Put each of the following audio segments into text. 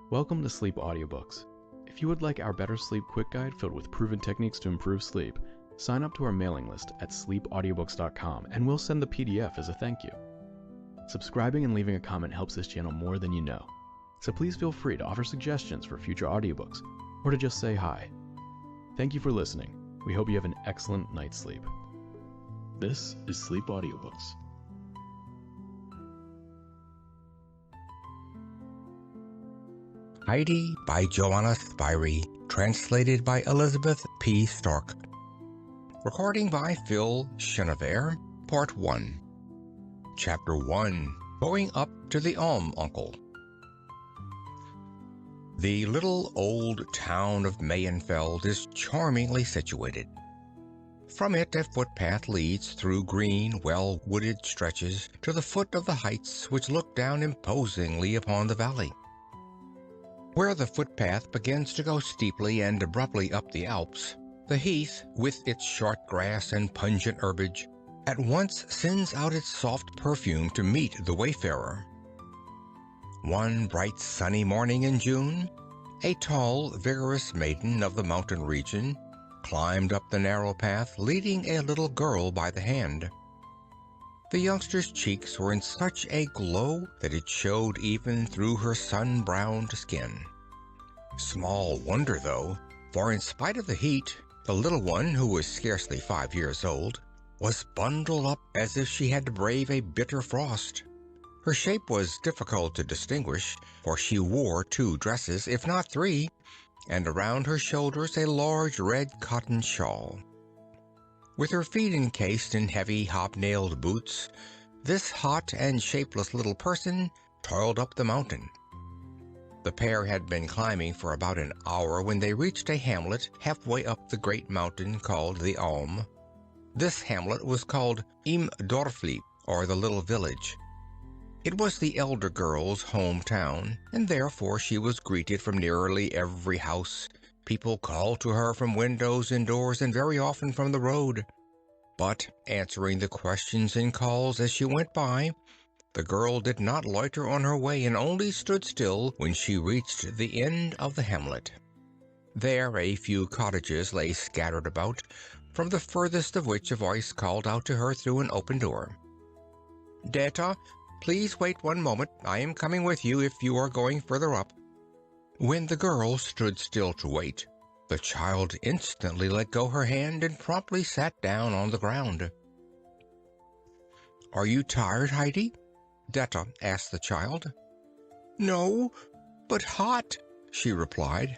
Welcome to Sleep Audiobooks. If you would like our Better Sleep Quick Guide filled with proven techniques to improve sleep, sign up to our mailing list at sleepaudiobooks.com and we'll send the PDF as a thank you. Subscribing and leaving a comment helps this channel more than you know, so please feel free to offer suggestions for future audiobooks or to just say hi. Thank you for listening. We hope you have an excellent night's sleep. This is Sleep Audiobooks. Heidi by Johanna Spyri, translated by Elizabeth P. Stark. Recording by Phil Chenevert, Part 1. Chapter 1, Going Up to the Uncle. The little old town of Mayenfeld is charmingly situated. From it a footpath leads through green, well-wooded stretches to the foot of the heights which look down imposingly upon the valley. Where the footpath begins to go steeply and abruptly up the Alps, the heath, with its short grass and pungent herbage, at once sends out its soft perfume to meet the wayfarer. One bright sunny morning in June, a tall, vigorous maiden of the mountain region climbed up the narrow path, leading a little girl by the hand. The youngster's cheeks were in such a glow that it showed even through her sun-browned skin. Small wonder, though, for in spite of the heat, the little one, who was scarcely 5 years old, was bundled up as if she had to brave a bitter frost. Her shape was difficult to distinguish, for she wore 2 dresses, if not 3, and around her shoulders a large red cotton shawl. With her feet encased in heavy hobnailed boots, this hot and shapeless little person toiled up the mountain. The pair had been climbing for about an hour when they reached a hamlet halfway up the great mountain called the Alm. This hamlet was called Im Dorfli, or the little village. It was the elder girl's hometown, and therefore she was greeted from nearly every house. People called to her from windows and doors and very often from the road. But, answering the questions and calls as she went by, the girl did not loiter on her way and only stood still when she reached the end of the hamlet. There a few cottages lay scattered about, from the furthest of which a voice called out to her through an open door. "Deta, please wait 1 moment. I am coming with you if you are going further up." When the girl stood still to wait, the child instantly let go her hand and promptly sat down on the ground. "Are you tired, Heidi?" Deta asked the child. "No, but hot," she replied.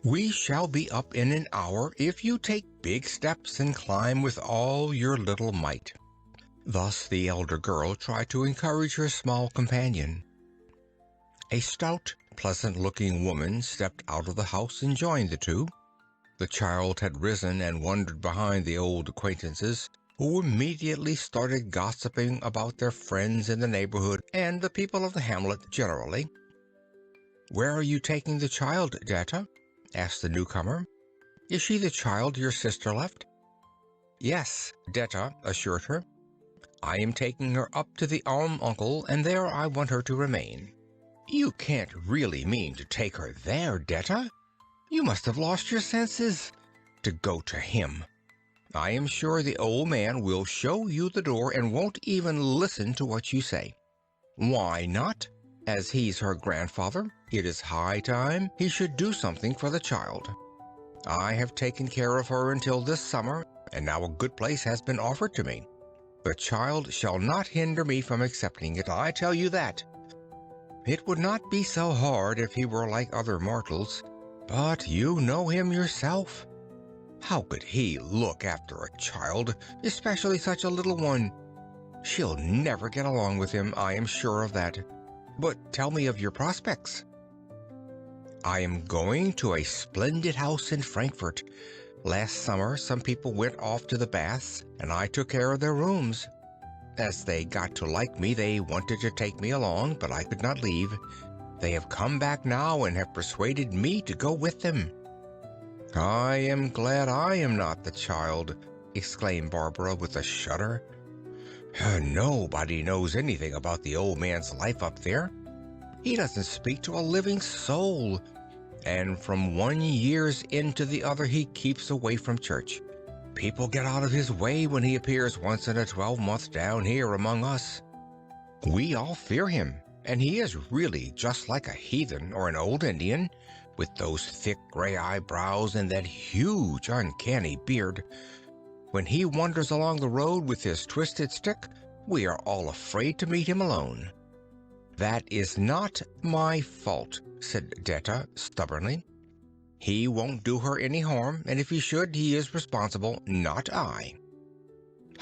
"We shall be up in an hour if you take big steps and climb with all your little might." Thus the elder girl tried to encourage her small companion. A stout, pleasant-looking woman stepped out of the house and joined the two. The child had risen and wandered behind the old acquaintances, who immediately started gossiping about their friends in the neighborhood and the people of the hamlet generally. "Where are you taking the child, Deta?" asked the newcomer. "Is she the child your sister left?" "Yes," Deta assured her. "I am taking her up to the uncle, and there I want her to remain." "You can't really mean to take her there, Deta? You must have lost your senses. To go to him. I am sure the old man will show you the door and won't even listen to what you say." "Why not? As he's her grandfather, it is high time he should do something for the child. I have taken care of her until this summer, and now a good place has been offered to me. The child shall not hinder me from accepting it, I tell you that. It would not be so hard if he were like other mortals, but you know him yourself. How could he look after a child, especially such a little one? She'll never get along with him, I am sure of that. But tell me of your prospects." "I am going to a splendid house in Frankfurt. Last summer some people went off to the baths, and I took care of their rooms. As they got to like me, they wanted to take me along, but I could not leave. They have come back now and have persuaded me to go with them." "I am glad I am not the child," exclaimed Barbara with a shudder. "Nobody knows anything about the old man's life up there. He doesn't speak to a living soul, and from one year's end to the other he keeps away from church. People get out of his way when he appears once in a 12-month down here among us. We all fear him, and he is really just like a heathen or an old Indian, with those thick gray eyebrows and that huge uncanny beard. When he wanders along the road with his twisted stick, we are all afraid to meet him alone." "That is not my fault," said Detta stubbornly. "He won't do her any harm, and if he should, he is responsible, not I.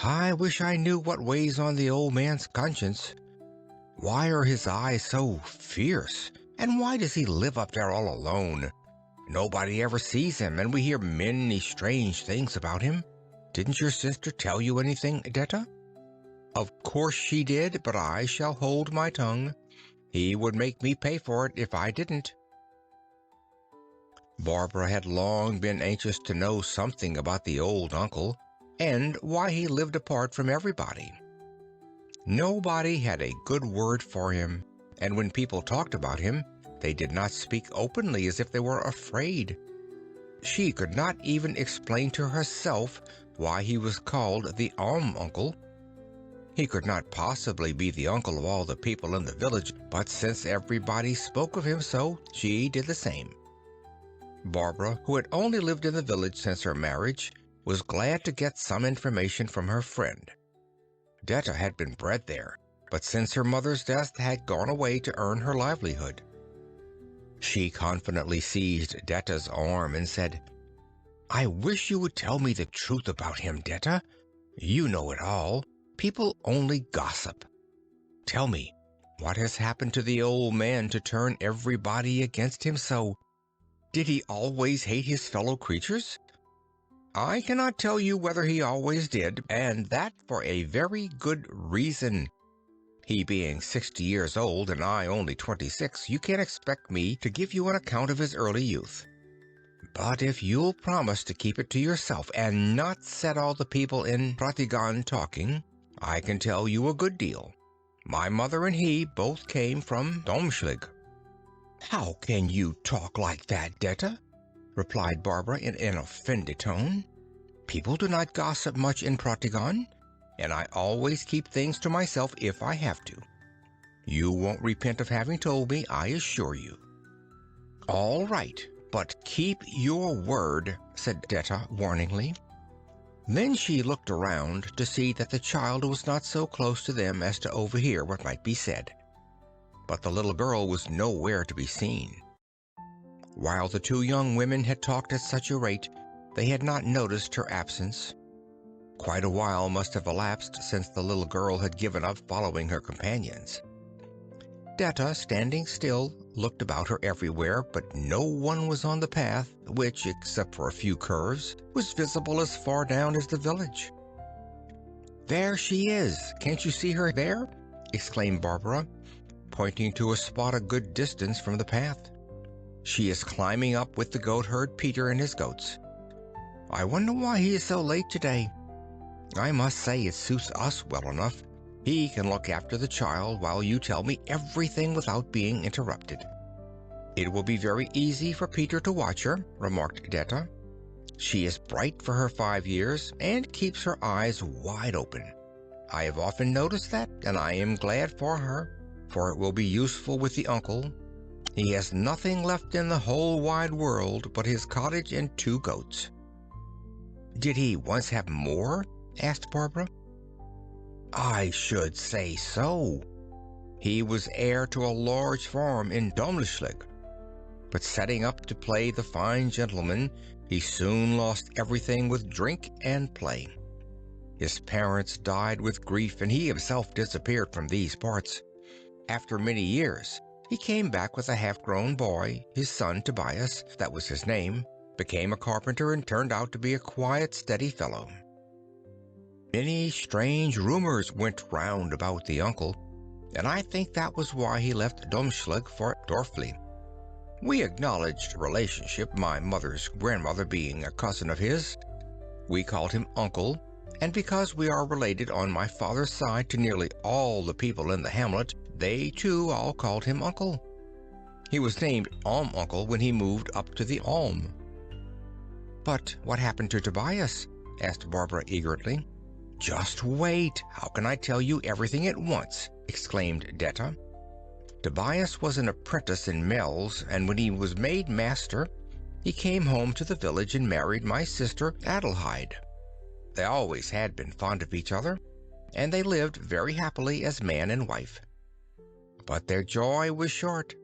I wish I knew what weighs on the old man's conscience. Why are his eyes so fierce, and why does he live up there all alone? Nobody ever sees him, and we hear many strange things about him. Didn't your sister tell you anything, Detta?" "Of course she did, but I shall hold my tongue. He would make me pay for it if I didn't." Barbara had long been anxious to know something about the old uncle, and why he lived apart from everybody. Nobody had a good word for him, and when people talked about him, they did not speak openly, as if they were afraid. She could not even explain to herself why he was called the uncle. He could not possibly be the uncle of all the people in the village, but since everybody spoke of him so, she did the same. Barbara, who had only lived in the village since her marriage, was glad to get some information from her friend. Detta had been bred there, but since her mother's death had gone away to earn her livelihood. She confidently seized Detta's arm and said, "I wish you would tell me the truth about him, Detta. You know it all. People only gossip. Tell me, what has happened to the old man to turn everybody against him so? Did he always hate his fellow creatures?" "I cannot tell you whether he always did, and that for a very good reason. He being 60 years old and I only 26, you can't expect me to give you an account of his early youth. But if you'll promise to keep it to yourself and not set all the people in Pratigán talking, I can tell you a good deal. My mother and he both came from Domschlig." "How can you talk like that, Detta?" replied Barbara in an offended tone. "People do not gossip much in Pratigán, and I always keep things to myself if I have to. You won't repent of having told me, I assure you." "All right, but keep your word," said Detta warningly. Then she looked around to see that the child was not so close to them as to overhear what might be said. But the little girl was nowhere to be seen. While the two young women had talked at such a rate, they had not noticed her absence. Quite a while must have elapsed since the little girl had given up following her companions. Detta, standing still, looked about her everywhere, but no one was on the path, which, except for a few curves, was visible as far down as the village. "There she is! Can't you see her there?" exclaimed Barbara, pointing to a spot a good distance from the path. "She is climbing up with the goatherd Peter and his goats. I wonder why he is so late today. I must say it suits us well enough. He can look after the child while you tell me everything without being interrupted." "It will be very easy for Peter to watch her," remarked Detta. "She is bright for her 5 years, and keeps her eyes wide open. I have often noticed that, and I am glad for her, for it will be useful with the uncle. He has nothing left in the whole wide world but his cottage and 2 goats." "Did he once have more?" asked Barbara. "I should say so. He was heir to a large farm in Domschlig, but setting up to play the fine gentleman, he soon lost everything with drink and play. His parents died with grief, and he himself disappeared from these parts. After many years, he came back with a half-grown boy, his son Tobias, that was his name, became a carpenter, and turned out to be a quiet, steady fellow. Many strange rumors went round about the uncle, and I think that was why he left Domschlig for Dorfli. We acknowledged relationship, my mother's grandmother being a cousin of his. We called him uncle, and because we are related on my father's side to nearly all the people in the hamlet, they too all called him uncle. He was named Alm Uncle when he moved up to the Alm. "But what happened to Tobias?" asked Barbara eagerly. "Just wait. How can I tell you everything at once?" exclaimed Detta. "Tobias was an apprentice in Mel's, and when he was made master, he came home to the village and married my sister Adelheid. They always had been fond of each other, and they lived very happily as man and wife. But their joy was short.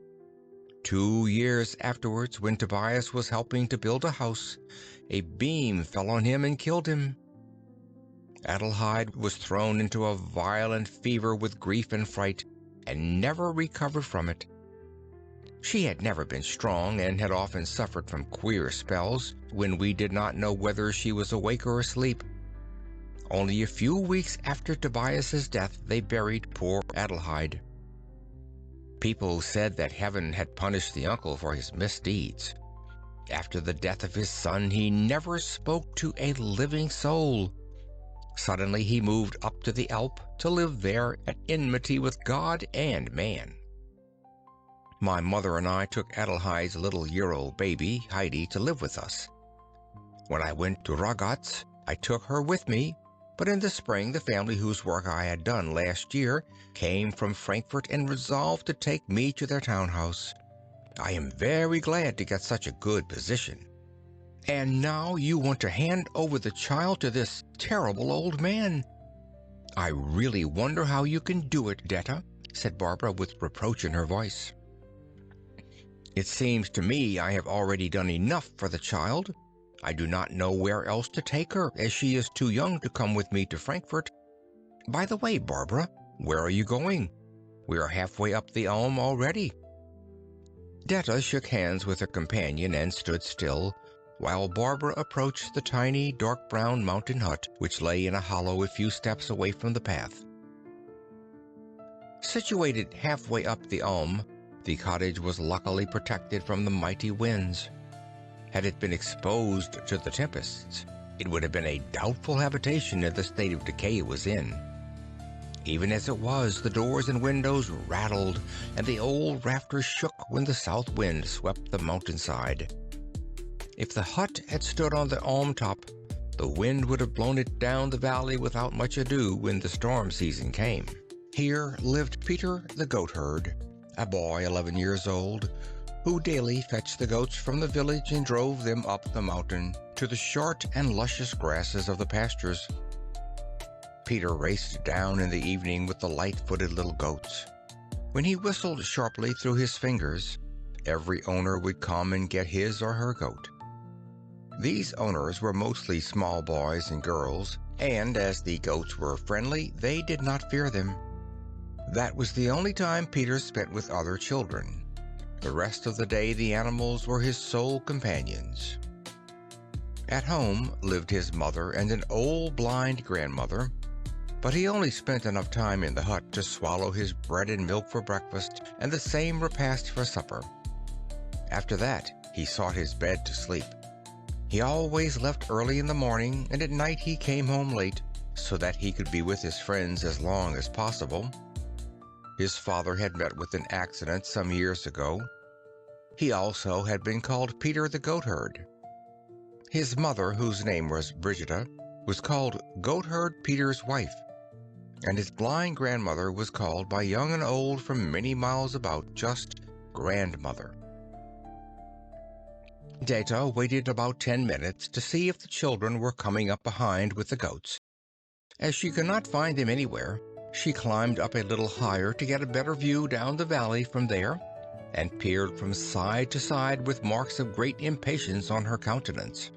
2 years afterwards, when Tobias was helping to build a house, a beam fell on him and killed him. Adelheid was thrown into a violent fever with grief and fright, and never recovered from it. She had never been strong, and had often suffered from queer spells, when we did not know whether she was awake or asleep. Only a few weeks after Tobias's death they buried poor Adelheid. People said that heaven had punished the uncle for his misdeeds. After the death of his son, he never spoke to a living soul. Suddenly he moved up to the Alp to live there at enmity with God and man. My mother and I took Adelheid's little year-old baby, Heidi, to live with us. When I went to Ragaz, I took her with me, but in the spring the family whose work I had done last year came from Frankfurt and resolved to take me to their townhouse. I am very glad to get such a good position. And now you want to hand over the child to this terrible old man. I really wonder how you can do it, Detta," said Barbara with reproach in her voice. "It seems to me I have already done enough for the child. I do not know where else to take her, as she is too young to come with me to Frankfurt. By the way, Barbara, where are you going? We are halfway up the Alm already." Detta shook hands with her companion and stood still, while Barbara approached the tiny, dark brown mountain hut which lay in a hollow a few steps away from the path. Situated halfway up the Alm, the cottage was luckily protected from the mighty winds. Had it been exposed to the tempests, it would have been a doubtful habitation in the state of decay it was in. Even as it was, the doors and windows rattled, and the old rafters shook when the south wind swept the mountainside. If the hut had stood on the Alm top, the wind would have blown it down the valley without much ado when the storm season came. Here lived Peter the goatherd, a boy 11 years old, who daily fetched the goats from the village and drove them up the mountain to the short and luscious grasses of the pastures. Peter raced down in the evening with the light-footed little goats. When he whistled sharply through his fingers, every owner would come and get his or her goat. These owners were mostly small boys and girls, and as the goats were friendly, they did not fear them. That was the only time Peter spent with other children. The rest of the day the animals were his sole companions. At home lived his mother and an old blind grandmother, but he only spent enough time in the hut to swallow his bread and milk for breakfast and the same repast for supper. After that, he sought his bed to sleep. He always left early in the morning, and at night he came home late, so that he could be with his friends as long as possible. His father had met with an accident some years ago. He also had been called Peter the goatherd. His mother, whose name was Brigida, was called Goatherd Peter's wife, and his blind grandmother was called by young and old from many miles about just grandmother. Detta waited about 10 minutes to see if the children were coming up behind with the goats. As she could not find them anywhere, she climbed up a little higher to get a better view down the valley from there, and peered from side to side with marks of great impatience on her countenance.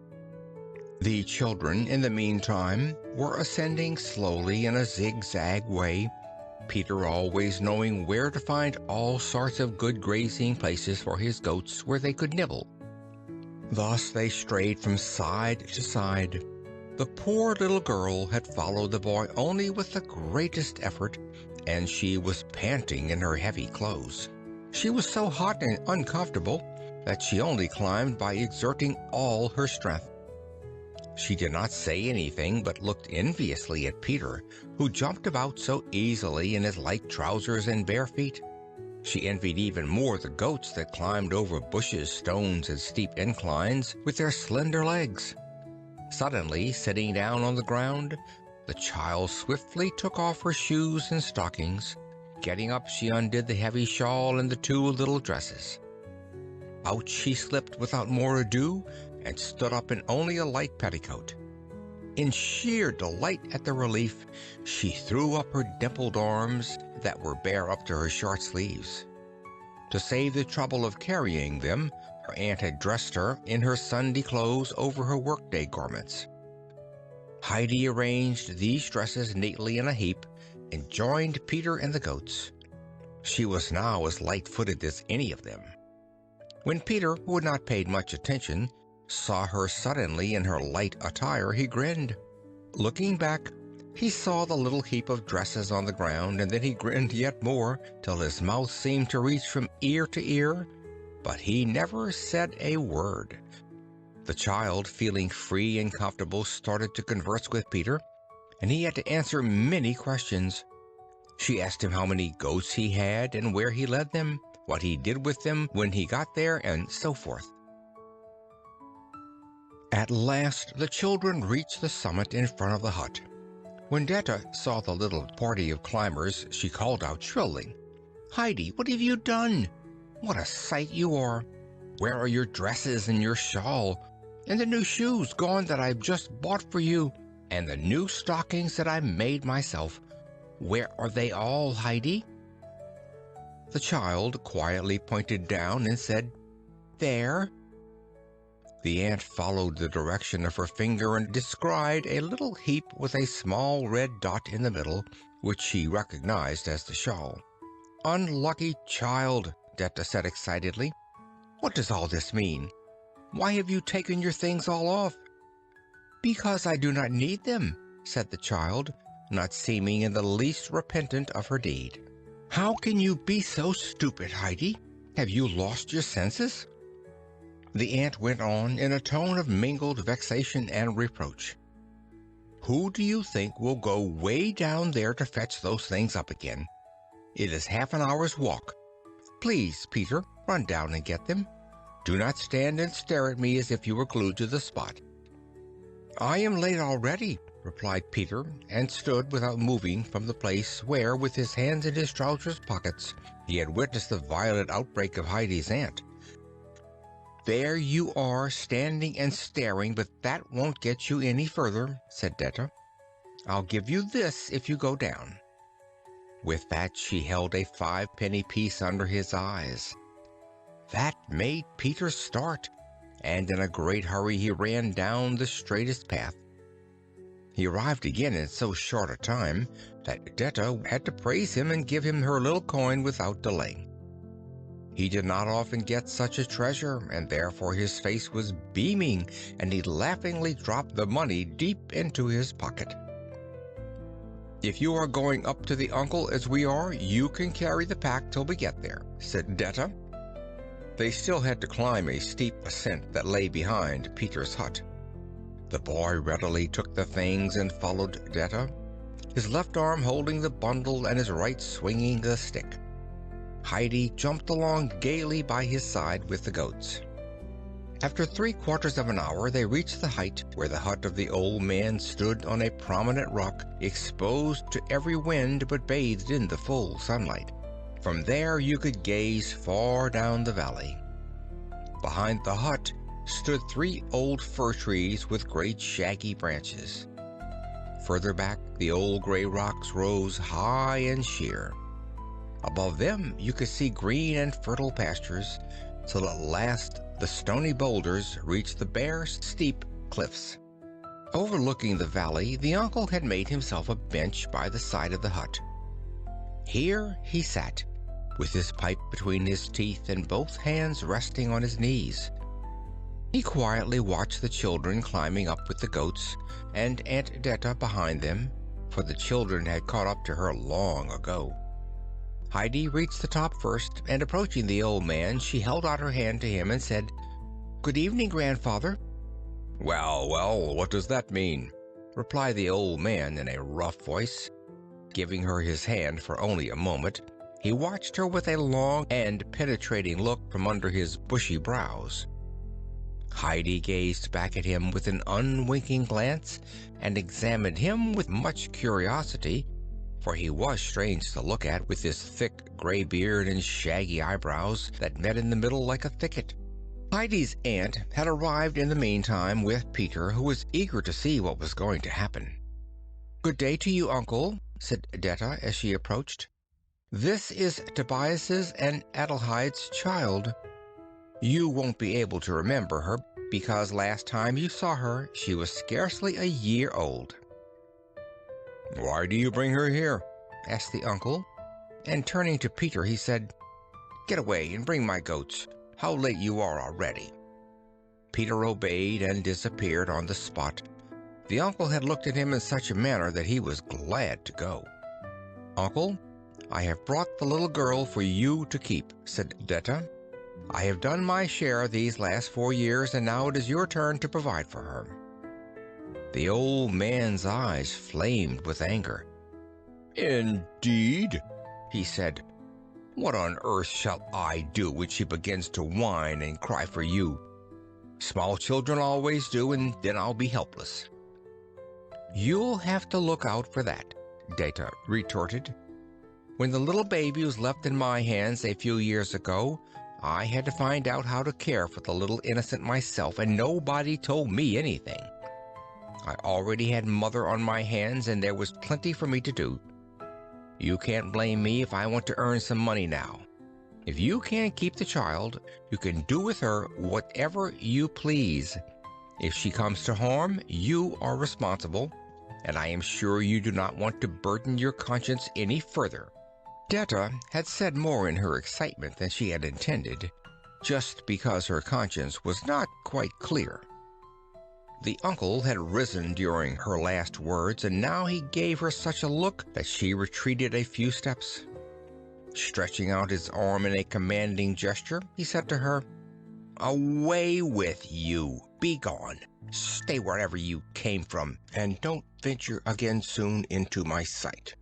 The children, in the meantime, were ascending slowly in a zigzag way, Peter always knowing where to find all sorts of good grazing places for his goats where they could nibble. Thus they strayed from side to side. The poor little girl had followed the boy only with the greatest effort, and she was panting in her heavy clothes. She was so hot and uncomfortable that she only climbed by exerting all her strength. She did not say anything, but looked enviously at Peter, who jumped about so easily in his light trousers and bare feet. She envied even more the goats that climbed over bushes, stones, and steep inclines with their slender legs. Suddenly, sitting down on the ground, the child swiftly took off her shoes and stockings. Getting up, she undid the heavy shawl and the two little dresses. Out she slipped without more ado and stood up in only a light petticoat. In sheer delight at the relief, she threw up her dimpled arms that were bare up to her short sleeves. To save the trouble of carrying them, her aunt had dressed her in her Sunday clothes over her workday garments. Heidi arranged these dresses neatly in a heap and joined Peter and the goats. She was now as light-footed as any of them. When Peter, who had not paid much attention, saw her suddenly in her light attire, he grinned. Looking back, he saw the little heap of dresses on the ground, and then he grinned yet more, till his mouth seemed to reach from ear to ear, but he never said a word. The child, feeling free and comfortable, started to converse with Peter, and he had to answer many questions. She asked him how many goats he had and where he led them, what he did with them when he got there, and so forth. At last the children reached the summit in front of the hut. When Detta saw the little party of climbers, she called out shrilly, "Heidi, what have you done? What a sight you are! Where are your dresses and your shawl, and the new shoes gone that I've just bought for you, and the new stockings that I made myself? Where are they all, Heidi?" The child quietly pointed down and said, "There." The aunt followed the direction of her finger and descried a little heap with a small red dot in the middle, which she recognized as the shawl. "Unlucky child," Detta said excitedly. "What does all this mean? Why have you taken your things all off?" "Because I do not need them," said the child, not seeming in the least repentant of her deed. "How can you be so stupid, Heidi? Have you lost your senses?" The aunt went on in a tone of mingled vexation and reproach. "Who do you think will go way down there to fetch those things up again? It is half an hour's walk. Please, Peter, run down and get them. Do not stand and stare at me as if you were glued to the spot." "I am late already," replied Peter, and stood without moving from the place where, with his hands in his trousers pockets, he had witnessed the violent outbreak of Heidi's aunt. "There you are, standing and staring, but that won't get you any further," said Detta. "I'll give you this if you go down." With that she held a 5-penny piece under his eyes. That made Peter start, and in a great hurry he ran down the straightest path. He arrived again in so short a time that Detta had to praise him and give him her little coin without delay. He did not often get such a treasure, and therefore his face was beaming, and he laughingly dropped the money deep into his pocket. "If you are going up to the uncle as we are, you can carry the pack till we get there," said Detta. They still had to climb a steep ascent that lay behind Peter's hut. The boy readily took the things and followed Detta, his left arm holding the bundle and his right swinging the stick. Heidi jumped along gaily by his side with the goats. After 3/4 of an hour they reached the height where the hut of the old man stood on a prominent rock, exposed to every wind but bathed in the full sunlight. From there you could gaze far down the valley. Behind the hut stood 3 old fir trees with great shaggy branches. Further back the old gray rocks rose high and sheer. Above them you could see green and fertile pastures, till at last the stony boulders reached the bare, steep cliffs. Overlooking the valley, the uncle had made himself a bench by the side of the hut. Here he sat, with his pipe between his teeth and both hands resting on his knees. He quietly watched the children climbing up with the goats, and Aunt Detta behind them, for the children had caught up to her long ago. Heidi reached the top first, and approaching the old man, she held out her hand to him and said, "Good evening, grandfather." "Well, well, what does that mean?" replied the old man in a rough voice. Giving her his hand for only a moment, He watched her with a long and penetrating look from under his bushy brows. Heidi gazed back at him with an unwinking glance and examined him with much curiosity, for he was strange to look at with his thick gray beard and shaggy eyebrows that met in the middle like a thicket. Heidi's aunt had arrived in the meantime with Peter, who was eager to see what was going to happen. "Good day to you, uncle," said Detta as she approached. "This is Tobias's and Adelheide's child. You won't be able to remember her, because last time you saw her she was scarcely a year old." "Why do you bring her here?" asked the uncle, and turning to Peter he said, "Get away and bring my goats. How late you are already." Peter obeyed and disappeared on the spot. The uncle had looked at him in such a manner that he was glad to go. "Uncle, I have brought the little girl for you to keep," said Detta. "I have done my share these last 4 years, and now it is your turn to provide for her." The old man's eyes flamed with anger. "Indeed?" he said. "What on earth shall I do when she begins to whine and cry for you? Small children always do, and then I'll be helpless." "You'll have to look out for that," Detta retorted. "When the little baby was left in my hands a few years ago, I had to find out how to care for the little innocent myself, and nobody told me anything. I already had Mother on my hands, and there was plenty for me to do. You can't blame me if I want to earn some money now. If you can't keep the child, you can do with her whatever you please. If she comes to harm, you are responsible, and I am sure you do not want to burden your conscience any further." Detta had said more in her excitement than she had intended, just because her conscience was not quite clear. The uncle had risen during her last words, and now he gave her such a look that she retreated a few steps. Stretching out his arm in a commanding gesture, he said to her, "Away with you! Be gone! Stay wherever you came from, and don't venture again soon into my sight."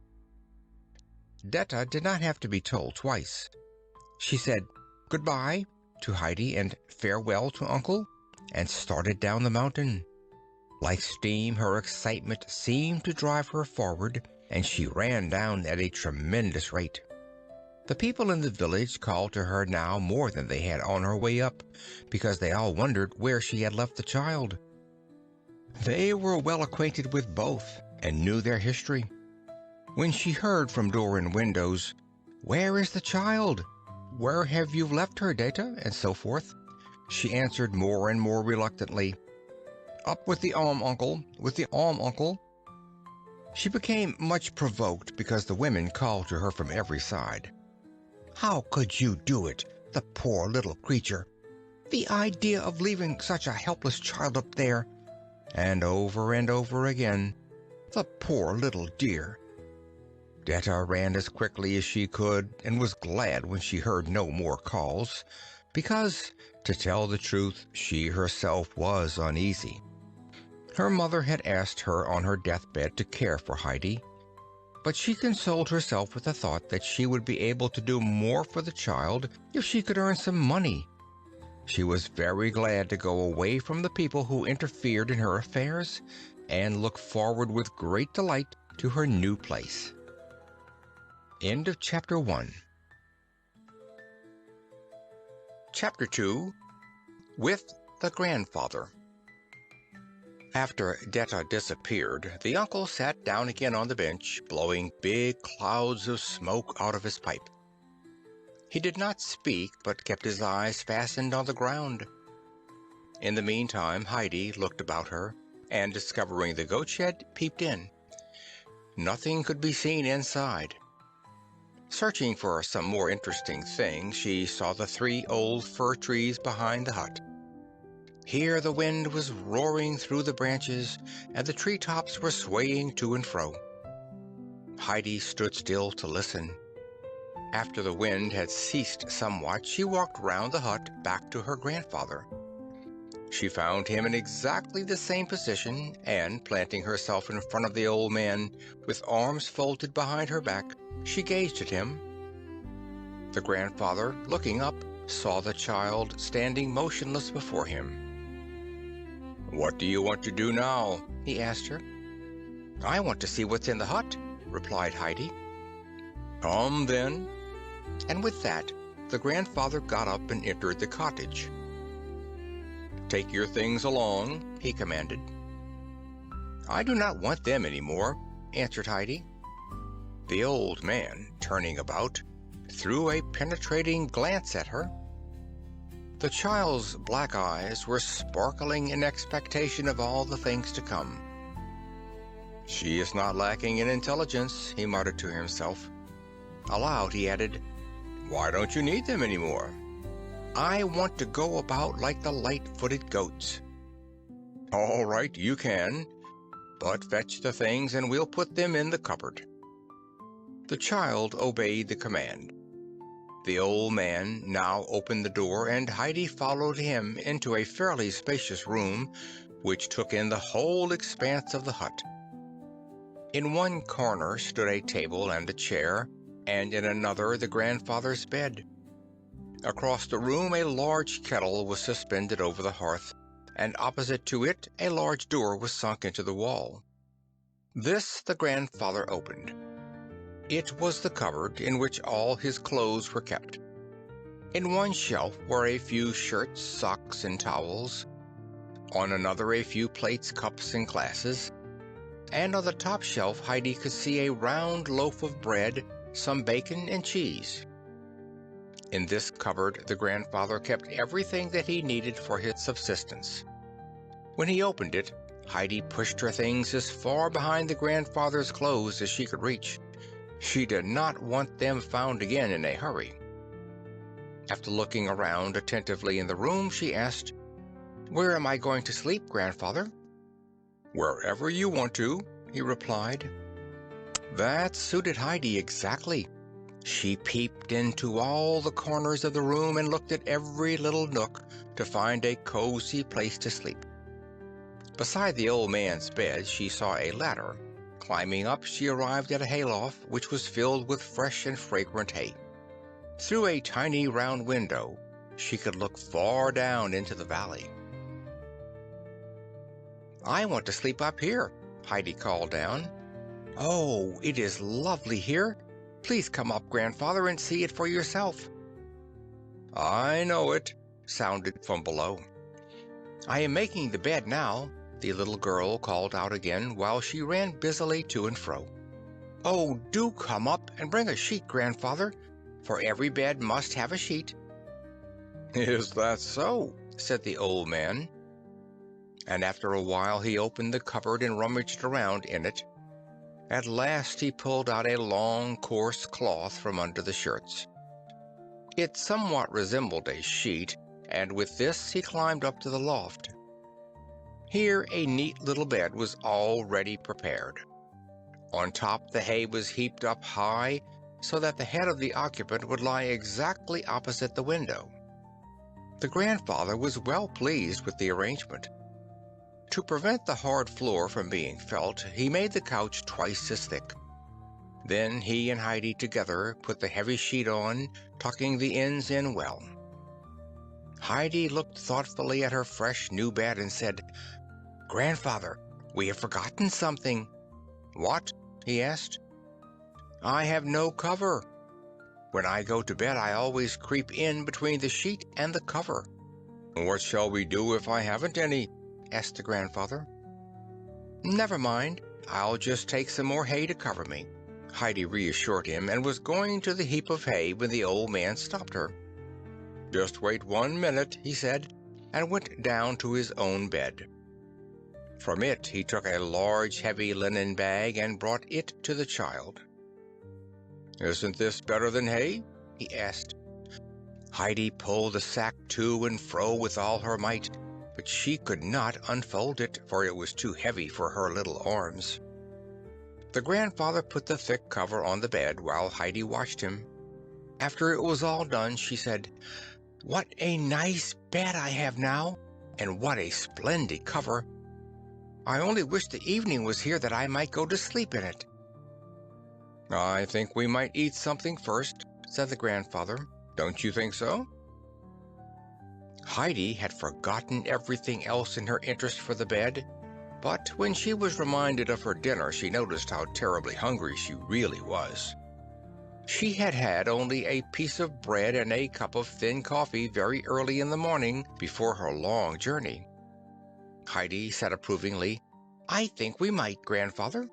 Detta did not have to be told twice. She said "Goodbye" to Heidi and "Farewell" to Uncle, and started down the mountain. Like steam, her excitement seemed to drive her forward, and she ran down at a tremendous rate. The people in the village called to her now more than they had on her way up, because they all wondered where she had left the child. They were well acquainted with both, and knew their history. When she heard from door and windows, "Where is the child? Where have you left her, Detta?" and so forth, she answered more and more reluctantly, "Up with the uncle, with the uncle." She became much provoked because the women called to her from every side. "How could you do it, the poor little creature? The idea of leaving such a helpless child up there!" And over again, "The poor little dear." Detta ran as quickly as she could, and was glad when she heard no more calls, because, to tell the truth, she herself was uneasy. Her mother had asked her on her deathbed to care for Heidi, but she consoled herself with the thought that she would be able to do more for the child if she could earn some money. She was very glad to go away from the people who interfered in her affairs, and looked forward with great delight to her new place. End of Chapter 1. Chapter 2. With the Grandfather. After Detta disappeared, the uncle sat down again on the bench, blowing big clouds of smoke out of his pipe. He did not speak, but kept his eyes fastened on the ground. In the meantime, Heidi looked about her, and discovering the goat shed, peeped in. Nothing could be seen inside. Searching for some more interesting thing, she saw the 3 old fir trees behind the hut. Here the wind was roaring through the branches, and the tree-tops were swaying to and fro. Heidi stood still to listen. After the wind had ceased somewhat, she walked round the hut back to her grandfather. She found him in exactly the same position, and planting herself in front of the old man, with arms folded behind her back, she gazed at him. The grandfather, looking up, saw the child standing motionless before him. "What do you want to do now?" he asked her. "I want to see what's in the hut," replied Heidi. "Come then." And with that, the grandfather got up and entered the cottage. "Take your things along," he commanded. "I do not want them any more," answered Heidi. The old man, turning about, threw a penetrating glance at her. The child's black eyes were sparkling in expectation of all the things to come. "She is not lacking in intelligence," he muttered to himself. Aloud he added, "Why don't you need them any more?" "I want to go about like the light-footed goats." "All right, you can, but fetch the things and we'll put them in the cupboard." The child obeyed the command. The old man now opened the door, and Heidi followed him into a fairly spacious room which took in the whole expanse of the hut. In one corner stood a table and a chair, and in another the grandfather's bed. Across the room a large kettle was suspended over the hearth, and opposite to it a large door was sunk into the wall. This the grandfather opened. It was the cupboard in which all his clothes were kept. In one shelf were a few shirts, socks, and towels. On another a few plates, cups, and glasses. And on the top shelf Heidi could see a round loaf of bread, some bacon, and cheese. In this cupboard the grandfather kept everything that he needed for his subsistence. When he opened it, Heidi pushed her things as far behind the grandfather's clothes as she could reach. She did not want them found again in a hurry. After looking around attentively in the room, she asked, "Where am I going to sleep, grandfather?" "Wherever you want to," he replied. That suited Heidi exactly. She peeped into all the corners of the room and looked at every little nook to find a cozy place to sleep. Beside the old man's bed she saw a ladder. Climbing up, she arrived at a hayloft which was filled with fresh and fragrant hay. Through a tiny round window she could look far down into the valley. "I want to sleep up here," Heidi called down. "Oh, it is lovely here. Please come up, grandfather, and see it for yourself." "I know it," sounded from below. "I am making the bed now," the little girl called out again while she ran busily to and fro. "Oh, do come up and bring a sheet, grandfather, for every bed must have a sheet." "Is that so?" said the old man. And after a while he opened the cupboard and rummaged around in it. At last he pulled out a long, coarse cloth from under the shirts. It somewhat resembled a sheet, and with this he climbed up to the loft. Here a neat little bed was already prepared. On top the hay was heaped up high, so that the head of the occupant would lie exactly opposite the window. The grandfather was well pleased with the arrangement. To prevent the hard floor from being felt, he made the couch twice as thick. Then he and Heidi together put the heavy sheet on, tucking the ends in well. Heidi looked thoughtfully at her fresh new bed and said, "Grandfather, we have forgotten something." "What?" he asked. "I have no cover. When I go to bed I always creep in between the sheet and the cover." "What shall we do if I haven't any?" asked the grandfather. "Never mind, I'll just take some more hay to cover me," Heidi reassured him, and was going to the heap of hay when the old man stopped her. "Just wait 1 minute," he said, and went down to his own bed. From it he took a large heavy linen bag and brought it to the child. "Isn't this better than hay?" he asked. Heidi pulled the sack to and fro with all her might, but she could not unfold it, for it was too heavy for her little arms. The grandfather put the thick cover on the bed while Heidi watched him. After it was all done, she said, "What a nice bed I have now, and what a splendid cover. I only wish the evening was here that I might go to sleep in it." "I think we might eat something first," said the grandfather. "Don't you think so?" Heidi had forgotten everything else in her interest for the bed, but when she was reminded of her dinner, she noticed how terribly hungry she really was. She had had only a piece of bread and a cup of thin coffee very early in the morning before her long journey. Heidi said approvingly, "I think we might, grandfather."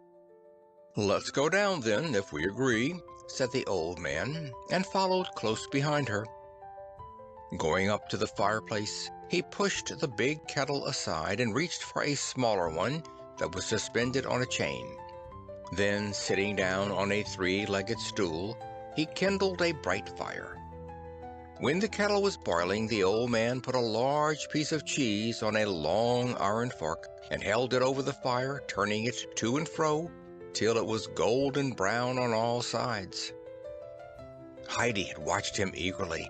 "Let's go down then, if we agree," said the old man, and followed close behind her. Going up to the fireplace, he pushed the big kettle aside and reached for a smaller one that was suspended on a chain. Then, sitting down on a three-legged stool, he kindled a bright fire. When the kettle was boiling, the old man put a large piece of cheese on a long iron fork and held it over the fire, turning it to and fro till it was golden brown on all sides. Heidi had watched him eagerly.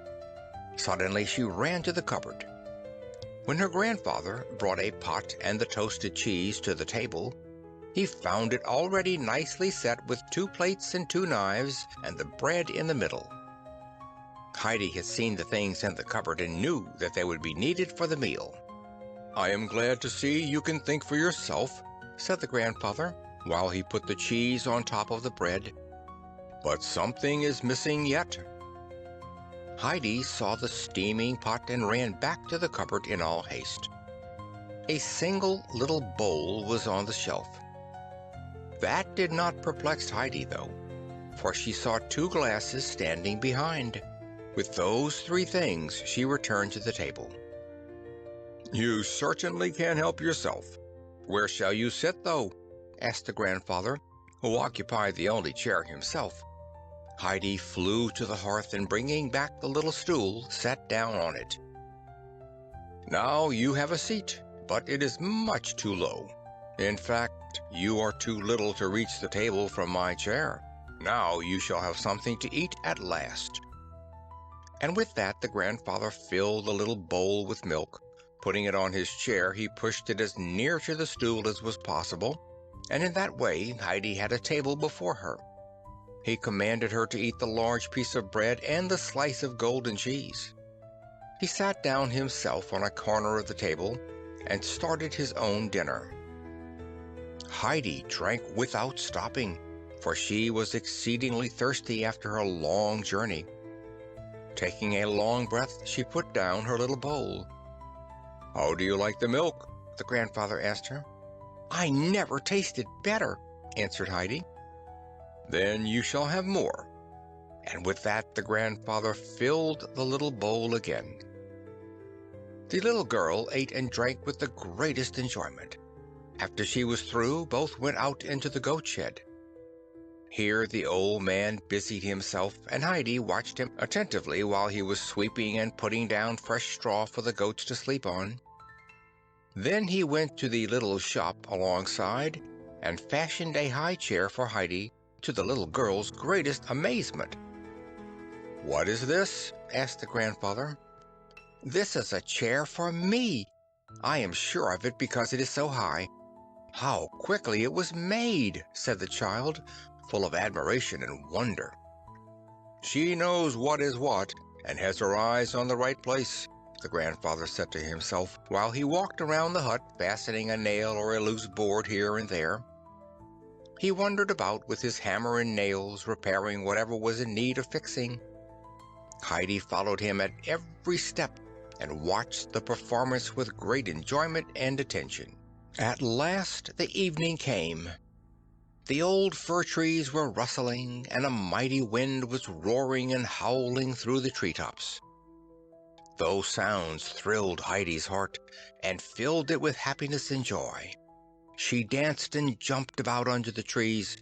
Suddenly she ran to the cupboard. When her grandfather brought a pot and the toasted cheese to the table, he found it already nicely set with 2 plates and 2 knives and the bread in the middle. Heidi had seen the things in the cupboard and knew that they would be needed for the meal. "I am glad to see you can think for yourself," said the grandfather, while he put the cheese on top of the bread. "But something is missing yet." Heidi saw the steaming pot and ran back to the cupboard in all haste. A single little bowl was on the shelf. That did not perplex Heidi, though, for she saw 2 glasses standing behind. With those 3 things, she returned to the table. "You certainly can't help yourself. Where shall you sit, though?" asked the grandfather, who occupied the only chair himself. Heidi flew to the hearth and, bringing back the little stool, sat down on it. "Now you have a seat, but it is much too low. In fact, you are too little to reach the table from my chair. Now you shall have something to eat at last." And with that the grandfather filled the little bowl with milk. Putting it on his chair, he pushed it as near to the stool as was possible, and in that way Heidi had a table before her. He commanded her to eat the large piece of bread and the slice of golden cheese. He sat down himself on a corner of the table and started his own dinner. Heidi drank without stopping, for she was exceedingly thirsty after her long journey. Taking a long breath, she put down her little bowl. "How do you like the milk?" the grandfather asked her. "I never tasted better," answered Heidi. "Then you shall have more." And with that the grandfather filled the little bowl again. The little girl ate and drank with the greatest enjoyment. After she was through, both went out into the goat shed. Here the old man busied himself, and Heidi watched him attentively while he was sweeping and putting down fresh straw for the goats to sleep on. Then he went to the little shop alongside and fashioned a high chair for Heidi, to the little girl's greatest amazement. "What is this?" asked the grandfather. "This is a chair for me. I am sure of it because it is so high." "How quickly it was made," said the child, full of admiration and wonder. "She knows what is what, and has her eyes on the right place," the grandfather said to himself, while he walked around the hut, fastening a nail or a loose board here and there. He wandered about with his hammer and nails, repairing whatever was in need of fixing. Heidi followed him at every step and watched the performance with great enjoyment and attention. At last the evening came. The old fir trees were rustling, and a mighty wind was roaring and howling through the treetops. Those sounds thrilled Heidi's heart and filled it with happiness and joy. She danced and jumped about under the trees,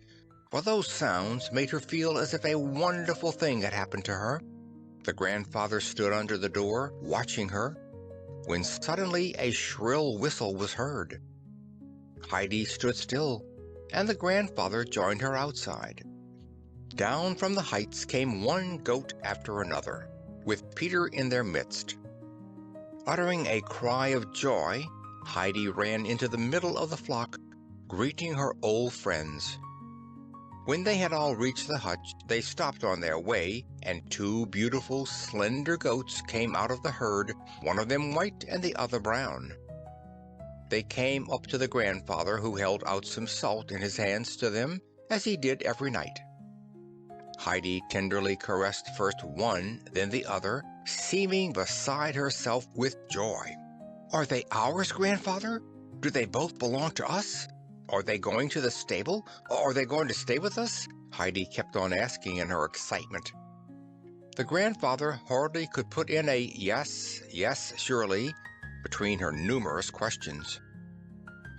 for those sounds made her feel as if a wonderful thing had happened to her. The grandfather stood under the door, watching her, when suddenly a shrill whistle was heard. Heidi stood still, and the grandfather joined her outside. Down from the heights came one goat after another, with Peter in their midst. Uttering a cry of joy, Heidi ran into the middle of the flock, greeting her old friends. When they had all reached the hutch, they stopped on their way, and two beautiful, slender goats came out of the herd, one of them white and the other brown. They came up to the grandfather, who held out some salt in his hands to them, as he did every night. Heidi tenderly caressed first one, then the other, seeming beside herself with joy. "Are they ours, grandfather? Do they both belong to us? Are they going to the stable? Are they going to stay with us?" Heidi kept on asking in her excitement. The grandfather hardly could put in a yes, yes, surely, between her numerous questions.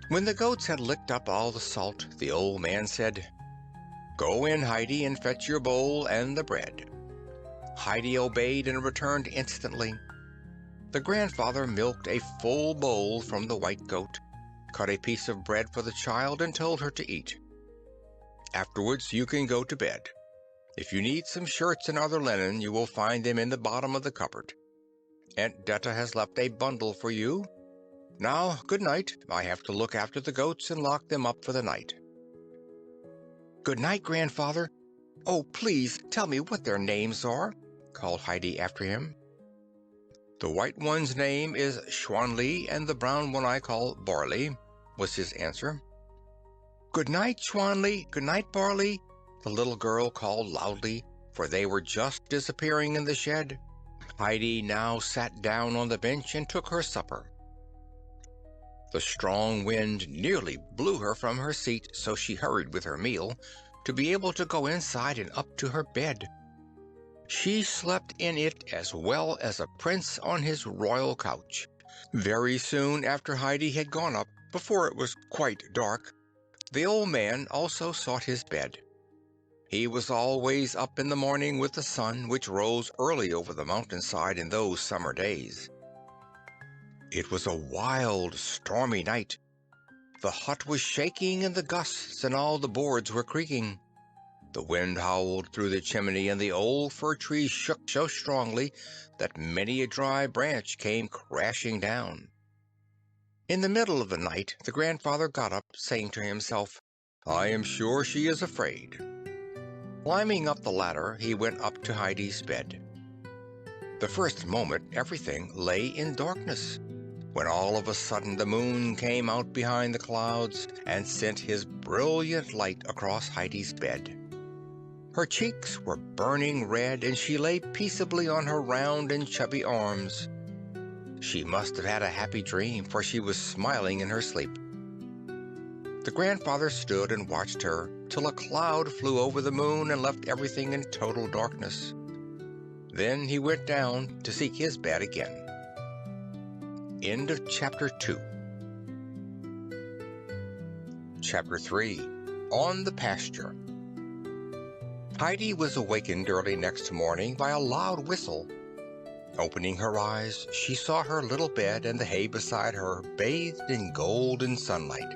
When the goats had licked up all the salt, the old man said, "Go in, Heidi, and fetch your bowl and the bread." Heidi obeyed and returned instantly. The grandfather milked a full bowl from the white goat, cut a piece of bread for the child, and told her to eat. "Afterwards you can go to bed. If you need some shirts and other linen, you will find them in the bottom of the cupboard. Aunt Detta has left a bundle for you. Now, good night. I have to look after the goats and lock them up for the night." "Good night, grandfather. Oh, please tell me what their names are," called Heidi after him. "The white one's name is Schwanli, and the brown one I call Barley," was his answer. "Good night, Schwanli. Good night, Barley," the little girl called loudly, for they were just disappearing in the shed. Heidi now sat down on the bench and took her supper. The strong wind nearly blew her from her seat, so she hurried with her meal, to be able to go inside and up to her bed. She slept in it as well as a prince on his royal couch. Very soon after Heidi had gone up, before it was quite dark, the old man also sought his bed. He was always up in the morning with the sun, which rose early over the mountainside in those summer days. It was a wild, stormy night. The hut was shaking in the gusts, and all the boards were creaking. The wind howled through the chimney, and the old fir trees shook so strongly that many a dry branch came crashing down. In the middle of the night the grandfather got up, saying to himself, "I am sure she is afraid." Climbing up the ladder, he went up to Heidi's bed. The first moment everything lay in darkness, when all of a sudden the moon came out behind the clouds and sent his brilliant light across Heidi's bed. Her cheeks were burning red, and she lay peaceably on her round and chubby arms. She must have had a happy dream, for she was smiling in her sleep. The grandfather stood and watched her till a cloud flew over the moon and left everything in total darkness. Then he went down to seek his bed again. End of Chapter 2. Chapter 3. On the Pasture. Heidi was awakened early next morning by a loud whistle. Opening her eyes, she saw her little bed and the hay beside her bathed in golden sunlight.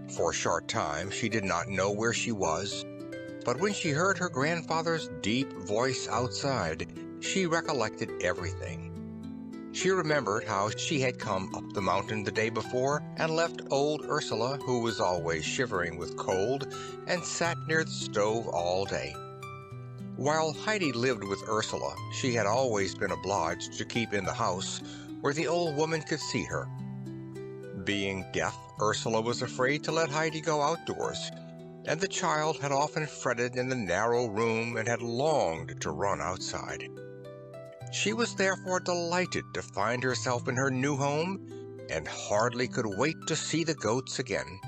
For a short time she did not know where she was, but when she heard her grandfather's deep voice outside, she recollected everything. She remembered how she had come up the mountain the day before and left old Ursula, who was always shivering with cold, and sat near the stove all day. While Heidi lived with Ursula, she had always been obliged to keep in the house where the old woman could see her. Being deaf, Ursula was afraid to let Heidi go outdoors, and the child had often fretted in the narrow room and had longed to run outside. She was therefore delighted to find herself in her new home, and hardly could wait to see the goats again.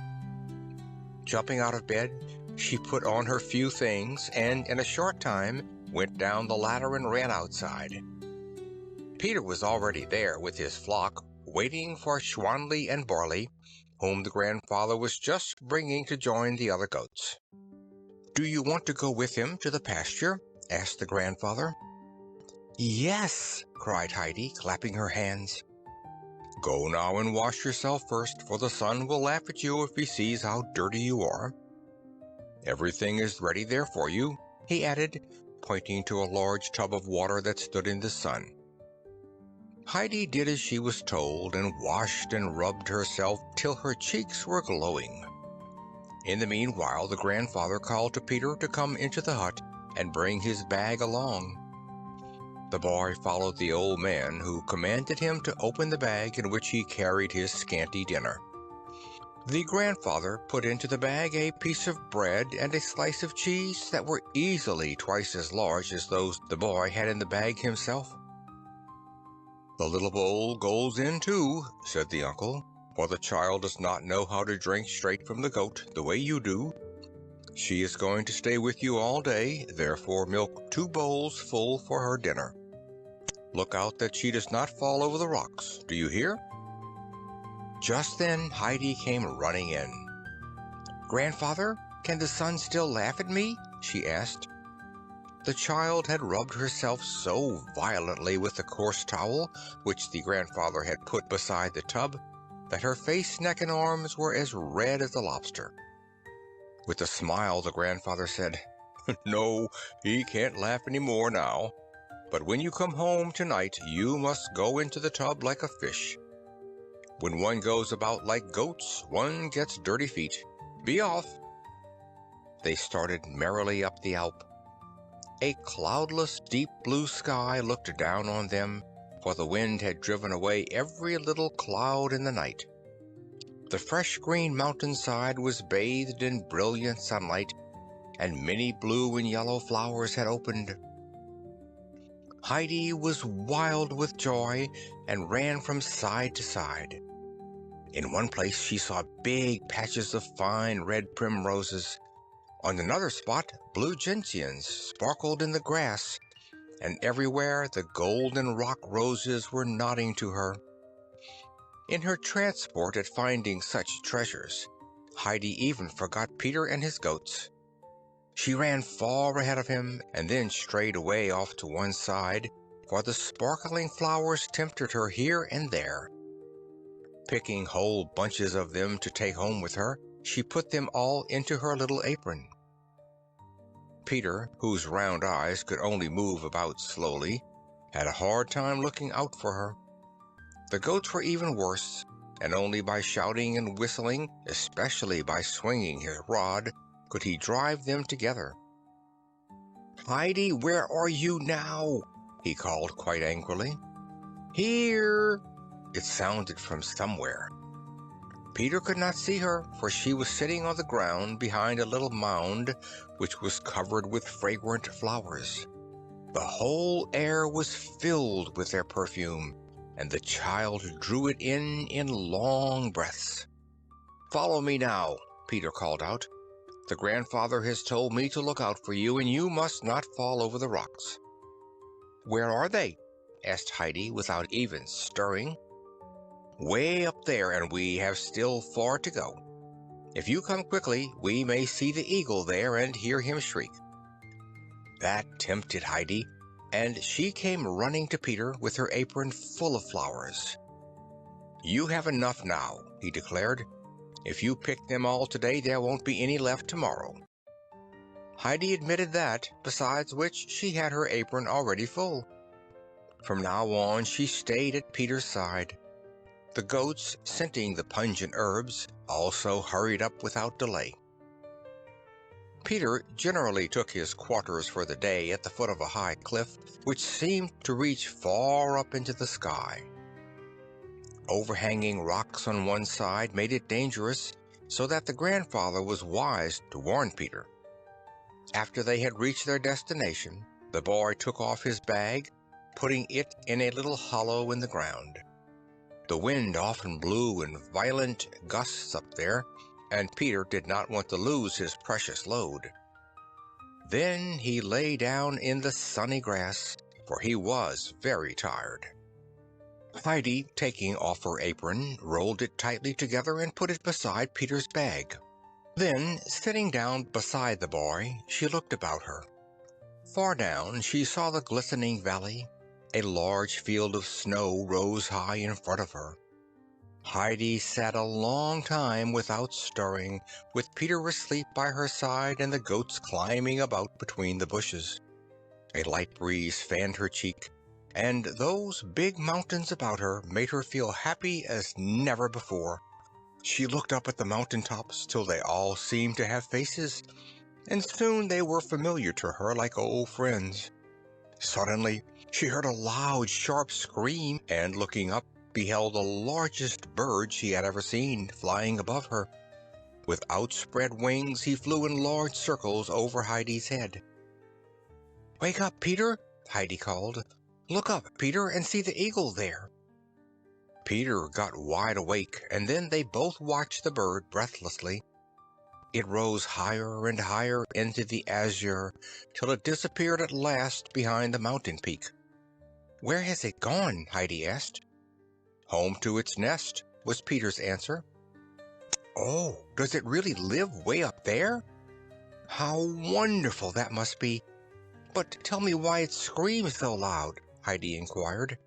Jumping out of bed, she put on her few things, and in a short time went down the ladder and ran outside. Peter was already there with his flock, waiting for Schwanli and Barley, whom the grandfather was just bringing to join the other goats. "Do you want to go with him to the pasture?" asked the grandfather. "Yes," cried Heidi, clapping her hands. "Go now and wash yourself first, for the son will laugh at you if he sees how dirty you are. Everything is ready there for you," he added, pointing to a large tub of water that stood in the sun. Heidi did as she was told, and washed and rubbed herself till her cheeks were glowing. In the meanwhile, the grandfather called to Peter to come into the hut and bring his bag along. The boy followed the old man, who commanded him to open the bag in which he carried his scanty dinner. The grandfather put into the bag a piece of bread and a slice of cheese that were easily twice as large as those the boy had in the bag himself. "The little bowl goes in too," said the uncle, "for the child does not know how to drink straight from the goat the way you do. She is going to stay with you all day, therefore milk 2 bowls full for her dinner. Look out that she does not fall over the rocks, do you hear?" Just then Heidi came running in. "Grandfather, can the sun still laugh at me?" she asked. The child had rubbed herself so violently with the coarse towel which the grandfather had put beside the tub that her face, neck, and arms were as red as a lobster. With a smile, the grandfather said, "No, he can't laugh any more now. But when you come home tonight, you must go into the tub like a fish. When one goes about like goats, one gets dirty feet. Be off." They started merrily up the Alp. A cloudless, deep blue sky looked down on them, for the wind had driven away every little cloud in the night. The fresh green mountainside was bathed in brilliant sunlight, and many blue and yellow flowers had opened. Heidi was wild with joy and ran from side to side. In one place she saw big patches of fine red primroses. On another spot blue gentians sparkled in the grass, and everywhere the golden rock roses were nodding to her. In her transport at finding such treasures, Heidi even forgot Peter and his goats. She ran far ahead of him and then strayed away off to one side, for the sparkling flowers tempted her here and there. Picking whole bunches of them to take home with her, she put them all into her little apron. Peter, whose round eyes could only move about slowly, had a hard time looking out for her. The goats were even worse, and only by shouting and whistling, especially by swinging his rod, could he drive them together. "Heidi, where are you now?" he called quite angrily. "Here," it sounded from somewhere. Peter could not see her, for she was sitting on the ground behind a little mound which was covered with fragrant flowers. The whole air was filled with their perfume, and the child drew it in long breaths. "Follow me now," Peter called out. "The grandfather has told me to look out for you, and you must not fall over the rocks." "Where are they?" asked Heidi, without even stirring. "Way up there, and we have still far to go. If you come quickly, we may see the eagle there and hear him shriek." That tempted Heidi, and she came running to Peter with her apron full of flowers. "You have enough now," he declared. "If you pick them all today, there won't be any left tomorrow." Heidi admitted that, besides which she had her apron already full. From now on she stayed at Peter's side. The goats, scenting the pungent herbs, also hurried up without delay. Peter generally took his quarters for the day at the foot of a high cliff, which seemed to reach far up into the sky. Overhanging rocks on one side made it dangerous, so that the grandfather was wise to warn Peter. After they had reached their destination, the boy took off his bag, putting it in a little hollow in the ground. The wind often blew in violent gusts up there, and Peter did not want to lose his precious load. Then he lay down in the sunny grass, for he was very tired. Heidi, taking off her apron, rolled it tightly together and put it beside Peter's bag. Then, sitting down beside the boy, she looked about her. Far down she saw the glistening valley. A large field of snow rose high in front of her. Heidi sat a long time without stirring, with Peter asleep by her side and the goats climbing about between the bushes. A light breeze fanned her cheek, and those big mountains about her made her feel happy as never before. She looked up at the mountaintops till they all seemed to have faces, and soon they were familiar to her like old friends. Suddenly, she heard a loud, sharp scream, and looking up, beheld the largest bird she had ever seen flying above her. With outspread wings, he flew in large circles over Heidi's head. "Wake up, Peter!" Heidi called. "Look up, Peter, and see the eagle there." Peter got wide awake, and then they both watched the bird breathlessly. It rose higher and higher into the azure till it disappeared at last behind the mountain peak. "Where has it gone?" Heidi asked. "Home to its nest," was Peter's answer. "Oh, does it really live way up there? How wonderful that must be! But tell me why it screams so loud," Heidi inquired.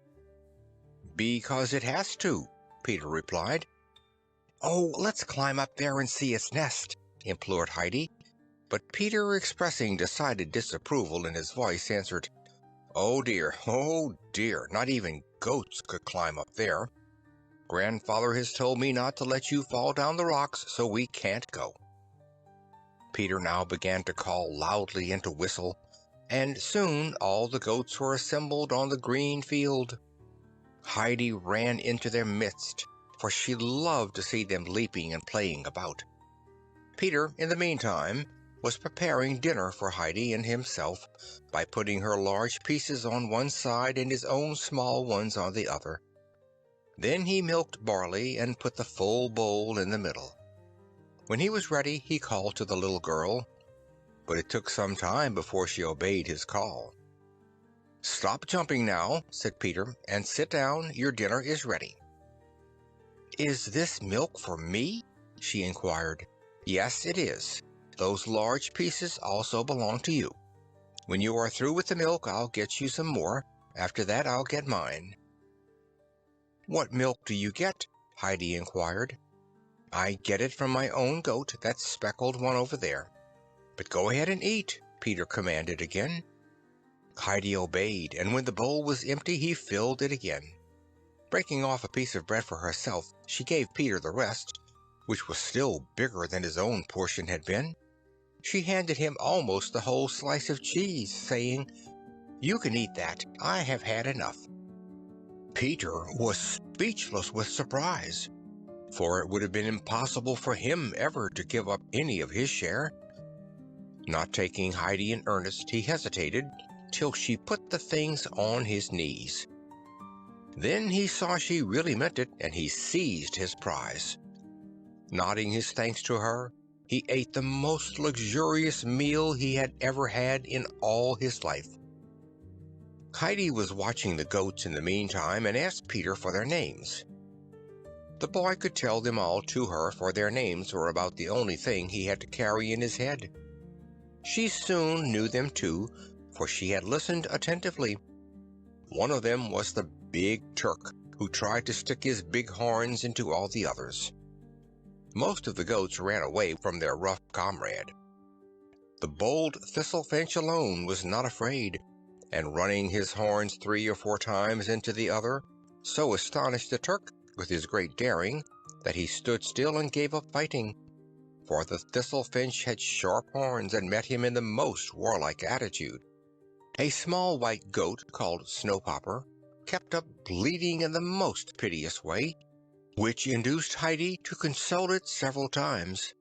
"Because it has to," Peter replied. "Oh, let's climb up there and see its nest," implored Heidi. But Peter, expressing decided disapproval in his voice, answered, oh dear, not even goats could climb up there. Grandfather has told me not to let you fall down the rocks, so we can't go." Peter now began to call loudly and to whistle, and soon all the goats were assembled on the green field. Heidi ran into their midst, for she loved to see them leaping and playing about. Peter, in the meantime, was preparing dinner for Heidi and himself by putting her large pieces on one side and his own small ones on the other. Then he milked barley and put the full bowl in the middle. When he was ready, he called to the little girl, but it took some time before she obeyed his call. "Stop jumping now," said Peter, "and sit down. Your dinner is ready." "Is this milk for me?" she inquired. "Yes, it is. Those large pieces also belong to you. When you are through with the milk, I'll get you some more. After that, I'll get mine." "What milk do you get?" Heidi inquired. "I get it from my own goat, that speckled one over there. But go ahead and eat," Peter commanded again. Heidi obeyed, and when the bowl was empty, he filled it again. Breaking off a piece of bread for herself, she gave Peter the rest, which was still bigger than his own portion had been. She handed him almost the whole slice of cheese, saying, "You can eat that. I have had enough." Peter was speechless with surprise, for it would have been impossible for him ever to give up any of his share. Not taking Heidi in earnest, he hesitated till she put the things on his knees. Then he saw she really meant it, and he seized his prize. Nodding his thanks to her, he ate the most luxurious meal he had ever had in all his life. Heidi was watching the goats in the meantime and asked Peter for their names. The boy could tell them all to her, for their names were about the only thing he had to carry in his head. She soon knew them too, for she had listened attentively. One of them was the Big Turk, who tried to stick his big horns into all the others. Most of the goats ran away from their rough comrade. The bold Thistle-Finch alone was not afraid, and running his horns 3 or 4 times into the other, so astonished the Turk with his great daring that he stood still and gave up fighting, for the Thistle-Finch had sharp horns and met him in the most warlike attitude. A small white goat called Snowpopper kept up bleating in the most piteous way, which induced Heidi to console it several times.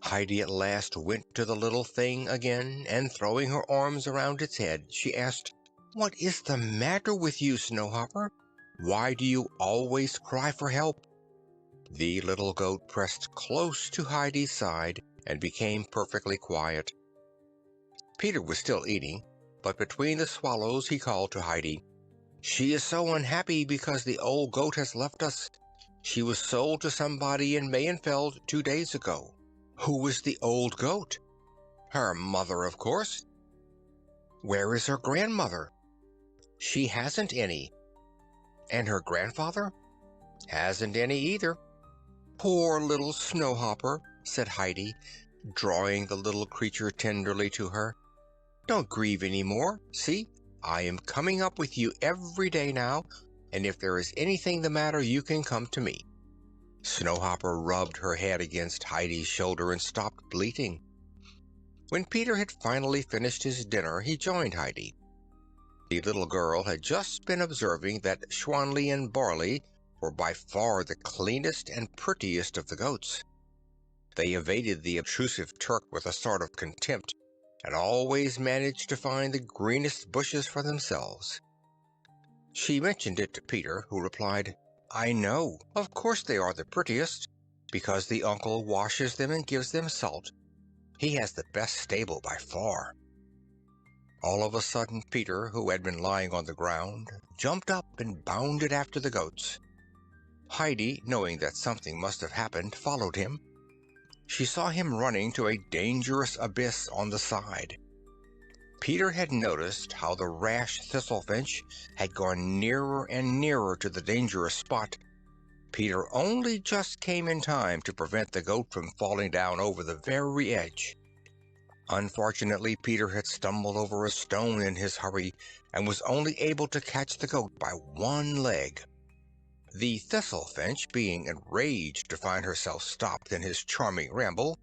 Heidi at last went to the little thing again, and throwing her arms around its head, she asked, "What is the matter with you, Snowhopper? Why do you always cry for help?" The little goat pressed close to Heidi's side and became perfectly quiet. Peter was still eating, but between the swallows he called to Heidi, "She is so unhappy because the old goat has left us. She was sold to somebody in Mayenfeld 2 days ago." "Who is the old goat?" "Her mother, of course." "Where is her grandmother?" "She hasn't any." "And her grandfather?" "Hasn't any either." "Poor little Snowhopper," said Heidi, drawing the little creature tenderly to her. "Don't grieve any more. See, I am coming up with you every day now, and if there is anything the matter, you can come to me." Snowhopper rubbed her head against Heidi's shoulder and stopped bleating. When Peter had finally finished his dinner, he joined Heidi. The little girl had just been observing that Schwanli and Barley were by far the cleanest and prettiest of the goats. They evaded the obtrusive Turk with a sort of contempt, and always managed to find the greenest bushes for themselves. She mentioned it to Peter, who replied, "I know, of course they are the prettiest, because the uncle washes them and gives them salt. He has the best stable by far." All of a sudden Peter, who had been lying on the ground, jumped up and bounded after the goats. Heidi, knowing that something must have happened, followed him. She saw him running to a dangerous abyss on the side. Peter had noticed how the rash thistlefinch had gone nearer and nearer to the dangerous spot. Peter only just came in time to prevent the goat from falling down over the very edge. Unfortunately, Peter had stumbled over a stone in his hurry and was only able to catch the goat by one leg. The thistlefinch, being enraged to find herself stopped in his charming ramble,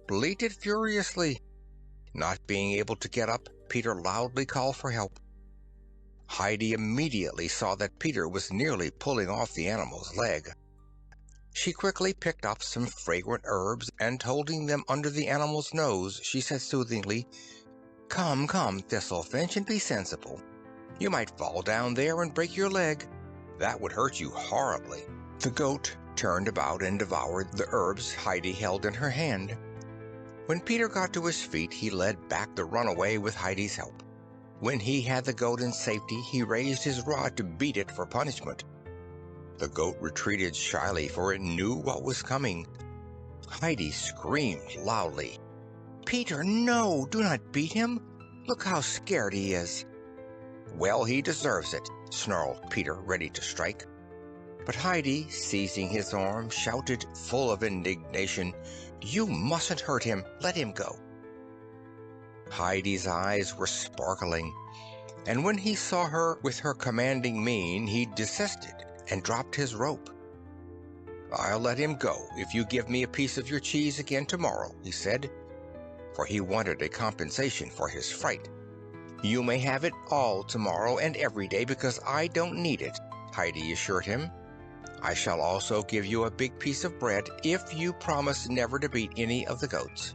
bleated furiously. Not being able to get up, Peter loudly called for help. Heidi immediately saw that Peter was nearly pulling off the animal's leg. She quickly picked up some fragrant herbs, and holding them under the animal's nose, she said soothingly, "Come, come, Thistlefinch, and be sensible. You might fall down there and break your leg. That would hurt you horribly." The goat turned about and devoured the herbs Heidi held in her hand. When Peter got to his feet, he led back the runaway with Heidi's help. When he had the goat in safety, he raised his rod to beat it for punishment. The goat retreated shyly, for it knew what was coming. Heidi screamed loudly, "Peter, no! Do not beat him! Look how scared he is!" "Well, he deserves it," snarled Peter, ready to strike. But Heidi, seizing his arm, shouted, full of indignation, "You mustn't hurt him! Let him go!" Heidi's eyes were sparkling, and when he saw her with her commanding mien, he desisted and dropped his rope. "I'll let him go if you give me a piece of your cheese again tomorrow," he said, for he wanted a compensation for his fright. "You may have it all tomorrow and every day, because I don't need it," Heidi assured him. "I shall also give you a big piece of bread if you promise never to beat any of the goats."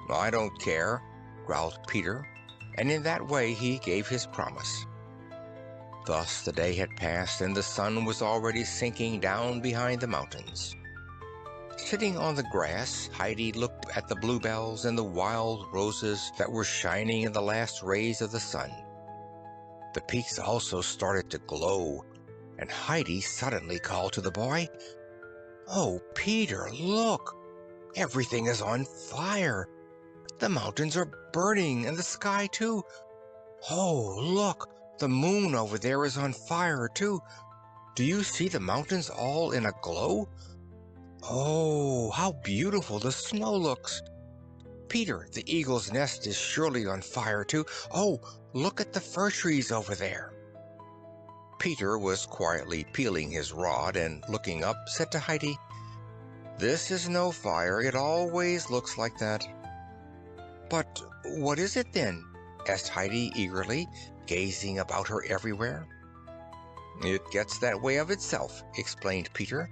"I don't care," growled Peter, and in that way he gave his promise. Thus the day had passed, and the sun was already sinking down behind the mountains. Sitting on the grass, Heidi looked at the bluebells and the wild roses that were shining in the last rays of the sun. The peaks also started to glow, and Heidi suddenly called to the boy, "Oh, Peter, look! Everything is on fire! The mountains are burning, and the sky too. Oh, look! The moon over there is on fire too. Do you see the mountains all in a glow? Oh, how beautiful the snow looks! Peter, the eagle's nest is surely on fire too. Oh, look at the fir trees over there." Peter was quietly peeling his rod, and looking up, said to Heidi, "This is no fire. It always looks like that." "But what is it then?" asked Heidi eagerly, gazing about her everywhere. "It gets that way of itself," explained Peter.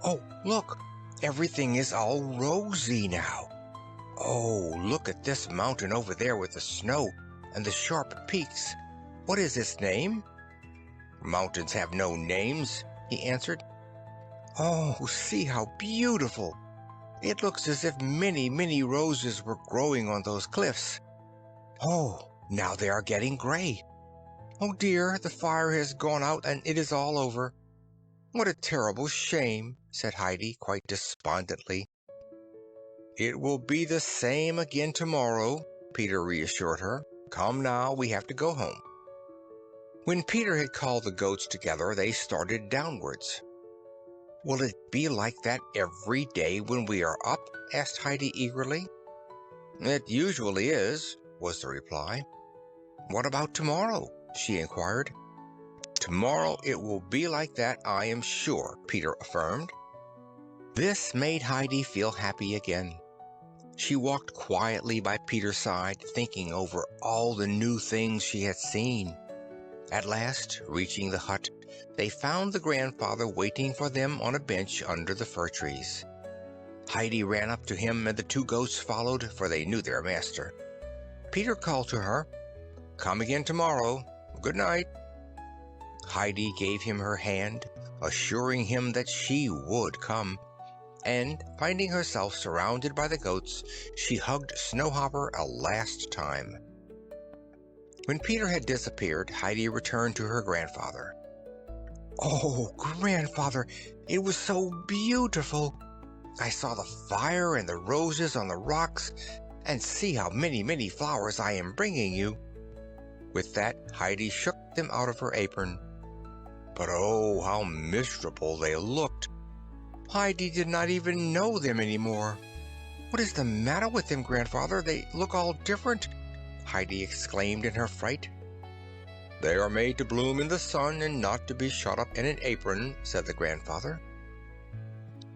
"Oh, look! Everything is all rosy now. Oh, look at this mountain over there with the snow and the sharp peaks. What is its name?" "Mountains have no names," he answered. "Oh, see how beautiful! It looks as if many, many roses were growing on those cliffs. Oh, now they are getting gray. Oh dear, the fire has gone out and it is all over. What a terrible shame," said Heidi quite despondently. "It will be the same again tomorrow," Peter reassured her. "Come now, we have to go home." When Peter had called the goats together, they started downwards. "Will it be like that every day when we are up?" asked Heidi eagerly. "It usually is," was the reply. "What about tomorrow?" she inquired. Tomorrow it will be like that, I am sure, Peter affirmed. This made Heidi feel happy again. She walked quietly by Peter's side, thinking over all the new things she had seen. At last, reaching the hut, they found the grandfather waiting for them on a bench under the fir trees. Heidi ran up to him and the two goats followed, for they knew their master. Peter called to her, "Come again tomorrow. Good night." Heidi gave him her hand, assuring him that she would come, and, finding herself surrounded by the goats, she hugged Snowhopper a last time. When Peter had disappeared, Heidi returned to her grandfather. "Oh, grandfather, it was so beautiful. I saw the fire and the roses on the rocks, and see how many, many flowers I am bringing you." With that, Heidi shook them out of her apron. But oh, how miserable they looked. Heidi did not even know them anymore. "What is the matter with them, grandfather? They look all different," Heidi exclaimed in her fright. "They are made to bloom in the sun and not to be shut up in an apron," said the grandfather.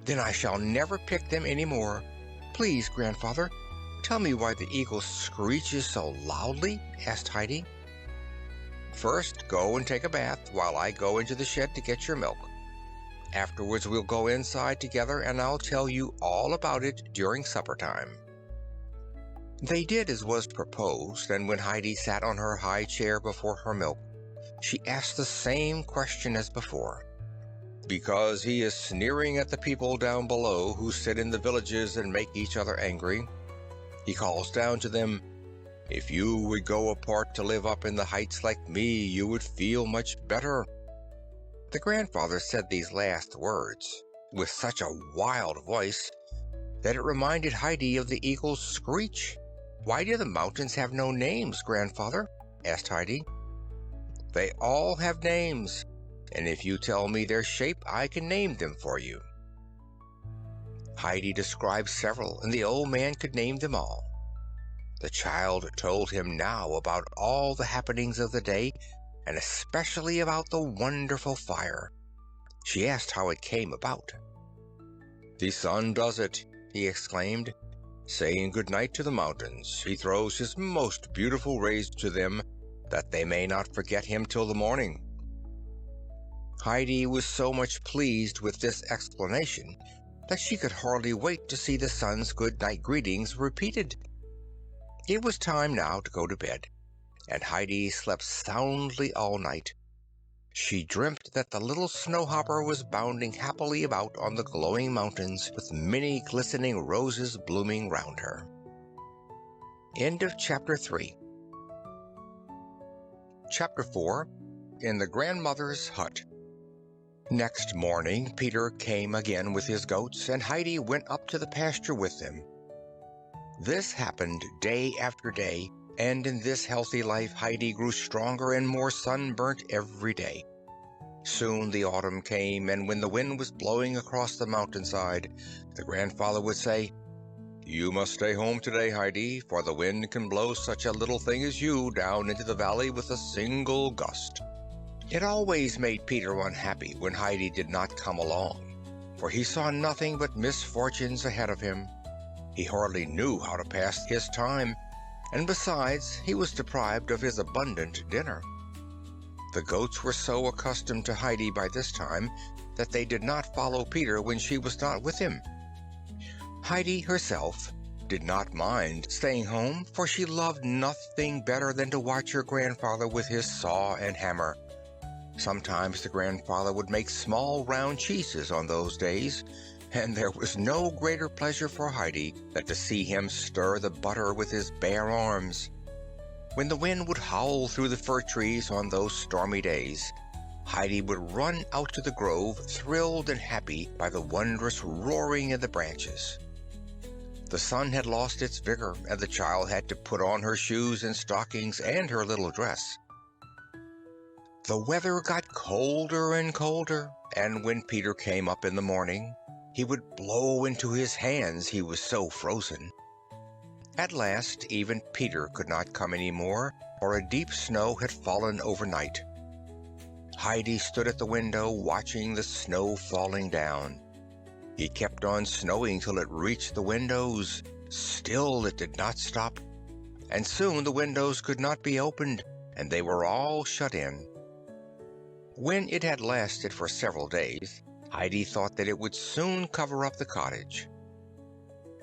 "Then I shall never pick them any more. Please, grandfather, tell me why the eagle screeches so loudly," asked Heidi. "First, go and take a bath while I go into the shed to get your milk. Afterwards we'll go inside together and I'll tell you all about it during supper time." They did as was proposed, and when Heidi sat on her high chair before her milk, she asked the same question as before. "Because he is sneering at the people down below who sit in the villages and make each other angry. He calls down to them, 'If you would go apart to live up in the heights like me, you would feel much better.'" The grandfather said these last words with such a wild voice that it reminded Heidi of the eagle's screech. "Why do the mountains have no names, grandfather?" asked Heidi. "They all have names, and if you tell me their shape, I can name them for you." Heidi described several, and the old man could name them all. The child told him now about all the happenings of the day, and especially about the wonderful fire. She asked how it came about. "The sun does it," he exclaimed. "Saying good night to the mountains, he throws his most beautiful rays to them, that they may not forget him till the morning." Heidi was so much pleased with this explanation that she could hardly wait to see the sun's good night greetings repeated. It was time now to go to bed, and Heidi slept soundly all night. She dreamt that the little Snowhopper was bounding happily about on the glowing mountains, with many glistening roses blooming round her. End of Chapter 3. Chapter 4. In the Grandmother's Hut. Next morning Peter came again with his goats, and Heidi went up to the pasture with them. This happened day after day, and in this healthy life Heidi grew stronger and more sunburnt every day. Soon the autumn came, and when the wind was blowing across the mountainside, the grandfather would say, "You must stay home today, Heidi, for the wind can blow such a little thing as you down into the valley with a single gust." It always made Peter unhappy when Heidi did not come along, for he saw nothing but misfortunes ahead of him. He hardly knew how to pass his time, and besides, he was deprived of his abundant dinner. The goats were so accustomed to Heidi by this time that they did not follow Peter when she was not with him. Heidi herself did not mind staying home, for she loved nothing better than to watch her grandfather with his saw and hammer. Sometimes the grandfather would make small round cheeses on those days, and there was no greater pleasure for Heidi than to see him stir the butter with his bare arms. When the wind would howl through the fir trees on those stormy days, Heidi would run out to the grove, thrilled and happy by the wondrous roaring in the branches. The sun had lost its vigor, and the child had to put on her shoes and stockings and her little dress. The weather got colder and colder, and when Peter came up in the morning, he would blow into his hands, he was so frozen. At last, even Peter could not come any more, for a deep snow had fallen overnight. Heidi stood at the window watching the snow falling down. It kept on snowing till it reached the windows. Still it did not stop, and soon the windows could not be opened, and they were all shut in. When it had lasted for several days, Heidi thought that it would soon cover up the cottage.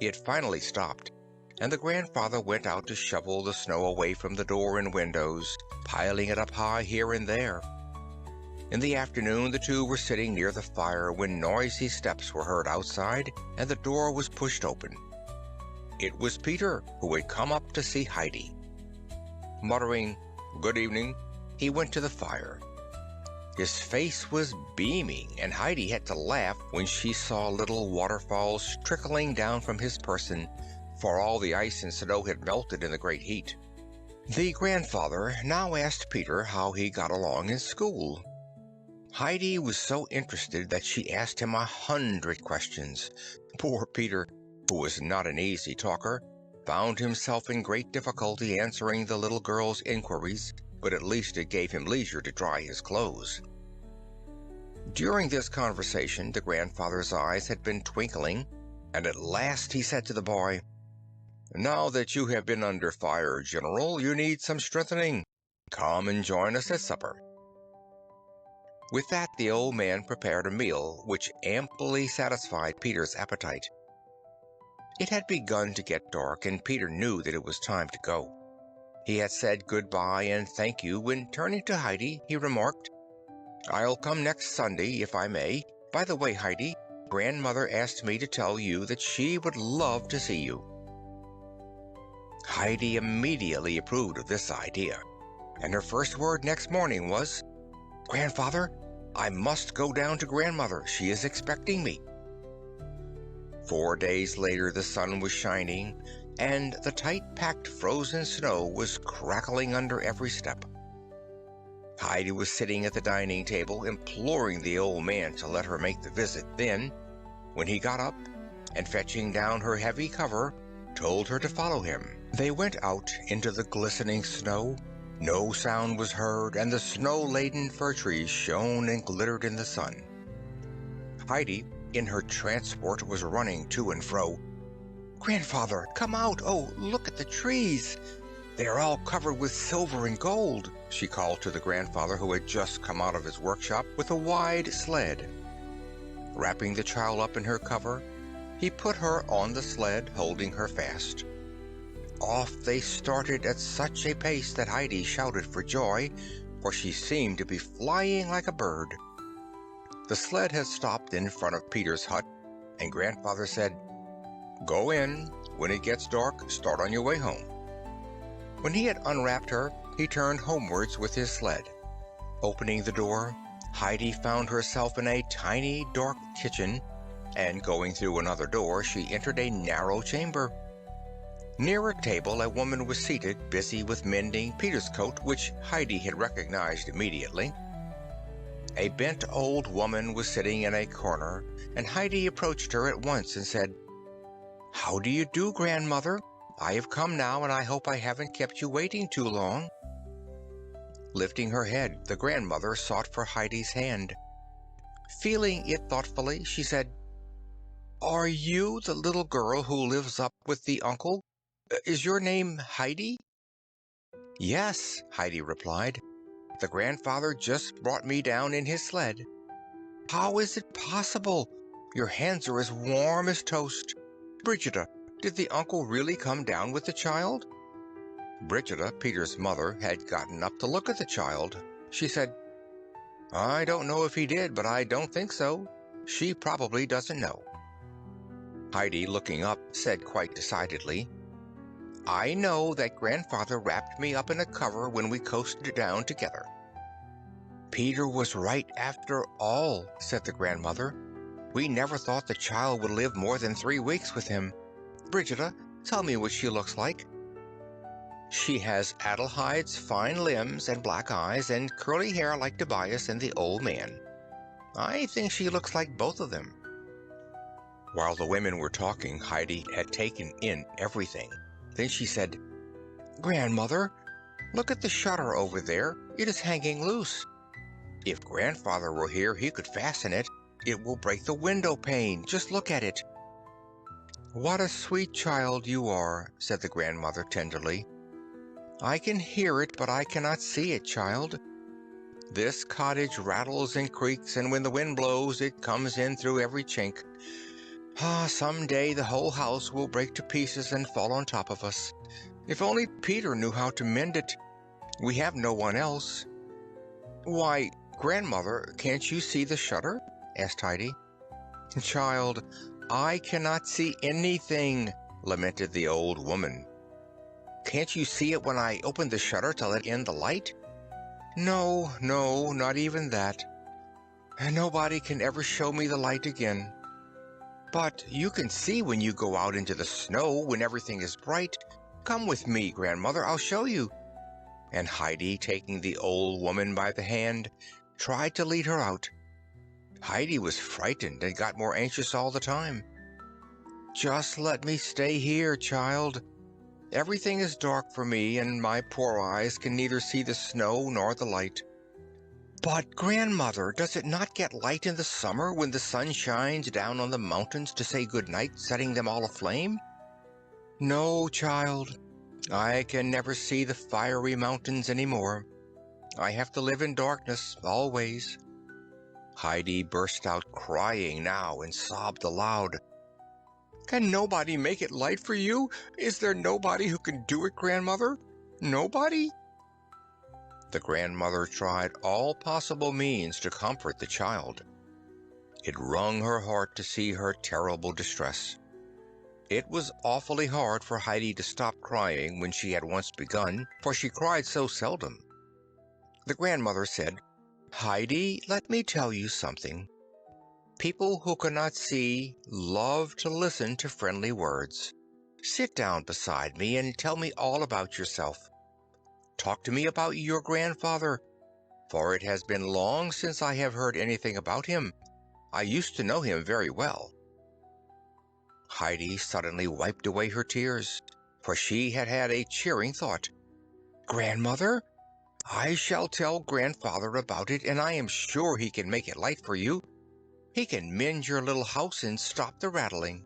It finally stopped, and the grandfather went out to shovel the snow away from the door and windows, piling it up high here and there. In the afternoon, the two were sitting near the fire when noisy steps were heard outside, and the door was pushed open. It was Peter, who had come up to see Heidi. Muttering, "Good evening," he went to the fire. His face was beaming, and Heidi had to laugh when she saw little waterfalls trickling down from his person, for all the ice and snow had melted in the great heat. The grandfather now asked Peter how he got along in school. Heidi was so interested that she asked him 100 questions. Poor Peter, who was not an easy talker, found himself in great difficulty answering the little girl's inquiries, but at least it gave him leisure to dry his clothes. During this conversation, the grandfather's eyes had been twinkling, and at last he said to the boy, "Now that you have been under fire, General, you need some strengthening. Come and join us at supper." With that, the old man prepared a meal which amply satisfied Peter's appetite. It had begun to get dark, and Peter knew that it was time to go. He had said goodbye and thank you when, turning to Heidi, he remarked, "I'll come next Sunday, if I may. By the way, Heidi, grandmother asked me to tell you that she would love to see you." Heidi immediately approved of this idea, and her first word next morning was, "Grandfather, I must go down to grandmother. She is expecting me." 4 days later the sun was shining, and the tight-packed frozen snow was crackling under every step. Heidi was sitting at the dining table, imploring the old man to let her make the visit. Then, when he got up, and fetching down her heavy cover, told her to follow him, they went out into the glistening snow. No sound was heard, and the snow-laden fir trees shone and glittered in the sun. Heidi, in her transport, was running to and fro. "Grandfather, come out! Oh, look at the trees! They are all covered with silver and gold," she called to the grandfather, who had just come out of his workshop with a wide sled. Wrapping the child up in her cover, he put her on the sled, holding her fast. Off they started at such a pace that Heidi shouted for joy, for she seemed to be flying like a bird. The sled had stopped in front of Peter's hut, and grandfather said, "Go in. When it gets dark, start on your way home." When he had unwrapped her, he turned homewards with his sled. Opening the door, Heidi found herself in a tiny, dark kitchen, and going through another door, she entered a narrow chamber. Near a table, a woman was seated, busy with mending Peter's coat, which Heidi had recognized immediately. A bent old woman was sitting in a corner, and Heidi approached her at once and said, "How do you do, grandmother? I have come now, and I hope I haven't kept you waiting too long." Lifting her head, the grandmother sought for Heidi's hand. Feeling it thoughtfully, she said, "Are you the little girl who lives up with the uncle? Is your name Heidi?" "Yes," Heidi replied. "The grandfather just brought me down in his sled." "How is it possible? Your hands are as warm as toast. Brigida, did the uncle really come down with the child?" Brigida, Peter's mother, had gotten up to look at the child. She said, "I don't know if he did, but I don't think so. She probably doesn't know." Heidi, looking up, said quite decidedly, "I know that grandfather wrapped me up in a cover when we coasted down together." "Peter was right after all," said the grandmother. "We never thought the child would live more than 3 weeks with him. Brigida, tell me what she looks like." "She has Adelheide's fine limbs and black eyes and curly hair like Tobias and the old man. I think she looks like both of them." While the women were talking, Heidi had taken in everything. Then she said, "Grandmother, look at the shutter over there. It is hanging loose. If Grandfather were here, he could fasten it. It will break the window pane. Just look at it." "What a sweet child you are," said the grandmother tenderly. "I can hear it, but I cannot see it, child. This cottage rattles and creaks, and when the wind blows, it comes in through every chink. Some day the whole house will break to pieces and fall on top of us. If only Peter knew how to mend it. We have no one else." "Why, Grandmother, can't you see the shutter?" asked Heidi. "Child, I cannot see anything," lamented the old woman. "Can't you see it when I open the shutter to let in the light?" No, not even that. And nobody can ever show me the light again. But you can see when you go out into the snow when everything is bright. Come with me, Grandmother, I'll show you." And Heidi, taking the old woman by the hand, tried to lead her out. Heidi was frightened and got more anxious all the time. "Just let me stay here, child. Everything is dark for me, and my poor eyes can neither see the snow nor the light." "But, Grandmother, does it not get light in the summer when the sun shines down on the mountains to say good night, setting them all aflame?" "No, child. I can never see the fiery mountains any more. I have to live in darkness always." Heidi burst out crying now and sobbed aloud. "Can nobody make it light for you? Is there nobody who can do it, Grandmother? Nobody?" The grandmother tried all possible means to comfort the child. It wrung her heart to see her terrible distress. It was awfully hard for Heidi to stop crying when she had once begun, for she cried so seldom. The grandmother said, "Heidi, let me tell you something. People who cannot see love to listen to friendly words. Sit down beside me and tell me all about yourself. Talk to me about your grandfather, for it has been long since I have heard anything about him. I used to know him very well." Heidi suddenly wiped away her tears, for she had had a cheering thought. "Grandmother, I shall tell Grandfather about it, and I am sure he can make it light for you. He can mend your little house and stop the rattling."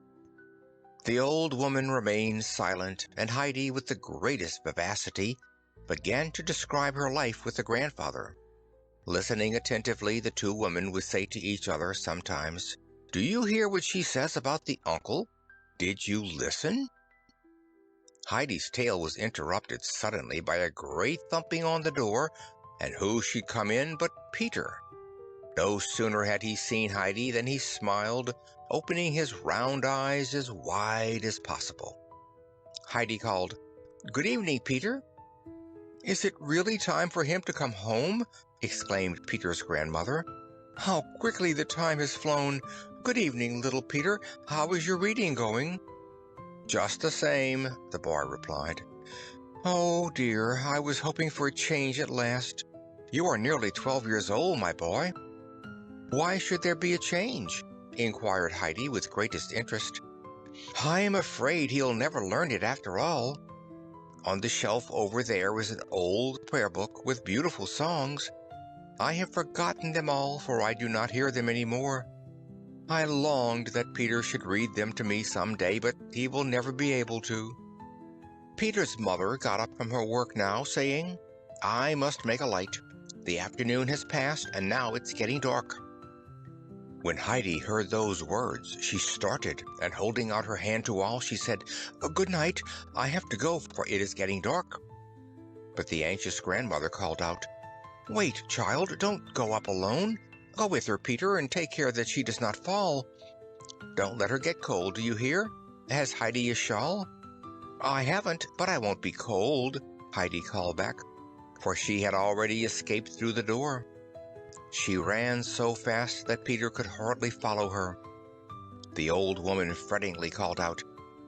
The old woman remained silent, and Heidi, with the greatest vivacity, began to describe her life with the grandfather. Listening attentively, the two women would say to each other sometimes, "Do you hear what she says about the uncle? Did you listen?" Heidi's tale was interrupted suddenly by a great thumping on the door, and who should come in but Peter. No sooner had he seen Heidi than he smiled, opening his round eyes as wide as possible. Heidi called, "Good evening, Peter." "Is it really time for him to come home?" exclaimed Peter's grandmother. "How quickly the time has flown. Good evening, little Peter. How is your reading going?" "Just the same," the boy replied. "Oh, dear, I was hoping for a change at last. You are nearly 12 years old, my boy." "Why should there be a change?" inquired Heidi with greatest interest. "I am afraid he'll never learn it after all. On the shelf over there is an old prayer book with beautiful songs. I have forgotten them all, for I do not hear them any more. I longed that Peter should read them to me some day, but he will never be able to." Peter's mother got up from her work now, saying, "I must make a light. The afternoon has passed, and now it's getting dark." When Heidi heard those words, she started, and holding out her hand to all, she said, "Good night. I have to go, for it is getting dark." But the anxious grandmother called out, "Wait, child, don't go up alone. Go with her, Peter, and take care that she does not fall. Don't let her get cold, do you hear? Has Heidi a shawl?" "I haven't, but I won't be cold," Heidi called back, for she had already escaped through the door. She ran so fast that Peter could hardly follow her. The old woman frettingly called out,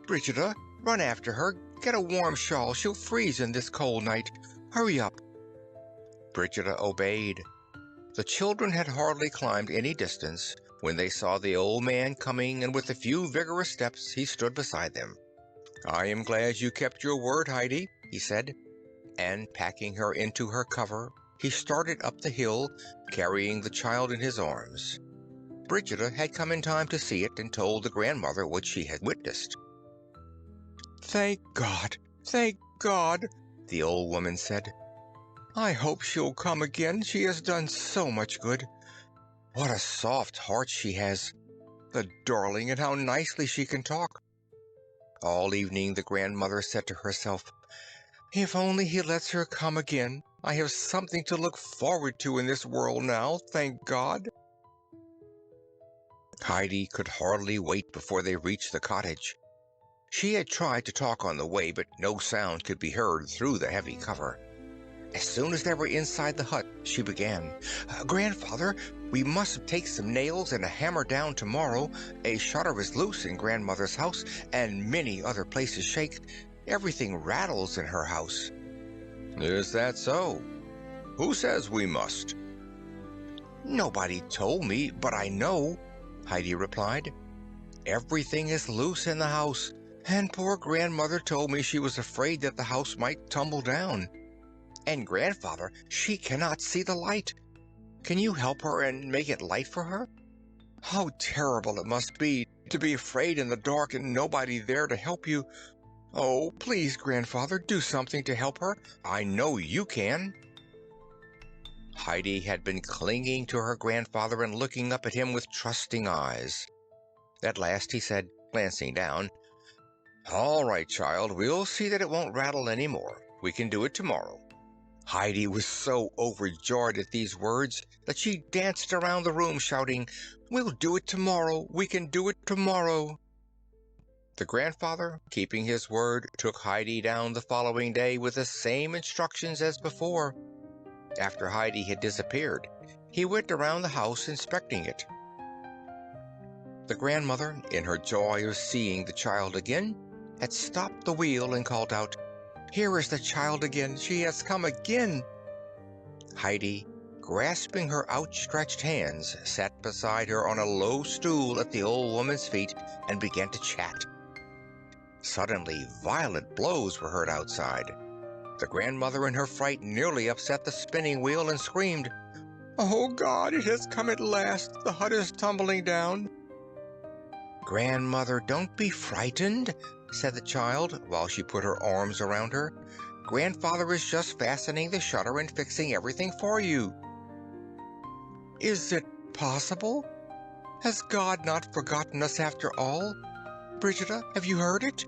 "Brigida, run after her. Get a warm shawl. She'll freeze in this cold night. Hurry up." Brigida obeyed. The children had hardly climbed any distance when they saw the old man coming, and with a few vigorous steps he stood beside them. "I am glad you kept your word, Heidi," he said, and packing her into her cover, he started up the hill, carrying the child in his arms. Brigida had come in time to see it and told the grandmother what she had witnessed. "Thank God, thank God," the old woman said. "I hope she'll come again. She has done so much good. What a soft heart she has. The darling, and how nicely she can talk." All evening the grandmother said to herself, "If only he lets her come again. I have something to look forward to in this world now, thank God." Heidi could hardly wait before they reached the cottage. She had tried to talk on the way, but no sound could be heard through the heavy cover. As soon as they were inside the hut, she began, "Grandfather, we must take some nails and a hammer down tomorrow. A shutter is loose in Grandmother's house, and many other places shake. Everything rattles in her house." "Is that so? Who says we must?" "Nobody told me, but I know," Heidi replied. "Everything is loose in the house, and poor Grandmother told me she was afraid that the house might tumble down. And Grandfather, she cannot see the light. Can you help her and make it light for her? How terrible it must be to be afraid in the dark and nobody there to help you. Oh, please, Grandfather, do something to help her. I know you can." Heidi had been clinging to her grandfather and looking up at him with trusting eyes. At last he said, glancing down, "All right, child, we'll see that it won't rattle any more. We can do it tomorrow." Heidi was so overjoyed at these words that she danced around the room shouting, "We'll do it tomorrow! We can do it tomorrow!" The grandfather, keeping his word, took Heidi down the following day with the same instructions as before. After Heidi had disappeared, he went around the house inspecting it. The grandmother, in her joy of seeing the child again, had stopped the wheel and called out, "Here is the child again. She has come again." Heidi, grasping her outstretched hands, sat beside her on a low stool at the old woman's feet and began to chat. Suddenly, violent blows were heard outside. The grandmother in her fright nearly upset the spinning wheel and screamed, "Oh God, it has come at last. The hut is tumbling down." "Grandmother, don't be frightened," said the child, while she put her arms around her. "Grandfather is just fastening the shutter and fixing everything for you." "Is it possible? Has God not forgotten us after all? Brigida, have you heard it?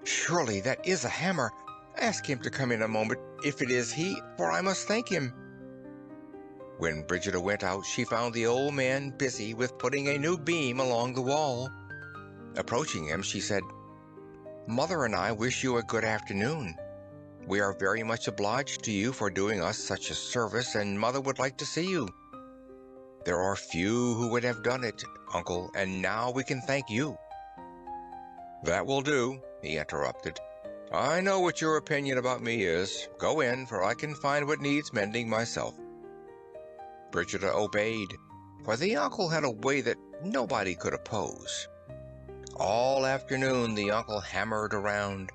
Surely that is a hammer. Ask him to come in a moment, if it is he, for I must thank him." When Brigida went out, she found the old man busy with putting a new beam along the wall. Approaching him, she said, "Mother and I wish you a good afternoon. We are very much obliged to you for doing us such a service, and Mother would like to see you. There are few who would have done it, Uncle, and now we can thank you." "That will do," he interrupted. "I know what your opinion about me is. Go in, for I can find what needs mending myself." Brigida obeyed, for the uncle had a way that nobody could oppose. All afternoon the uncle hammered around.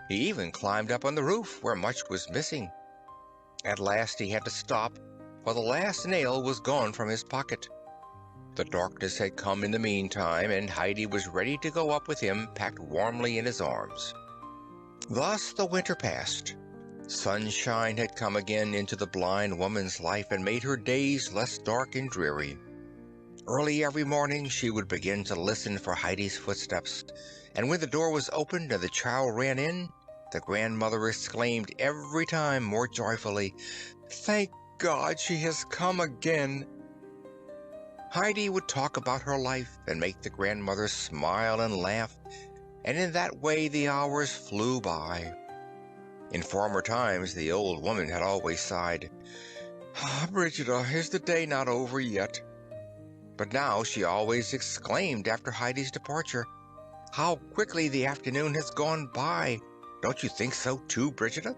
He even climbed up on the roof, where much was missing. At last he had to stop, for the last nail was gone from his pocket. The darkness had come in the meantime, and Heidi was ready to go up with him, packed warmly in his arms. Thus the winter passed. Sunshine had come again into the blind woman's life and made her days less dark and dreary. Early every morning she would begin to listen for Heidi's footsteps, and when the door was opened and the child ran in, the grandmother exclaimed every time more joyfully, "Thank God, she has come again." Heidi would talk about her life and make the grandmother smile and laugh, and in that way the hours flew by. In former times the old woman had always sighed, "Brigida, is the day not over yet?" But now she always exclaimed after Heidi's departure, "How quickly the afternoon has gone by! Don't you think so too, Brigida?"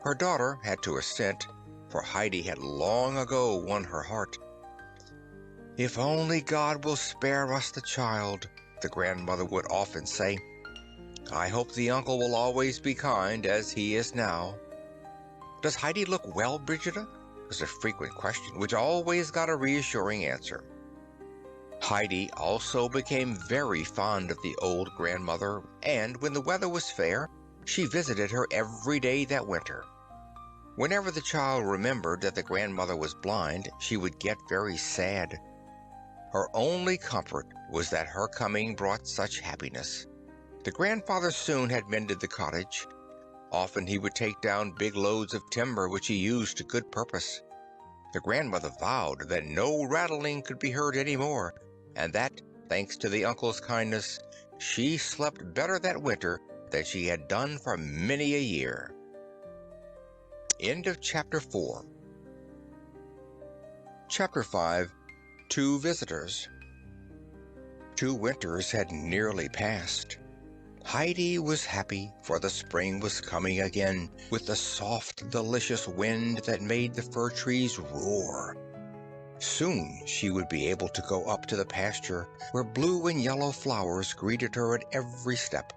Her daughter had to assent, for Heidi had long ago won her heart. "If only God will spare us the child," the grandmother would often say. "I hope the uncle will always be kind as he is now." "Does Heidi look well, Brigida?" was a frequent question, which always got a reassuring answer. Heidi also became very fond of the old grandmother, and when the weather was fair, she visited her every day that winter. Whenever the child remembered that the grandmother was blind, she would get very sad. Her only comfort was that her coming brought such happiness. The grandfather soon had mended the cottage. Often he would take down big loads of timber which he used to good purpose. The grandmother vowed that no rattling could be heard any more, and that, thanks to the uncle's kindness, she slept better that winter than she had done for many a year. End of Chapter 4. Chapter 5. 2 Visitors. 2 winters had nearly passed. Heidi was happy, for the spring was coming again, with the soft, delicious wind that made the fir trees roar. Soon she would be able to go up to the pasture, where blue and yellow flowers greeted her at every step.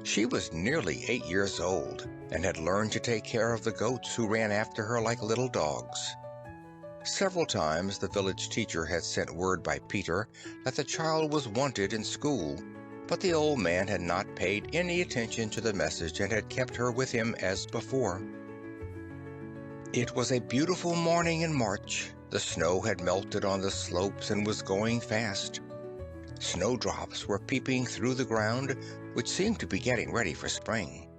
She was nearly 8 years old, and had learned to take care of the goats who ran after her like little dogs. Several times the village teacher had sent word by Peter that the child was wanted in school, but the old man had not paid any attention to the message and had kept her with him as before. It was a beautiful morning in March. The snow had melted on the slopes and was going fast. Snowdrops were peeping through the ground, which seemed to be getting ready for spring.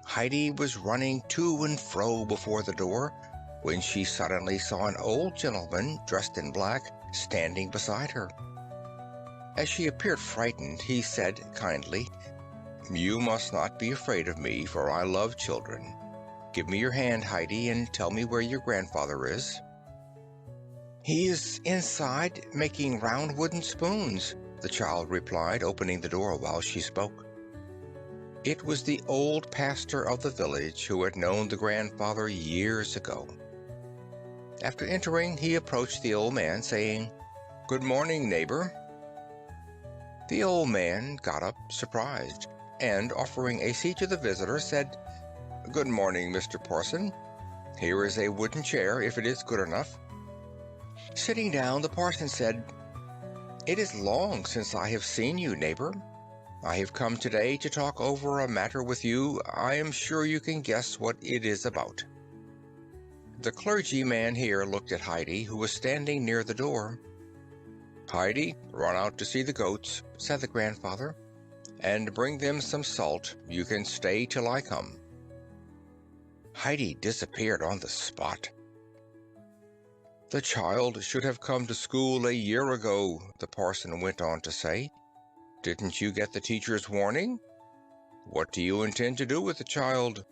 Heidi was running to and fro before the door when she suddenly saw an old gentleman dressed in black standing beside her. As she appeared frightened, he said kindly, "You must not be afraid of me, for I love children. Give me your hand, Heidi, and tell me where your grandfather is." "He is inside, making round wooden spoons," the child replied, opening the door while she spoke. It was the old pastor of the village who had known the grandfather years ago. After entering, he approached the old man, saying, "Good morning, neighbor." The old man got up, surprised, and offering a seat to the visitor, said, "Good morning, Mr. Parson. Here is a wooden chair, if it is good enough." Sitting down, the parson said, "It is long since I have seen you, neighbor. I have come today to talk over a matter with you. I am sure you can guess what it is about." The clergyman here looked at Heidi, who was standing near the door. "Heidi, run out to see the goats," said the grandfather, "and bring them some salt. You can stay till I come." Heidi disappeared on the spot. "The child should have come to school a year ago," the parson went on to say. "Didn't you get the teacher's warning? What do you intend to do with the child?"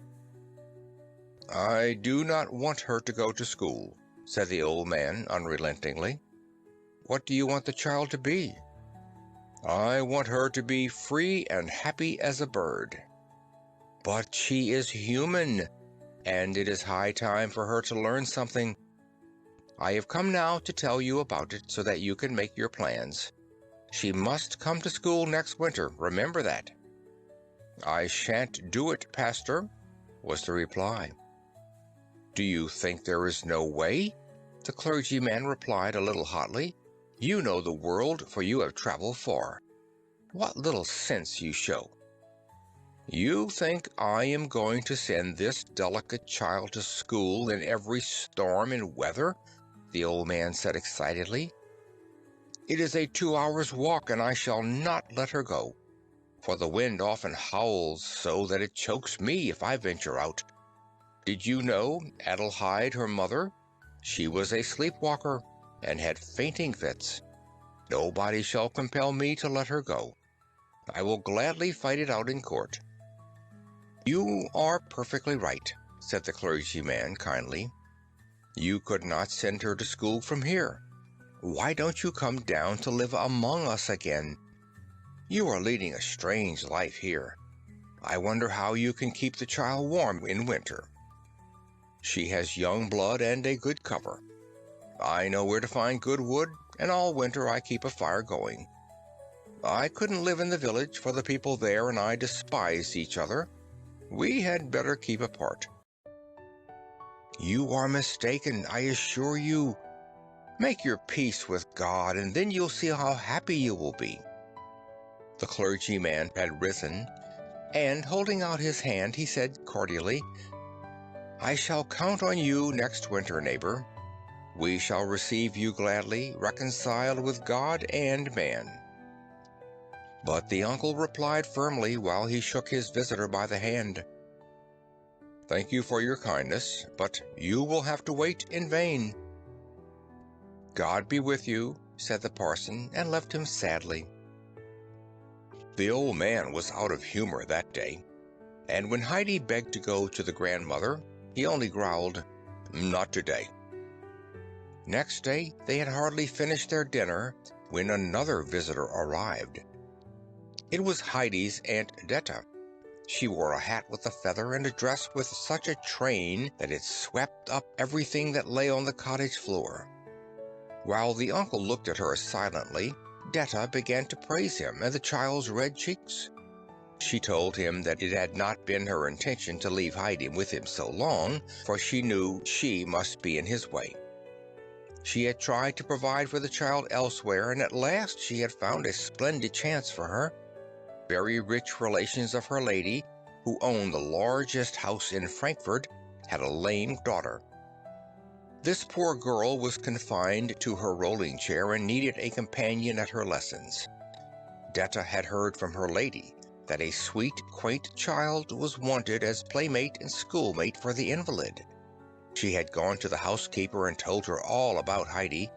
"I do not want her to go to school," said the old man unrelentingly. "What do you want the child to be?" "I want her to be free and happy as a bird." "But she is human, and it is high time for her to learn something. I have come now to tell you about it so that you can make your plans. She must come to school next winter, remember that." "I shan't do it, Pastor," was the reply. "Do you think there is no way?" the clergyman replied a little hotly. "You know the world, for you have traveled far. What little sense you show! You think I am going to send this delicate child to school in every storm and weather?" the old man said excitedly. "It is a 2 hours' walk, and I shall not let her go, for the wind often howls so that it chokes me if I venture out. Did you know Adelheid, her mother? She was a sleepwalker and had fainting fits. Nobody shall compel me to let her go. I will gladly fight it out in court." "You are perfectly right," said the clergyman kindly. "You could not send her to school from here. Why don't you come down to live among us again? You are leading a strange life here. I wonder how you can keep the child warm in winter." "She has young blood and a good cover. I know where to find good wood, and all winter I keep a fire going. I couldn't live in the village, for the people there and I despise each other. We had better keep apart." "You are mistaken, I assure you. Make your peace with God, and then you'll see how happy you will be." The clergyman had risen, and holding out his hand, he said cordially, "I shall count on you next winter, neighbor. We shall receive you gladly, reconciled with God and man." But the uncle replied firmly while he shook his visitor by the hand, "Thank you for your kindness, but you will have to wait in vain." "God be with you," said the parson, and left him sadly. The old man was out of humor that day, and when Heidi begged to go to the grandmother, he only growled, "Not today." Next day they had hardly finished their dinner when another visitor arrived. It was Heidi's Aunt Detta. She wore a hat with a feather and a dress with such a train that it swept up everything that lay on the cottage floor. While the uncle looked at her silently, Detta began to praise him and the child's red cheeks. She told him that it had not been her intention to leave Heidi with him so long, for she knew she must be in his way. She had tried to provide for the child elsewhere, and at last she had found a splendid chance for her. Very rich relations of her lady, who owned the largest house in Frankfurt, had a lame daughter. This poor girl was confined to her rolling chair and needed a companion at her lessons. Detta had heard from her lady that a sweet, quaint child was wanted as playmate and schoolmate for the invalid. She had gone to the housekeeper and told her all about Heidi.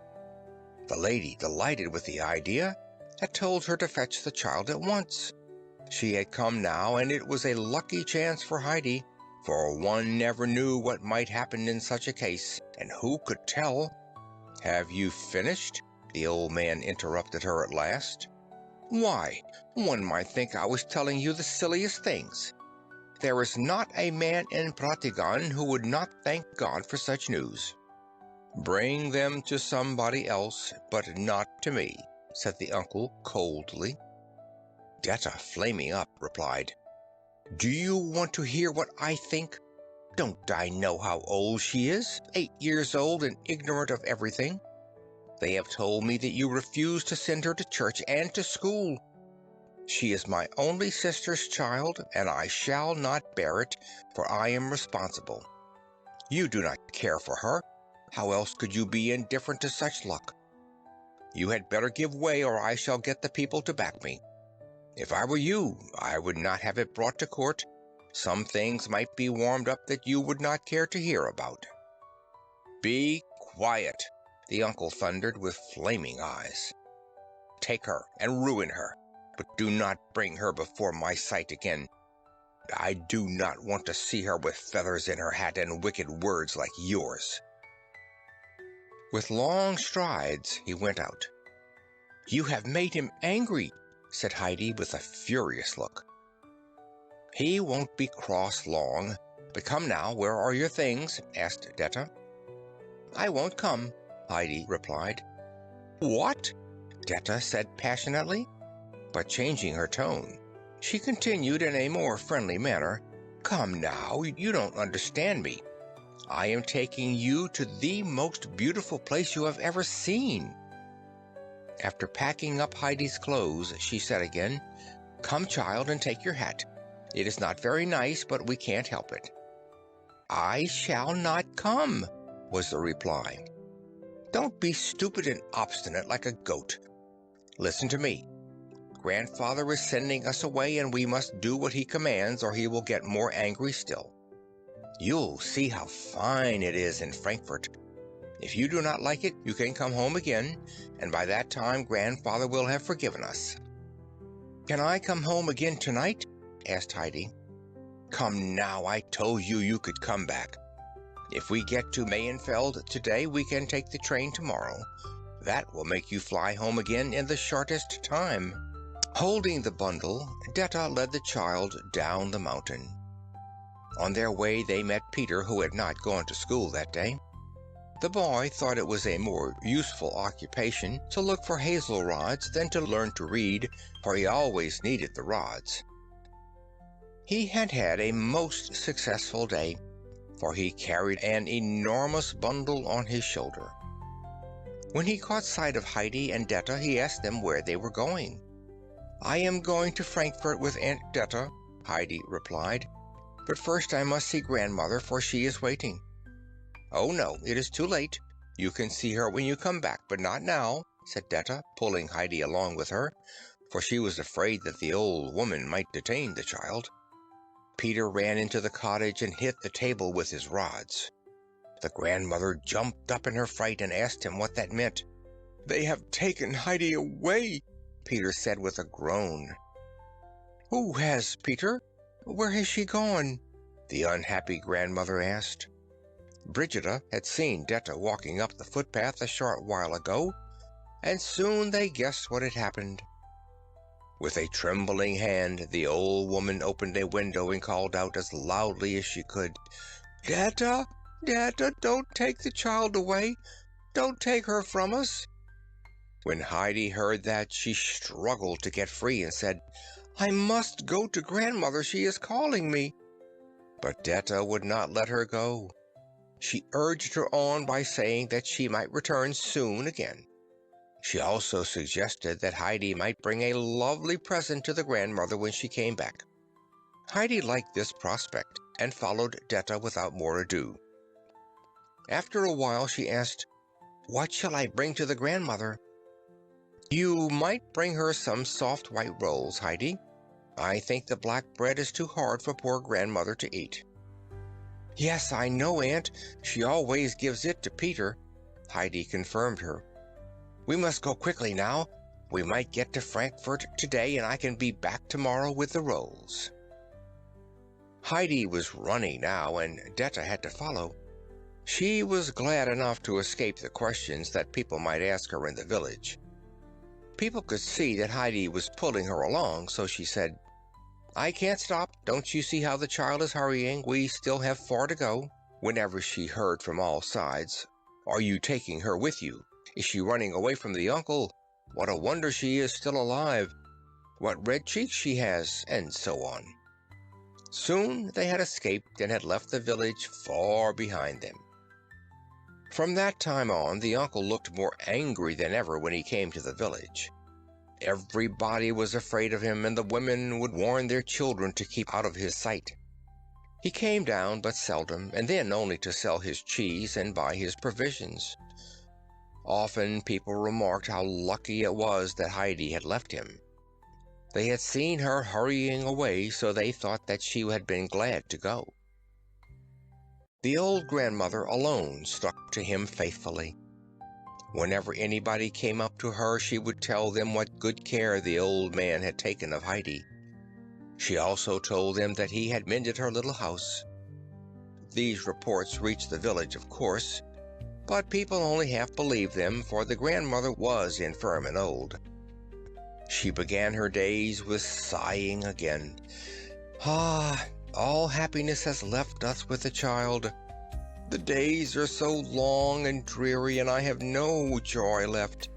The lady, delighted with the idea, had told her to fetch the child at once. She had come now, and it was a lucky chance for Heidi, for one never knew what might happen in such a case, and who could tell? "Have you finished?" the old man interrupted her at last. "Why, one might think I was telling you the silliest things. There is not a man in Pratigam who would not thank God for such news." "Bring them to somebody else, but not to me," said the uncle coldly. Detta, flaming up, replied, "Do you want to hear what I think? Don't I know how old she is? 8 years old and ignorant of everything. They have told me that you refuse to send her to church and to school. She is my only sister's child, and I shall not bear it, for I am responsible. You do not care for her. How else could you be indifferent to such luck? You had better give way, or I shall get the people to back me. If I were you, I would not have it brought to court. Some things might be warmed up that you would not care to hear about." "Be quiet," the uncle thundered with flaming eyes. "Take her and ruin her, but do not bring her before my sight again. I do not want to see her with feathers in her hat and wicked words like yours." With long strides he went out. "You have made him angry," said Heidi with a furious look. "He won't be cross long. But come now, where are your things?" asked Detta. "I won't come," Heidi replied. "What?" Detta said passionately. But changing her tone, she continued in a more friendly manner, "Come now, you don't understand me. I am taking you to the most beautiful place you have ever seen." After packing up Heidi's clothes, she said again, "Come, child, and take your hat. It is not very nice, but we can't help it." "I shall not come," was the reply. "Don't be stupid and obstinate like a goat. Listen to me. Grandfather is sending us away, and we must do what he commands, or he will get more angry still. You'll see how fine it is in Frankfurt. If you do not like it, you can come home again, and by that time Grandfather will have forgiven us." "Can I come home again tonight?" asked Heidi. "Come now, I told you you could come back. If we get to Mayenfeld today, we can take the train tomorrow. That will make you fly home again in the shortest time." Holding the bundle, Detta led the child down the mountain. On their way they met Peter, who had not gone to school that day. The boy thought it was a more useful occupation to look for hazel rods than to learn to read, for he always needed the rods. He had had a most successful day, for he carried an enormous bundle on his shoulder. When he caught sight of Heidi and Detta, he asked them where they were going. "I am going to Frankfurt with Aunt Detta," Heidi replied. "But first I must see grandmother, for she is waiting." "Oh no, it is too late. You can see her when you come back, but not now," said Detta, pulling Heidi along with her, for she was afraid that the old woman might detain the child. Peter ran into the cottage and hit the table with his rods. The grandmother jumped up in her fright and asked him what that meant. "They have taken Heidi away," Peter said with a groan. "Who has, Peter? Where has she gone?" the unhappy grandmother asked. Brigida had seen Detta walking up the footpath a short while ago, and soon they guessed what had happened. With a trembling hand, the old woman opened a window and called out as loudly as she could, "Detta, Detta, don't take the child away. Don't take her from us." When Heidi heard that, she struggled to get free and said, "I must go to grandmother. She is calling me." But Detta would not let her go. She urged her on by saying that she might return soon again. She also suggested that Heidi might bring a lovely present to the grandmother when she came back. Heidi liked this prospect and followed Detta without more ado. After a while she asked, "What shall I bring to the grandmother?" "You might bring her some soft white rolls, Heidi. I think the black bread is too hard for poor grandmother to eat." "Yes, I know, Aunt. She always gives it to Peter," Heidi confirmed her. "We must go quickly now. We might get to Frankfurt today, and I can be back tomorrow with the rolls." Heidi was running now, and Detta had to follow. She was glad enough to escape the questions that people might ask her in the village. People could see that Heidi was pulling her along, so she said, "I can't stop. Don't you see how the child is hurrying? We still have far to go." Whenever she heard from all sides, "Are you taking her with you? Is she running away from the uncle? What a wonder she is still alive. What red cheeks she has," and so on. Soon they had escaped and had left the village far behind them. From that time on, the uncle looked more angry than ever when he came to the village. Everybody was afraid of him, and the women would warn their children to keep out of his sight. He came down but seldom, and then only to sell his cheese and buy his provisions. Often people remarked how lucky it was that Heidi had left him. They had seen her hurrying away, so they thought that she had been glad to go. The old grandmother alone stuck to him faithfully. Whenever anybody came up to her, she would tell them what good care the old man had taken of Heidi. She also told them that he had mended her little house. These reports reached the village, of course, but people only half believed them, for the grandmother was infirm and old. She began her days with sighing again. "Ah, all happiness has left us with the child. The days are so long and dreary, and I have no joy left.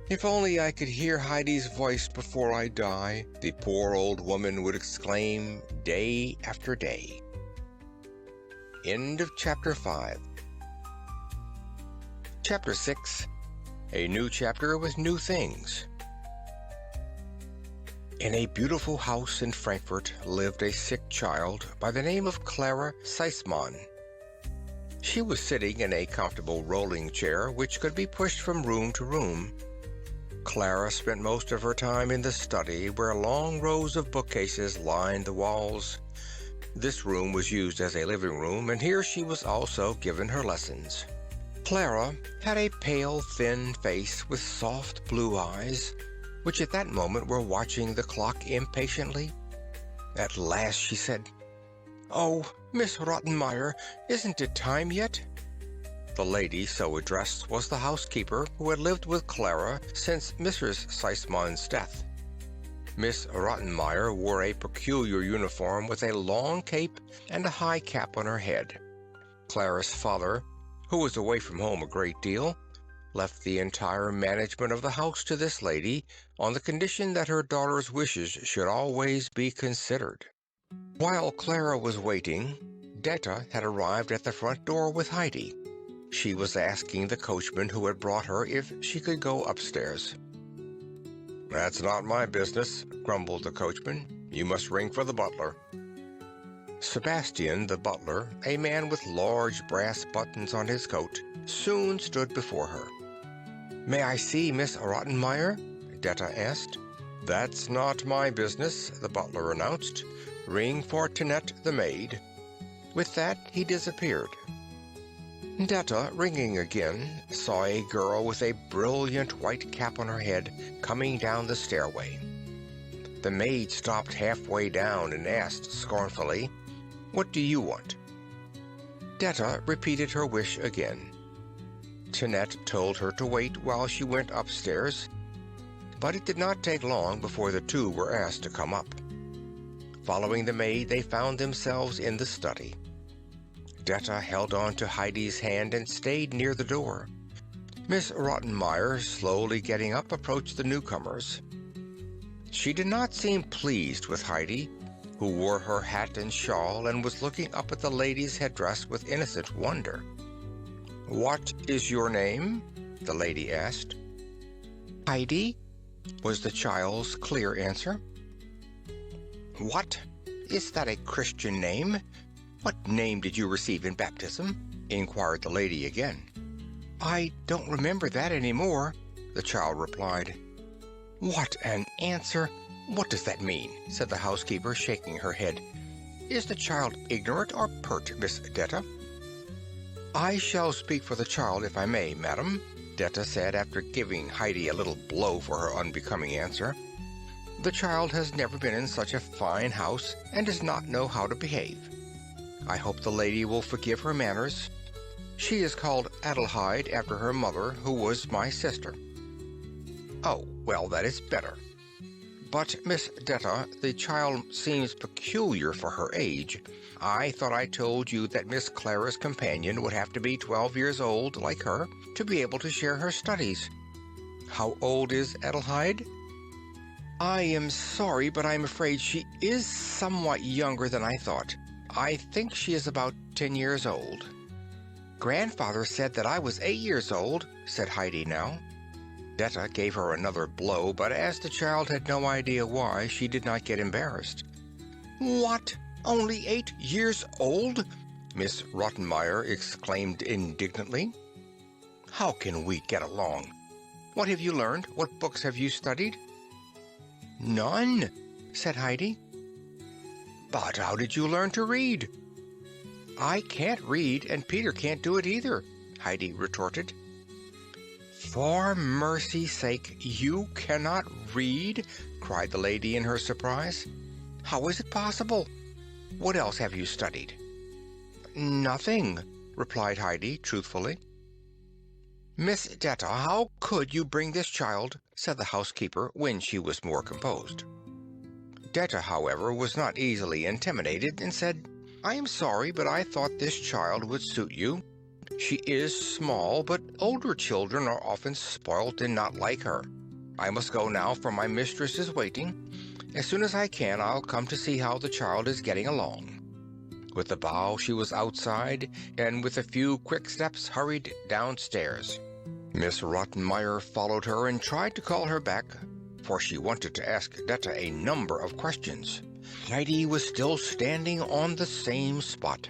If only I could hear Heidi's voice before I die," the poor old woman would exclaim day after day. End of Chapter 5. Chapter 6. A new chapter with new things. In a beautiful house in Frankfurt lived a sick child by the name of Clara Seismann. She was sitting in a comfortable rolling chair which could be pushed from room to room. Clara spent most of her time in the study, where long rows of bookcases lined the walls. This room was used as a living room, and here she was also given her lessons. Clara had a pale, thin face with soft blue eyes, which at that moment were watching the clock impatiently. At last she said, "Oh, Miss Rottenmeier, isn't it time yet?" The lady so addressed was the housekeeper who had lived with Clara since Mrs. Seismann's death. Miss Rottenmeier wore a peculiar uniform with a long cape and a high cap on her head. Clara's father, who was away from home a great deal, left the entire management of the house to this lady on the condition that her daughter's wishes should always be considered. While Clara was waiting, Detta had arrived at the front door with Heidi. She was asking the coachman who had brought her if she could go upstairs. "That's not my business," grumbled the coachman. "You must ring for the butler." Sebastian, the butler, a man with large brass buttons on his coat, soon stood before her. "May I see Miss Rottenmeier?" Detta asked. "That's not my business," the butler announced. "Ring for Tinette, the maid." With that, he disappeared. Detta, ringing again, saw a girl with a brilliant white cap on her head coming down the stairway. The maid stopped halfway down and asked scornfully, "What do you want?" Detta repeated her wish again. Tinette told her to wait while she went upstairs, but it did not take long before the two were asked to come up. Following the maid, they found themselves in the study. Detta held on to Heidi's hand and stayed near the door. Miss Rottenmeier, slowly getting up, approached the newcomers. She did not seem pleased with Heidi, who wore her hat and shawl and was looking up at the lady's headdress with innocent wonder. "What is your name?" the lady asked. "Heidi," was the child's clear answer. "What? Is that a Christian name? What name did you receive in baptism?" inquired the lady again. "I don't remember that anymore," the child replied. "What an answer! What does that mean?" said the housekeeper, shaking her head. "Is the child ignorant or pert, Miss Detta?" "I shall speak for the child, if I may, madam," Detta said after giving Heidi a little blow for her unbecoming answer. "The child has never been in such a fine house and does not know how to behave. I hope the lady will forgive her manners. She is called Adelheid after her mother, who was my sister." "Oh, well, that is better. But, Miss Detta, the child seems peculiar for her age. I thought I told you that Miss Clara's companion would have to be 12 years old, like her, to be able to share her studies. How old is Adelheid?" "I am sorry, but I am afraid she is somewhat younger than I thought. I think she is about 10 years old." "Grandfather said that I was 8 years old," said Heidi now. Detta gave her another blow, but as the child had no idea why, she did not get embarrassed. "What? Only 8 years old?" Miss Rottenmeier exclaimed indignantly. "How can we get along? What have you learned? What books have you studied?" "None," said Heidi. "But how did you learn to read?" "I can't read, and Peter can't do it either," Heidi retorted. "For mercy's sake, you cannot read?" cried the lady in her surprise. "How is it possible? What else have you studied?" "Nothing," replied Heidi truthfully. "Miss Detta, how could you bring this child?" said the housekeeper when she was more composed. Detta, however, was not easily intimidated and said, "I am sorry, but I thought this child would suit you. She is small, but older children are often spoilt and not like her. I must go now, for my mistress is waiting. As soon as I can, I'll come to see how the child is getting along." With a bow, she was outside, and with a few quick steps hurried downstairs. Miss Rottenmeier followed her and tried to call her back, for she wanted to ask Detta a number of questions. Heidi was still standing on the same spot.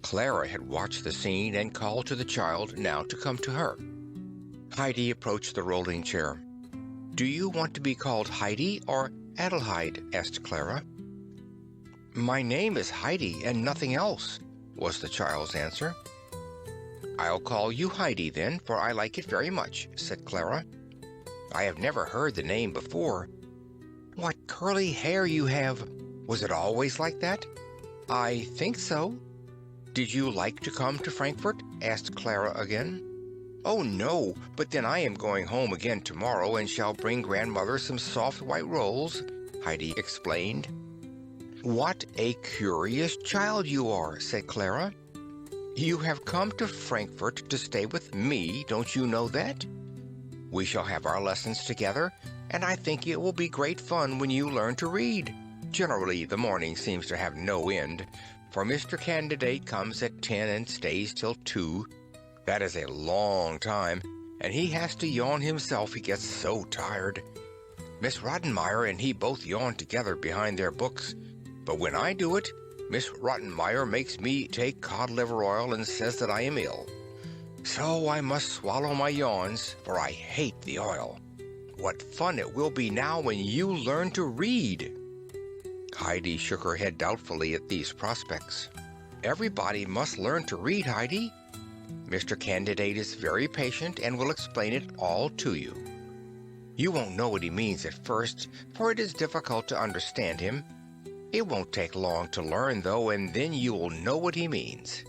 Clara had watched the scene and called to the child now to come to her. Heidi approached the rolling chair. "Do you want to be called Heidi or Adelheid?" asked Clara. "My name is Heidi and nothing else," was the child's answer. "I'll call you Heidi then, for I like it very much," said Clara. "I have never heard the name before. What curly hair you have! Was it always like that?" "I think so." "Did you like to come to Frankfurt?" asked Clara again. "Oh, no, but then I am going home again tomorrow and shall bring grandmother some soft white rolls," Heidi explained. "What a curious child you are," said Clara. "You have come to Frankfurt to stay with me, don't you know that? We shall have our lessons together, and I think it will be great fun when you learn to read. Generally, the morning seems to have no end, for Mr. Candidate comes at 10 and stays till 2. That is a long time, and he has to yawn himself, he gets so tired. Miss Rottenmeier and he both yawn together behind their books, but when I do it, Miss Rottenmeier makes me take cod liver oil and says that I am ill. So I must swallow my yawns, for I hate the oil. What fun it will be now when you learn to read." Heidi shook her head doubtfully at these prospects. "Everybody must learn to read, Heidi. Mr. Candidate is very patient and will explain it all to you. You won't know what he means at first, for it is difficult to understand him. It won't take long to learn, though, and then you will know what he means."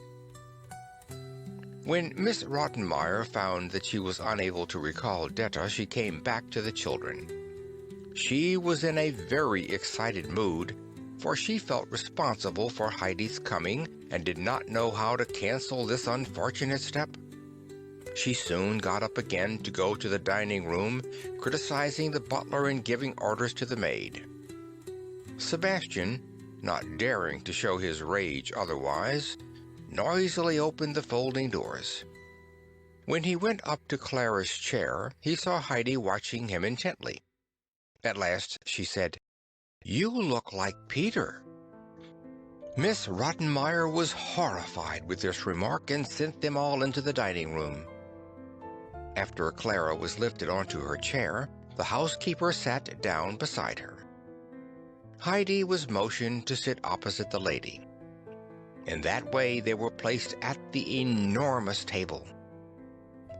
When Miss Rottenmeier found that she was unable to recall Detta, she came back to the children. She was in a very excited mood, for she felt responsible for Heidi's coming and did not know how to cancel this unfortunate step. She soon got up again to go to the dining room, criticizing the butler and giving orders to the maid. Sebastian, not daring to show his rage otherwise, noisily opened the folding doors. When he went up to Clara's chair, he saw Heidi watching him intently. At last she said, "You look like Peter." Miss Rottenmeier was horrified with this remark and sent them all into the dining room. After Clara was lifted onto her chair, the housekeeper sat down beside her. Heidi was motioned to sit opposite the lady. In that way they were placed at the enormous table.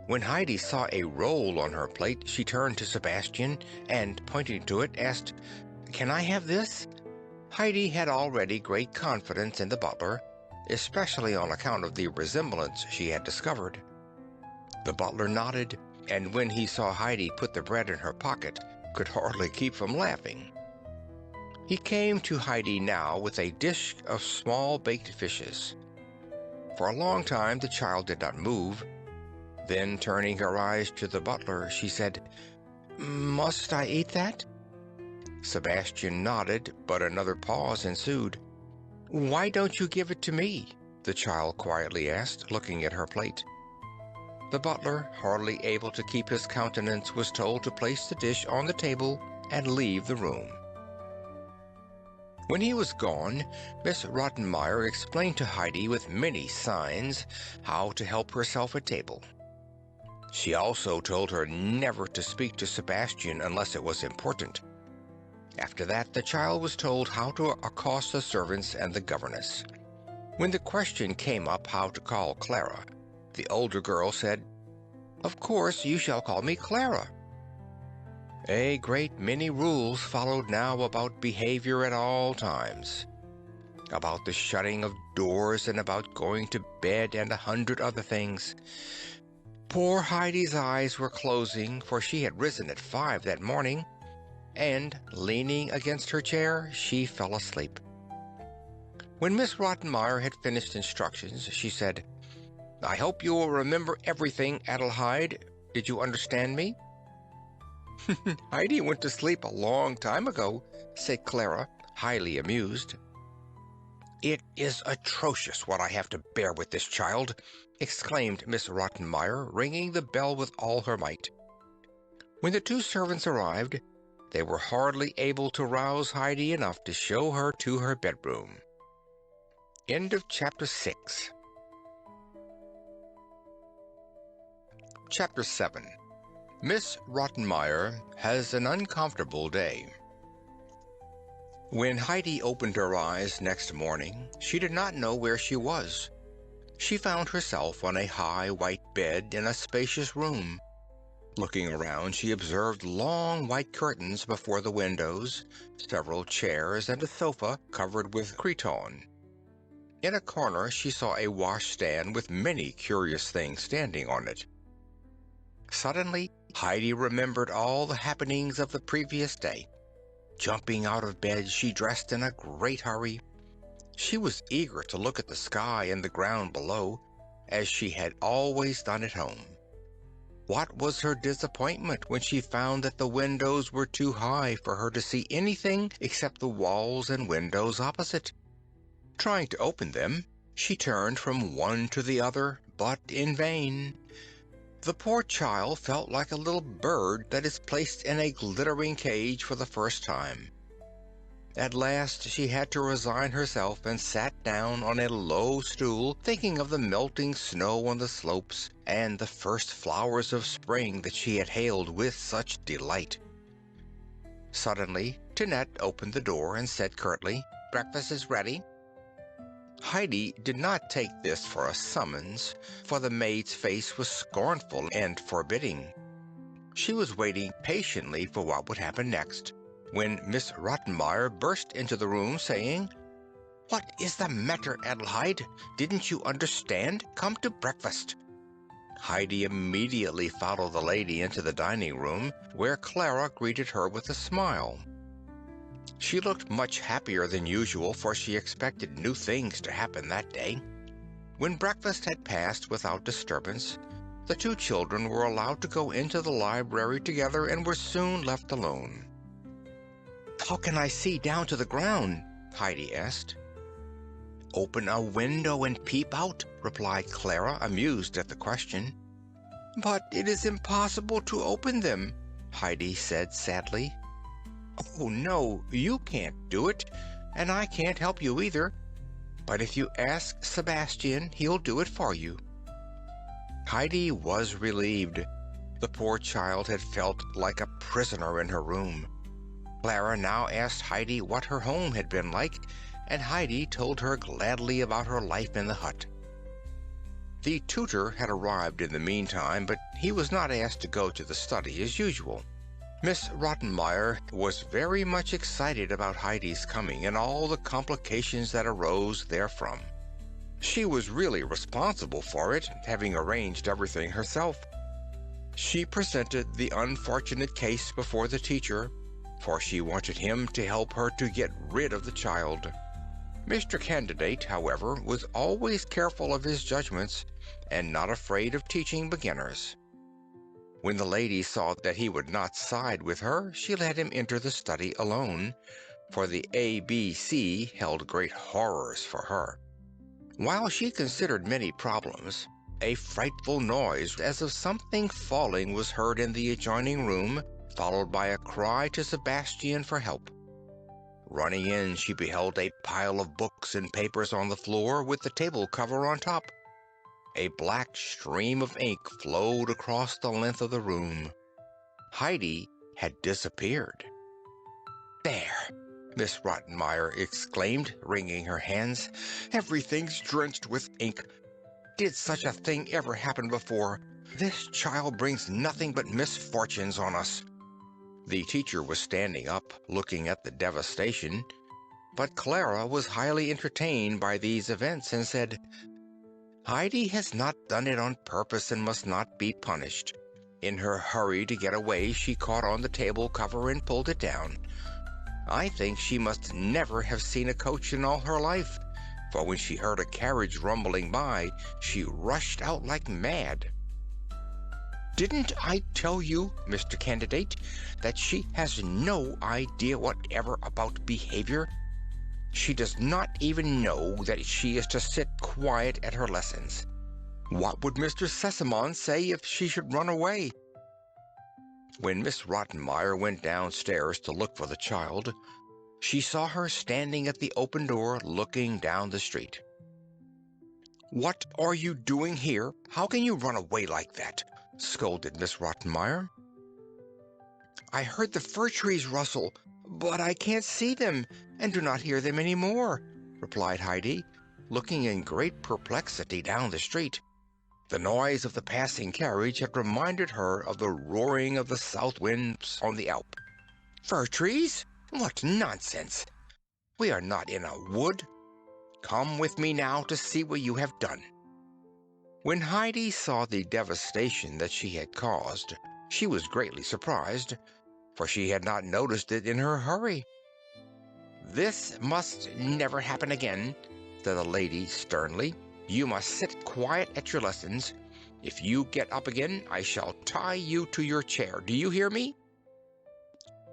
When Heidi saw a roll on her plate, she turned to Sebastian and, pointing to it, asked, "Can I have this?" Heidi had already great confidence in the butler, especially on account of the resemblance she had discovered. The butler nodded, and when he saw Heidi put the bread in her pocket, could hardly keep from laughing. He came to Heidi now with a dish of small baked fishes. For a long time the child did not move. Then, turning her eyes to the butler, she said, "Must I eat that?" Sebastian nodded, but another pause ensued. "Why don't you give it to me?" the child quietly asked, looking at her plate. The butler, hardly able to keep his countenance, was told to place the dish on the table and leave the room. When he was gone, Miss Rottenmeier explained to Heidi with many signs how to help herself at table. She also told her never to speak to Sebastian unless it was important. After that, the child was told how to accost the servants and the governess. When the question came up how to call Clara, the older girl said, "Of course you shall call me Clara." A great many rules followed now about behavior at all times, about the shutting of doors and about going to bed and 100 other things. Poor Heidi's eyes were closing, for she had risen at 5 that morning, and, leaning against her chair, she fell asleep. When Miss Rottenmeier had finished instructions, she said, "I hope you will remember everything, Adelheid. Did you understand me?" "Heidi went to sleep a long time ago," said Clara, highly amused. "It is atrocious what I have to bear with this child," exclaimed Miss Rottenmeier, ringing the bell with all her might. When the 2 servants arrived, they were hardly able to rouse Heidi enough to show her to her bedroom. End of Chapter 6. Chapter 7. Miss Rottenmeier has an uncomfortable day. When Heidi opened her eyes next morning, she did not know where she was. She found herself on a high white bed in a spacious room. Looking around, she observed long white curtains before the windows, several chairs, and a sofa covered with cretonne. In a corner she saw a washstand with many curious things standing on it. Suddenly, Heidi remembered all the happenings of the previous day. Jumping out of bed, she dressed in a great hurry. She was eager to look at the sky and the ground below, as she had always done at home. What was her disappointment when she found that the windows were too high for her to see anything except the walls and windows opposite. Trying to open them, she turned from one to the other, but in vain. The poor child felt like a little bird that is placed in a glittering cage for the first time. At last she had to resign herself and sat down on a low stool, thinking of the melting snow on the slopes and the first flowers of spring that she had hailed with such delight. Suddenly, Tinette opened the door and said curtly, "Breakfast is ready." Heidi did not take this for a summons, for the maid's face was scornful and forbidding. She was waiting patiently for what would happen next, when Miss Rottenmeier burst into the room, saying, "What is the matter, Adelheid? Didn't you understand? Come to breakfast." Heidi immediately followed the lady into the dining room, where Clara greeted her with a smile. She looked much happier than usual, for she expected new things to happen that day. When breakfast had passed without disturbance, the two children were allowed to go into the library together and were soon left alone. "How can I see down to the ground?" Heidi asked. "Open a window and peep out," replied Clara, amused at the question. "But it is impossible to open them," Heidi said sadly. "Oh, no, you can't do it, and I can't help you either. But if you ask Sebastian, he'll do it for you." Heidi was relieved. The poor child had felt like a prisoner in her room. Clara now asked Heidi what her home had been like, and Heidi told her gladly about her life in the hut. The tutor had arrived in the meantime, but he was not asked to go to the study as usual. Miss Rottenmeier was very much excited about Heidi's coming and all the complications that arose therefrom. She was really responsible for it, having arranged everything herself. She presented the unfortunate case before the teacher, for she wanted him to help her to get rid of the child. Mr. Candidate, however, was always careful of his judgments and not afraid of teaching beginners. When the lady saw that he would not side with her, she let him enter the study alone, for the ABC held great horrors for her. While she considered many problems, a frightful noise as of something falling was heard in the adjoining room, followed by a cry to Sebastian for help. Running in, she beheld a pile of books and papers on the floor with the table cover on top. A black stream of ink flowed across the length of the room. Heidi had disappeared. "There!" Miss Rottenmeier exclaimed, wringing her hands. "Everything's drenched with ink. Did such a thing ever happen before? This child brings nothing but misfortunes on us." The teacher was standing up, looking at the devastation, but Clara was highly entertained by these events and said, "Heidi has not done it on purpose and must not be punished. In her hurry to get away, she caught on the table cover and pulled it down. I think she must never have seen a coach in all her life, for when she heard a carriage rumbling by, she rushed out like mad." "Didn't I tell you, Mr. Candidate, that she has no idea whatever about behavior? She does not even know that she is to sit quiet at her lessons. What would Mr. Sesamon say if she should run away?" When Miss Rottenmeier went downstairs to look for the child, she saw her standing at the open door looking down the street. "What are you doing here? How can you run away like that?" scolded Miss Rottenmeier. "I heard the fir trees rustle, but I can't see them and do not hear them any more," replied Heidi, looking in great perplexity down the street. The noise of the passing carriage had reminded her of the roaring of the south winds on the Alp. "Fir trees? What nonsense! We are not in a wood. Come with me now to see what you have done." When Heidi saw the devastation that she had caused, she was greatly surprised, for she had not noticed it in her hurry. "This must never happen again," said the lady sternly. "You must sit quiet at your lessons. If you get up again, I shall tie you to your chair. Do you hear me?"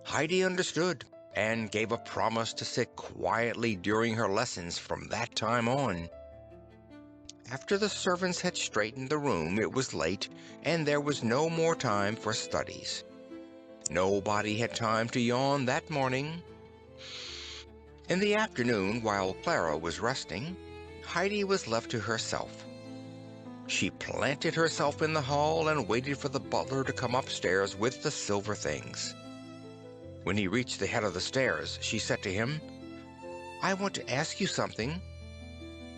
Heidi understood, and gave a promise to sit quietly during her lessons from that time on. After the servants had straightened the room, it was late, and there was no more time for studies. Nobody had time to yawn that morning. In the afternoon, while Clara was resting, Heidi was left to herself. She planted herself in the hall and waited for the butler to come upstairs with the silver things. When he reached the head of the stairs, she said to him, "I want to ask you something."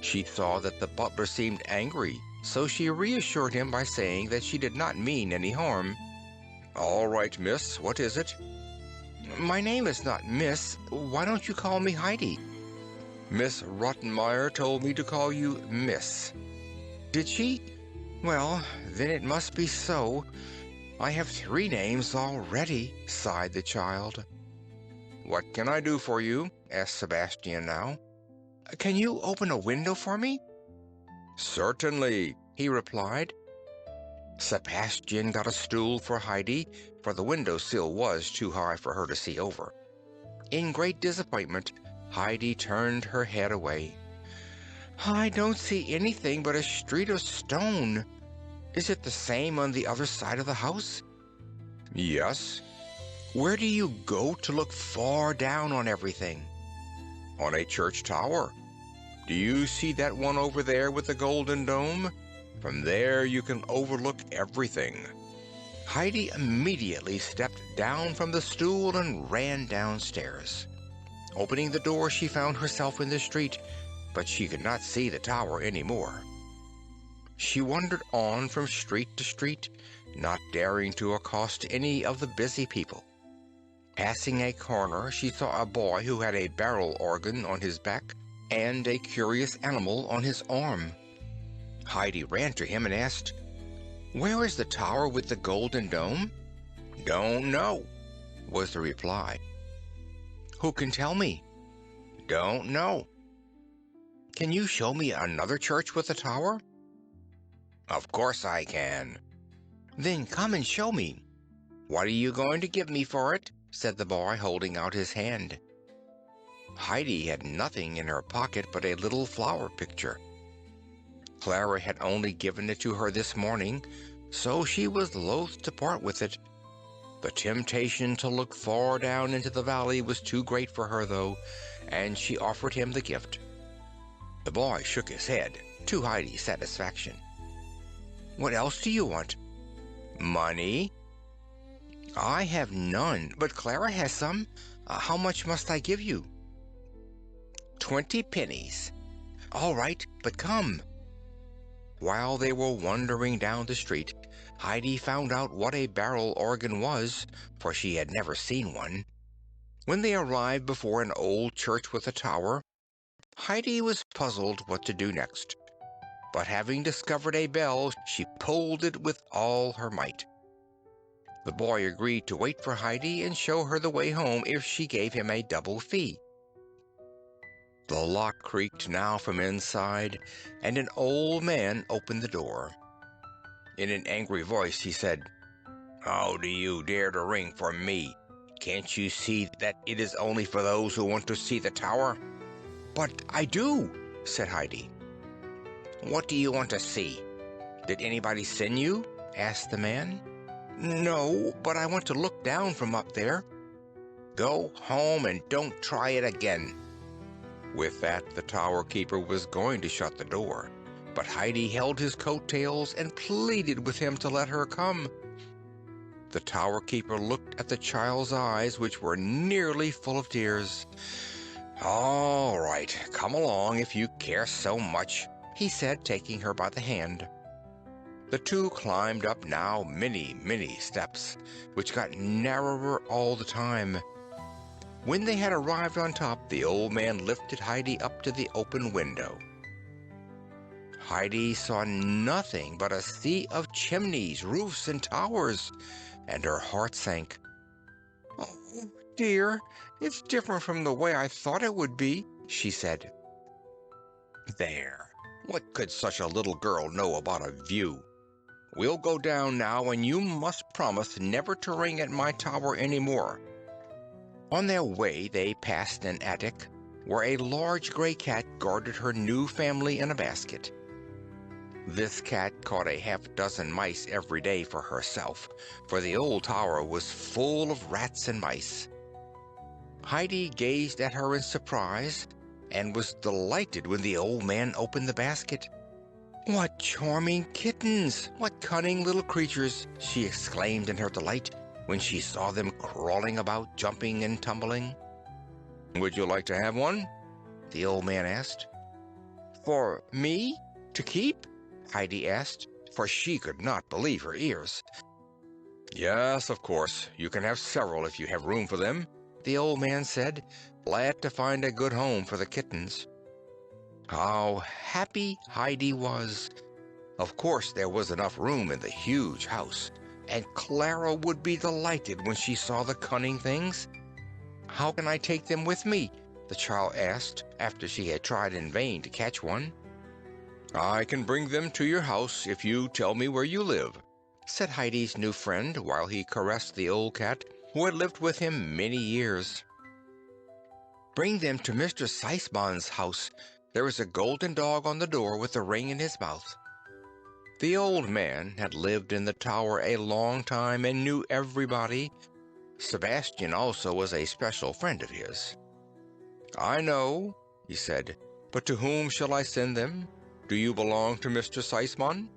She saw that the butler seemed angry, so she reassured him by saying that she did not mean any harm. "All right, miss, what is it?" "My name is not Miss. Why don't you call me Heidi?" "Miss Rottenmeier told me to call you Miss." "Did she? Well, then it must be so. I have 3 names already," sighed the child. "What can I do for you?" asked Sebastian now. "Can you open a window for me?" "Certainly," he replied. Sebastian got a stool for Heidi, for the window sill was too high for her to see over. In great disappointment, Heidi turned her head away. "I don't see anything but a street of stone. Is it the same on the other side of the house?" "Yes." "Where do you go to look far down on everything?" "On a church tower. Do you see that one over there with the golden dome? From there you can overlook everything." Heidi immediately stepped down from the stool and ran downstairs. Opening the door, she found herself in the street, but she could not see the tower any more. She wandered on from street to street, not daring to accost any of the busy people. Passing a corner, she saw a boy who had a barrel organ on his back and a curious animal on his arm. Heidi ran to him and asked, "Where is the tower with the golden dome?" "Don't know," was the reply. "Who can tell me?" "Don't know." "Can you show me another church with a tower?" "Of course I can." "Then come and show me." "What are you going to give me for it?" said the boy, holding out his hand. Heidi had nothing in her pocket but a little flower picture. Clara had only given it to her this morning, so she was loath to part with it. The temptation to look far down into the valley was too great for her, though, and she offered him the gift. The boy shook his head, to Heidi's satisfaction. "What else do you want?" "Money." "I have none, but Clara has some. How much must I give you?" 20 pennies. "All right, but come." While they were wandering down the street, Heidi found out what a barrel organ was, for she had never seen one. When they arrived before an old church with a tower, Heidi was puzzled what to do next. But having discovered a bell, she pulled it with all her might. The boy agreed to wait for Heidi and show her the way home if she gave him a double fee. The lock creaked now from inside, and an old man opened the door. In an angry voice he said, "How do you dare to ring for me? Can't you see that it is only for those who want to see the tower?" "But I do," said Heidi. "What do you want to see? Did anybody send you?" asked the man. "No, but I want to look down from up there." "Go home and don't try it again." With that, the tower keeper was going to shut the door, but Heidi held his coat-tails and pleaded with him to let her come. The tower keeper looked at the child's eyes, which were nearly full of tears. "All right, come along if you care so much," he said, taking her by the hand. The two climbed up now many steps, which got narrower all the time. When they had arrived on top, the old man lifted Heidi up to the open window. Heidi saw nothing but a sea of chimneys, roofs, and towers, and her heart sank. "Oh, dear, it's different from the way I thought it would be," she said. "There, what could such a little girl know about a view? We'll go down now, and you must promise never to ring at my tower any more." On their way, they passed an attic where a large gray cat guarded her new family in a basket. This cat caught a half-dozen mice every day for herself, for the old tower was full of rats and mice. Heidi gazed at her in surprise and was delighted when the old man opened the basket. "What charming kittens! What cunning little creatures!" she exclaimed in her delight when she saw them crawling about, jumping and tumbling. "Would you like to have one?" the old man asked. "For me? To keep?" Heidi asked, for she could not believe her ears. "Yes, of course. You can have several if you have room for them," the old man said, glad to find a good home for the kittens. How happy Heidi was! Of course there was enough room in the huge house, and Clara would be delighted when she saw the cunning things. "How can I take them with me?" the child asked after she had tried in vain to catch one. "I can bring them to your house if you tell me where you live," said Heidi's new friend while he caressed the old cat who had lived with him many years. "Bring them to Mr. Seismann's house. There is a golden dog on the door with a ring in his mouth." The old man had lived in the tower a long time and knew everybody. Sebastian also was a special friend of his. "I know," he said, "but to whom shall I send them? Do you belong to Mr. Seismann?"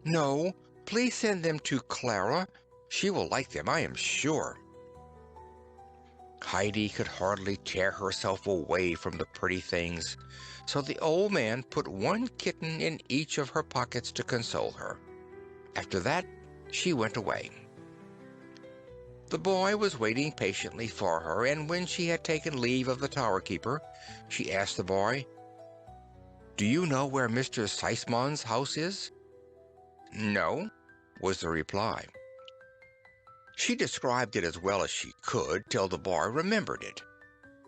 "No, please send them to Clara. She will like them, I am sure." Heidi could hardly tear herself away from the pretty things, so the old man put one kitten in each of her pockets to console her. After that, she went away. The boy was waiting patiently for her, and when she had taken leave of the tower keeper, she asked the boy, "Do you know where Mr. Seismann's house is?" "No," was the reply. She described it as well as she could till the boy remembered it.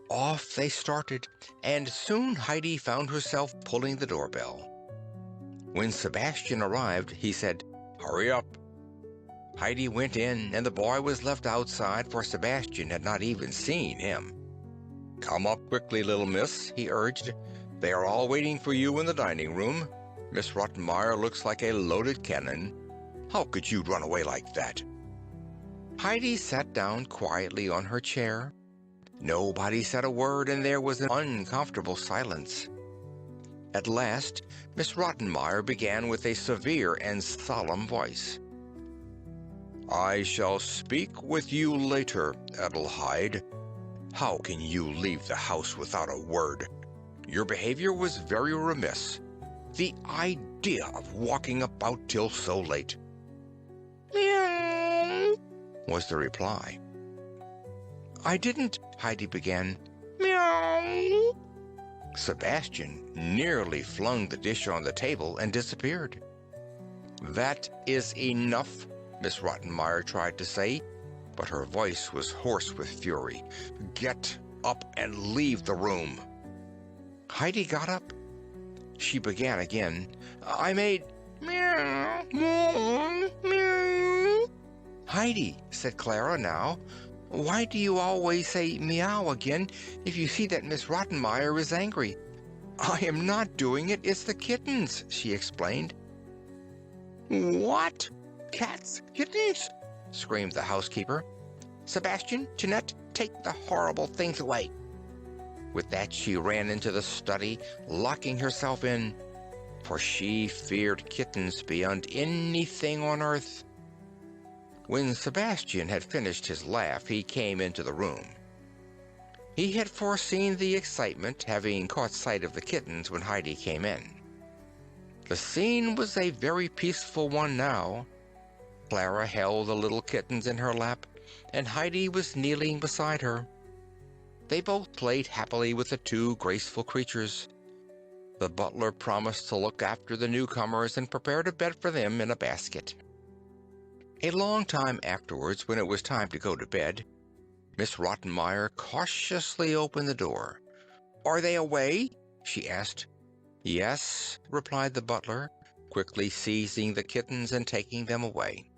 Off they started, and soon Heidi found herself pulling the doorbell. When Sebastian arrived, he said, "Hurry up." Heidi went in, and the boy was left outside, for Sebastian had not even seen him. "Come up quickly, little miss," he urged. "They are all waiting for you in the dining room. Miss Rottenmeier looks like a loaded cannon. How could you run away like that?" Heidi sat down quietly on her chair. Nobody said a word, and there was an uncomfortable silence. At last, Miss Rottenmeier began with a severe and solemn voice. "I shall speak with you later, Adelheid. How can you leave the house without a word? Your behavior was very remiss. The idea of walking about till so late." "Meow," was the reply. "I didn't," Heidi began. "Meow." Sebastian nearly flung the dish on the table and disappeared. "That is enough," Miss Rottenmeier tried to say, but her voice was hoarse with fury. "Get up and leave the room." Heidi got up. She began again. "I made meow, meow, meow." "Heidi," said Clara now, "why do you always say meow again if you see that Miss Rottenmeier is angry?" "I am not doing it, it's the kittens," she explained. "What? Cats? Kittens?" screamed the housekeeper. "Sebastian, Jeanette, take the horrible things away." With that she ran into the study, locking herself in, for she feared kittens beyond anything on earth. When Sebastian had finished his laugh, he came into the room. He had foreseen the excitement, having caught sight of the kittens when Heidi came in. The scene was a very peaceful one now. Clara held the little kittens in her lap, and Heidi was kneeling beside her. They both played happily with the two graceful creatures. The butler promised to look after the newcomers and prepared a bed for them in a basket. A long time afterwards, when it was time to go to bed, Miss Rottenmeier cautiously opened the door. "Are they away?" she asked. "Yes," replied the butler, quickly seizing the kittens and taking them away.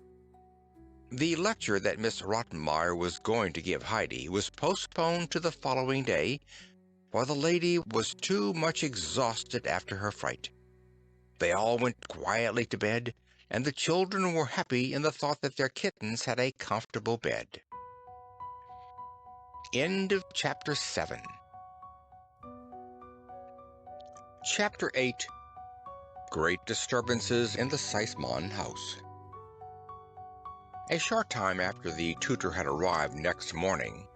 The lecture that Miss Rottenmeier was going to give Heidi was postponed to the following day, for the lady was too much exhausted after her fright. They all went quietly to bed, and the children were happy in the thought that their kittens had a comfortable bed. End of Chapter 7. Chapter 8. Great Disturbances in the Seismann House. A short time after the tutor had arrived next morning,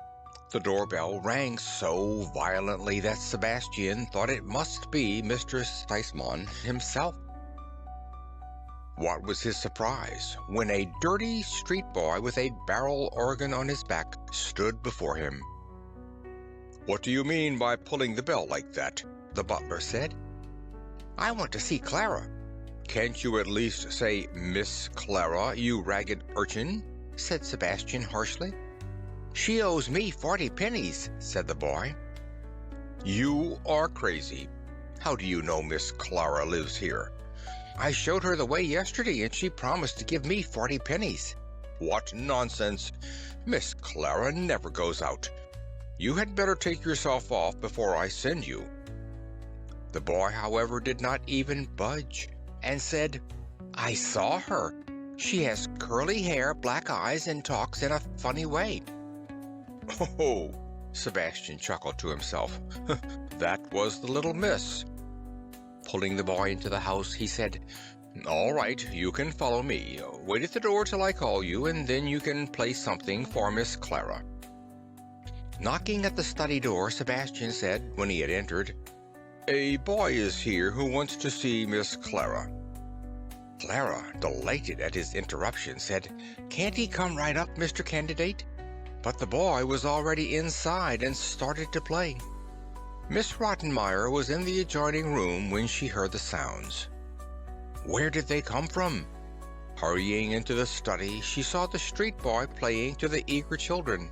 the doorbell rang so violently that Sebastian thought it must be Mr. Seismann himself. What was his surprise when a dirty street boy with a barrel organ on his back stood before him. "What do you mean by pulling the bell like that?" the butler said. "I want to see Clara." "Can't you at least say Miss Clara, you ragged urchin?" said Sebastian harshly. "She owes me 40 pennies, said the boy. "You are crazy. How do you know Miss Clara lives here?" "I showed her the way yesterday, and she promised to give me 40 pennies. "What nonsense! Miss Clara never goes out. You had better take yourself off before I send you." The boy, however, did not even budge, and said, "I saw her. She has curly hair, black eyes, and talks in a funny way." "Oh," Sebastian chuckled to himself, "that was the little miss." Pulling the boy into the house, he said, "All right, you can follow me. Wait at the door till I call you, and then you can play something for Miss Clara." Knocking at the study door, Sebastian said, when he had entered, "A boy is here who wants to see Miss Clara." Clara, delighted at his interruption, said, "Can't he come right up, Mr. Candidate?" But the boy was already inside and started to play. Miss Rottenmeier was in the adjoining room when she heard the sounds. Where did they come from? Hurrying into the study, she saw the street boy playing to the eager children.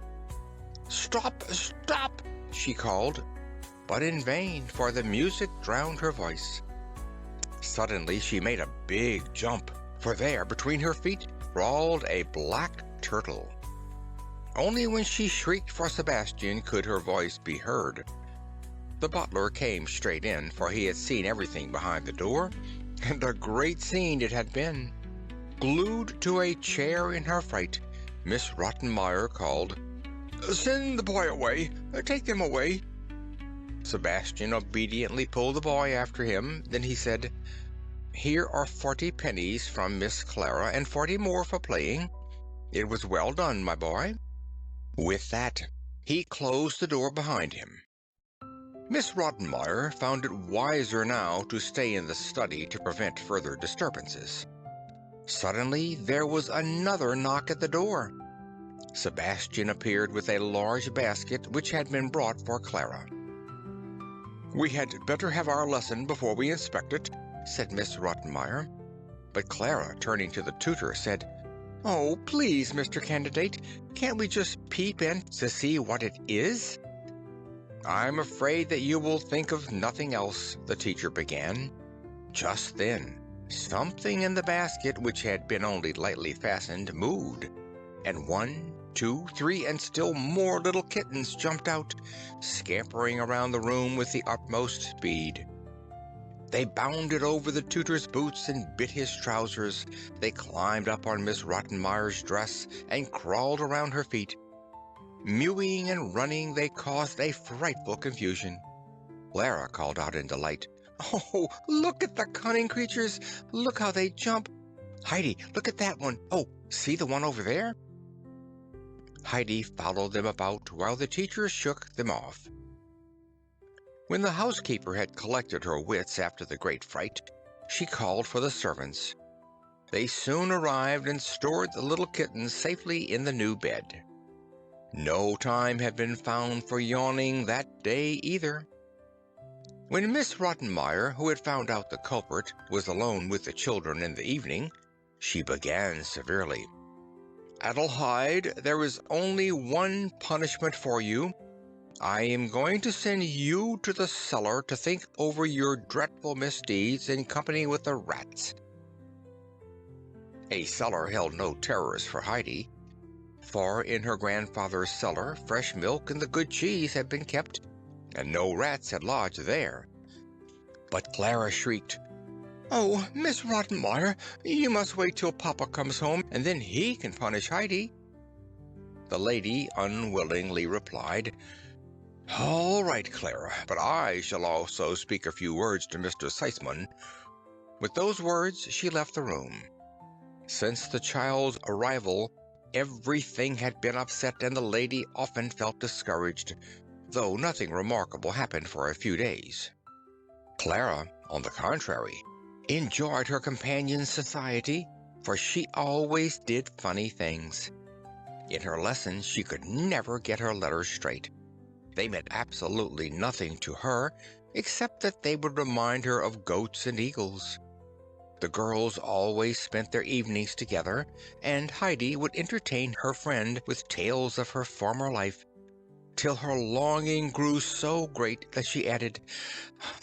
"Stop! Stop!" she called, but in vain, for the music drowned her voice. Suddenly she made a big jump, for there, between her feet, crawled a black turtle. Only when she shrieked for Sebastian could her voice be heard. The butler came straight in, for he had seen everything behind the door, and a great scene it had been. Glued to a chair in her fright, Miss Rottenmeier called, "Send the boy away! Take them away!" Sebastian obediently pulled the boy after him. Then he said, "Here are 40 pennies from Miss Clara, and 40 more for playing. It was well done, my boy." With that, he closed the door behind him. Miss Rottenmeier found it wiser now to stay in the study to prevent further disturbances. Suddenly, there was another knock at the door. Sebastian appeared with a large basket which had been brought for Clara. "We had better have our lesson before we inspect it," said Miss Rottenmeier. But Clara, turning to the tutor, said, "Oh, please, Mr. Candidate, can't we just peep in to see what it is?" "I'm afraid that you will think of nothing else," the teacher began. Just then, something in the basket, which had been only lightly fastened, moved, and 1, 2, 3, and still more little kittens jumped out, scampering around the room with the utmost speed. They bounded over the tutor's boots and bit his trousers. They climbed up on Miss Rottenmeier's dress and crawled around her feet. Mewing and running, they caused a frightful confusion. Clara called out in delight, "Oh, look at the cunning creatures! Look how they jump! Heidi, look at that one! Oh, see the one over there?" Heidi followed them about while the teacher shook them off. When the housekeeper had collected her wits after the great fright, she called for the servants. They soon arrived and stored the little kittens safely in the new bed. No time had been found for yawning that day either. When Miss Rottenmeier, who had found out the culprit, was alone with the children in the evening, she began severely. "Adelheid, there is only one punishment for you. I am going to send you to the cellar to think over your dreadful misdeeds in company with the rats." A cellar held no terrors for Heidi, for in her grandfather's cellar fresh milk and the good cheese had been kept, and no rats had lodged there. But Clara shrieked, "Oh, Miss Rottenmeier, you must wait till Papa comes home, and then he can punish Heidi." The lady unwillingly replied, "All right, Clara, but I shall also speak a few words to Mr. Seismann." With those words she left the room. Since the child's arrival, everything had been upset, and the lady often felt discouraged, though nothing remarkable happened for a few days. Clara, on the contrary, enjoyed her companion's society, for she always did funny things. In her lessons she could never get her letters straight. They meant absolutely nothing to her, except that they would remind her of goats and eagles. The girls always spent their evenings together, and Heidi would entertain her friend with tales of her former life, till her longing grew so great that she added,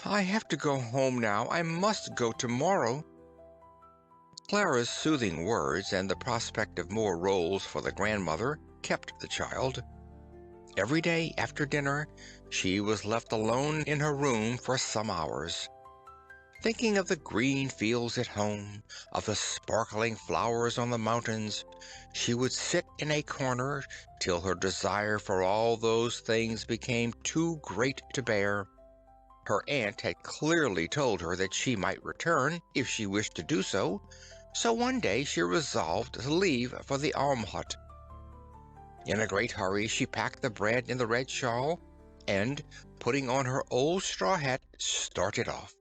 "I have to go home now. I must go tomorrow." Clara's soothing words and the prospect of more rolls for the grandmother kept the child. Every day after dinner she was left alone in her room for some hours. Thinking of the green fields at home, of the sparkling flowers on the mountains, she would sit in a corner till her desire for all those things became too great to bear. Her aunt had clearly told her that she might return if she wished to do so, so one day she resolved to leave for the almhut. In a great hurry she packed the bread in the red shawl, and, putting on her old straw hat, started off.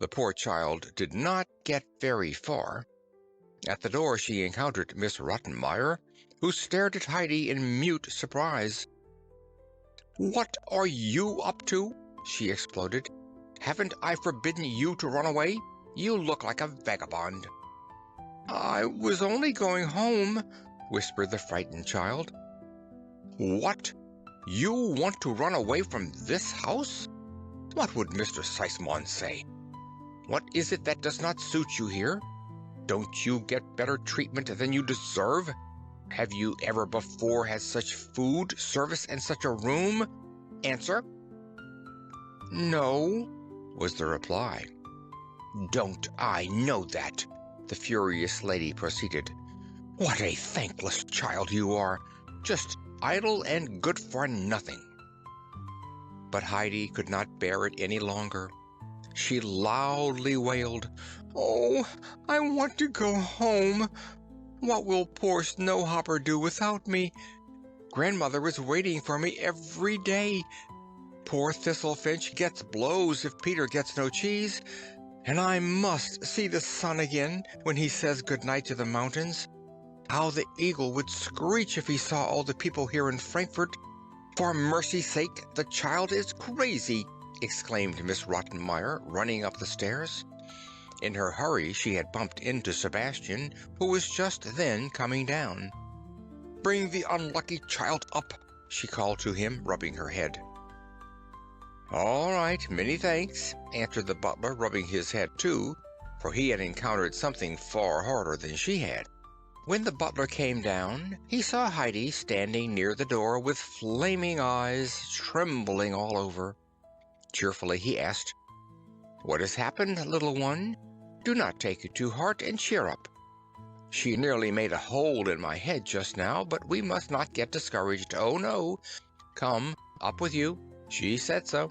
The poor child did not get very far. At the door she encountered Miss Rottenmeier, who stared at Heidi in mute surprise. "What are you up to?" she exploded. "Haven't I forbidden you to run away? You look like a vagabond." "I was only going home," whispered the frightened child. "What? You want to run away from this house? What would Mr. Seismann say? What is it that does not suit you here? Don't you get better treatment than you deserve? Have you ever before had such food, service, and such a room? Answer." "No," was the reply. "Don't I know that?" the furious lady proceeded. "What a thankless child you are, just idle and good for nothing." But Heidi could not bear it any longer. She loudly wailed, "Oh, I want to go home. What will poor Snowhopper do without me? Grandmother is waiting for me every day. Poor Thistlefinch gets blows if Peter gets no cheese, and I must see the sun again when he says good night to the mountains. How the eagle would screech if he saw all the people here in Frankfurt. For mercy's sake, the child is crazy," exclaimed Miss Rottenmeier, running up the stairs. In her hurry she had bumped into Sebastian, who was just then coming down. "Bring the unlucky child up," she called to him, rubbing her head. "All right, many thanks," answered the butler, rubbing his head too, for he had encountered something far harder than she had. When the butler came down, he saw Heidi standing near the door with flaming eyes, trembling all over. Cheerfully he asked, "What has happened, little one? Do not take it to heart, and cheer up. She nearly made a hole in my head just now, but we must not get discouraged. Oh, no. Come, up with you. She said so."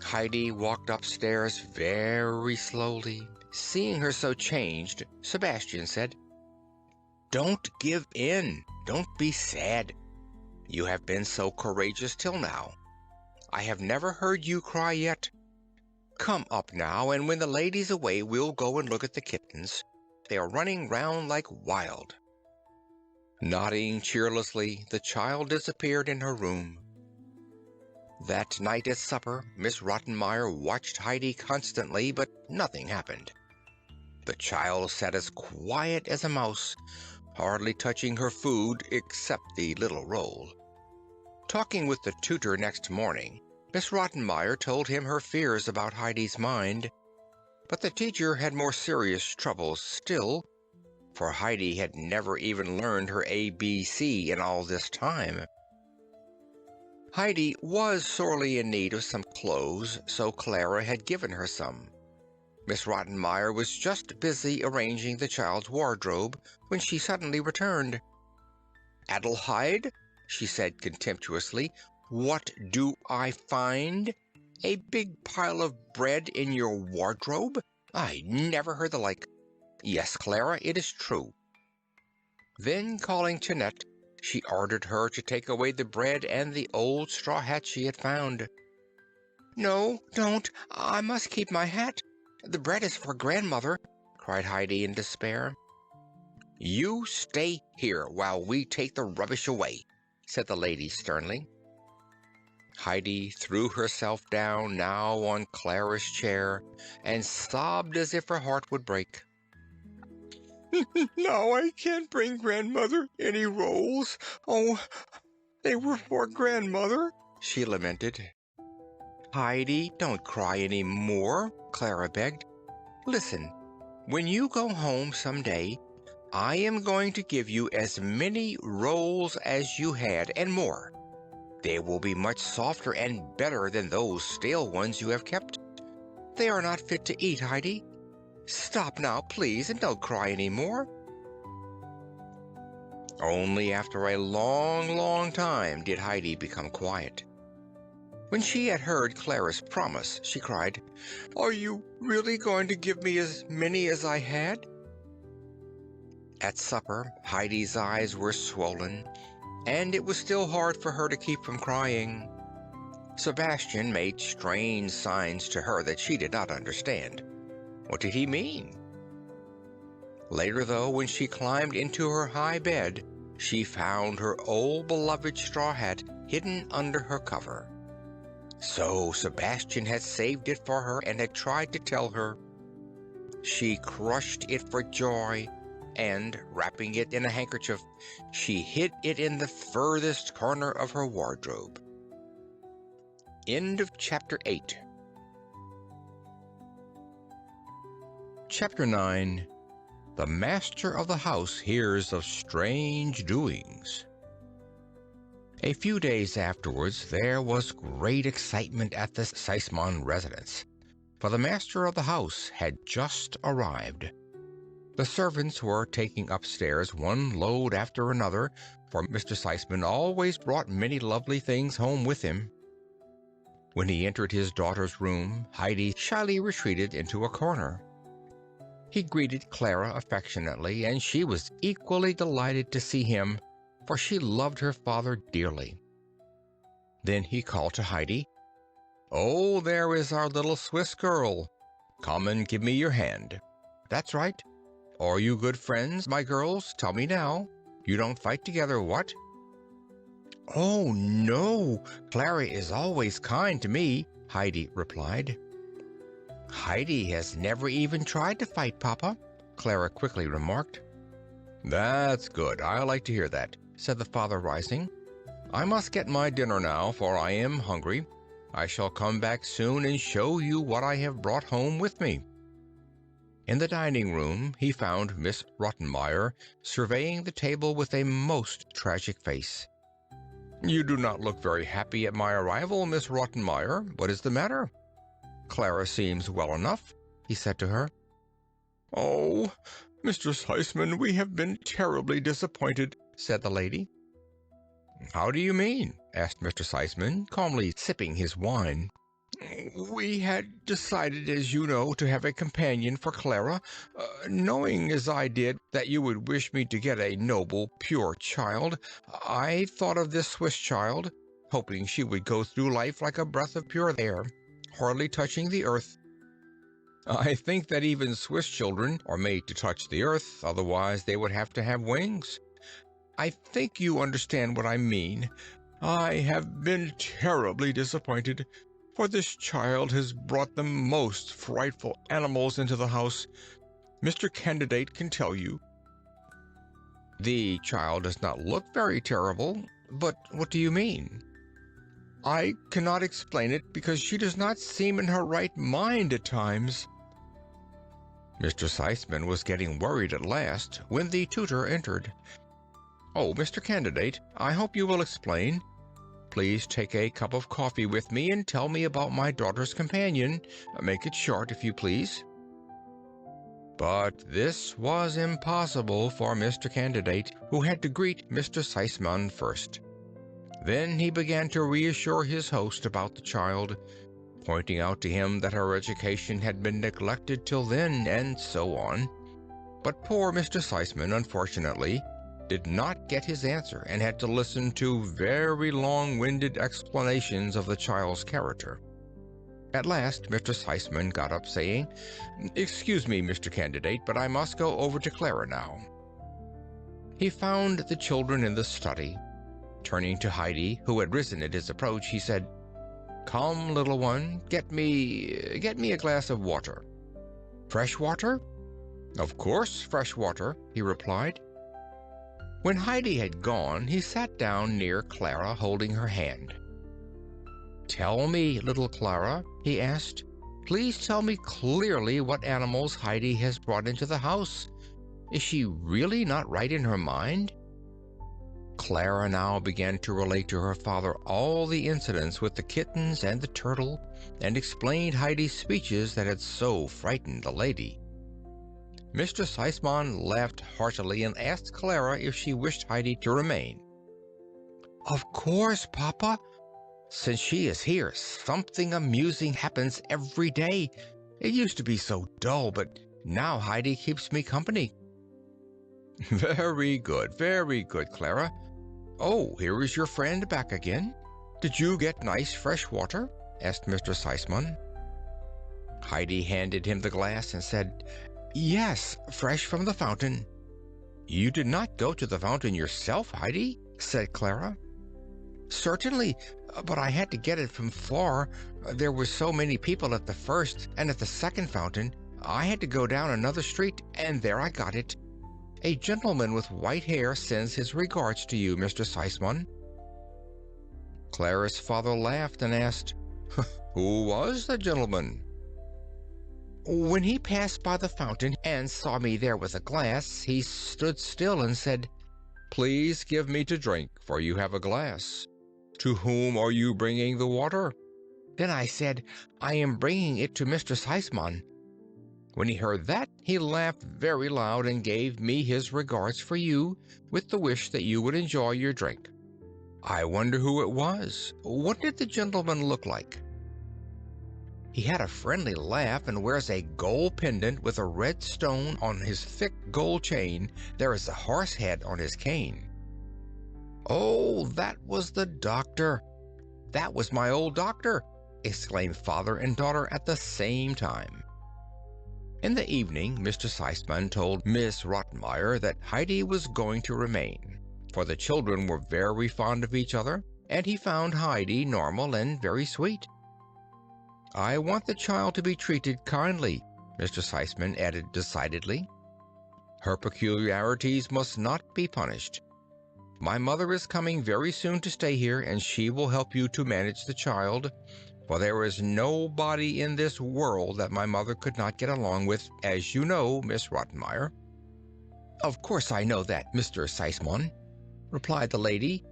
Heidi walked upstairs very slowly. Seeing her so changed, Sebastian said, "Don't give in. Don't be sad. You have been so courageous till now. I have never heard you cry yet. Come up now, and when the lady's away we'll go and look at the kittens. They are running round like wild." Nodding cheerlessly, the child disappeared in her room. That night at supper, Miss Rottenmeier watched Heidi constantly, but nothing happened. The child sat as quiet as a mouse, hardly touching her food except the little roll. Talking with the tutor next morning, Miss Rottenmeier told him her fears about Heidi's mind, but the teacher had more serious troubles still, for Heidi had never even learned her ABC in all this time. Heidi was sorely in need of some clothes, so Clara had given her some. Miss Rottenmeier was just busy arranging the child's wardrobe when she suddenly returned. "Adelheid," she said contemptuously, "what do I find? A big pile of bread in your wardrobe? I never heard the like. Yes, Clara, it is true." Then, calling Jeanette, she ordered her to take away the bread and the old straw hat she had found. "No, don't. I must keep my hat. The bread is for grandmother," cried Heidi in despair. "You stay here while we take the rubbish away," said the lady sternly. Heidi threw herself down now on Clara's chair and sobbed as if her heart would break. "Now I can't bring grandmother any rolls. Oh, they were for grandmother," she lamented. "Heidi, don't cry any more," Clara begged. "Listen, when you go home some day, I am going to give you as many rolls as you had, and more. They will be much softer and better than those stale ones you have kept. They are not fit to eat, Heidi. Stop now, please, and don't cry any more." Only after a long, long time did Heidi become quiet. When she had heard Clara's promise, she cried, "Are you really going to give me as many as I had?" At supper, Heidi's eyes were swollen, and it was still hard for her to keep from crying. Sebastian made strange signs to her that she did not understand. What did he mean? Later, though, when she climbed into her high bed, she found her old beloved straw hat hidden under her cover. So Sebastian had saved it for her and had tried to tell her. She crushed it for joy, and, wrapping it in a handkerchief, she hid it in the furthest corner of her wardrobe. End of Chapter 8. Chapter 9. The master of the house hears of strange doings. A few days afterwards there was great excitement at the Seismann residence, for the master of the house had just arrived. The servants were taking upstairs one load after another, for Mr. Seismann always brought many lovely things home with him. When he entered his daughter's room, Heidi shyly retreated into a corner. He greeted Clara affectionately, and she was equally delighted to see him, for she loved her father dearly. Then he called to Heidi, "Oh, there is our little Swiss girl. Come and give me your hand. That's right. Are you good friends, my girls? Tell me now. You don't fight together, what?" "Oh, no. Clara is always kind to me," Heidi replied. "Heidi has never even tried to fight, Papa," Clara quickly remarked. "That's good. I like to hear that," said the father, rising. "I must get my dinner now, for I am hungry. I shall come back soon and show you what I have brought home with me." In the dining room he found Miss Rottenmeier surveying the table with a most tragic face. "You do not look very happy at my arrival, Miss Rottenmeier. What is the matter?" "Clara seems well enough," he said to her. "Oh, Mr. Seismann, we have been terribly disappointed," said the lady. "How do you mean?" asked Mr. Seismann, calmly sipping his wine. "We had decided, as you know, to have a companion for Clara. Knowing, as I did, that you would wish me to get a noble, pure child, I thought of this Swiss child, hoping she would go through life like a breath of pure air, hardly touching the earth. I think that even Swiss children are made to touch the earth, otherwise they would have to have wings. I think you understand what I mean. I have been terribly disappointed, for this child has brought the most frightful animals into the house. Mr. Candidate can tell you." "The child does not look very terrible, but what do you mean?" "I cannot explain it, because she does not seem in her right mind at times." Mr. Seisman was getting worried at last when the tutor entered. "Oh, Mr. Candidate, I hope you will explain. Please take a cup of coffee with me and tell me about my daughter's companion. Make it short, if you please." But this was impossible for Mr. Candidate, who had to greet Mr. Seisman first. Then he began to reassure his host about the child, pointing out to him that her education had been neglected till then, and so on. But poor Mr. Seisman, unfortunately, did not get his answer and had to listen to very long-winded explanations of the child's character. At last, Mr. Seisman got up, saying, "Excuse me, Mr. Candidate, but I must go over to Clara now." He found the children in the study. Turning to Heidi, who had risen at his approach, he said, "Come, little one, get me a glass of water." "Fresh water?" "Of course, fresh water," he replied. When Heidi had gone, he sat down near Clara, holding her hand. "Tell me, little Clara," he asked, "please tell me clearly what animals Heidi has brought into the house. Is she really not right in her mind?" Clara now began to relate to her father all the incidents with the kittens and the turtle, and explained Heidi's speeches that had so frightened the lady. Mr. Seisman laughed heartily and asked Clara if she wished Heidi to remain. "Of course, Papa. Since she is here, something amusing happens every day. It used to be so dull, but now Heidi keeps me company." Very good, Clara. Oh, here is your friend back again. Did you get nice fresh water?" asked Mr. Seisman. Heidi handed him the glass and said, "Yes, fresh from the fountain." "You did not go to the fountain yourself, Heidi?" said Clara. "Certainly, but I had to get it from far. There were so many people at the first and at the second fountain. I had to go down another street, and there I got it. A gentleman with white hair sends his regards to you, Mr. Seisman." Clara's father laughed and asked, "Who was the gentleman?" "When he passed by the fountain and saw me there with a glass, he stood still and said, 'Please give me to drink, for you have a glass. To whom are you bringing the water?' Then I said, 'I am bringing it to Mr. Seisman.' When he heard that, he laughed very loud and gave me his regards for you, with the wish that you would enjoy your drink. I wonder who it was. What did the gentleman look like?" "He had a friendly laugh and wears a gold pendant with a red stone on his thick gold chain. There is a horse head on his cane." "Oh, that was the doctor. That was my old doctor," exclaimed father and daughter at the same time. In the evening, Mr. Seisman told Miss Rottenmeier that Heidi was going to remain, for the children were very fond of each other, and he found Heidi normal and very sweet. "I want the child to be treated kindly," Mr. Seisman added decidedly. "Her peculiarities must not be punished. My mother is coming very soon to stay here, and she will help you to manage the child, for there is nobody in this world that my mother could not get along with, as you know, Miss Rottenmeier." "Of course I know that, Mr. Seisman," replied the lady,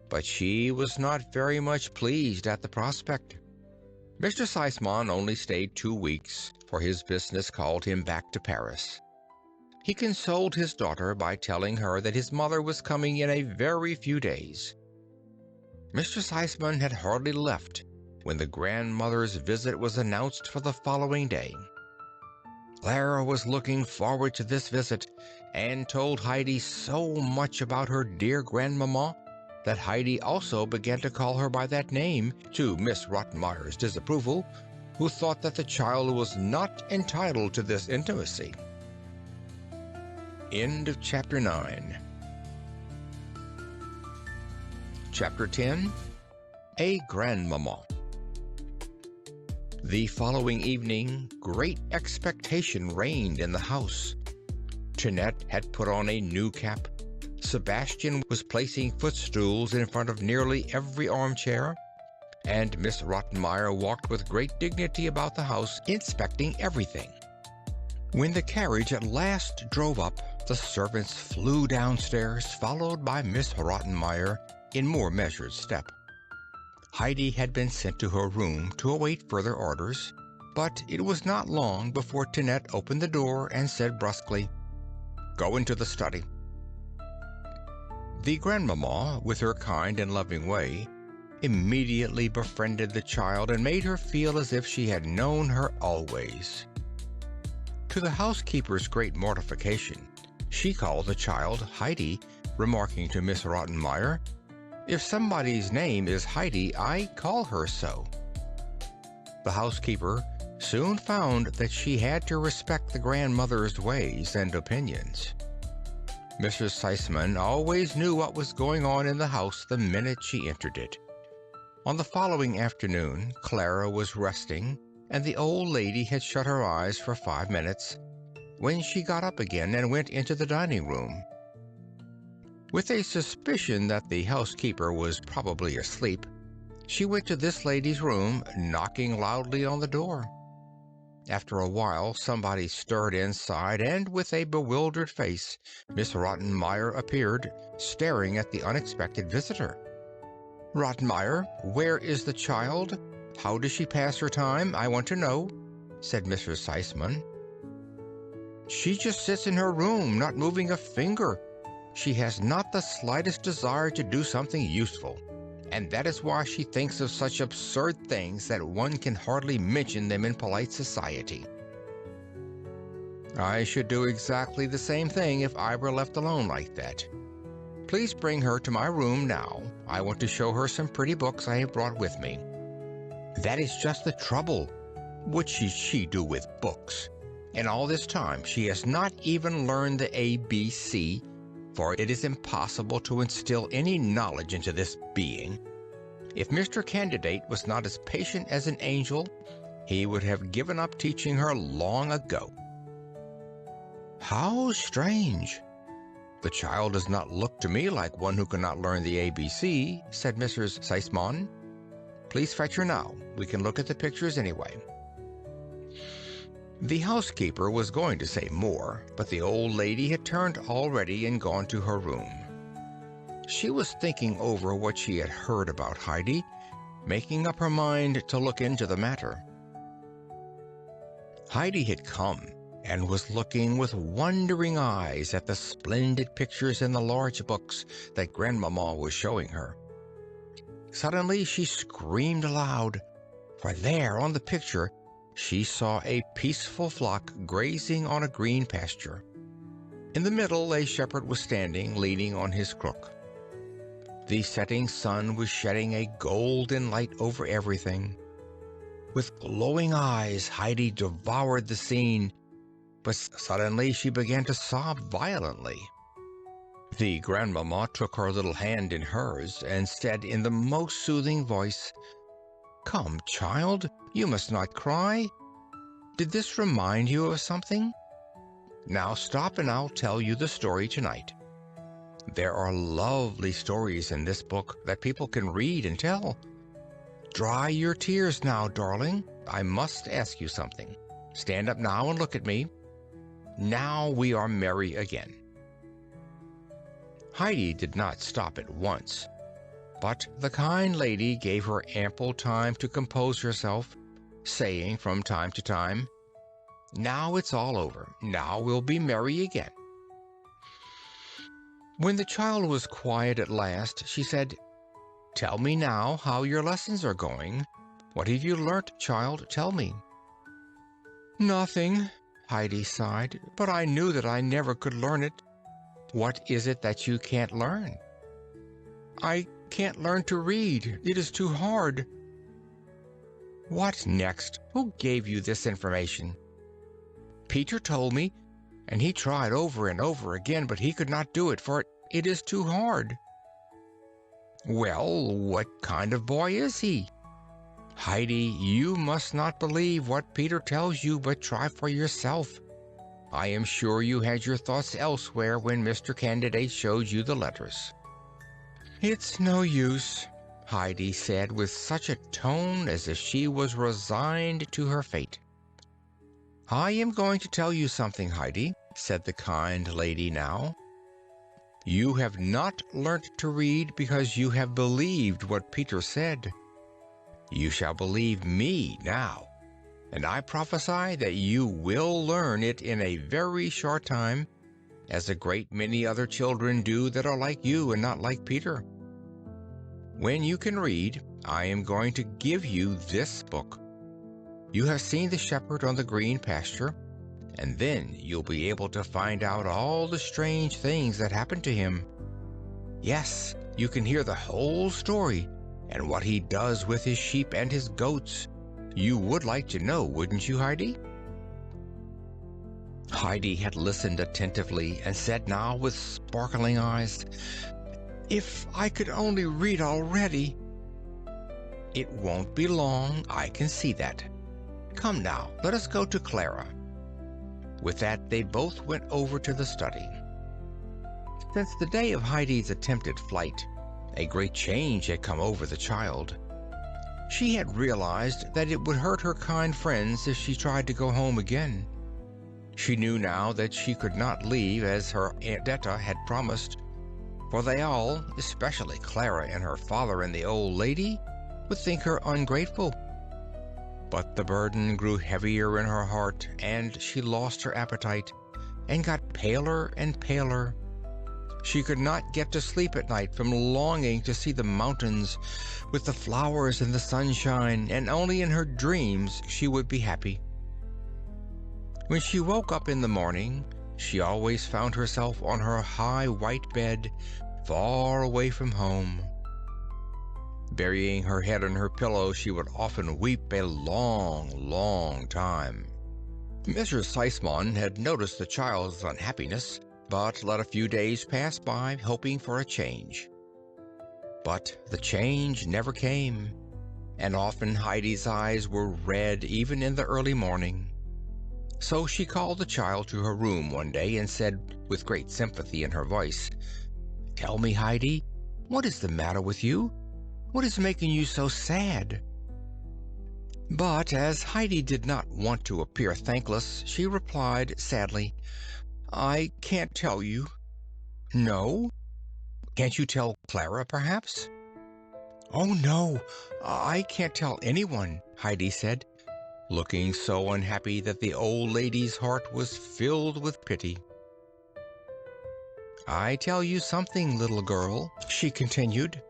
but she was not very much pleased at the prospect. Mr. Seisman only stayed 2 weeks, for his business called him back to Paris. He consoled his daughter by telling her that his mother was coming in a very few days. Mr. Seisman had hardly left when the grandmother's visit was announced for the following day. Clara was looking forward to this visit, and told Heidi so much about her dear grandmamma that Heidi also began to call her by that name, to Miss Rottenmeier's disapproval, who thought that the child was not entitled to this intimacy. End of Chapter 9. Chapter 10. A Grandmamma. The following evening, great expectation reigned in the house. Tinette had put on a new cap. Sebastian was placing footstools in front of nearly every armchair, and Miss Rottenmeier walked with great dignity about the house, inspecting everything. When the carriage at last drove up, the servants flew downstairs, followed by Miss Rottenmeier in more measured step. Heidi had been sent to her room to await further orders, but it was not long before Tinette opened the door and said brusquely, "Go into the study." The grandmamma, with her kind and loving way, immediately befriended the child and made her feel as if she had known her always. To the housekeeper's great mortification, she called the child Heidi, remarking to Miss Rottenmeier, "If somebody's name is Heidi, I call her so." The housekeeper soon found that she had to respect the grandmother's ways and opinions. Mrs. Seisman always knew what was going on in the house the minute she entered it. On the following afternoon, Clara was resting, and the old lady had shut her eyes for 5 minutes, when she got up again and went into the dining room. With a suspicion that the housekeeper was probably asleep, she went to this lady's room, knocking loudly on the door. After a while, somebody stirred inside, and with a bewildered face, Miss Rottenmeier appeared, staring at the unexpected visitor. "Rottenmeier, where is the child? How does she pass her time? I want to know," said Mrs. Seisman. "She just sits in her room, not moving a finger. She has not the slightest desire to do something useful, and that is why she thinks of such absurd things that one can hardly mention them in polite society." "I should do exactly the same thing if I were left alone like that. Please bring her to my room now. I want to show her some pretty books I have brought with me." "That is just the trouble. What should she do with books? And all this time she has not even learned the ABC, for it is impossible to instill any knowledge into this being. If Mr. Candidate was not as patient as an angel, he would have given up teaching her long ago." "How strange! The child does not look to me like one who cannot learn the ABC," said Mrs. Seisman. "Please fetch her now. We can look at the pictures anyway." The housekeeper was going to say more, but the old lady had turned already and gone to her room. She was thinking over what she had heard about Heidi, making up her mind to look into the matter. Heidi had come and was looking with wondering eyes at the splendid pictures in the large books that Grandmamma was showing her. Suddenly she screamed aloud, for there on the picture she saw a peaceful flock grazing on a green pasture. In the middle a shepherd was standing, leaning on his crook. The setting sun was shedding a golden light over everything. With glowing eyes, Heidi devoured the scene, but suddenly she began to sob violently. The grandmamma took her little hand in hers and said in the most soothing voice, "Come, child, you must not cry. Did this remind you of something? Now stop and I'll tell you the story tonight. There are lovely stories in this book that people can read and tell. Dry your tears now, darling. I must ask you something. Stand up now and look at me. Now we are merry again." Heidi did not stop at once, but the kind lady gave her ample time to compose herself, saying from time to time, "Now it's all over. Now we'll be merry again." When the child was quiet at last, she said, "Tell me now how your lessons are going. What have you learnt, child? Tell me." "Nothing," Heidi sighed, "but I knew that I never could learn it." "What is it that you can't learn?" "I can't learn to read. It is too hard." "What next? Who gave you this information?" "Peter told me, and he tried over and over again, but he could not do it, for it is too hard." "Well, what kind of boy is he?" "Heidi, you must not believe what Peter tells you, but try for yourself. I am sure you had your thoughts elsewhere when Mr. Candidate showed you the letters." "It's no use," Heidi said with such a tone as if she was resigned to her fate. "I am going to tell you something, Heidi," said the kind lady now. "You have not learnt to read because you have believed what Peter said. You shall believe me now, and I prophesy that you will learn it in a very short time, as a great many other children do that are like you and not like Peter. When you can read, I am going to give you this book. You have seen the shepherd on the green pasture, and then you'll be able to find out all the strange things that happened to him. Yes, you can hear the whole story and what he does with his sheep and his goats. You would like to know, wouldn't you, Heidi?" Heidi had listened attentively and said now with sparkling eyes, "If I could only read already." "It won't be long, I can see that. Come now, let us go to Clara." With that, they both went over to the study. Since the day of Heidi's attempted flight, a great change had come over the child. She had realized that it would hurt her kind friends if she tried to go home again. She knew now that she could not leave as her Aunt Detta had promised, for they all, especially Clara and her father and the old lady, would think her ungrateful. But the burden grew heavier in her heart, and she lost her appetite, and got paler and paler. She could not get to sleep at night from longing to see the mountains with the flowers and the sunshine, and only in her dreams she would be happy. When she woke up in the morning, she always found herself on her high white bed, far away from home. Burying her head in her pillow, she would often weep a long, long time. Mrs. Seismann had noticed the child's unhappiness, but let a few days pass by, hoping for a change. But the change never came, and often Heidi's eyes were red even in the early morning. So she called the child to her room one day and said, with great sympathy in her voice, "Tell me, Heidi, what is the matter with you? What is making you so sad?" But as Heidi did not want to appear thankless, she replied sadly, "I can't tell you." "No? Can't you tell Clara, perhaps?" "Oh, no, I can't tell anyone," Heidi said, looking so unhappy that the old lady's heart was filled with pity. "I tell you something, little girl," she continued.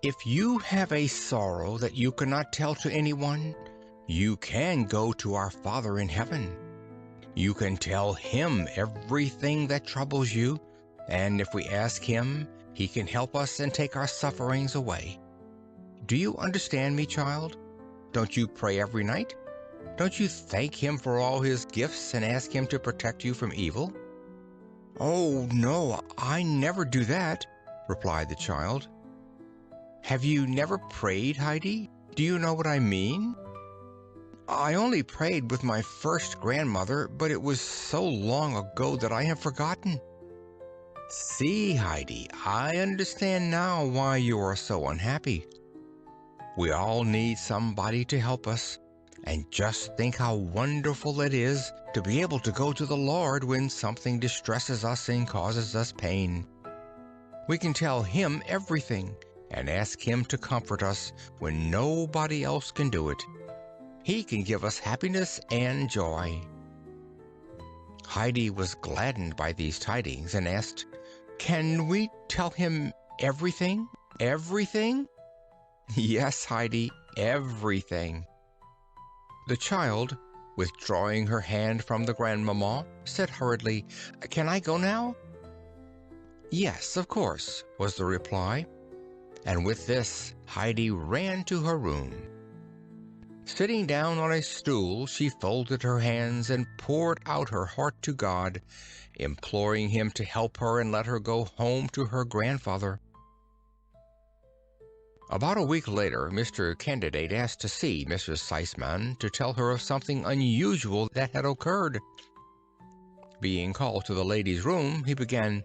"If you have a sorrow that you cannot tell to anyone, you can go to our Father in heaven. You can tell him everything that troubles you, and if we ask him, he can help us and take our sufferings away. Do you understand me, child? Don't you pray every night? Don't you thank him for all his gifts and ask him to protect you from evil?" "Oh, no, I never do that," replied the child. "Have you never prayed, Heidi? Do you know what I mean?" "I only prayed with my first grandmother, but it was so long ago that I have forgotten." "See, Heidi, I understand now why you are so unhappy. We all need somebody to help us, and just think how wonderful it is to be able to go to the Lord when something distresses us and causes us pain. We can tell him everything and ask him to comfort us when nobody else can do it. He can give us happiness and joy." Heidi was gladdened by these tidings and asked, "Can we tell him everything? Everything?" "Yes, Heidi, everything." The child, withdrawing her hand from the grandmamma, said hurriedly, "Can I go now?" "Yes, of course," was the reply, and with this Heidi ran to her room. Sitting down on a stool, she folded her hands and poured out her heart to God, imploring him to help her and let her go home to her grandfather. About a week later, Mr. Candidate asked to see Mrs. Seismann to tell her of something unusual that had occurred. Being called to the lady's room, he began,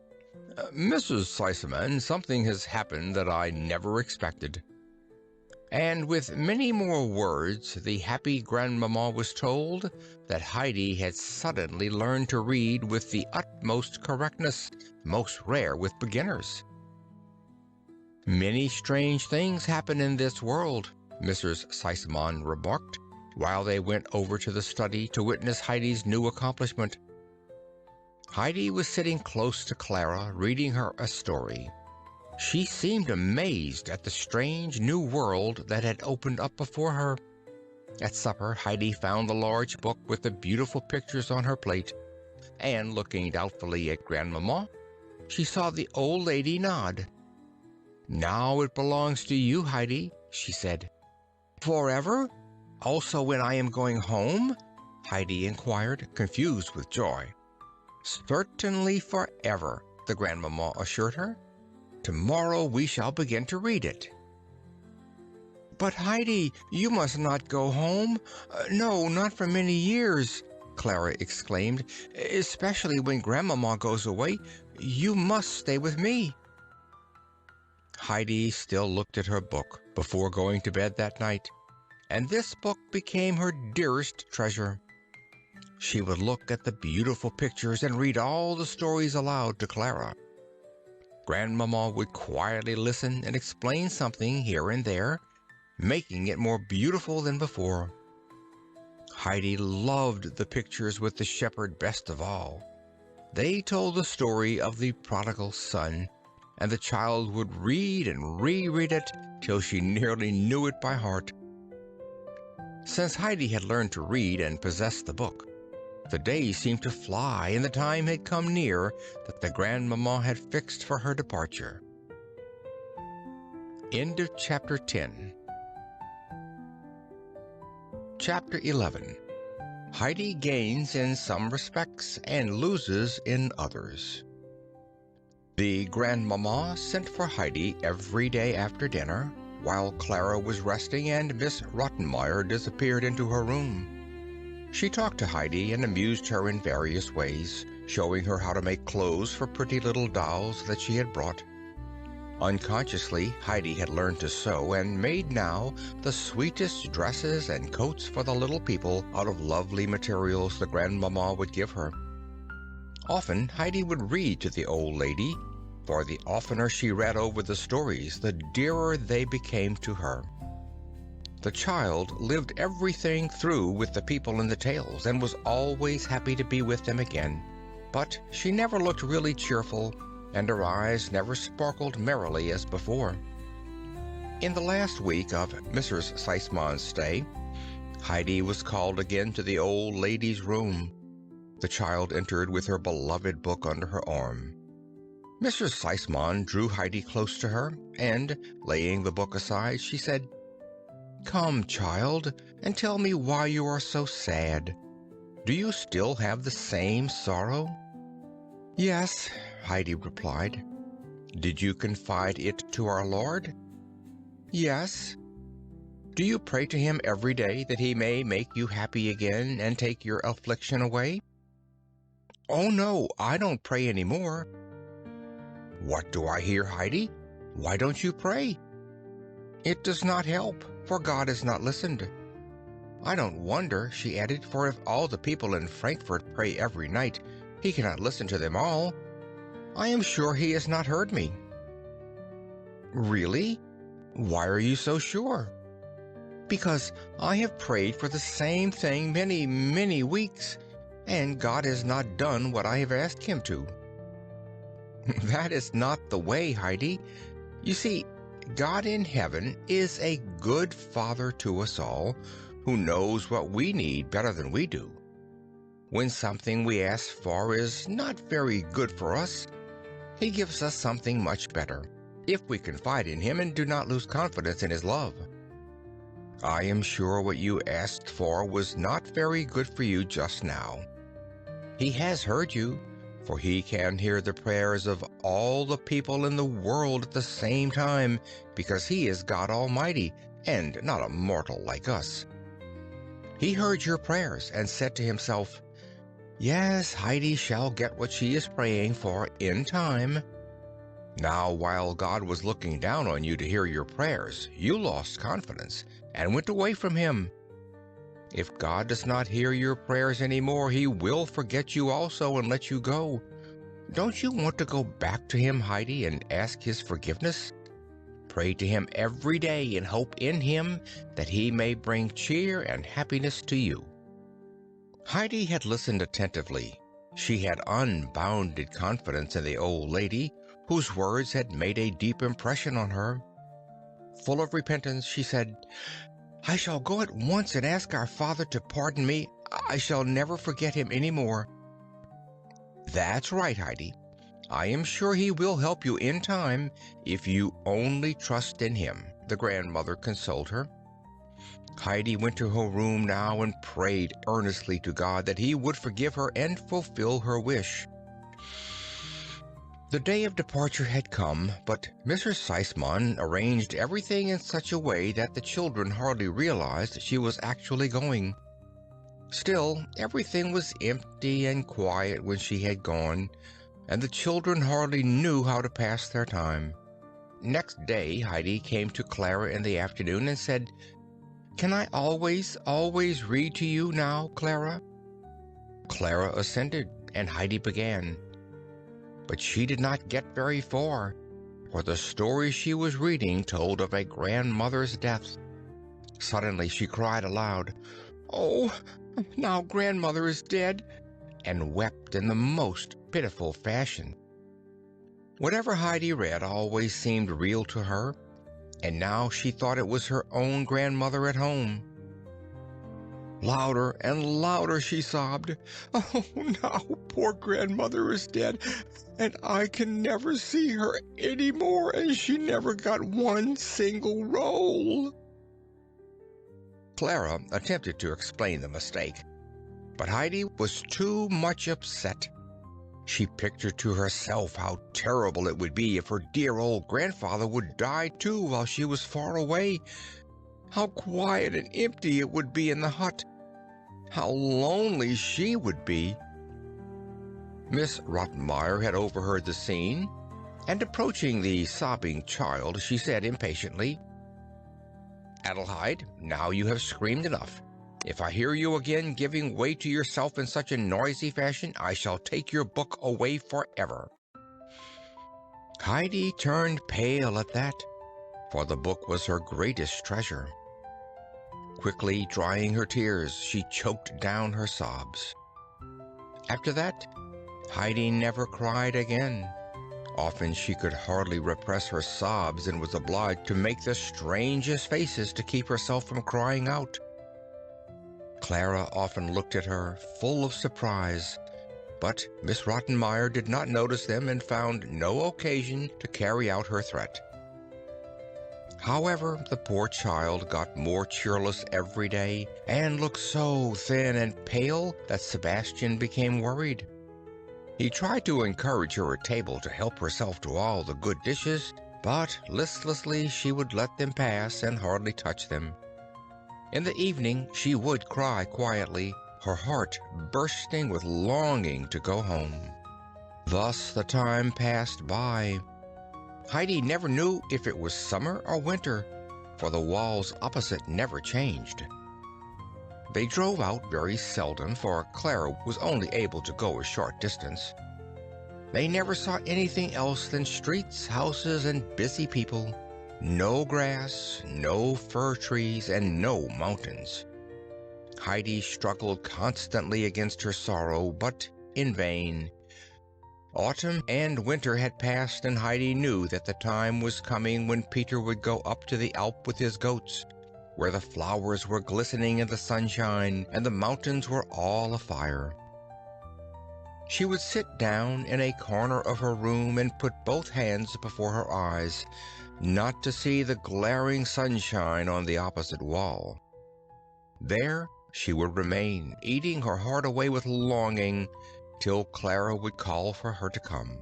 "Mrs. Seismann, something has happened that I never expected." And with many more words, the happy grandmamma was told that Heidi had suddenly learned to read with the utmost correctness, most rare with beginners. Many strange things happen in this world, Mrs. Seismann remarked, while they went over to the study to witness Heidi's new accomplishment. Heidi was sitting close to Clara, reading her a story. She seemed amazed at the strange new world that had opened up before her. At supper, Heidi found the large book with the beautiful pictures on her plate, and looking doubtfully at Grandmamma, she saw the old lady nod. "Now it belongs to you, Heidi," she said. "Forever? Also when I am going home?" Heidi inquired, confused with joy. "Certainly forever," the Grandmamma assured her. "Tomorrow we shall begin to read it." "But Heidi, you must not go home. No, not for many years," Clara exclaimed. "Especially when Grandmamma goes away. You must stay with me." Heidi still looked at her book before going to bed that night, and this book became her dearest treasure. She would look at the beautiful pictures and read all the stories aloud to Clara. Grandmamma would quietly listen and explain something here and there, making it more beautiful than before. Heidi loved the pictures with the shepherd best of all. They told the story of the prodigal son, and the child would read and reread it till she nearly knew it by heart. Since Heidi had learned to read and possessed the book, the days seemed to fly, and the time had come near that the Grandmamma had fixed for her departure. End of Chapter 10. Chapter 11. Heidi gains in some respects and loses in others. The Grandmamma sent for Heidi every day after dinner, while Clara was resting and Miss Rottenmeier disappeared into her room. She talked to Heidi and amused her in various ways, showing her how to make clothes for pretty little dolls that she had brought. Unconsciously, Heidi had learned to sew and made now the sweetest dresses and coats for the little people out of lovely materials the Grandmamma would give her. Often Heidi would read to the old lady, for the oftener she read over the stories, the dearer they became to her. The child lived everything through with the people in the tales and was always happy to be with them again, but she never looked really cheerful, and her eyes never sparkled merrily as before. In the last week of Mrs. Seismann's stay, Heidi was called again to the old lady's room. The child entered with her beloved book under her arm. Mrs. Seismann drew Heidi close to her, and, laying the book aside, she said, "Come, child, and tell me why you are so sad. Do you still have the same sorrow?" "Yes," Heidi replied. "Did you confide it to our Lord?" "Yes." "Do you pray to him every day that he may make you happy again and take your affliction away?" "Oh, no, I don't pray any more." "What do I hear, Heidi? Why don't you pray?" "It does not help, for God has not listened." "I don't wonder," she added, "for if all the people in Frankfurt pray every night, he cannot listen to them all. I am sure he has not heard me." "Really? Why are you so sure?" "Because I have prayed for the same thing many, many weeks, and God has not done what I have asked him to." "That is not the way, Heidi. You see, God in heaven is a good Father to us all, who knows what we need better than we do. When something we ask for is not very good for us, he gives us something much better, if we confide in him and do not lose confidence in his love. I am sure what you asked for was not very good for you just now. He has heard you, for he can hear the prayers of all the people in the world at the same time, because he is God Almighty, and not a mortal like us. He heard your prayers and said to himself, 'Yes, Heidi shall get what she is praying for in time.' Now, while God was looking down on you to hear your prayers, you lost confidence and went away from Him. If God does not hear your prayers anymore, He will forget you also and let you go. Don't you want to go back to Him, Heidi, and ask His forgiveness? Pray to Him every day and hope in Him that He may bring cheer and happiness to you. Heidi had listened attentively. She had unbounded confidence in the old lady, whose words had made a deep impression on her. Full of repentance, she said, "I shall go at once and ask our Father to pardon me. I shall never forget Him any more." "That's right, Heidi. I am sure He will help you in time if you only trust in Him," the grandmother consoled her. Heidi went to her room now and prayed earnestly to God that He would forgive her and fulfill her wish. The day of departure had come, but Mrs. Seismann arranged everything in such a way that the children hardly realized she was actually going. Still, everything was empty and quiet when she had gone, and the children hardly knew how to pass their time. Next day, Heidi came to Clara in the afternoon and said, "Can I always read to you now, Clara?" Clara assented, and Heidi began. But she did not get very far, for the story she was reading told of a grandmother's death. Suddenly she cried aloud, "Oh, now grandmother is dead," and wept in the most pitiful fashion. Whatever Heidi read always seemed real to her, and now she thought it was her own grandmother at home. Louder and louder she sobbed, "Oh, now poor grandmother is dead, and I can never see her any more, and she never got one single roll." Clara attempted to explain the mistake, but Heidi was too much upset. She pictured to herself how terrible it would be if her dear old grandfather would die too while she was far away. How quiet and empty it would be in the hut. How lonely she would be. Miss Rottenmeier had overheard the scene, and approaching the sobbing child, she said impatiently, "Adelheid, now you have screamed enough. If I hear you again giving way to yourself in such a noisy fashion, I shall take your book away forever." Heidi turned pale at that, for the book was her greatest treasure. Quickly drying her tears, she choked down her sobs. After that, Heidi never cried again. Often she could hardly repress her sobs and was obliged to make the strangest faces to keep herself from crying out. Clara often looked at her, full of surprise, but Miss Rottenmeier did not notice them and found no occasion to carry out her threat. However, the poor child got more cheerless every day and looked so thin and pale that Sebastian became worried. He tried to encourage her at table to help herself to all the good dishes, but listlessly she would let them pass and hardly touch them. In the evening she would cry quietly, her heart bursting with longing to go home. Thus the time passed by. Heidi never knew if it was summer or winter, for the walls opposite never changed. They drove out very seldom, for Clara was only able to go a short distance. They never saw anything else than streets, houses, and busy people. No grass, no fir trees, and no mountains. Heidi struggled constantly against her sorrow, but in vain. Autumn and winter had passed, and Heidi knew that the time was coming when Peter would go up to the Alp with his goats, where the flowers were glistening in the sunshine and the mountains were all afire. She would sit down in a corner of her room and put both hands before her eyes, not to see the glaring sunshine on the opposite wall. There she would remain, eating her heart away with longing, till Clara would call for her to come.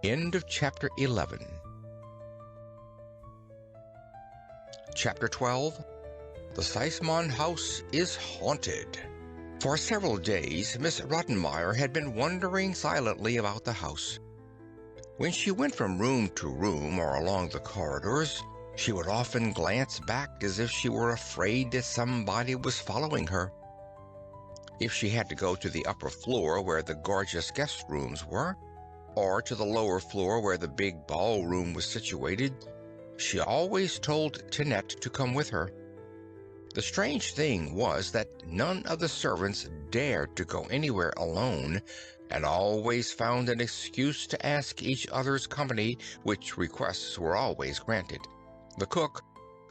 End of Chapter 11. Chapter 12. The Seismann house is haunted. For several days Miss Rottenmeier had been wandering silently about the house. When she went from room to room or along the corridors, she would often glance back as if she were afraid that somebody was following her. If she had to go to the upper floor where the gorgeous guest rooms were, or to the lower floor where the big ballroom was situated, she always told Tinette to come with her. The strange thing was that none of the servants dared to go anywhere alone, and always found an excuse to ask each other's company, which requests were always granted. The cook,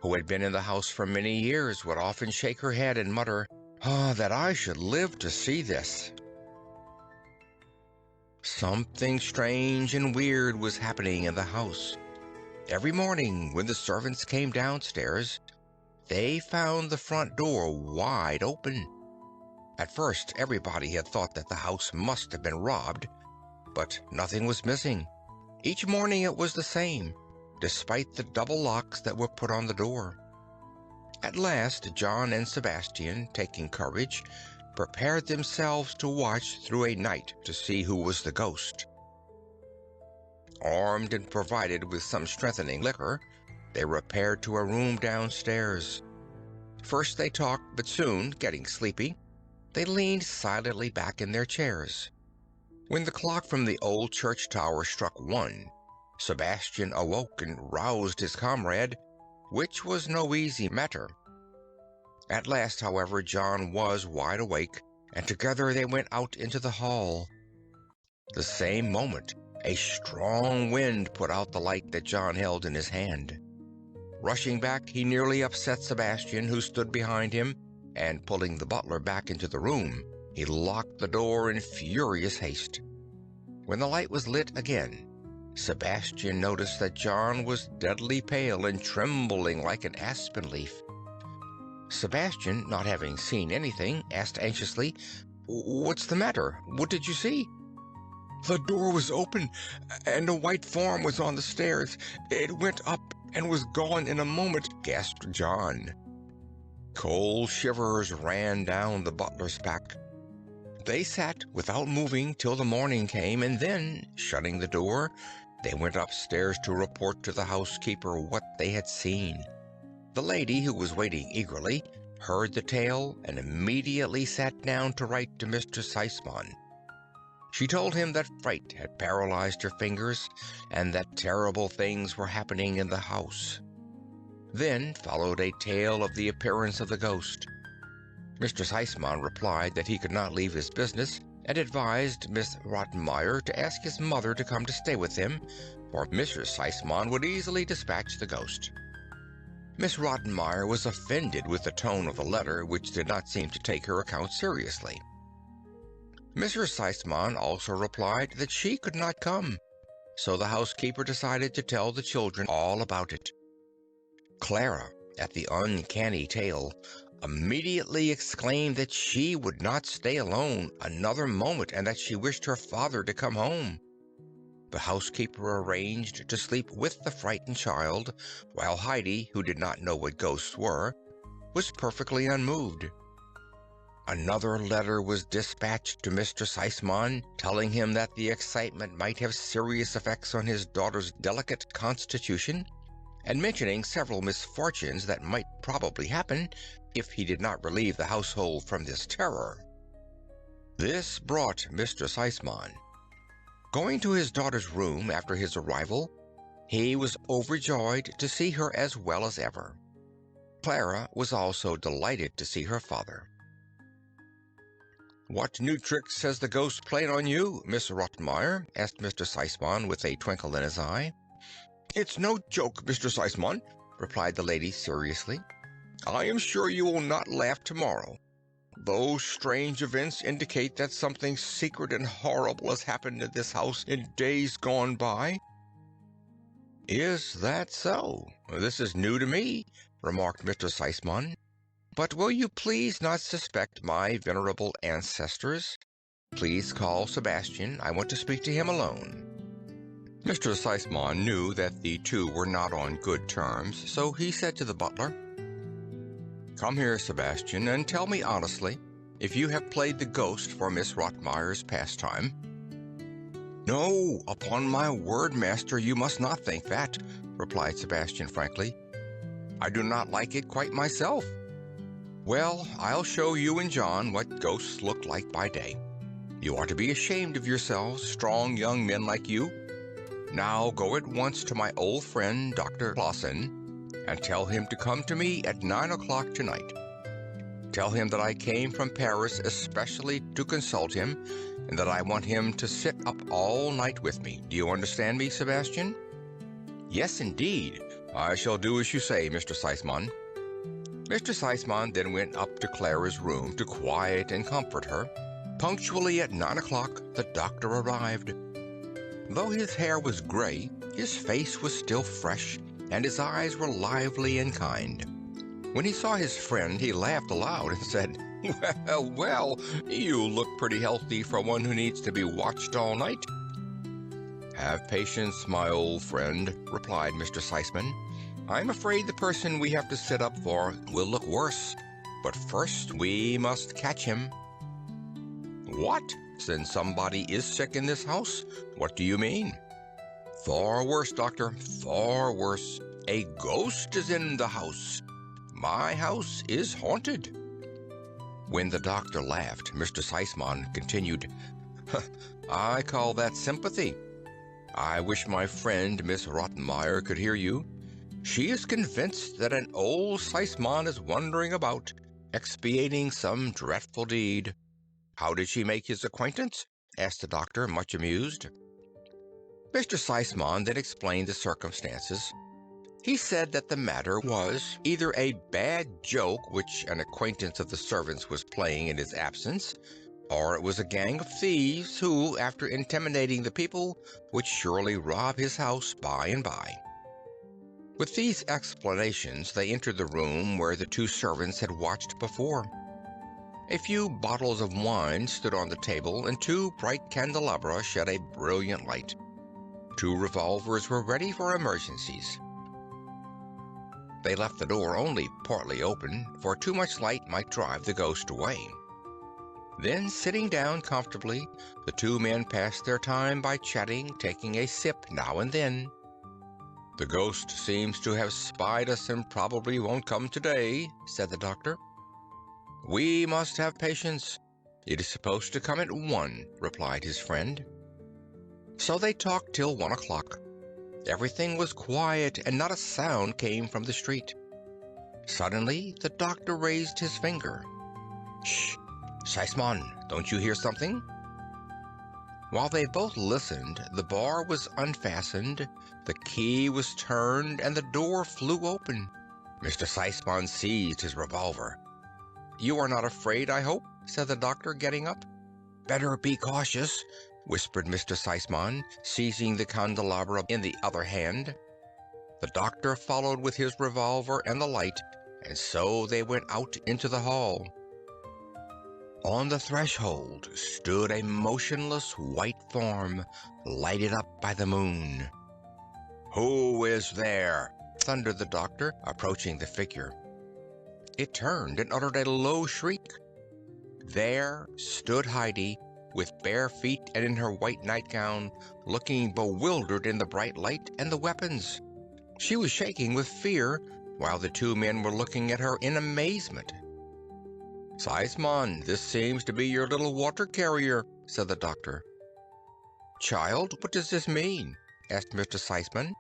who had been in the house for many years, would often shake her head and mutter, "Ah, that I should live to see this." Something strange and weird was happening in the house. Every morning when the servants came downstairs, they found the front door wide open. At first, everybody had thought that the house must have been robbed, but nothing was missing. Each morning it was the same, despite the double locks that were put on the door. At last, John and Sebastian, taking courage, prepared themselves to watch through a night to see who was the ghost. Armed and provided with some strengthening liquor, they repaired to a room downstairs. First they talked, but soon, getting sleepy, they leaned silently back in their chairs. When the clock from the old church tower struck 1, Sebastian awoke and roused his comrade, which was no easy matter. At last, however, John was wide awake, and together they went out into the hall. The same moment, a strong wind put out the light that John held in his hand. Rushing back, he nearly upset Sebastian, who stood behind him, and pulling the butler back into the room, he locked the door in furious haste. When the light was lit again, Sebastian noticed that John was deadly pale and trembling like an aspen leaf. Sebastian, not having seen anything, asked anxiously, "What's the matter? What did you see?" "The door was open, and a white form was on the stairs. It went up and was gone in a moment," gasped John. Cold shivers ran down the butler's back. They sat without moving till the morning came, and then, shutting the door, they went upstairs to report to the housekeeper what they had seen. The lady, who was waiting eagerly, heard the tale and immediately sat down to write to Mr. Seismann. She told him that fright had paralyzed her fingers and that terrible things were happening in the house. Then followed a tale of the appearance of the ghost. Mr. Seismann replied that he could not leave his business, and advised Miss Rottenmeier to ask his mother to come to stay with him, for Mrs. Seismann would easily dispatch the ghost. Miss Rottenmeier was offended with the tone of the letter, which did not seem to take her account seriously. Mrs. Seismann also replied that she could not come, so the housekeeper decided to tell the children all about it. Clara, at the uncanny tale, immediately exclaimed that she would not stay alone another moment and that she wished her father to come home. The housekeeper arranged to sleep with the frightened child, while Heidi, who did not know what ghosts were, was perfectly unmoved. Another letter was dispatched to Mr. Seismann, telling him that the excitement might have serious effects on his daughter's delicate constitution, and mentioning several misfortunes that might probably happen if he did not relieve the household from this terror. This brought Mr. Seismann. Going to his daughter's room after his arrival, he was overjoyed to see her as well as ever. Clara was also delighted to see her father. "What new tricks has the ghost played on you, Miss Rottenmeier?" asked Mr. Seismann with a twinkle in his eye. "It's no joke, Mr. Seismann," replied the lady seriously. "I am sure you will not laugh tomorrow. Those strange events indicate that something secret and horrible has happened in this house in days gone by." "Is that so? This is new to me," remarked Mr. Seismann. "But will you please not suspect my venerable ancestors? Please call Sebastian. I want to speak to him alone." Mr. Seismann knew that the two were not on good terms, so he said to the butler, "Come here, Sebastian, and tell me honestly if you have played the ghost for Miss Rottenmeier's pastime." "No, upon my word, master, you must not think that," replied Sebastian frankly. "I do not like it quite myself." "Well, I'll show you and John what ghosts look like by day. You ought to be ashamed of yourselves, strong young men like you. Now go at once to my old friend, Dr. Clausen, and tell him to come to me at 9 o'clock tonight. Tell him that I came from Paris especially to consult him, and that I want him to sit up all night with me. Do you understand me, Sebastian?" "Yes, indeed. I shall do as you say, Mr. Seismann." Mr. Seismann then went up to Clara's room to quiet and comfort her. Punctually at 9 o'clock, the doctor arrived. Though his hair was gray, his face was still fresh, and his eyes were lively and kind. When he saw his friend, he laughed aloud and said, "Well, well, you look pretty healthy for one who needs to be watched all night." "Have patience, my old friend," replied Mr. Seismann. "I'm afraid the person we have to sit up for will look worse, but first we must catch him." "What? Then somebody is sick in this house? What do you mean?" "Far worse, doctor, far worse. A ghost is in the house. My house is haunted." When the doctor laughed, Mr. Seismann continued, "I call that sympathy. I wish my friend Miss Rottenmeier could hear you. She is convinced that an old Seismann is wandering about, expiating some dreadful deed." "How did she make his acquaintance?" asked the doctor, much amused. Mr. Seismann then explained the circumstances. He said that the matter was either a bad joke which an acquaintance of the servants was playing in his absence, or it was a gang of thieves who, after intimidating the people, would surely rob his house by and by. With these explanations, they entered the room where the two servants had watched before. A few bottles of wine stood on the table, and two bright candelabra shed a brilliant light. 2 revolvers were ready for emergencies. They left the door only partly open, for too much light might drive the ghost away. Then, sitting down comfortably, the two men passed their time by chatting, taking a sip now and then. "The ghost seems to have spied us and probably won't come today," said the doctor. "We must have patience. It is supposed to come at 1, replied his friend. So they talked till 1 o'clock. Everything was quiet, and not a sound came from the street. Suddenly, the doctor raised his finger. "Shh! Seismann, don't you hear something?" While they both listened, the bar was unfastened, the key was turned, and the door flew open. Mr. Seismann seized his revolver. "You are not afraid, I hope?" said the doctor, getting up. "Better be cautious," whispered Mr. Seismann, seizing the candelabra in the other hand. The doctor followed with his revolver and the light, and so they went out into the hall. On the threshold stood a motionless white form, lighted up by the moon. "Who is there?" thundered the doctor, approaching the figure. It turned and uttered a low shriek. There stood Heidi, with bare feet and in her white nightgown, looking bewildered in the bright light and the weapons. She was shaking with fear, while the two men were looking at her in amazement. "Seismann, this seems to be your little water carrier," said the doctor. "Child, what does this mean?" asked Mr. Seismann.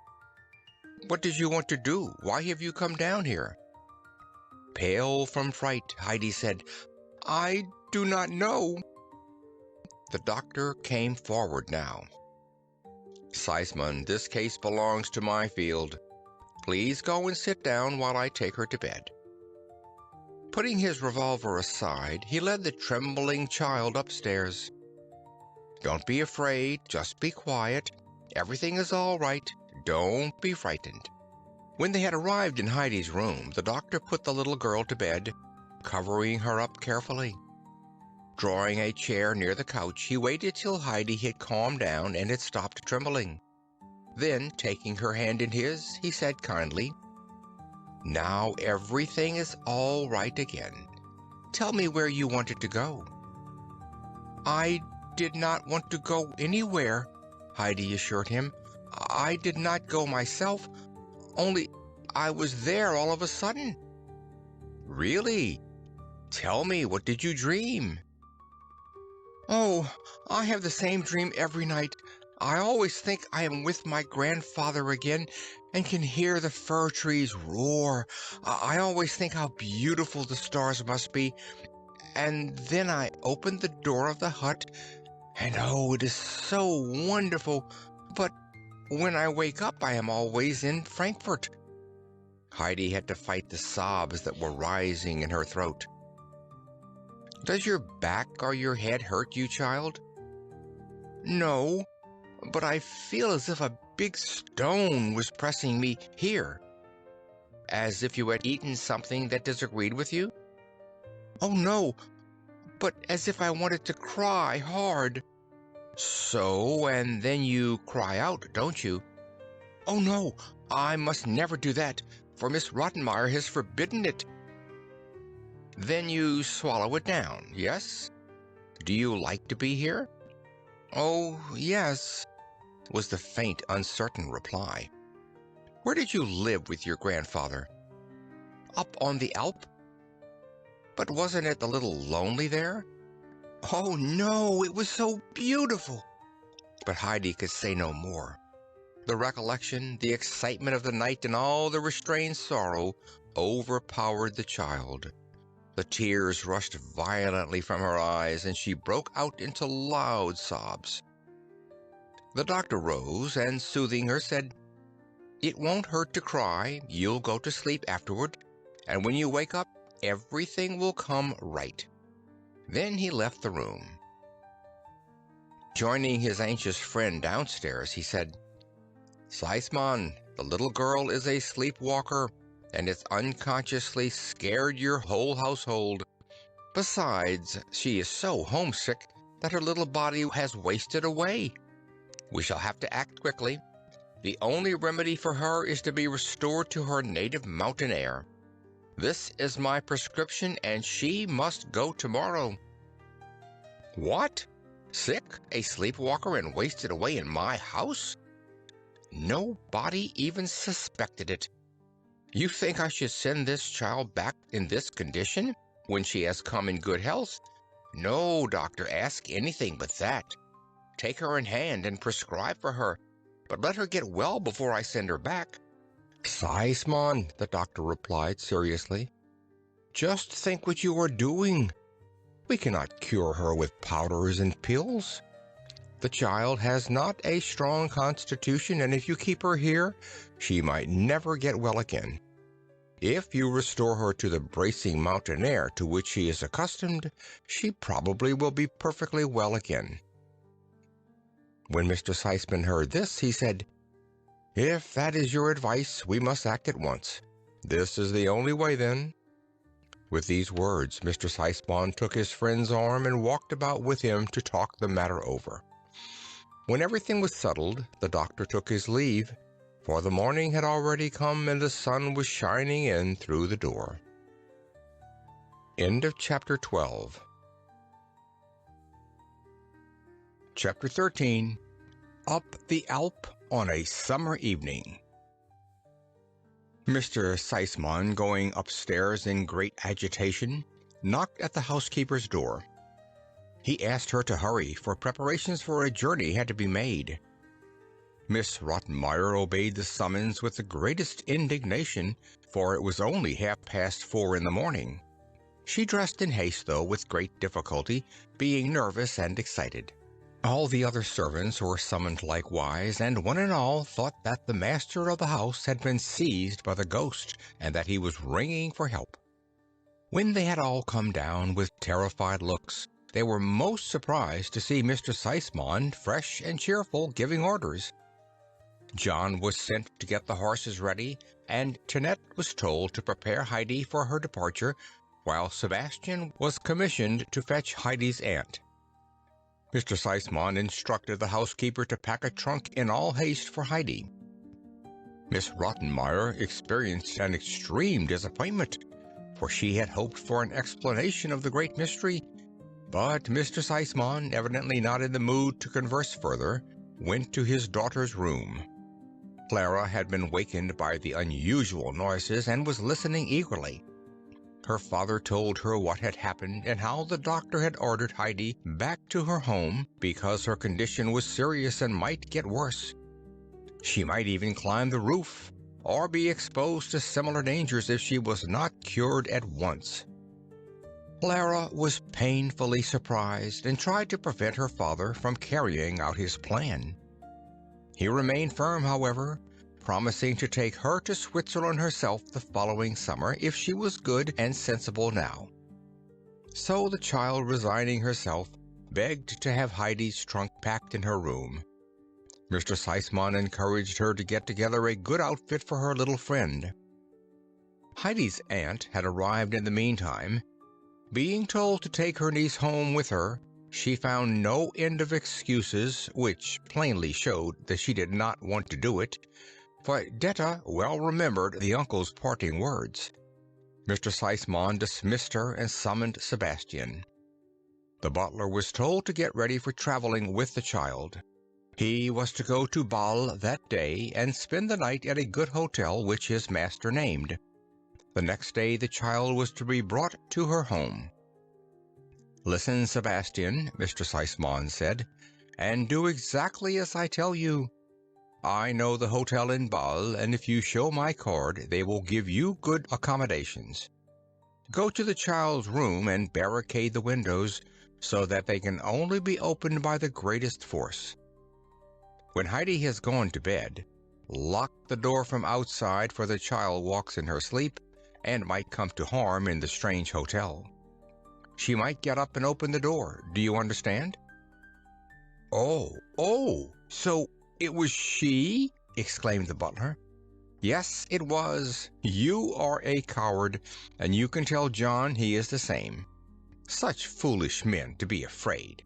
"What did you want to do? Why have you come down here?" Pale from fright, Heidi said, "I do not know." The doctor came forward now. "Seismann, this case belongs to my field. Please go and sit down while I take her to bed." Putting his revolver aside, he led the trembling child upstairs. "Don't be afraid, just be quiet. Everything is all right. Don't be frightened." When they had arrived in Heidi's room, the doctor put the little girl to bed, covering her up carefully. Drawing a chair near the couch, he waited till Heidi had calmed down and had stopped trembling. Then, taking her hand in his, he said kindly, "Now everything is all right again. Tell me where you wanted to go." "I did not want to go anywhere," Heidi assured him. I did not go myself, only I was there all of a sudden. Really? Tell me, what did you dream? Oh, I have the same dream every night. I always think I am with my grandfather again and can hear the fir trees roar. I always think how beautiful the stars must be. And then I open the door of the hut, and oh, it is so wonderful. But when I wake up, I am always in Frankfurt. Heidi had to fight the sobs that were rising in her throat. Does your back or your head hurt you, child? No, but I feel as if a big stone was pressing me here. As if you had eaten something that disagreed with you? Oh, no, but as if I wanted to cry hard. So, and then you cry out, don't you? Oh, no, I must never do that, for Miss Rottenmeier has forbidden it. Then you swallow it down, yes? Do you like to be here? Oh, yes, was the faint, uncertain reply. Where did you live with your grandfather? Up on the Alp? But wasn't it a little lonely there? Oh, no, it was so beautiful. But Heidi could say no more. The recollection, the excitement of the night, and all the restrained sorrow overpowered the child. The tears rushed violently from her eyes, and she broke out into loud sobs. The doctor rose, and soothing her, said, It won't hurt to cry. You'll go to sleep afterward, and when you wake up, everything will come right. Then he left the room. Joining his anxious friend downstairs, he said, Seismann, the little girl is a sleepwalker, and it's unconsciously scared your whole household. Besides, she is so homesick that her little body has wasted away. We shall have to act quickly. The only remedy for her is to be restored to her native mountain air. This is my prescription, and she must go tomorrow. What? Sick? A sleepwalker and wasted away in my house? Nobody even suspected it. You think I should send this child back in this condition when she has come in good health? No, doctor, ask anything but that. Take her in hand and prescribe for her, but let her get well before I send her back. Seismann, the doctor replied seriously. Just think what you are doing. We cannot cure her with powders and pills. The child has not a strong constitution, and if you keep her here, she might never get well again. If you restore her to the bracing mountain air to which she is accustomed, she probably will be perfectly well again. When Mr. Seismann heard this, he said, If that is your advice, we must act at once. This is the only way, then. With these words, Mr. Seismann took his friend's arm and walked about with him to talk the matter over. When everything was settled, the doctor took his leave, for the morning had already come and the sun was shining in through the door. End of Chapter 12. Chapter 13. Up the Alp on a Summer Evening. Mr. Seismann, going upstairs in great agitation, knocked at the housekeeper's door. He asked her to hurry, for preparations for a journey had to be made. Miss Rottenmeier obeyed the summons with the greatest indignation, for it was only 4:30 in the morning. She dressed in haste, though, with great difficulty, being nervous and excited. All the other servants were summoned likewise, and one and all thought that the master of the house had been seized by the ghost, and that he was ringing for help. When they had all come down with terrified looks, they were most surprised to see Mr. Seismann, fresh and cheerful, giving orders. John was sent to get the horses ready, and Tinette was told to prepare Heidi for her departure, while Sebastian was commissioned to fetch Heidi's aunt. Mr. Seismann instructed the housekeeper to pack a trunk in all haste for Heidi. Miss Rottenmeier experienced an extreme disappointment, for she had hoped for an explanation of the great mystery, but Mr. Seismann, evidently not in the mood to converse further, went to his daughter's room. Clara had been wakened by the unusual noises and was listening eagerly. Her father told her what had happened and how the doctor had ordered Heidi back to her home because her condition was serious and might get worse. She might even climb the roof or be exposed to similar dangers if she was not cured at once. Clara was painfully surprised and tried to prevent her father from carrying out his plan. He remained firm, however, promising to take her to Switzerland herself the following summer if she was good and sensible now. So the child, resigning herself, begged to have Heidi's trunk packed in her room. Mr. Seismann encouraged her to get together a good outfit for her little friend. Heidi's aunt had arrived in the meantime. Being told to take her niece home with her, she found no end of excuses, which plainly showed that she did not want to do it, for Detta well remembered the uncle's parting words. Mr. Seismann dismissed her and summoned Sebastian. The butler was told to get ready for traveling with the child. He was to go to Bâle that day and spend the night at a good hotel which his master named. The next day the child was to be brought to her home. "Listen, Sebastian," Mr. Seismann said, "and do exactly as I tell you. I know the hotel in Bâle, and if you show my card, they will give you good accommodations. Go to the child's room and barricade the windows so that they can only be opened by the greatest force. When Heidi has gone to bed, lock the door from outside, for the child walks in her sleep and might come to harm in the strange hotel. She might get up and open the door. Do you understand?" Oh, so it was she?" exclaimed the butler. "Yes, it was. You are a coward, and you can tell John he is the same. Such foolish men to be afraid."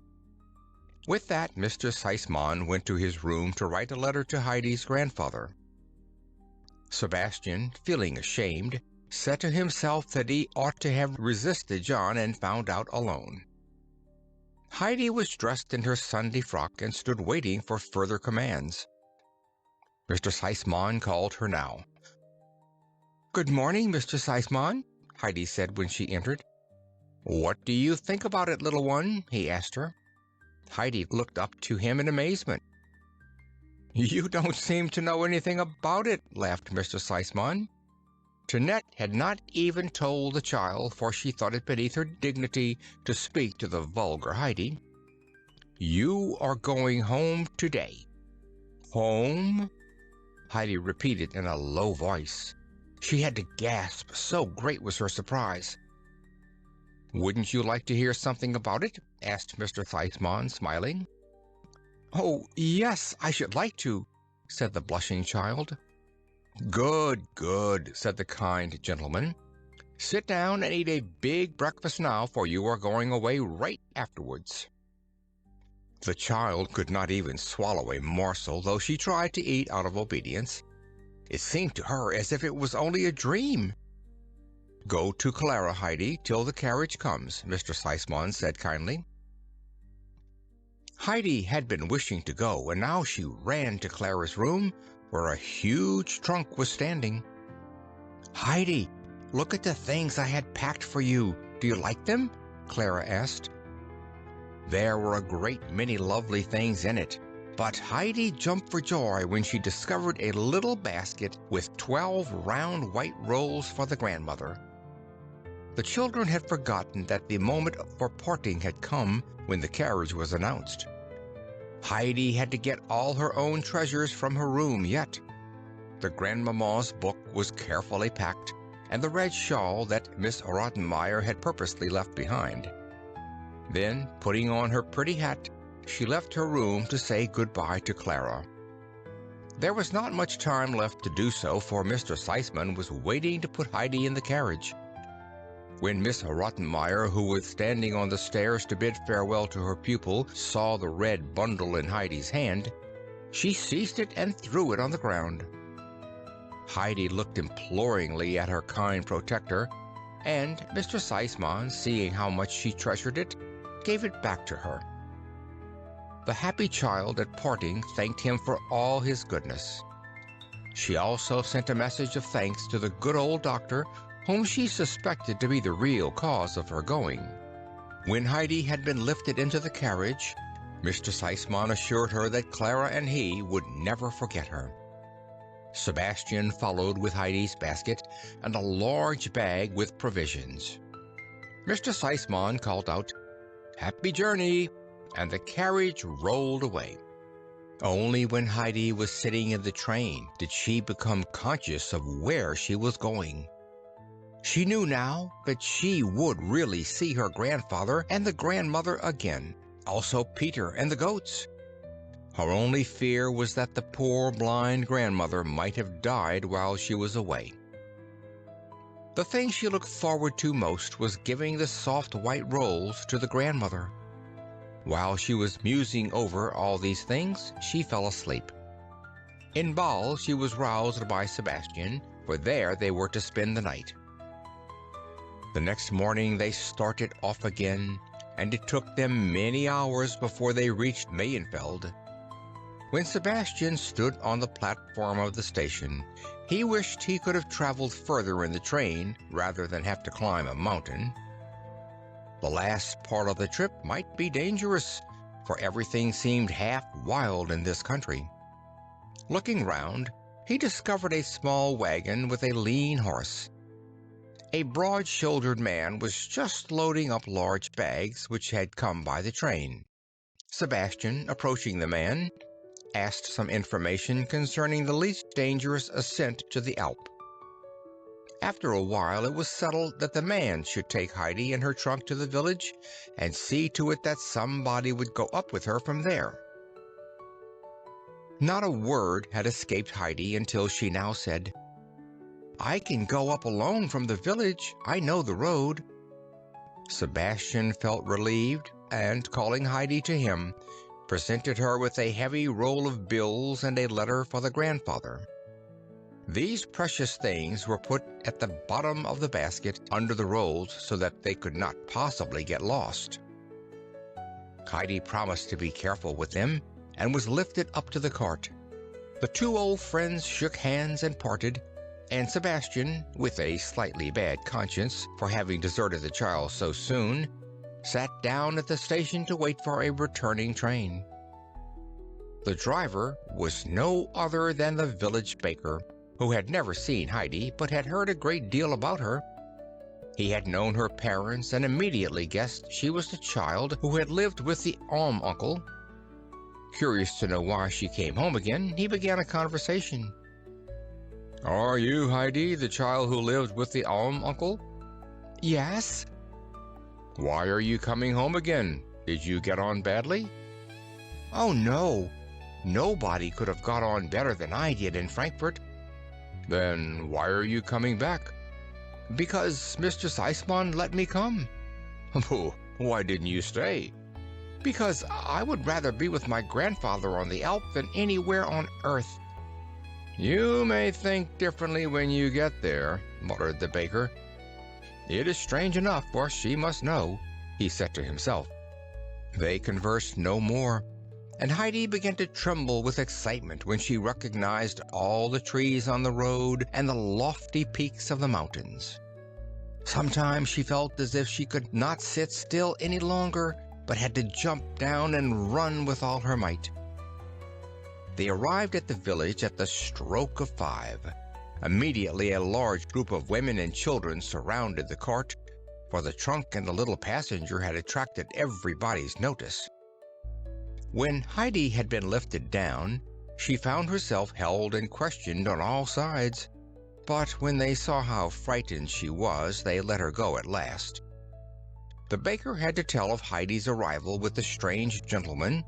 With that, Mr. Seismann went to his room to write a letter to Heidi's grandfather. Sebastian, feeling ashamed, said to himself that he ought to have resisted John and found out alone. Heidi was dressed in her Sunday frock and stood waiting for further commands. Mr. Seismann called her now. "Good morning, Mr. Seismann," Heidi said when she entered. "What do you think about it, little one?" he asked her. Heidi looked up to him in amazement. "You don't seem to know anything about it," laughed Mr. Seismann. Jeanette had not even told the child, for she thought it beneath her dignity to speak to the vulgar Heidi. "You are going home today." "Home?" Heidi repeated in a low voice. She had to gasp, so great was her surprise. "Wouldn't you like to hear something about it?" asked Mr. Seismann, smiling. "Oh, yes, I should like to," said the blushing child. "Good, good," said the kind gentleman. "Sit down and eat a big breakfast now, for you are going away right afterwards." The child could not even swallow a morsel, though she tried to eat out of obedience. It seemed to her as if it was only a dream. "Go to Clara, Heidi, till the carriage comes," Mr. Seismann said kindly. Heidi had been wishing to go, and now she ran to Clara's room, where a huge trunk was standing. "Heidi, look at the things I had packed for you. Do you like them?" Clara asked. There were a great many lovely things in it, but Heidi jumped for joy when she discovered a little basket with 12 round white rolls for the grandmother. The children had forgotten that the moment for parting had come when the carriage was announced. Heidi had to get all her own treasures from her room yet. The grandmamma's book was carefully packed, and the red shawl that Miss Rottenmeier had purposely left behind. Then, putting on her pretty hat, she left her room to say goodbye to Clara. There was not much time left to do so, for Mr. Seismann was waiting to put Heidi in the carriage. When Miss Rottenmeier, who was standing on the stairs to bid farewell to her pupil, saw the red bundle in Heidi's hand, she seized it and threw it on the ground. Heidi looked imploringly at her kind protector, and Mr. Seismann, seeing how much she treasured it, gave it back to her. The happy child at parting thanked him for all his goodness. She also sent a message of thanks to the good old doctor, whom she suspected to be the real cause of her going. When Heidi had been lifted into the carriage, Mr. Seismann assured her that Clara and he would never forget her. Sebastian followed with Heidi's basket and a large bag with provisions. Mr. Seismann called out, "Happy journey," and the carriage rolled away. Only when Heidi was sitting in the train did she become conscious of where she was going. She knew now that she would really see her grandfather and the grandmother again, also Peter and the goats. Her only fear was that the poor blind grandmother might have died while she was away. The thing she looked forward to most was giving the soft white rolls to the grandmother. While she was musing over all these things, she fell asleep. In Bâle she was roused by Sebastian, for there they were to spend the night. The next morning they started off again, and it took them many hours before they reached Mayenfeld. When Sebastian stood on the platform of the station, he wished he could have traveled further in the train rather than have to climb a mountain. The last part of the trip might be dangerous, for everything seemed half wild in this country. Looking round, he discovered a small wagon with a lean horse. A broad-shouldered man was just loading up large bags which had come by the train. Sebastian, approaching the man, asked some information concerning the least dangerous ascent to the Alp. After a while it was settled that the man should take Heidi and her trunk to the village and see to it that somebody would go up with her from there. Not a word had escaped Heidi until she now said, "I can go up alone from the village. I know the road." Sebastian felt relieved and, calling Heidi to him, presented her with a heavy roll of bills and a letter for the grandfather. These precious things were put at the bottom of the basket under the rolls so that they could not possibly get lost. Heidi promised to be careful with them and was lifted up to the cart. The two old friends shook hands and parted, and Sebastian, with a slightly bad conscience for having deserted the child so soon, sat down at the station to wait for a returning train. The driver was no other than the village baker, who had never seen Heidi but had heard a great deal about her. He had known her parents and immediately guessed she was the child who had lived with the uncle. Curious to know why she came home again, he began a conversation. "Are you, Heidi, the child who lived with the uncle?" "Yes." "Why are you coming home again? Did you get on badly?" "Oh, no. Nobody could have got on better than I did in Frankfurt." "Then why are you coming back?" "Because Mr. Seismann let me come." "Why didn't you stay?" "Because I would rather be with my grandfather on the Alp than anywhere on earth." "You may think differently when you get there," muttered the baker. "It is strange enough, for she must know," he said to himself. They conversed no more, and Heidi began to tremble with excitement when she recognized all the trees on the road and the lofty peaks of the mountains. Sometimes she felt as if she could not sit still any longer, but had to jump down and run with all her might. They arrived at the village at the stroke of 5. Immediately a large group of women and children surrounded the cart, for the trunk and the little passenger had attracted everybody's notice. When Heidi had been lifted down, she found herself held and questioned on all sides, but when they saw how frightened she was, they let her go at last. The baker had to tell of Heidi's arrival with the strange gentleman,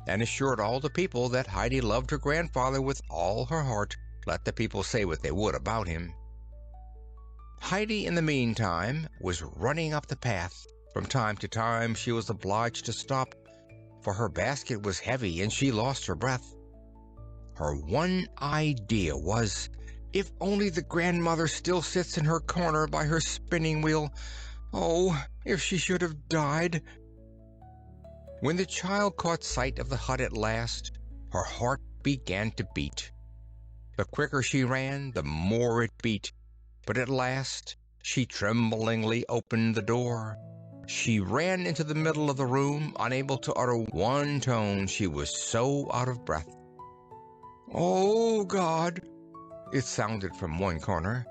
and assured all the people that Heidi loved her grandfather with all her heart, let the people say what they would about him. Heidi, in the meantime, was running up the path. From time to time she was obliged to stop, for her basket was heavy and she lost her breath. Her one idea was, if only the grandmother still sits in her corner by her spinning wheel. Oh, if she should have died! When the child caught sight of the hut at last, her heart began to beat. The quicker she ran, the more it beat, but at last she tremblingly opened the door. She ran into the middle of the room, unable to utter one tone, she was so out of breath. "Oh, God," it sounded from one corner.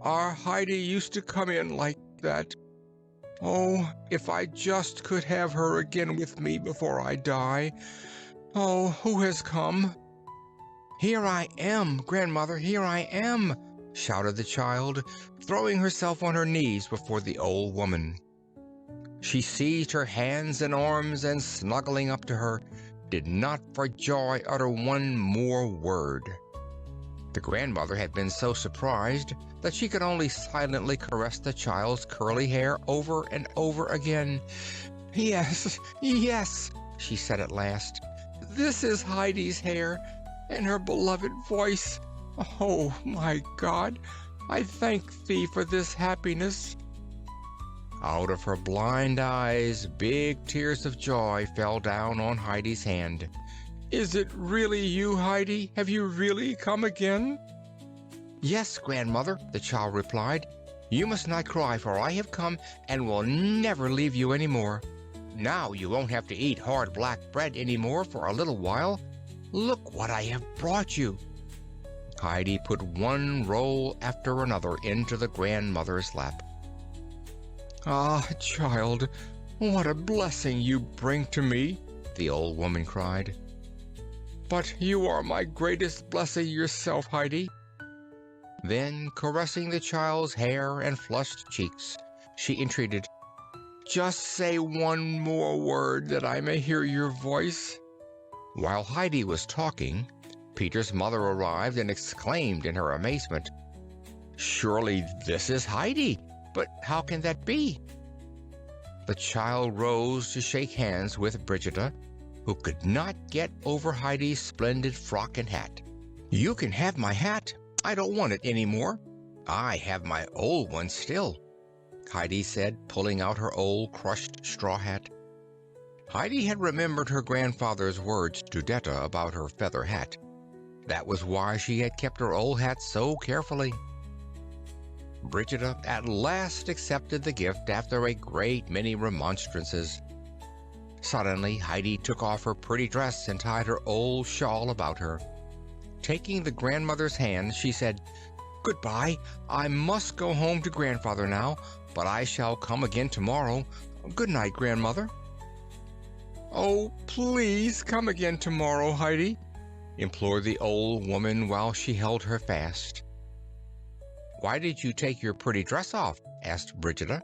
"Our Heidi used to come in like that. Oh, if I just could have her again with me before I die. Oh, who has come?" "Here I am, Grandmother, here I am," shouted the child, throwing herself on her knees before the old woman. She seized her hands and arms, and snuggling up to her, did not for joy utter one more word. The grandmother had been so surprised that she could only silently caress the child's curly hair over and over again. "Yes, yes," she said at last. "This is Heidi's hair, and her beloved voice. Oh, my God, I thank thee for this happiness." Out of her blind eyes, big tears of joy fell down on Heidi's hand. "Is it really you, Heidi? Have you really come again?" "Yes, Grandmother," the child replied. "You must not cry, for I have come and will never leave you any more. Now you won't have to eat hard black bread any more for a little while. Look what I have brought you." Heidi put one roll after another into the grandmother's lap. "Ah, child, what a blessing you bring to me," the old woman cried. "But you are my greatest blessing yourself, Heidi." Then, caressing the child's hair and flushed cheeks, she entreated, "Just say one more word that I may hear your voice." While Heidi was talking, Peter's mother arrived and exclaimed in her amazement, "Surely this is Heidi, but how can that be?" The child rose to shake hands with Brigida, who could not get over Heidi's splendid frock and hat. "You can have my hat. I don't want it any more. I have my old one still," Heidi said, pulling out her old crushed straw hat. Heidi had remembered her grandfather's words to Detta about her feather hat. That was why she had kept her old hat so carefully. Brigida at last accepted the gift after a great many remonstrances. Suddenly Heidi took off her pretty dress and tied her old shawl about her. Taking the grandmother's hand, she said, "Goodbye. I must go home to Grandfather now, but I shall come again tomorrow. Good night, Grandmother." "Oh, please come again tomorrow, Heidi," implored the old woman while she held her fast. "Why did you take your pretty dress off?" asked Brigida.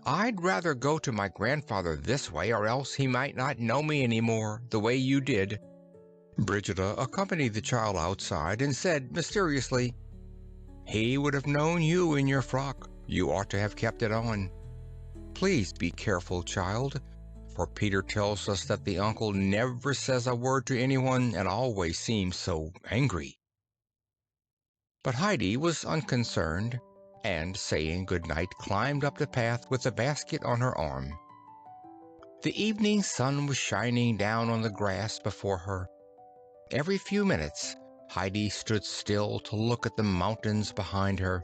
"I'd rather go to my grandfather this way, or else he might not know me any more, the way you did." Brigida accompanied the child outside and said mysteriously, "He would have known you in your frock. You ought to have kept it on. Please be careful, child, for Peter tells us that the uncle never says a word to anyone and always seems so angry." But Heidi was unconcerned, and saying good night, climbed up the path with the basket on her arm. The evening sun was shining down on the grass before her. Every few minutes Heidi stood still to look at the mountains behind her.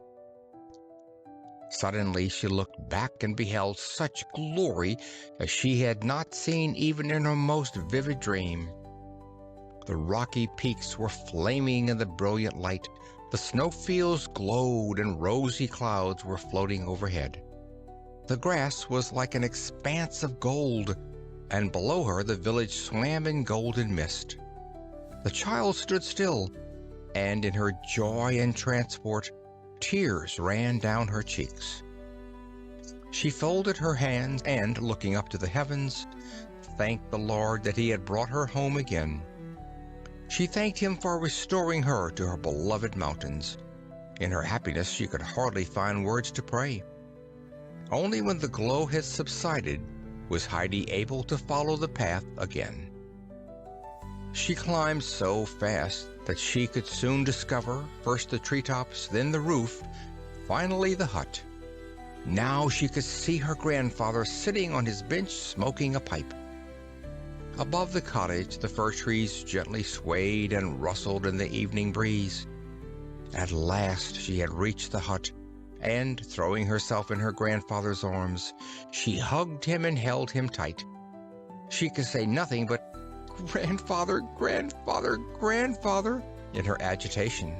Suddenly she looked back and beheld such glory as she had not seen even in her most vivid dream. The rocky peaks were flaming in the brilliant light, the snowfields glowed, and rosy clouds were floating overhead. The grass was like an expanse of gold, and below her the village swam in golden mist. The child stood still, and in her joy and transport, tears ran down her cheeks. She folded her hands and, looking up to the heavens, thanked the Lord that he had brought her home again. She thanked him for restoring her to her beloved mountains. In her happiness she could hardly find words to pray. Only when the glow had subsided was Heidi able to follow the path again. She climbed so fast that she could soon discover first the treetops, then the roof, finally the hut. Now she could see her grandfather sitting on his bench smoking a pipe. Above the cottage, the fir trees gently swayed and rustled in the evening breeze. At last she had reached the hut, and, throwing herself in her grandfather's arms, she hugged him and held him tight. She could say nothing but, "Grandfather, grandfather, grandfather," in her agitation.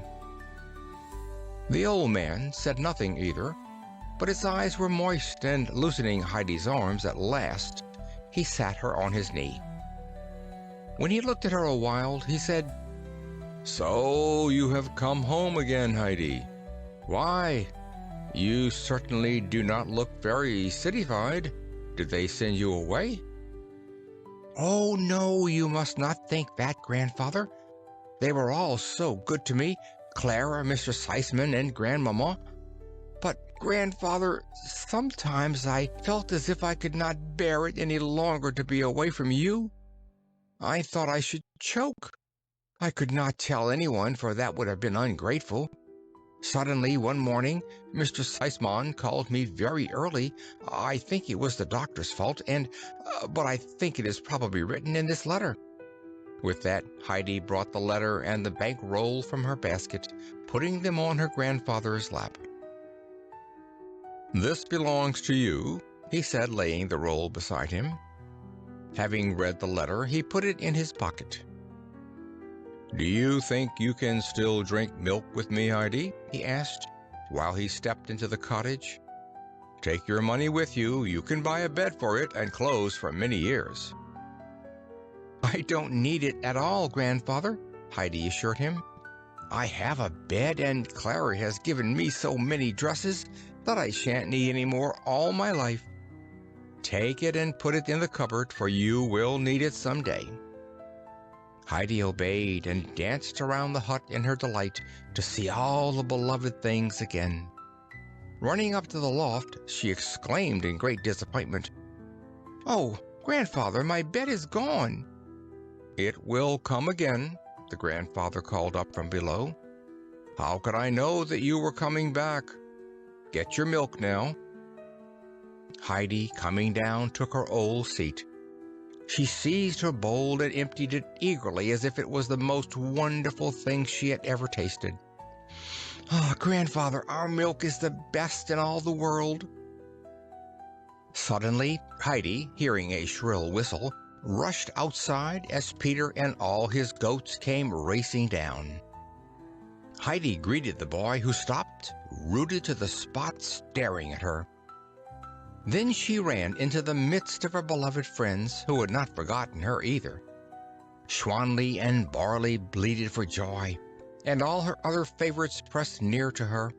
The old man said nothing either, but his eyes were moist, and loosening Heidi's arms at last, he sat her on his knee. When he looked at her a while, he said, "So you have come home again, Heidi. Why, you certainly do not look very cityfied. Did they send you away?" "Oh, no, you must not think that, grandfather. They were all so good to me, Clara, Mr. Seisman, and Grandmama. But, grandfather, sometimes I felt as if I could not bear it any longer to be away from you. I thought I should choke. I could not tell anyone, for that would have been ungrateful. Suddenly, one morning, Mr. Seisman called me very early. I think it was the doctor's fault, but I think it is probably written in this letter." With that, Heidi brought the letter and the bank roll from her basket, putting them on her grandfather's lap. "This belongs to you," he said, laying the roll beside him. Having read the letter, he put it in his pocket. "Do you think you can still drink milk with me, Heidi?" he asked, while he stepped into the cottage. "Take your money with you. You can buy a bed for it and clothes for many years." "I don't need it at all, grandfather," Heidi assured him. "I have a bed, and Clara has given me so many dresses that I shan't need any more all my life. Take it and put it in the cupboard, for you will need it some day." Heidi obeyed and danced around the hut in her delight to see all the beloved things again. Running up to the loft, she exclaimed in great disappointment, "Oh, grandfather, my bed is gone." "It will come again," the grandfather called up from below. "How could I know that you were coming back? Get your milk now." Heidi, coming down, took her old seat. She seized her bowl and emptied it eagerly as if it was the most wonderful thing she had ever tasted. "Ah, grandfather, our milk is the best in all the world." Suddenly, Heidi, hearing a shrill whistle, rushed outside as Peter and all his goats came racing down. Heidi greeted the boy, who stopped, rooted to the spot, staring at her. Then she ran into the midst of her beloved friends, who had not forgotten her either. Schwanli and Barley bleated for joy, and all her other favorites pressed near to her.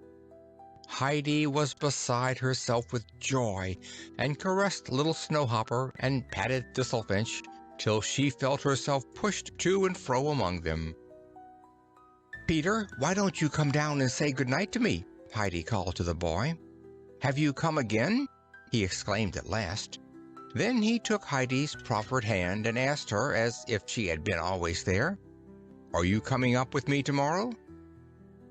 Heidi was beside herself with joy, and caressed little Snowhopper and patted Thistlefinch till she felt herself pushed to and fro among them. "Peter, why don't you come down and say good night to me?" Heidi called to the boy. "Have you come again?" he exclaimed at last. Then he took Heidi's proffered hand and asked her, as if she had been always there, "Are you coming up with me tomorrow?"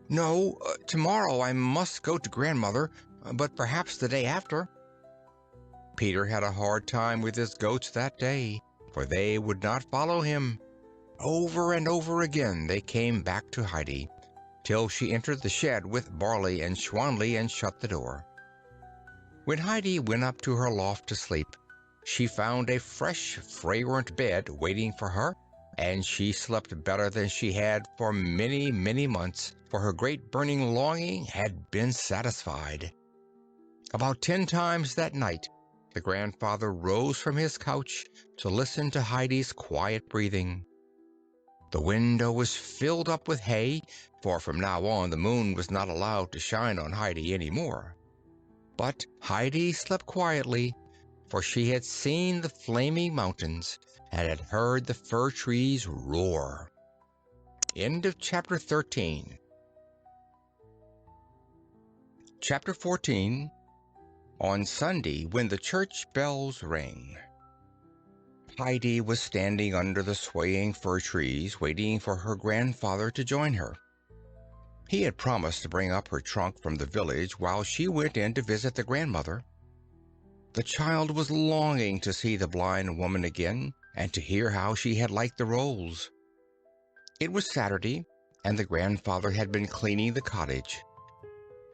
"No, tomorrow I must go to grandmother, but perhaps the day after." Peter had a hard time with his goats that day, for they would not follow him. Over and over again they came back to Heidi, till she entered the shed with Barley and Schwanli and shut the door. When Heidi went up to her loft to sleep, she found a fresh, fragrant bed waiting for her, and she slept better than she had for many, many months, for her great burning longing had been satisfied. About 10 times that night, the grandfather rose from his couch to listen to Heidi's quiet breathing. The window was filled up with hay, for from now on the moon was not allowed to shine on Heidi any more. But Heidi slept quietly, for she had seen the flaming mountains and had heard the fir trees roar. End of Chapter 13. Chapter 14. On Sunday, when the church bells ring. Heidi was standing under the swaying fir trees, waiting for her grandfather to join her. He had promised to bring up her trunk from the village while she went in to visit the grandmother. The child was longing to see the blind woman again, and to hear how she had liked the rolls. It was Saturday, and the grandfather had been cleaning the cottage.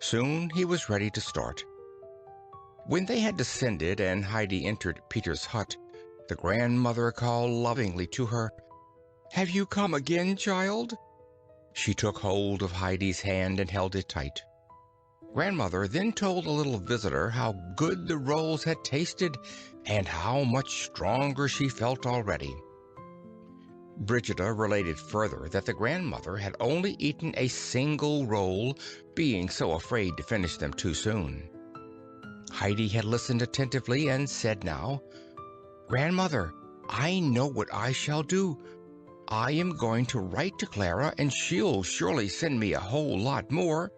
Soon he was ready to start. When they had descended and Heidi entered Peter's hut, the grandmother called lovingly to her, "Have you come again, child?" She took hold of Heidi's hand and held it tight. Grandmother then told the little visitor how good the rolls had tasted and how much stronger she felt already. Brigida related further that the grandmother had only eaten a single roll, being so afraid to finish them too soon. Heidi had listened attentively and said now, "Grandmother, I know what I shall do. I am going to write to Clara, and she'll surely send me a whole lot more."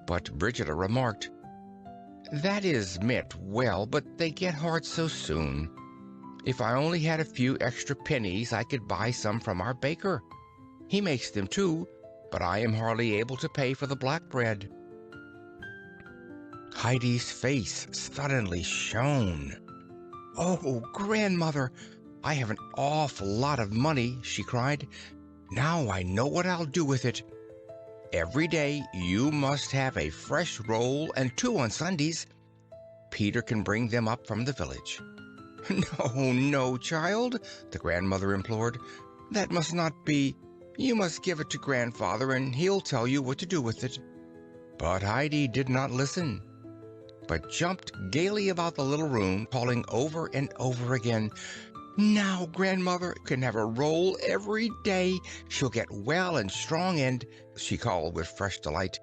But Brigida remarked, "That is meant well, but they get hard so soon. If I only had a few extra pennies, I could buy some from our baker. He makes them too, but I am hardly able to pay for the black bread." Heidi's face suddenly shone. "Oh, grandmother, I have an awful lot of money," she cried. "Now I know what I'll do with it. Every day you must have a fresh roll and 2 on Sundays. Peter can bring them up from the village." "No, no, child," the grandmother implored. "That must not be. You must give it to grandfather, and he'll tell you what to do with it." But Heidi did not listen, but jumped gaily about the little room, calling over and over again, "Now grandmother can have a roll every day. She'll get well and strong, and," she called with fresh delight,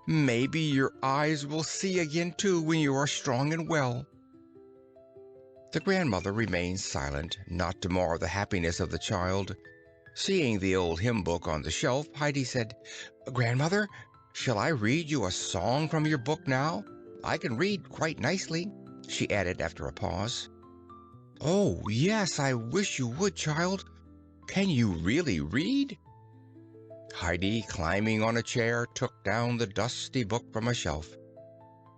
"maybe your eyes will see again too when you are strong and well." The grandmother remained silent, not to mar the happiness of the child. Seeing the old hymn book on the shelf, Heidi said, "Grandmother, shall I read you a song from your book now? I can read quite nicely," she added after a pause. "Oh, yes, I wish you would, child. Can you really read?" Heidi, climbing on a chair, took down the dusty book from a shelf.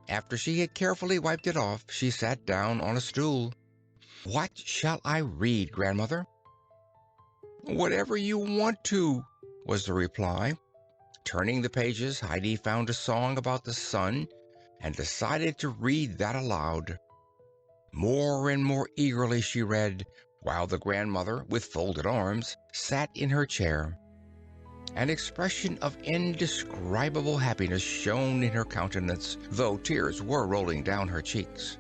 After she had carefully wiped it off, she sat down on a stool. "What shall I read, grandmother?" "Whatever you want to," was the reply. Turning the pages, Heidi found a song about the sun and decided to read that aloud. More and more eagerly she read, while the grandmother, with folded arms, sat in her chair. An expression of indescribable happiness shone in her countenance, though tears were rolling down her cheeks.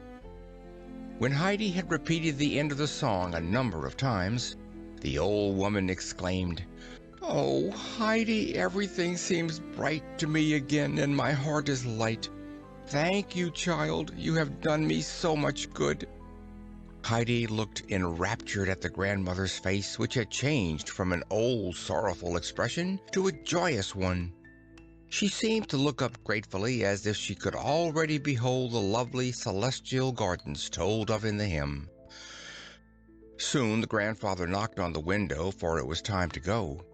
When Heidi had repeated the end of the song a number of times, the old woman exclaimed, "Oh, Heidi, everything seems bright to me again, and my heart is light. Thank you, child. You have done me so much good." Heidi looked enraptured at the grandmother's face, which had changed from an old sorrowful expression to a joyous one. She seemed to look up gratefully, as if she could already behold the lovely celestial gardens told of in the hymn. Soon the grandfather knocked on the window, for it was time to go.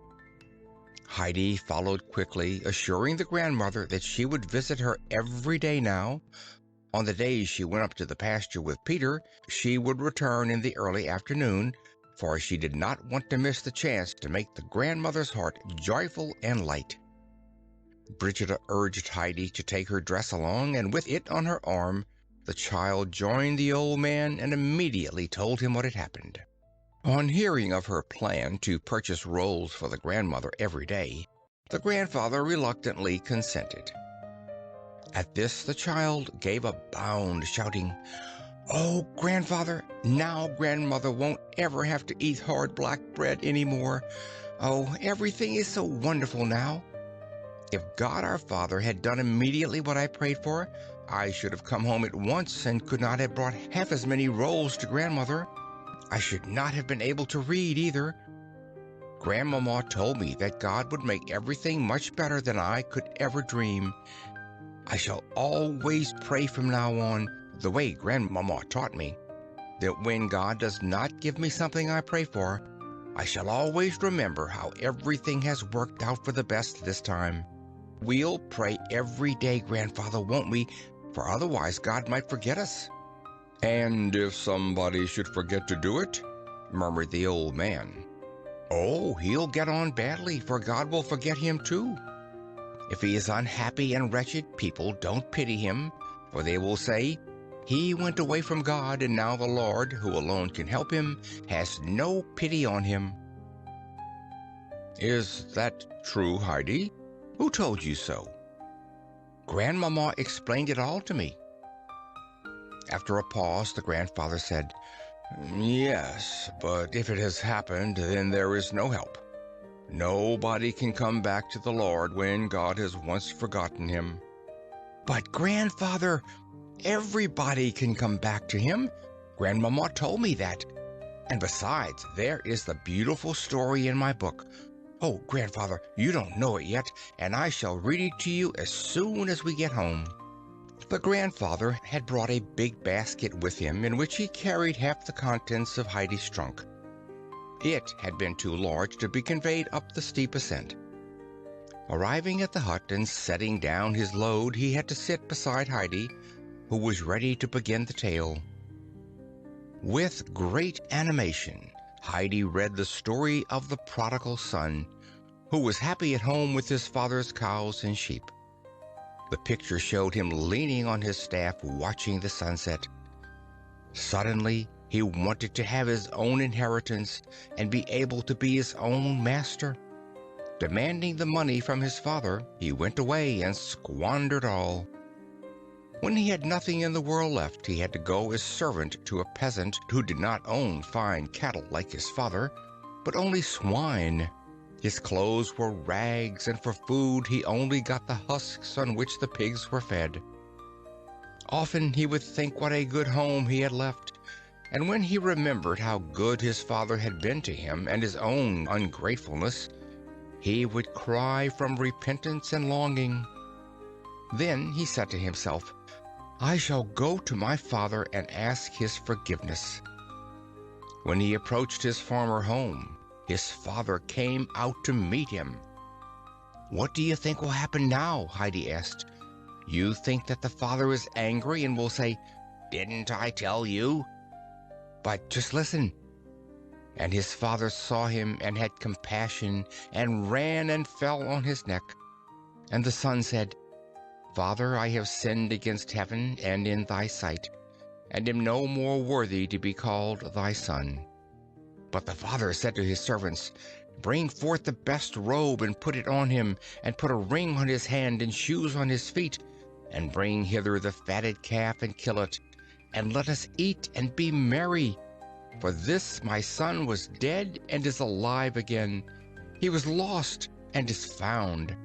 Heidi followed quickly, assuring the grandmother that she would visit her every day now. On the days she went up to the pasture with Peter, she would return in the early afternoon, for she did not want to miss the chance to make the grandmother's heart joyful and light. Brigida urged Heidi to take her dress along, and with it on her arm, the child joined the old man and immediately told him what had happened. On hearing of her plan to purchase rolls for the grandmother every day, the grandfather reluctantly consented. At this the child gave a bound, shouting, "Oh, grandfather, now grandmother won't ever have to eat hard black bread any more. Oh, everything is so wonderful now. If God our Father had done immediately what I prayed for, I should have come home at once and could not have brought half as many rolls to grandmother. I should not have been able to read either. Grandmama told me that God would make everything much better than I could ever dream. I shall always pray from now on, the way Grandmama taught me, that when God does not give me something I pray for, I shall always remember how everything has worked out for the best this time. We'll pray every day, grandfather, won't we? For otherwise God might forget us." "And if somebody should forget to do it?" murmured the old man. "Oh, he'll get on badly, for God will forget him too. If he is unhappy and wretched, people don't pity him, for they will say, 'He went away from God, and now the Lord, who alone can help him, has no pity on him.'" "Is that true, Heidi? Who told you so?" "Grandmama explained it all to me." After a pause, the grandfather said, "Yes, but if it has happened, then there is no help. Nobody can come back to the Lord when God has once forgotten him." "But, grandfather, everybody can come back to him. Grandmama told me that. And besides, there is the beautiful story in my book. Oh, grandfather, you don't know it yet, and I shall read it to you as soon as we get home." The grandfather had brought a big basket with him in which he carried half the contents of Heidi's trunk. It had been too large to be conveyed up the steep ascent. Arriving at the hut and setting down his load, he had to sit beside Heidi, who was ready to begin the tale. With great animation, Heidi read the story of the prodigal son, who was happy at home with his father's cows and sheep. The picture showed him leaning on his staff watching the sunset. Suddenly, he wanted to have his own inheritance and be able to be his own master. Demanding the money from his father, he went away and squandered all. When he had nothing in the world left, he had to go as servant to a peasant who did not own fine cattle like his father, but only swine. His clothes were rags, and for food he only got the husks on which the pigs were fed. Often he would think what a good home he had left, and when he remembered how good his father had been to him and his own ungratefulness, he would cry from repentance and longing. Then he said to himself, "I shall go to my father and ask his forgiveness." When he approached his former home, his father came out to meet him. "What do you think will happen now?" Heidi asked. "You think that the father is angry and will say, 'Didn't I tell you?' But just listen." And his father saw him and had compassion and ran and fell on his neck. And the son said, "Father, I have sinned against heaven and in thy sight, and am no more worthy to be called thy son." But the father said to his servants, "Bring forth the best robe and put it on him, and put a ring on his hand and shoes on his feet, and bring hither the fatted calf and kill it, and let us eat and be merry. For this my son was dead and is alive again. He was lost and is found."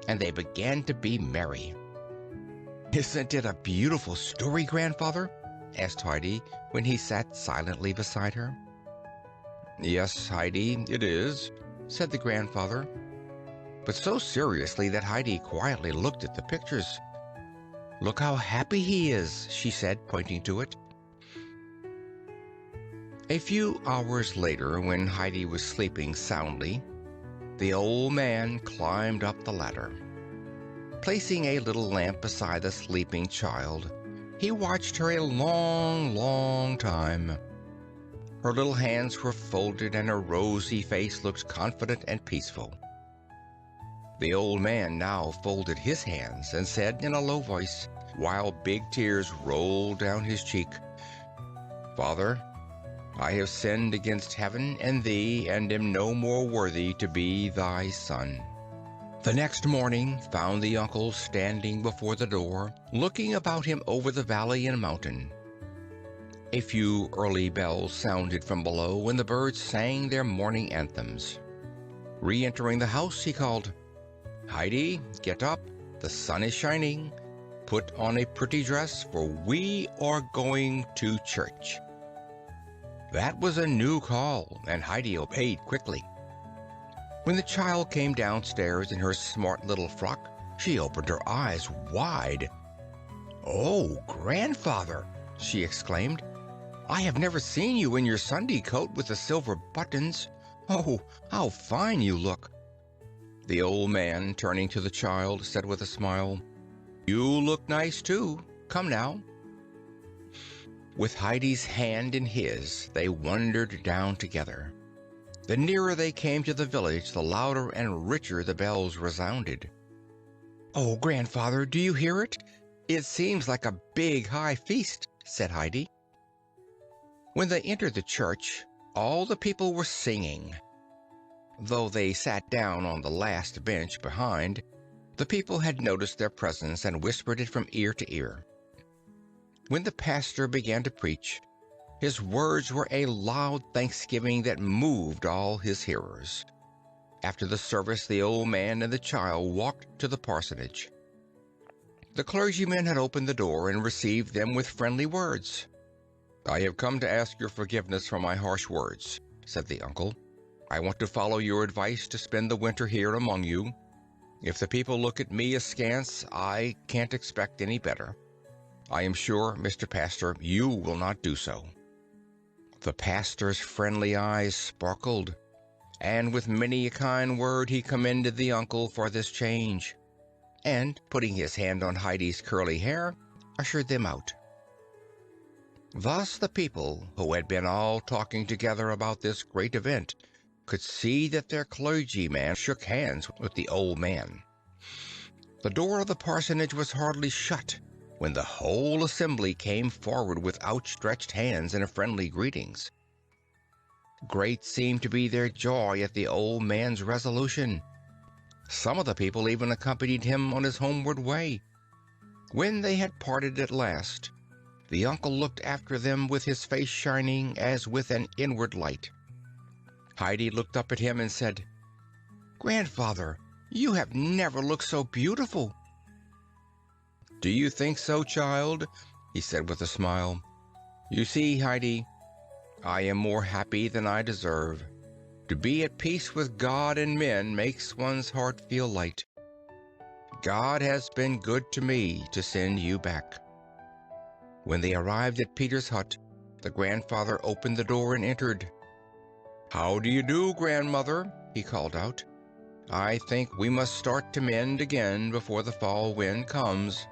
And they began to be merry. "Isn't it a beautiful story, grandfather?" asked Heidi when he sat silently beside her. "Yes, Heidi, it is," said the grandfather, but so seriously that Heidi quietly looked at the pictures. "Look how happy he is," she said, pointing to it. A few hours later, when Heidi was sleeping soundly, the old man climbed up the ladder. Placing a little lamp beside the sleeping child, he watched her a long, long time. Her little hands were folded and her rosy face looked confident and peaceful. The old man now folded his hands and said in a low voice, while big tears rolled down his cheek, "Father, I have sinned against heaven and thee, and am no more worthy to be thy son." The next morning found the uncle standing before the door, looking about him over the valley and mountain. A few early bells sounded from below, and the birds sang their morning anthems. Re-entering the house, he called, "Heidi, get up, the sun is shining. Put on a pretty dress, for we are going to church." That was a new call, and Heidi obeyed quickly. When the child came downstairs in her smart little frock, she opened her eyes wide. "Oh, grandfather!" she exclaimed. "I have never seen you in your Sunday coat with the silver buttons. Oh, how fine you look!" The old man, turning to the child, said with a smile, "You look nice too. Come now." With Heidi's hand in his, they wandered down together. The nearer they came to the village, the louder and richer the bells resounded. "Oh, grandfather, do you hear it? It seems like a big high feast," said Heidi. When they entered the church, all the people were singing. Though they sat down on the last bench behind, the people had noticed their presence and whispered it from ear to ear. When the pastor began to preach, his words were a loud thanksgiving that moved all his hearers. After the service, the old man and the child walked to the parsonage. The clergyman had opened the door and received them with friendly words. "I have come to ask your forgiveness for my harsh words," said the uncle. "I want to follow your advice to spend the winter here among you. If the people look at me askance, I can't expect any better. I am sure, Mr. Pastor, you will not do so." The pastor's friendly eyes sparkled, and with many a kind word he commended the uncle for this change, and, putting his hand on Heidi's curly hair, ushered them out. Thus the people, who had been all talking together about this great event, could see that their clergyman shook hands with the old man. The door of the parsonage was hardly shut when the whole assembly came forward with outstretched hands and friendly greetings. Great seemed to be their joy at the old man's resolution. Some of the people even accompanied him on his homeward way. When they had parted at last, the uncle looked after them with his face shining as with an inward light. Heidi looked up at him and said, "Grandfather, you have never looked so beautiful." "Do you think so, child?" he said with a smile. "You see, Heidi, I am more happy than I deserve. To be at peace with God and men makes one's heart feel light. God has been good to me to send you back." When they arrived at Peter's hut, the grandfather opened the door and entered. "How do you do, grandmother?" he called out. "I think we must start to mend again before the fall wind comes."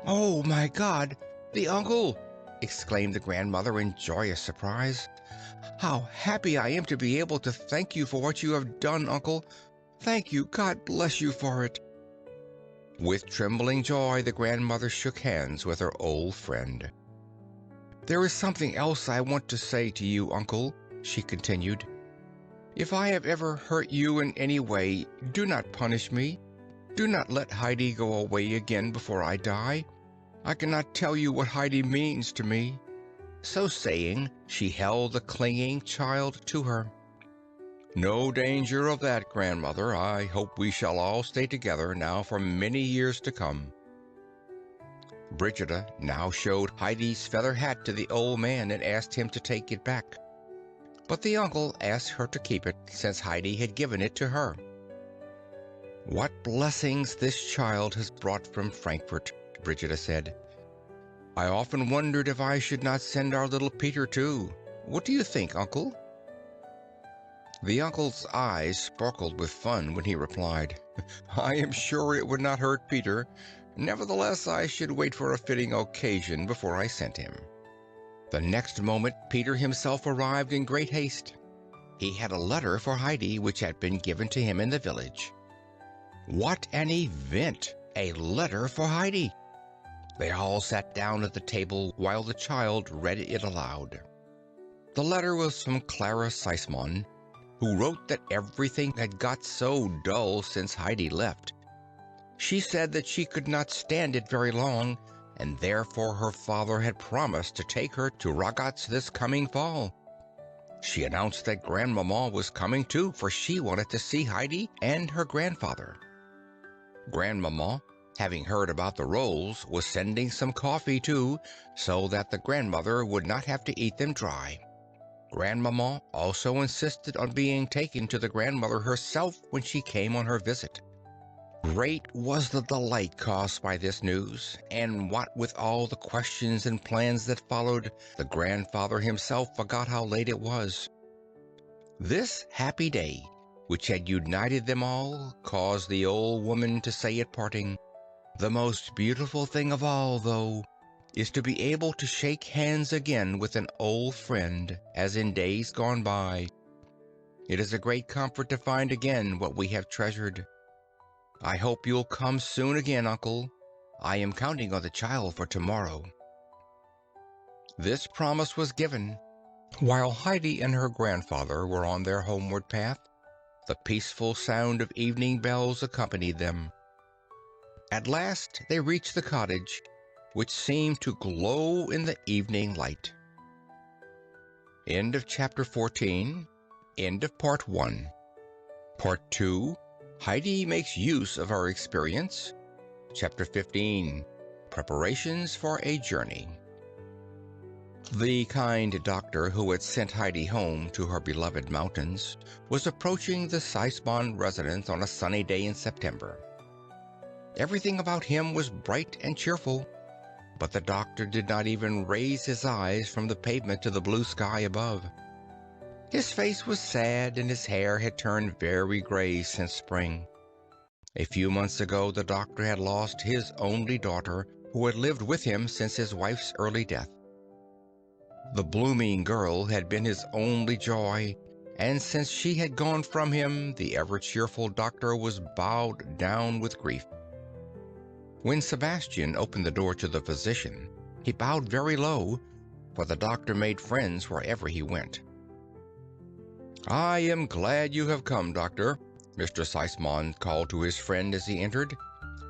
"Oh, my God, the uncle!" exclaimed the grandmother in joyous surprise. "How happy I am to be able to thank you for what you have done, uncle. Thank you. God bless you for it." With trembling joy, the grandmother shook hands with her old friend. "There is something else I want to say to you, uncle," she continued. "If I have ever hurt you in any way, do not punish me. Do not let Heidi go away again before I die. I cannot tell you what Heidi means to me." So saying, she held the clinging child to her. "No danger of that, grandmother. I hope we shall all stay together now for many years to come." Brigida now showed Heidi's feather hat to the old man and asked him to take it back. But the uncle asked her to keep it, since Heidi had given it to her. "What blessings this child has brought from Frankfurt," Brigida said. "I often wondered if I should not send our little Peter too. What do you think, uncle?" The uncle's eyes sparkled with fun when he replied, "I am sure it would not hurt Peter. Nevertheless, I should wait for a fitting occasion before I sent him." The next moment Peter himself arrived in great haste. He had a letter for Heidi which had been given to him in the village. What an event! A letter for Heidi! They all sat down at the table while the child read it aloud. The letter was from Clara Seismann, who wrote that everything had got so dull since Heidi left. She said that she could not stand it very long, and therefore her father had promised to take her to Ragaz this coming fall. She announced that Grandmamma was coming too, for she wanted to see Heidi and her grandfather. Grandmamma, having heard about the rolls, was sending some coffee too, so that the grandmother would not have to eat them dry. Grandmamma also insisted on being taken to the grandmother herself when she came on her visit. Great was the delight caused by this news, and what with all the questions and plans that followed, the grandfather himself forgot how late it was. This happy day, which had united them all, caused the old woman to say at parting, "The most beautiful thing of all, though, is to be able to shake hands again with an old friend as in days gone by. It is a great comfort to find again what we have treasured. I hope you'll come soon again, Uncle. I am counting on the child for tomorrow." This promise was given while Heidi and her grandfather were on their homeward path. The peaceful sound of evening bells accompanied them. At last they reached the cottage, which seemed to glow in the evening light. End of chapter 14. End of part 1. Part 2. Heidi makes use of her experience. Chapter 15. Preparations for a journey. The kind doctor who had sent Heidi home to her beloved mountains was approaching the Seismann residence on a sunny day in September. Everything about him was bright and cheerful, but the doctor did not even raise his eyes from the pavement to the blue sky above. His face was sad, and his hair had turned very gray since spring. A few months ago the doctor had lost his only daughter, who had lived with him since his wife's early death. The blooming girl had been his only joy, and since she had gone from him, the ever-cheerful doctor was bowed down with grief. When Sebastian opened the door to the physician, he bowed very low, for the doctor made friends wherever he went. "I am glad you have come, Doctor," Mr. Seismann called to his friend as he entered.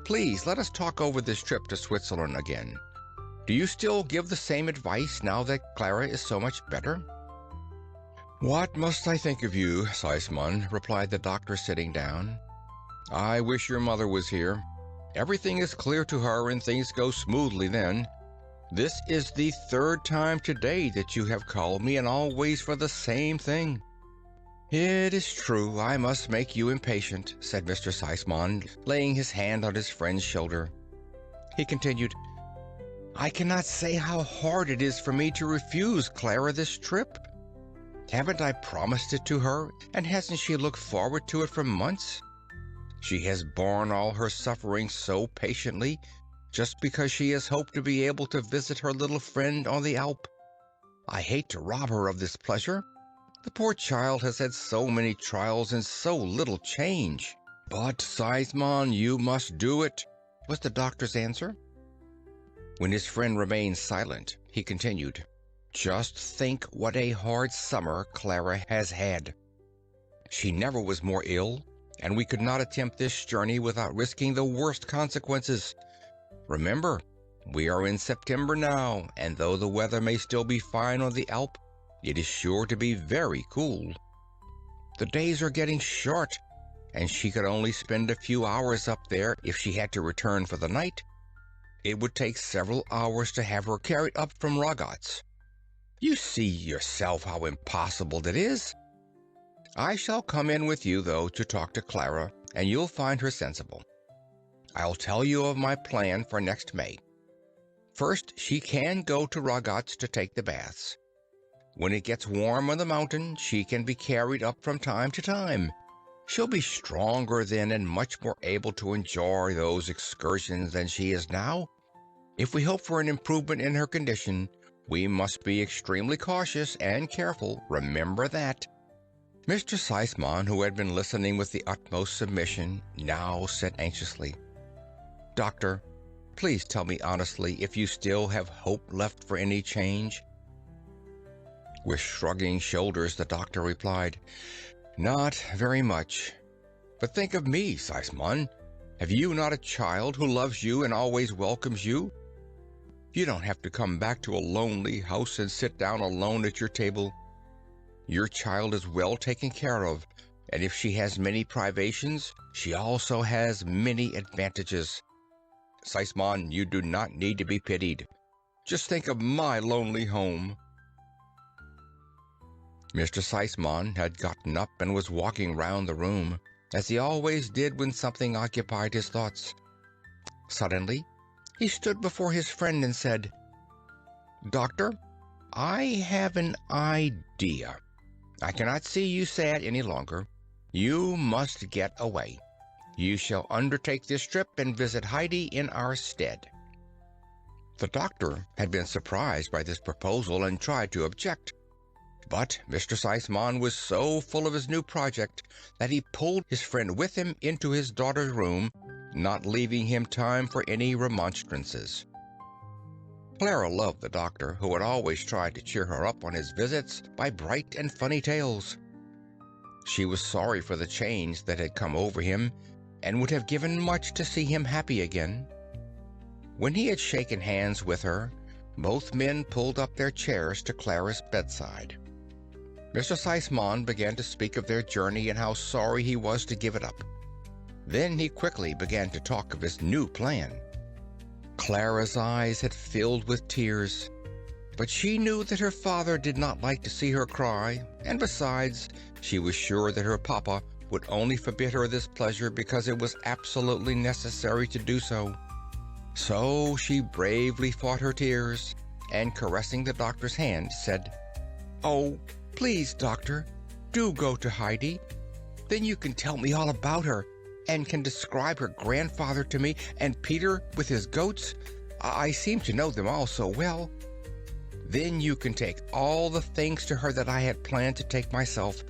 "Please let us talk over this trip to Switzerland again. Do you still give the same advice now that Clara is so much better?" "What must I think of you, Seismann?" replied the doctor, sitting down. "I wish your mother was here. Everything is clear to her and things go smoothly then. This is the third time today that you have called me, and always for the same thing." "It is true, I must make you impatient," said Mr. Seismann, laying his hand on his friend's shoulder. He continued, "I cannot say how hard it is for me to refuse Clara this trip. Haven't I promised it to her, and hasn't she looked forward to it for months? She has borne all her suffering so patiently, just because she has hoped to be able to visit her little friend on the Alp. I hate to rob her of this pleasure. The poor child has had so many trials and so little change." "But, Seismann, you must do it," was the doctor's answer. When his friend remained silent, he continued, "Just think what a hard summer Clara has had. She never was more ill, and we could not attempt this journey without risking the worst consequences. Remember, we are in September now, and though the weather may still be fine on the Alp, it is sure to be very cool. The days are getting short, and she could only spend a few hours up there if she had to return for the night. It would take several hours to have her carried up from Ragaz. You see yourself how impossible that is. I shall come in with you, though, to talk to Clara, and you'll find her sensible. I'll tell you of my plan for next May. First, she can go to Ragaz to take the baths. When it gets warm on the mountain, she can be carried up from time to time. She'll be stronger then and much more able to enjoy those excursions than she is now. If we hope for an improvement in her condition, we must be extremely cautious and careful, remember that." Mr. Seismann, who had been listening with the utmost submission, now said anxiously, "Doctor, please tell me honestly if you still have hope left for any change." With shrugging shoulders, the doctor replied, "Not very much. But think of me, Seismann. Have you not a child who loves you and always welcomes you? You don't have to come back to a lonely house and sit down alone at your table. Your child is well taken care of, and if she has many privations, she also has many advantages. Seismann, you do not need to be pitied. Just think of my lonely home." Mr. Seismann had gotten up and was walking round the room, as he always did when something occupied his thoughts. Suddenly, he stood before his friend and said, "Doctor, I have an idea. I cannot see you sad any longer. You must get away. You shall undertake this trip and visit Heidi in our stead." The doctor had been surprised by this proposal and tried to object, but Mr. Seismann was so full of his new project that he pulled his friend with him into his daughter's room, not leaving him time for any remonstrances. Clara loved the doctor, who had always tried to cheer her up on his visits by bright and funny tales. She was sorry for the change that had come over him, and would have given much to see him happy again. When he had shaken hands with her, both men pulled up their chairs to Clara's bedside. Mr. Seismann began to speak of their journey and how sorry he was to give it up. Then he quickly began to talk of his new plan. Clara's eyes had filled with tears, but she knew that her father did not like to see her cry, and besides, she was sure that her papa would only forbid her this pleasure because it was absolutely necessary to do so. So she bravely fought her tears, and caressing the doctor's hand, said, "Oh, please, doctor, do go to Heidi. Then you can tell me all about her, and can describe her grandfather to me, and Peter with his goats. I seem to know them all so well. Then you can take all the things to her that I had planned to take myself.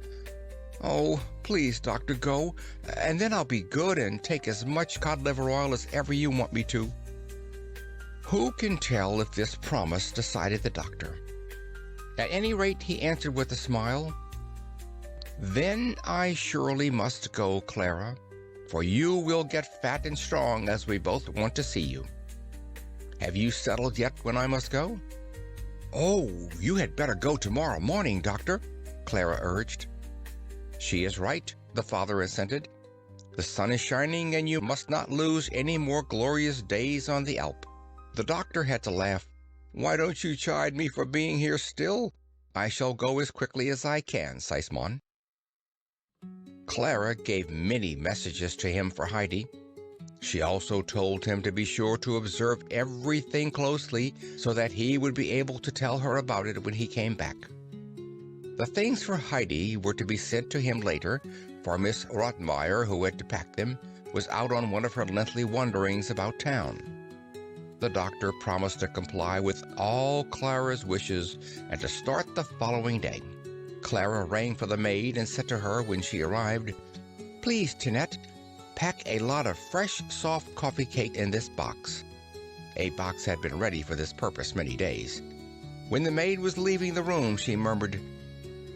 Oh, please, doctor, go, and then I'll be good and take as much cod liver oil as ever you want me to." Who can tell if this promise decided the doctor? At any rate, he answered with a smile, "Then I surely must go, Clara, for you will get fat and strong as we both want to see you. Have you settled yet when I must go?" "Oh, you had better go tomorrow morning, doctor," Clara urged. "She is right," the father assented. "The sun is shining, and you must not lose any more glorious days on the Alp." The doctor had to laugh. "Why don't you chide me for being here still? I shall go as quickly as I can, Seismann." Clara gave many messages to him for Heidi. She also told him to be sure to observe everything closely so that he would be able to tell her about it when he came back. The things for Heidi were to be sent to him later, for Miss Rottenmeier, who had to pack them, was out on one of her lengthy wanderings about town. The doctor promised to comply with all Clara's wishes and to start the following day. Clara rang for the maid and said to her when she arrived, "Please, Tinette, pack a lot of fresh, soft coffee cake in this box." A box had been ready for this purpose many days. When the maid was leaving the room, she murmured,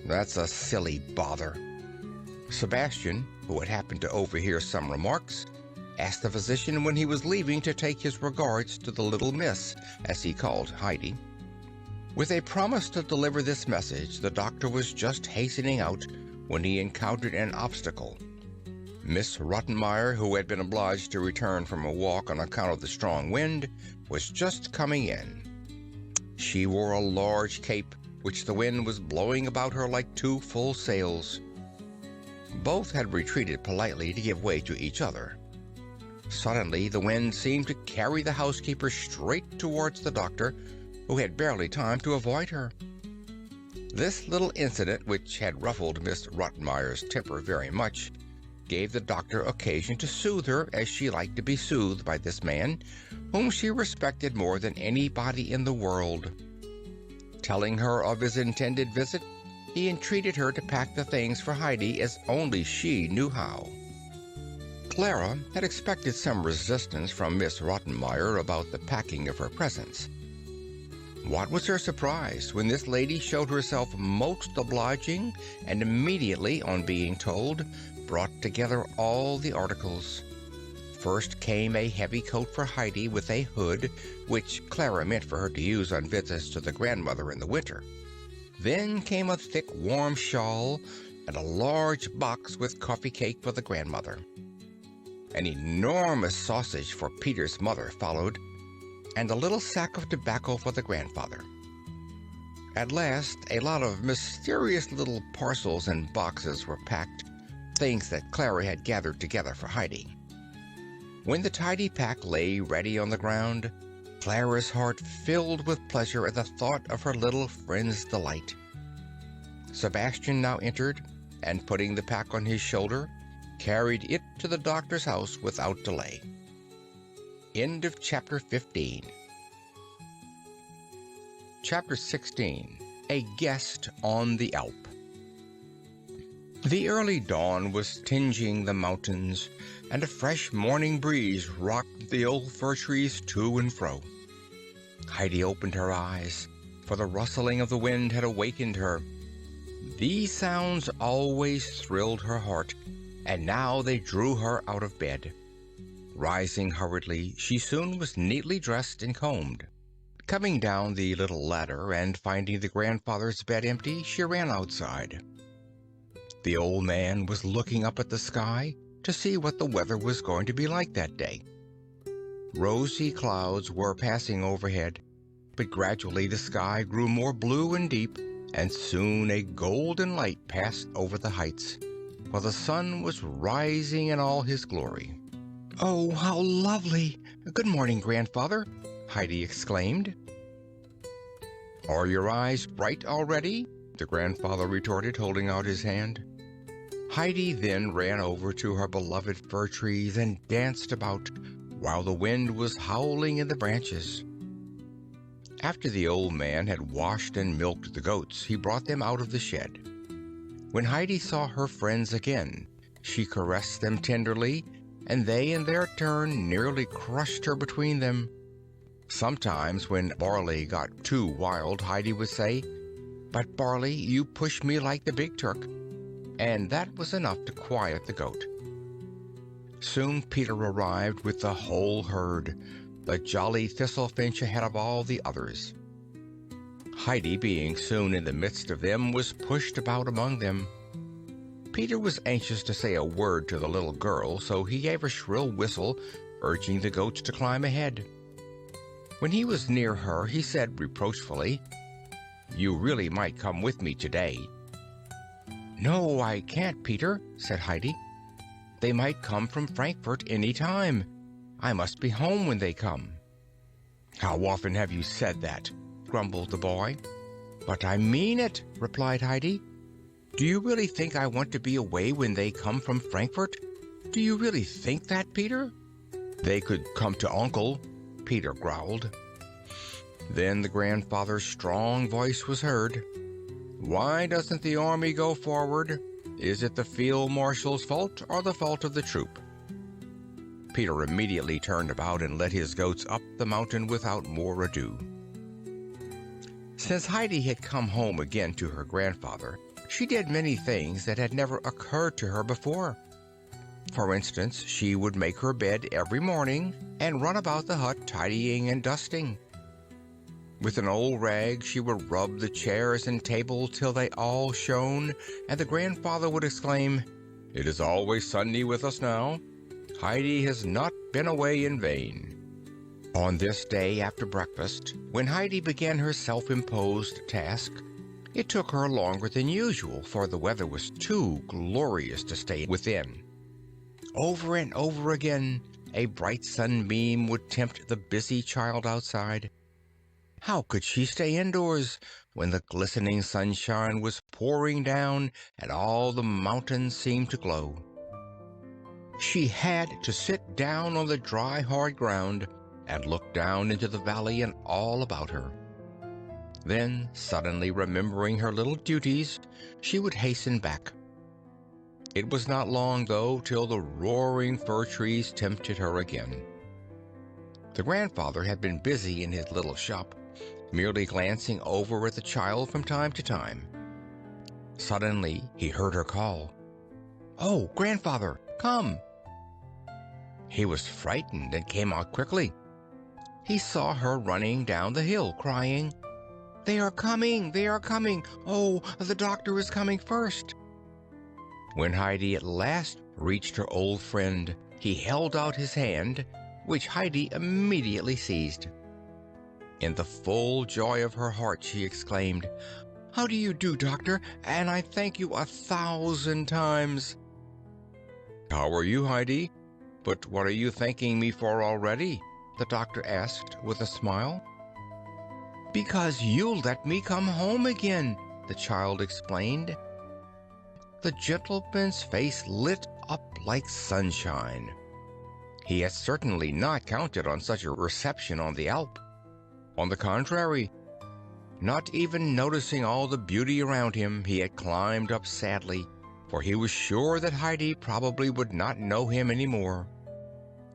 "That's a silly bother." Sebastian, who had happened to overhear some remarks, asked the physician when he was leaving to take his regards to the little miss, as he called Heidi. With a promise to deliver this message, the doctor was just hastening out when he encountered an obstacle. Miss Rottenmeier, who had been obliged to return from a walk on account of the strong wind, was just coming in. She wore a large cape, which the wind was blowing about her like two full sails. Both had retreated politely to give way to each other. Suddenly, the wind seemed to carry the housekeeper straight towards the doctor, who had barely time to avoid her. This little incident, which had ruffled Miss Rottenmeier's temper very much, gave the doctor occasion to soothe her as she liked to be soothed by this man, whom she respected more than anybody in the world. Telling her of his intended visit, he entreated her to pack the things for Heidi as only she knew how. Clara had expected some resistance from Miss Rottenmeier about the packing of her presents. What was her surprise when this lady showed herself most obliging and immediately, on being told, brought together all the articles. First came a heavy coat for Heidi with a hood, which Clara meant for her to use on visits to the grandmother in the winter. Then came a thick warm shawl and a large box with coffee cake for the grandmother. An enormous sausage for Peter's mother followed, and a little sack of tobacco for the grandfather. At last, a lot of mysterious little parcels and boxes were packed, things that Clara had gathered together for Heidi. When the tidy pack lay ready on the ground, Clara's heart filled with pleasure at the thought of her little friend's delight. Sebastian now entered, and putting the pack on his shoulder, carried it to the doctor's house without delay. End of chapter 15. Chapter 16. A Guest on the Alp. The early dawn was tingeing the mountains, and a fresh morning breeze rocked the old fir trees to and fro. Heidi opened her eyes, for the rustling of the wind had awakened her. These sounds always thrilled her heart, and now they drew her out of bed. Rising hurriedly, she soon was neatly dressed and combed. Coming down the little ladder and finding the grandfather's bed empty, she ran outside. The old man was looking up at the sky to see what the weather was going to be like that day. Rosy clouds were passing overhead, but gradually the sky grew more blue and deep, and soon a golden light passed over the heights, for the sun was rising in all his glory. "Oh, how lovely! Good morning, grandfather," Heidi exclaimed. "Are your eyes bright already?" the grandfather retorted, holding out his hand. Heidi then ran over to her beloved fir trees and danced about, while the wind was howling in the branches. After the old man had washed and milked the goats, he brought them out of the shed. When Heidi saw her friends again, she caressed them tenderly, and they in their turn nearly crushed her between them. Sometimes when Barley got too wild, Heidi would say, "But Barley, you push me like the big Turk," and that was enough to quiet the goat. Soon Peter arrived with the whole herd, the jolly thistle-finch ahead of all the others. Heidi, being soon in the midst of them, was pushed about among them. Peter was anxious to say a word to the little girl, so he gave a shrill whistle, urging the goats to climb ahead. When he was near her, he said reproachfully, "You really might come with me today." "No, I can't, Peter," said Heidi. "They might come from Frankfurt any time. I must be home when they come." "How often have you said that?" grumbled the boy. "But I mean it," replied Heidi. "Do you really think I want to be away when they come from Frankfurt? Do you really think that, Peter?" "They could come to Uncle," Peter growled. Then the grandfather's strong voice was heard. "Why doesn't the army go forward? Is it the field marshal's fault or the fault of the troop?" Peter immediately turned about and led his goats up the mountain without more ado. Since Heidi had come home again to her grandfather, she did many things that had never occurred to her before. For instance, she would make her bed every morning and run about the hut tidying and dusting. With an old rag she would rub the chairs and table till they all shone, and the grandfather would exclaim, "It is always Sunday with us now. Heidi has not been away in vain." On this day after breakfast, when Heidi began her self-imposed task, it took her longer than usual, for the weather was too glorious to stay within. Over and over again, a bright sunbeam would tempt the busy child outside. How could she stay indoors when the glistening sunshine was pouring down and all the mountains seemed to glow? She had to sit down on the dry, hard ground and look down into the valley and all about her. Then, suddenly remembering her little duties, she would hasten back. It was not long, though, till the roaring fir trees tempted her again. The grandfather had been busy in his little shop, merely glancing over at the child from time to time. Suddenly he heard her call, "Oh, grandfather, come!" He was frightened and came out quickly. He saw her running down the hill, crying, "They are coming! They are coming! Oh, the doctor is coming first!" When Heidi at last reached her old friend, he held out his hand, which Heidi immediately seized. In the full joy of her heart she exclaimed, "How do you do, doctor? And I thank you 1,000 times." "How are you, Heidi? But what are you thanking me for already?" the doctor asked with a smile. "Because you let me come home again," the child explained. The gentleman's face lit up like sunshine. He had certainly not counted on such a reception on the Alp. On the contrary, Not even noticing all the beauty around him, he had climbed up sadly, for he was sure that Heidi probably would not know him any more.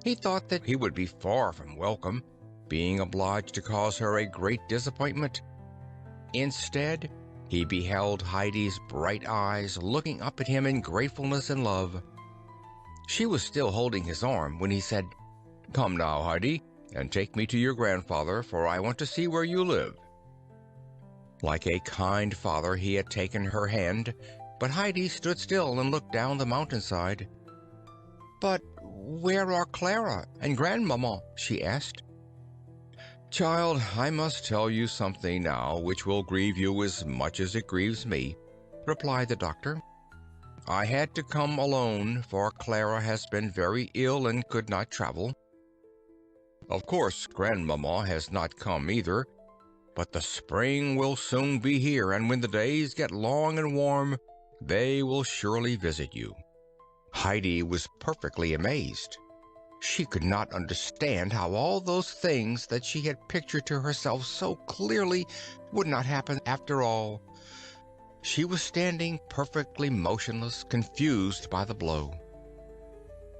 He thought that he would be far from welcome, being obliged to cause her a great disappointment. Instead, he beheld Heidi's bright eyes looking up at him in gratefulness and love. She was still holding his arm when he said, "Come now, Heidi, and take me to your grandfather, for I want to see where you live." Like a kind father, he had taken her hand, but Heidi stood still and looked down the mountainside. "But where are Clara and Grandmamma?" she asked. "Child, I must tell you something now which will grieve you as much as it grieves me," replied the doctor. "I had to come alone, for Clara has been very ill and could not travel. Of course, Grandmamma has not come either, but the spring will soon be here, and when the days get long and warm, they will surely visit you." Heidi was perfectly amazed. She could not understand how all those things that she had pictured to herself so clearly would not happen after all. She was standing perfectly motionless, confused by the blow.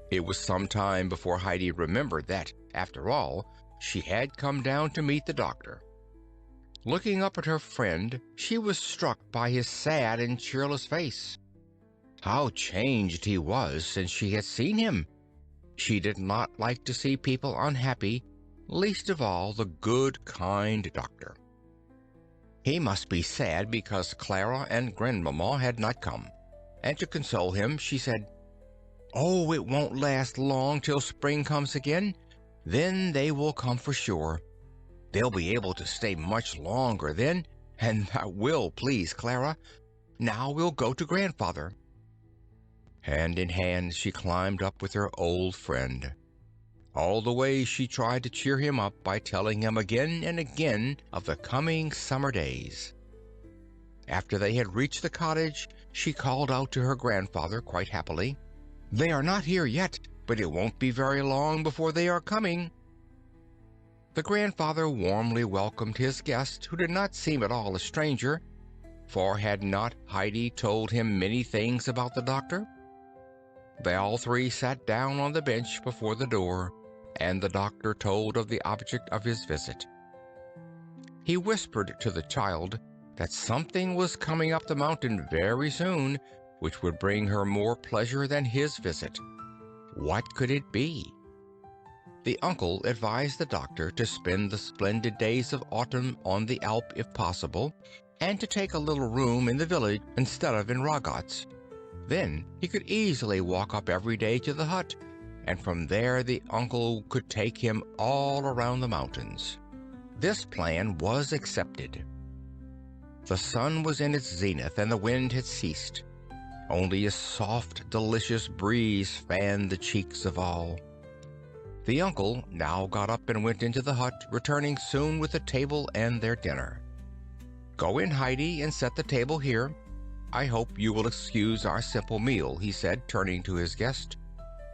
It was some time before Heidi remembered that, after all, she had come down to meet the doctor. Looking up at her friend, she was struck by his sad and cheerless face. How changed he was since she had seen him! She did not like to see people unhappy, least of all the good, kind doctor. He must be sad because Clara and Grandmamma had not come, and to console him, she said, "Oh, it won't last long till spring comes again. Then they will come for sure. They'll be able to stay much longer then, and that will please Clara. Now we'll go to Grandfather." Hand in hand, she climbed up with her old friend. All the way she tried to cheer him up by telling him again and again of the coming summer days. After they had reached the cottage, she called out to her grandfather quite happily, "They are not here yet, but it won't be very long before they are coming." The grandfather warmly welcomed his guest, who did not seem at all a stranger, for had not Heidi told him many things about the doctor? They all three sat down on the bench before the door, and the doctor told of the object of his visit. He whispered to the child that something was coming up the mountain very soon, which would bring her more pleasure than his visit. What could it be? The uncle advised the doctor to spend the splendid days of autumn on the Alp if possible, and to take a little room in the village instead of in Ragaz. Then he could easily walk up every day to the hut, and from there the uncle could take him all around the mountains. This plan was accepted. The sun was in its zenith, and the wind had ceased. Only a soft, delicious breeze fanned the cheeks of all. The uncle now got up and went into the hut, returning soon with a table and their dinner. "Go in, Heidi, and set the table here. I hope you will excuse our simple meal," he said, turning to his guest.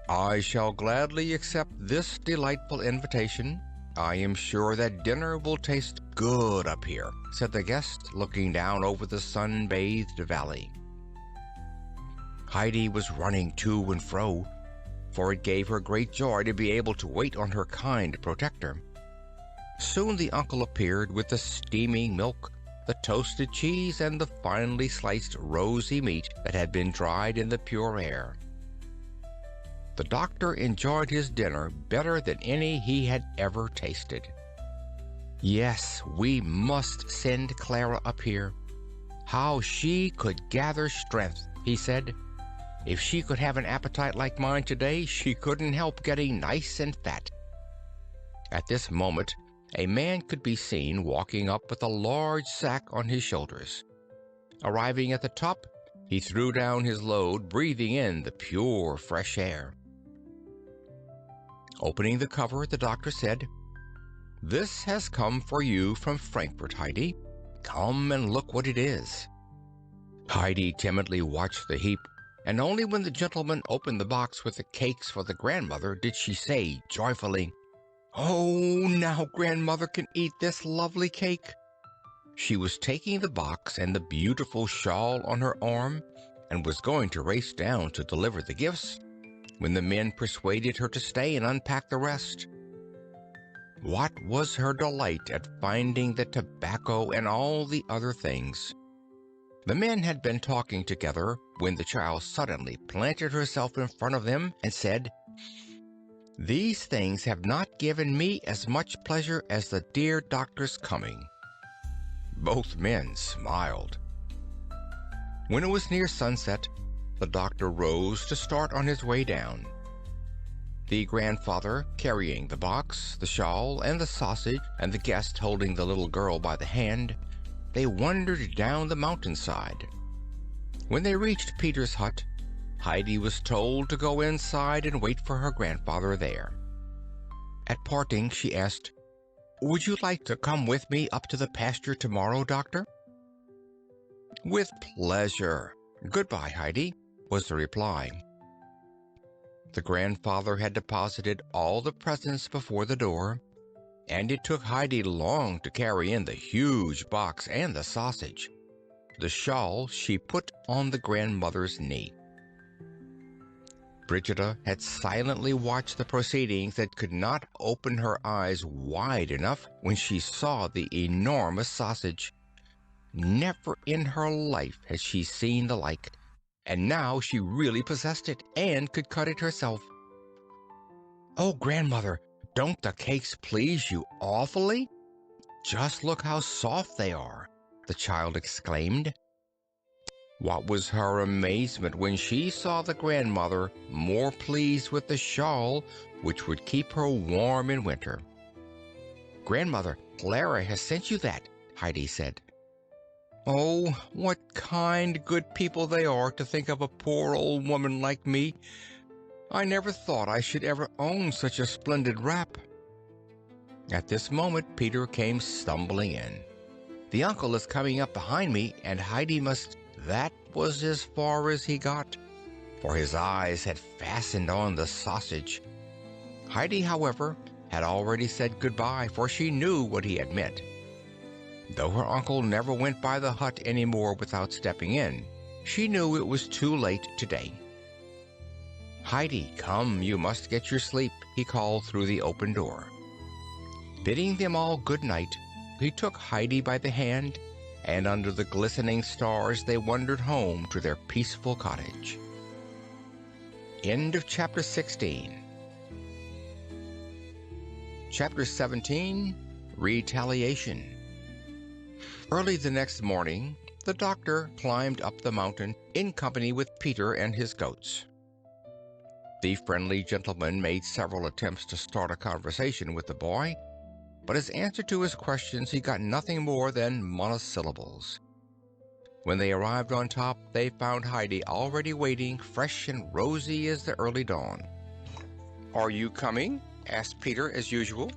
"I shall gladly accept this delightful invitation. I am sure that dinner will taste good up here," said the guest, looking down over the sun-bathed valley. Heidi was running to and fro, for it gave her great joy to be able to wait on her kind protector. Soon the uncle appeared with the steaming milk, the toasted cheese, and the finely sliced rosy meat that had been dried in the pure air. The doctor enjoyed his dinner better than any he had ever tasted. "Yes, we must send Clara up here. How she could gather strength," he said. "If she could have an appetite like mine today, she couldn't help getting nice and fat." At this moment, a man could be seen walking up with a large sack on his shoulders. Arriving at the top, he threw down his load, breathing in the pure, fresh air. Opening the cover, the doctor said, "This has come for you from Frankfurt, Heidi. Come and look what it is." Heidi timidly watched the heap, and only when the gentleman opened the box with the cakes for the grandmother did she say joyfully, "Oh, now Grandmother can eat this lovely cake." She was taking the box and the beautiful shawl on her arm and was going to race down to deliver the gifts when the men persuaded her to stay and unpack the rest. What was her delight at finding the tobacco and all the other things! The men had been talking together when the child suddenly planted herself in front of them and said, "These things have not given me as much pleasure as the dear doctor's coming." Both men smiled. When it was near sunset, the doctor rose to start on his way down. The grandfather carrying the box, the shawl, and the sausage, and the guest holding the little girl by the hand, they wandered down the mountainside. When they reached Peter's hut, Heidi was told to go inside and wait for her grandfather there. At parting, she asked, "Would you like to come with me up to the pasture tomorrow, Doctor?" "With pleasure. Goodbye, Heidi," was the reply. The grandfather had deposited all the presents before the door, and it took Heidi long to carry in the huge box and the sausage. The shawl she put on the grandmother's knee. Brigida had silently watched the proceedings and could not open her eyes wide enough when she saw the enormous sausage. Never in her life had she seen the like, and now she really possessed it and could cut it herself. "Oh, grandmother, don't the cakes please you awfully? Just look how soft they are," the child exclaimed. What was her amazement when she saw the grandmother more pleased with the shawl, which would keep her warm in winter. "Grandmother, Clara has sent you that," Heidi said. "Oh, what kind, good people they are to think of a poor old woman like me. I never thought I should ever own such a splendid wrap." At this moment, Peter came stumbling in. "The uncle is coming up behind me, and Heidi must—" That was as far as he got, for his eyes had fastened on the sausage. Heidi, however, had already said goodbye, for she knew what he had meant. Though her uncle never went by the hut any more without stepping in, she knew it was too late today. "Heidi, come, you must get your sleep," he called through the open door. Bidding them all good night, he took Heidi by the hand, and under the glistening stars they wandered home to their peaceful cottage. End of Chapter 16. Chapter 17, Retaliation. Early the next morning, the doctor climbed up the mountain in company with Peter and his goats. The friendly gentleman made several attempts to start a conversation with the boy, but as answer to his questions he got nothing more than monosyllables. When they arrived on top, they found Heidi already waiting, fresh and rosy as the early dawn. "Are you coming?" asked Peter as usual.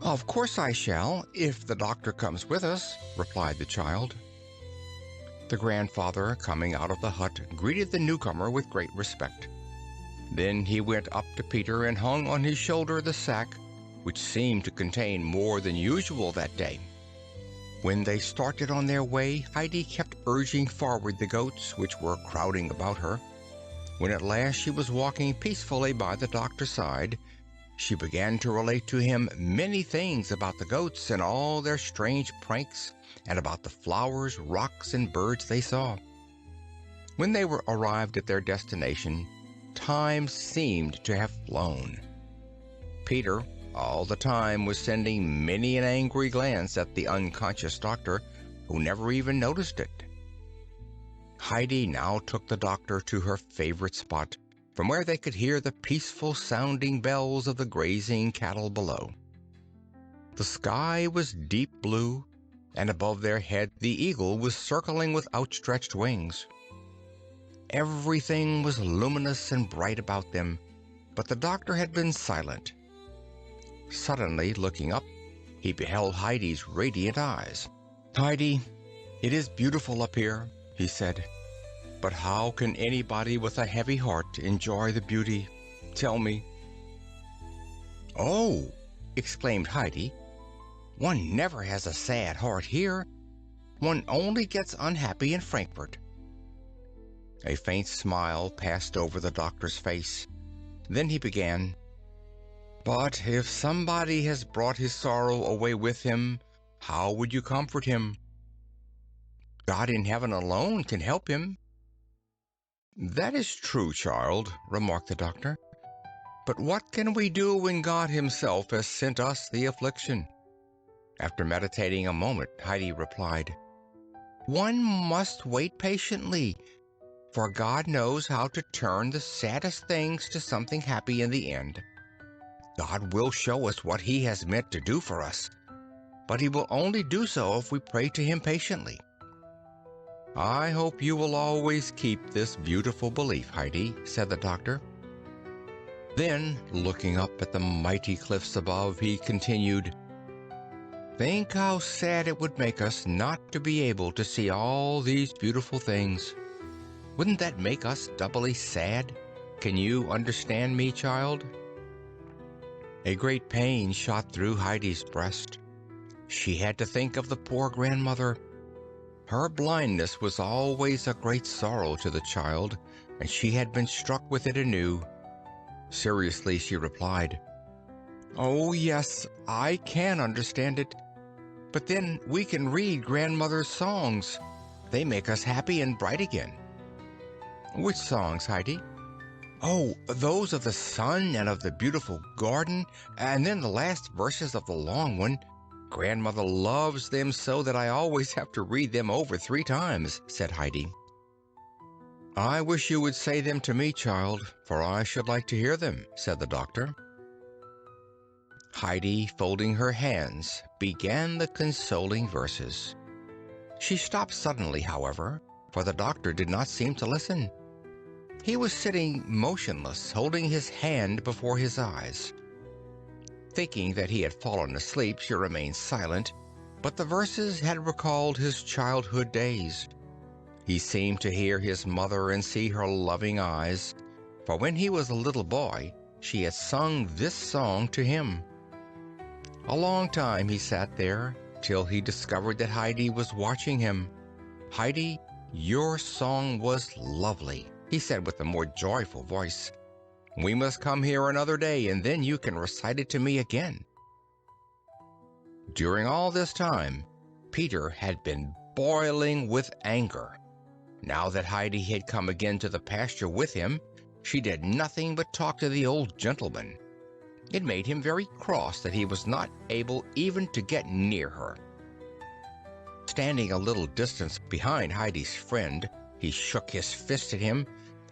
"Of course I shall, if the doctor comes with us," replied the child. The grandfather, coming out of the hut, greeted the newcomer with great respect. Then he went up to Peter and hung on his shoulder the sack, which seemed to contain more than usual that day. When they started on their way, Heidi kept urging forward the goats, which were crowding about her. When at last she was walking peacefully by the doctor's side, she began to relate to him many things about the goats and all their strange pranks, and about the flowers, rocks, and birds they saw. When they were arrived at their destination, time seemed to have flown. Peter all the time was sending many an angry glance at the unconscious doctor, who never even noticed it. Heidi now took the doctor to her favorite spot, from where they could hear the peaceful sounding bells of the grazing cattle below. The sky was deep blue, and above their head the eagle was circling with outstretched wings. Everything was luminous and bright about them, but the doctor had been silent. Suddenly, looking up, he beheld Heidi's radiant eyes. "Heidi, it is beautiful up here," he said. "But how can anybody with a heavy heart enjoy the beauty? Tell me." "Oh!" exclaimed Heidi. One never has a sad heart here. One only gets unhappy in Frankfurt." A faint smile passed over the doctor's face. Then he began, "But if somebody has brought his sorrow away with him, how would you comfort him? God in heaven alone can help him." "That is true, child," remarked the doctor. "But what can we do when God himself has sent us the affliction?" After meditating a moment, Heidi replied, "One must wait patiently, for God knows how to turn the saddest things to something happy in the end. God will show us what he has meant to do for us, but he will only do so if we pray to him patiently. I hope you will always keep this beautiful belief, Heidi," said the doctor. Then, looking up at the mighty cliffs above, he continued, "Think how sad it would make us not to be able to see all these beautiful things. Wouldn't that make us doubly sad? Can you understand me, child?" A great pain shot through Heidi's breast. She had to think of the poor grandmother. Her blindness was always a great sorrow to the child, and she had been struck with it anew. Seriously, she replied, "Oh, yes, I can understand it. But then we can read grandmother's songs. They make us happy and bright again." "Which songs, Heidi?" "Oh, those of the sun and of the beautiful garden, and then the last verses of the long one. Grandmother loves them so that I always have to read them over 3 times, said Heidi. "I wish you would say them to me, child, for I should like to hear them," said the doctor. Heidi, folding her hands, began the consoling verses. She stopped suddenly, however, for the doctor did not seem to listen. He was sitting motionless, holding his hand before his eyes. Thinking that he had fallen asleep, she remained silent, but the verses had recalled his childhood days. He seemed to hear his mother and see her loving eyes, for when he was a little boy, she had sung this song to him. A long time he sat there, till he discovered that Heidi was watching him. "Heidi, your song was lovely," he said with a more joyful voice. "We must come here another day, and then you can recite it to me again." During all this time, Peter had been boiling with anger. Now that Heidi had come again to the pasture with him, she did nothing but talk to the old gentleman. It made him very cross that he was not able even to get near her. Standing a little distance behind Heidi's friend, he shook his fist at him,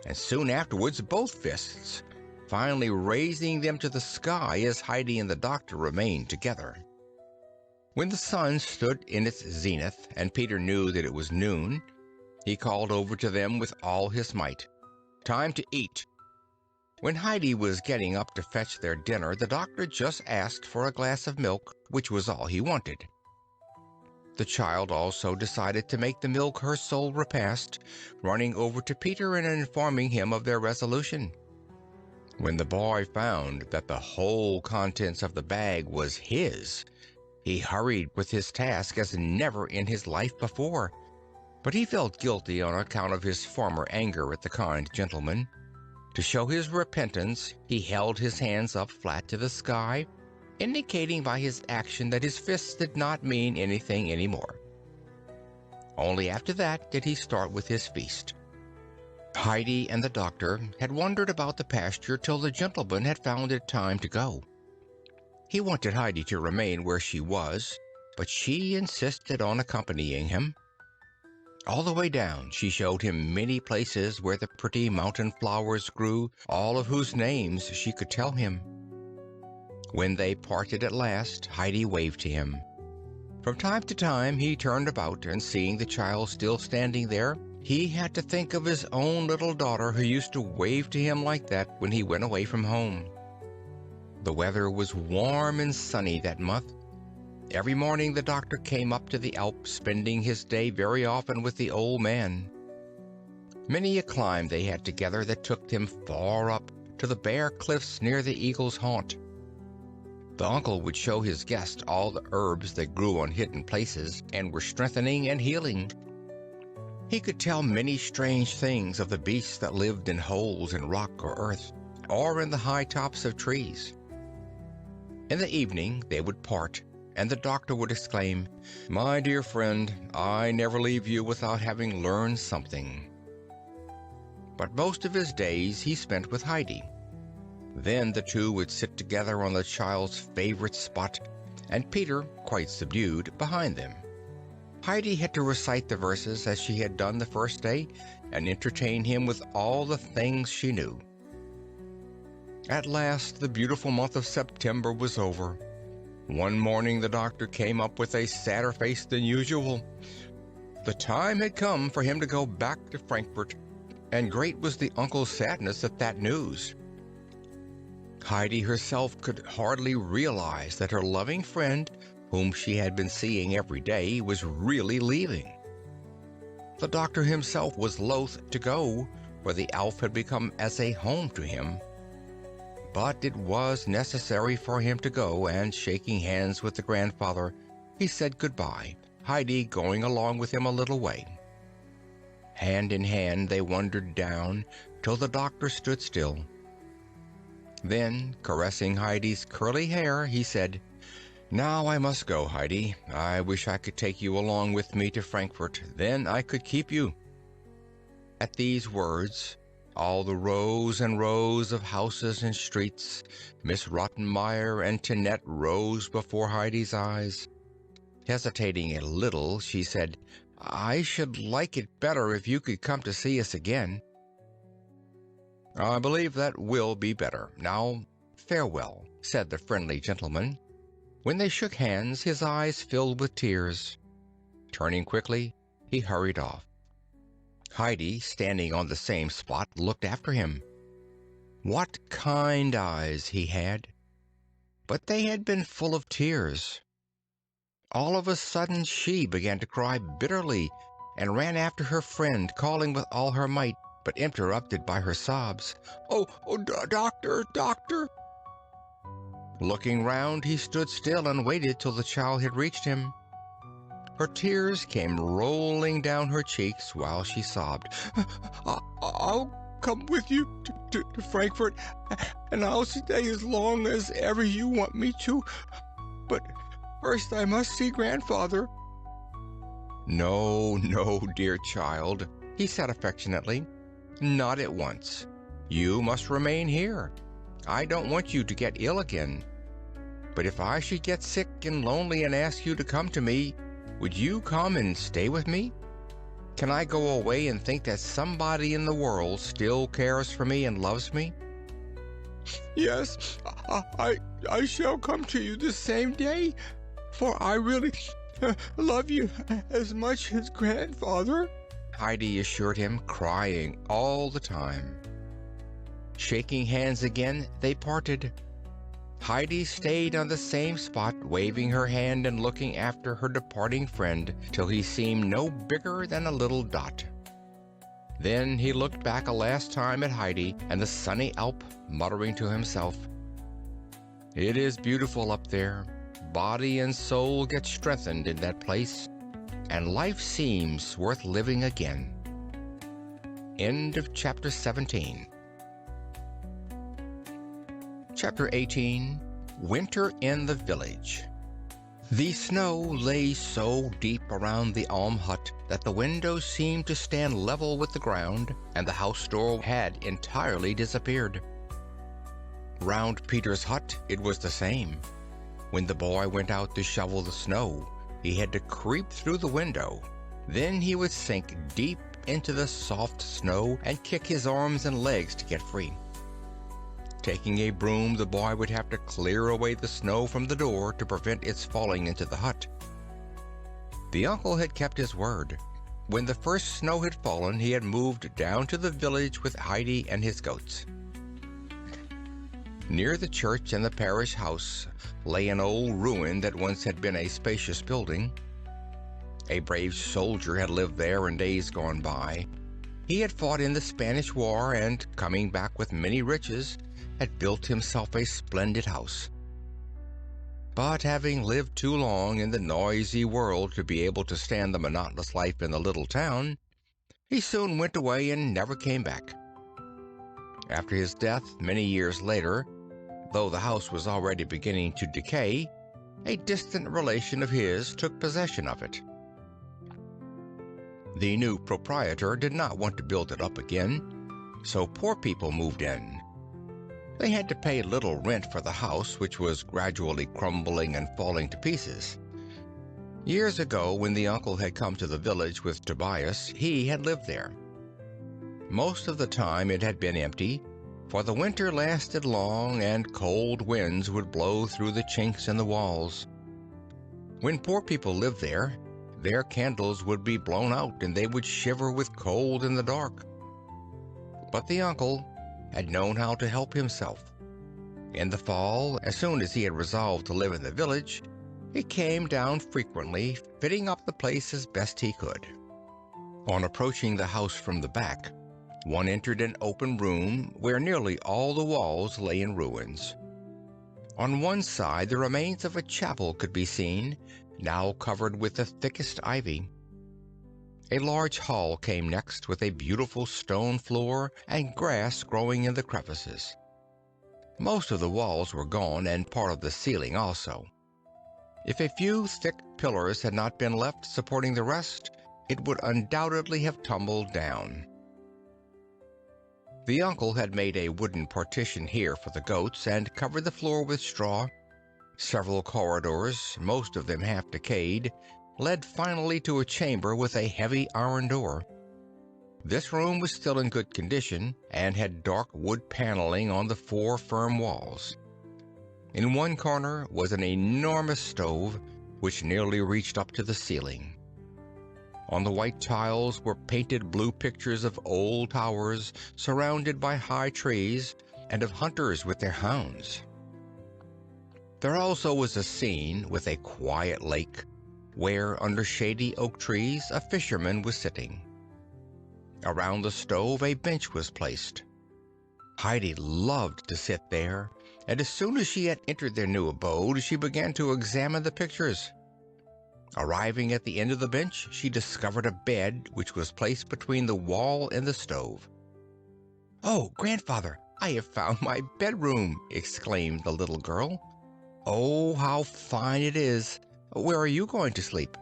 and soon afterwards both fists, finally raising them to the sky as Heidi and the doctor remained together. When the sun stood in its zenith and Peter knew that it was noon, he called over to them with all his might, "Time to eat." When Heidi was getting up to fetch their dinner, the doctor just asked for a glass of milk, which was all he wanted. The child also decided to make the milk her sole repast, running over to Peter and informing him of their resolution. When the boy found that the whole contents of the bag was his, he hurried with his task as never in his life before, but he felt guilty on account of his former anger at the kind gentleman. To show his repentance, he held his hands up flat to the sky, indicating by his action that his fists did not mean anything anymore. Only after that did he start with his feast. Heidi and the doctor had wandered about the pasture till the gentleman had found it time to go. He wanted Heidi to remain where she was, but she insisted on accompanying him. All the way down she showed him many places where the pretty mountain flowers grew, all of whose names she could tell him. When they parted at last, Heidi waved to him. From time to time he turned about, and seeing the child still standing there, he had to think of his own little daughter who used to wave to him like that when he went away from home. The weather was warm and sunny that month. Every morning the doctor came up to the Alps, spending his day very often with the old man. Many a climb they had together that took them far up to the bare cliffs near the eagle's haunt. The uncle would show his guest all the herbs that grew on hidden places and were strengthening and healing. He could tell many strange things of the beasts that lived in holes in rock or earth, or in the high tops of trees. In the evening they would part, and the doctor would exclaim, "My dear friend, I never leave you without having learned something." But most of his days he spent with Heidi. Then the two would sit together on the child's favorite spot, and Peter, quite subdued, behind them. Heidi had to recite the verses as she had done the first day, and entertain him with all the things she knew. At last the beautiful month of September was over. One morning the doctor came up with a sadder face than usual. The time had come for him to go back to Frankfurt, and great was the uncle's sadness at that news. Heidi herself could hardly realize that her loving friend, whom she had been seeing every day, was really leaving. The doctor himself was loath to go, for the Alp had become as a home to him. But it was necessary for him to go, and shaking hands with the grandfather, he said goodbye, Heidi going along with him a little way. Hand in hand they wandered down till the doctor stood still. Then, caressing Heidi's curly hair, he said, "Now I must go, Heidi. I wish I could take you along with me to Frankfurt. Then I could keep you." At these words, all the rows and rows of houses and streets, Miss Rottenmeier and Tinette rose before Heidi's eyes. Hesitating a little, she said, "I should like it better if you could come to see us again." "I believe that will be better. Now, farewell," said the friendly gentleman. When they shook hands, his eyes filled with tears. Turning quickly, he hurried off. Heidi, standing on the same spot, looked after him. What kind eyes he had! But they had been full of tears. All of a sudden she began to cry bitterly, and ran after her friend, calling with all her might, but interrupted by her sobs. Oh, doctor, doctor!" Looking round, he stood still and waited till the child had reached him. Her tears came rolling down her cheeks while she sobbed. I'll come with you to Frankfurt, and I'll stay as long as ever you want me to. But first I must see grandfather." No, dear child," he said affectionately. "Not at once. You must remain here. I don't want you to get ill again. But if I should get sick and lonely and ask you to come to me, would you come and stay with me? Can I go away and think that somebody in the world still cares for me and loves me?" "Yes, I shall come to you the same day, for I really love you as much as grandfather," Heidi assured him, crying all the time. Shaking hands again, they parted. Heidi stayed on the same spot, waving her hand and looking after her departing friend till he seemed no bigger than a little dot. Then he looked back a last time at Heidi and the sunny Alp, muttering to himself, "It is beautiful up there. Body and soul get strengthened in that place, and life seems worth living again." End of Chapter 17. Chapter 18. Winter in the Village. The snow lay so deep around the alm hut that the windows seemed to stand level with the ground, and the house door had entirely disappeared. Round Peter's hut it was the same. When the boy went out to shovel the snow, he had to creep through the window. Then he would sink deep into the soft snow and kick his arms and legs to get free. Taking a broom, the boy would have to clear away the snow from the door to prevent its falling into the hut. The uncle had kept his word. When the first snow had fallen, he had moved down to the village with Heidi and his goats. Near the church and the parish house lay an old ruin that once had been a spacious building. A brave soldier had lived there in days gone by. He had fought in the Spanish War, and, coming back with many riches, had built himself a splendid house. But having lived too long in the noisy world to be able to stand the monotonous life in the little town, he soon went away and never came back. After his death, many years later, though the house was already beginning to decay, a distant relation of his took possession of it. The new proprietor did not want to build it up again, so poor people moved in. They had to pay little rent for the house, which was gradually crumbling and falling to pieces. Years ago, when the uncle had come to the village with Tobias, he had lived there. Most of the time it had been empty, for the winter lasted long and cold winds would blow through the chinks in the walls. When poor people lived there, their candles would be blown out and they would shiver with cold in the dark. But the uncle had known how to help himself. In the fall, as soon as he had resolved to live in the village, he came down frequently, fitting up the place as best he could. On approaching the house from the back, one entered an open room where nearly all the walls lay in ruins. On one side, the remains of a chapel could be seen, now covered with the thickest ivy. A large hall came next, with a beautiful stone floor and grass growing in the crevices. Most of the walls were gone, and part of the ceiling also. If a few thick pillars had not been left supporting the rest, it would undoubtedly have tumbled down. The uncle had made a wooden partition here for the goats and covered the floor with straw. Several corridors, most of them half decayed, led finally to a chamber with a heavy iron door. This room was still in good condition and had dark wood paneling on the 4 firm walls. In one corner was an enormous stove, which nearly reached up to the ceiling. On the white tiles were painted blue pictures of old towers surrounded by high trees and of hunters with their hounds. There also was a scene with a quiet lake, where, under shady oak trees, a fisherman was sitting. Around the stove a bench was placed. Heidi loved to sit there, and as soon as she had entered their new abode, she began to examine the pictures. Arriving at the end of the bench, she discovered a bed which was placed between the wall and the stove. "Oh, grandfather, I have found my bedroom!" exclaimed the little girl. "Oh, how fine it is! Where are you going to sleep?"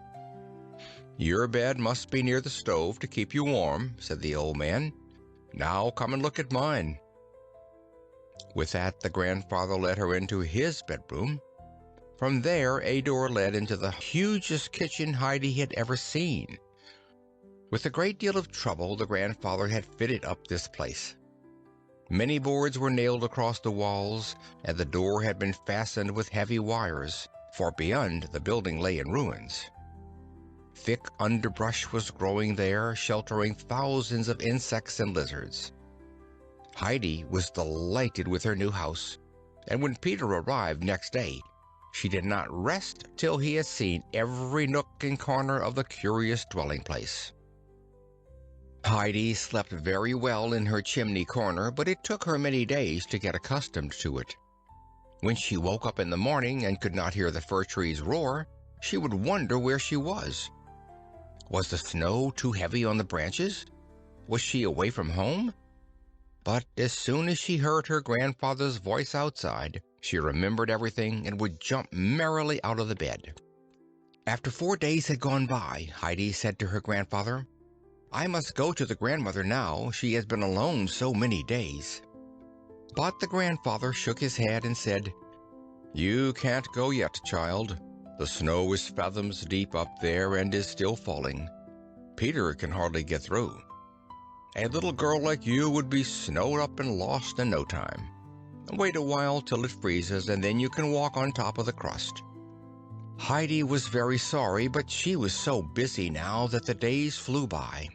"Your bed must be near the stove to keep you warm," said the old man. "Now come and look at mine." With that, the grandfather led her into his bedroom. From there, a door led into the hugest kitchen Heidi had ever seen. With a great deal of trouble, the grandfather had fitted up this place. Many boards were nailed across the walls, and the door had been fastened with heavy wires, for beyond the building lay in ruins. Thick underbrush was growing there, sheltering thousands of insects and lizards. Heidi was delighted with her new house, and when Peter arrived next day, she did not rest till he had seen every nook and corner of the curious dwelling place. Heidi slept very well in her chimney corner, but it took her many days to get accustomed to it. When she woke up in the morning and could not hear the fir trees roar, she would wonder where she was. Was the snow too heavy on the branches? Was she away from home? But as soon as she heard her grandfather's voice outside, she remembered everything and would jump merrily out of the bed. After 4 days had gone by, Heidi said to her grandfather, "I must go to the grandmother now. She has been alone so many days." But the grandfather shook his head and said, "You can't go yet, child. The snow is fathoms deep up there and is still falling. Peter can hardly get through. A little girl like you would be snowed up and lost in no time. Wait a while till it freezes, and then you can walk on top of the crust." Heidi was very sorry, but she was so busy now that the days flew by.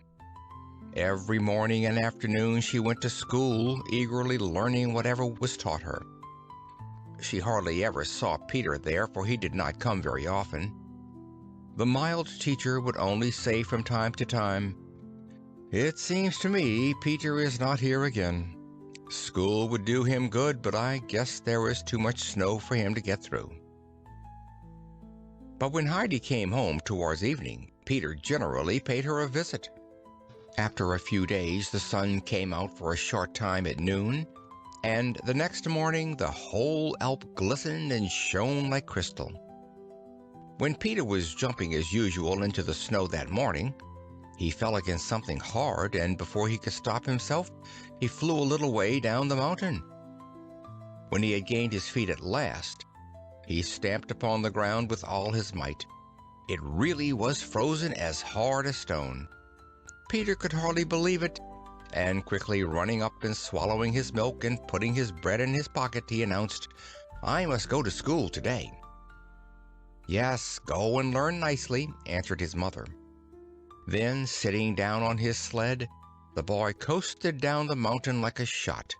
Every morning and afternoon she went to school, eagerly learning whatever was taught her. She hardly ever saw Peter there, for he did not come very often. The mild teacher would only say from time to time, "It seems to me Peter is not here again. School would do him good, but I guess there is too much snow for him to get through." But when Heidi came home towards evening, Peter generally paid her a visit. After a few days, the sun came out for a short time at noon, and the next morning the whole Alp glistened and shone like crystal. When Peter was jumping as usual into the snow that morning, he fell against something hard, and before he could stop himself, he flew a little way down the mountain. When he had gained his feet at last, he stamped upon the ground with all his might. It really was frozen as hard as stone. Peter could hardly believe it, and quickly running up and swallowing his milk and putting his bread in his pocket, he announced, "I must go to school today." "Yes, go and learn nicely," answered his mother. Then, sitting down on his sled, the boy coasted down the mountain like a shot.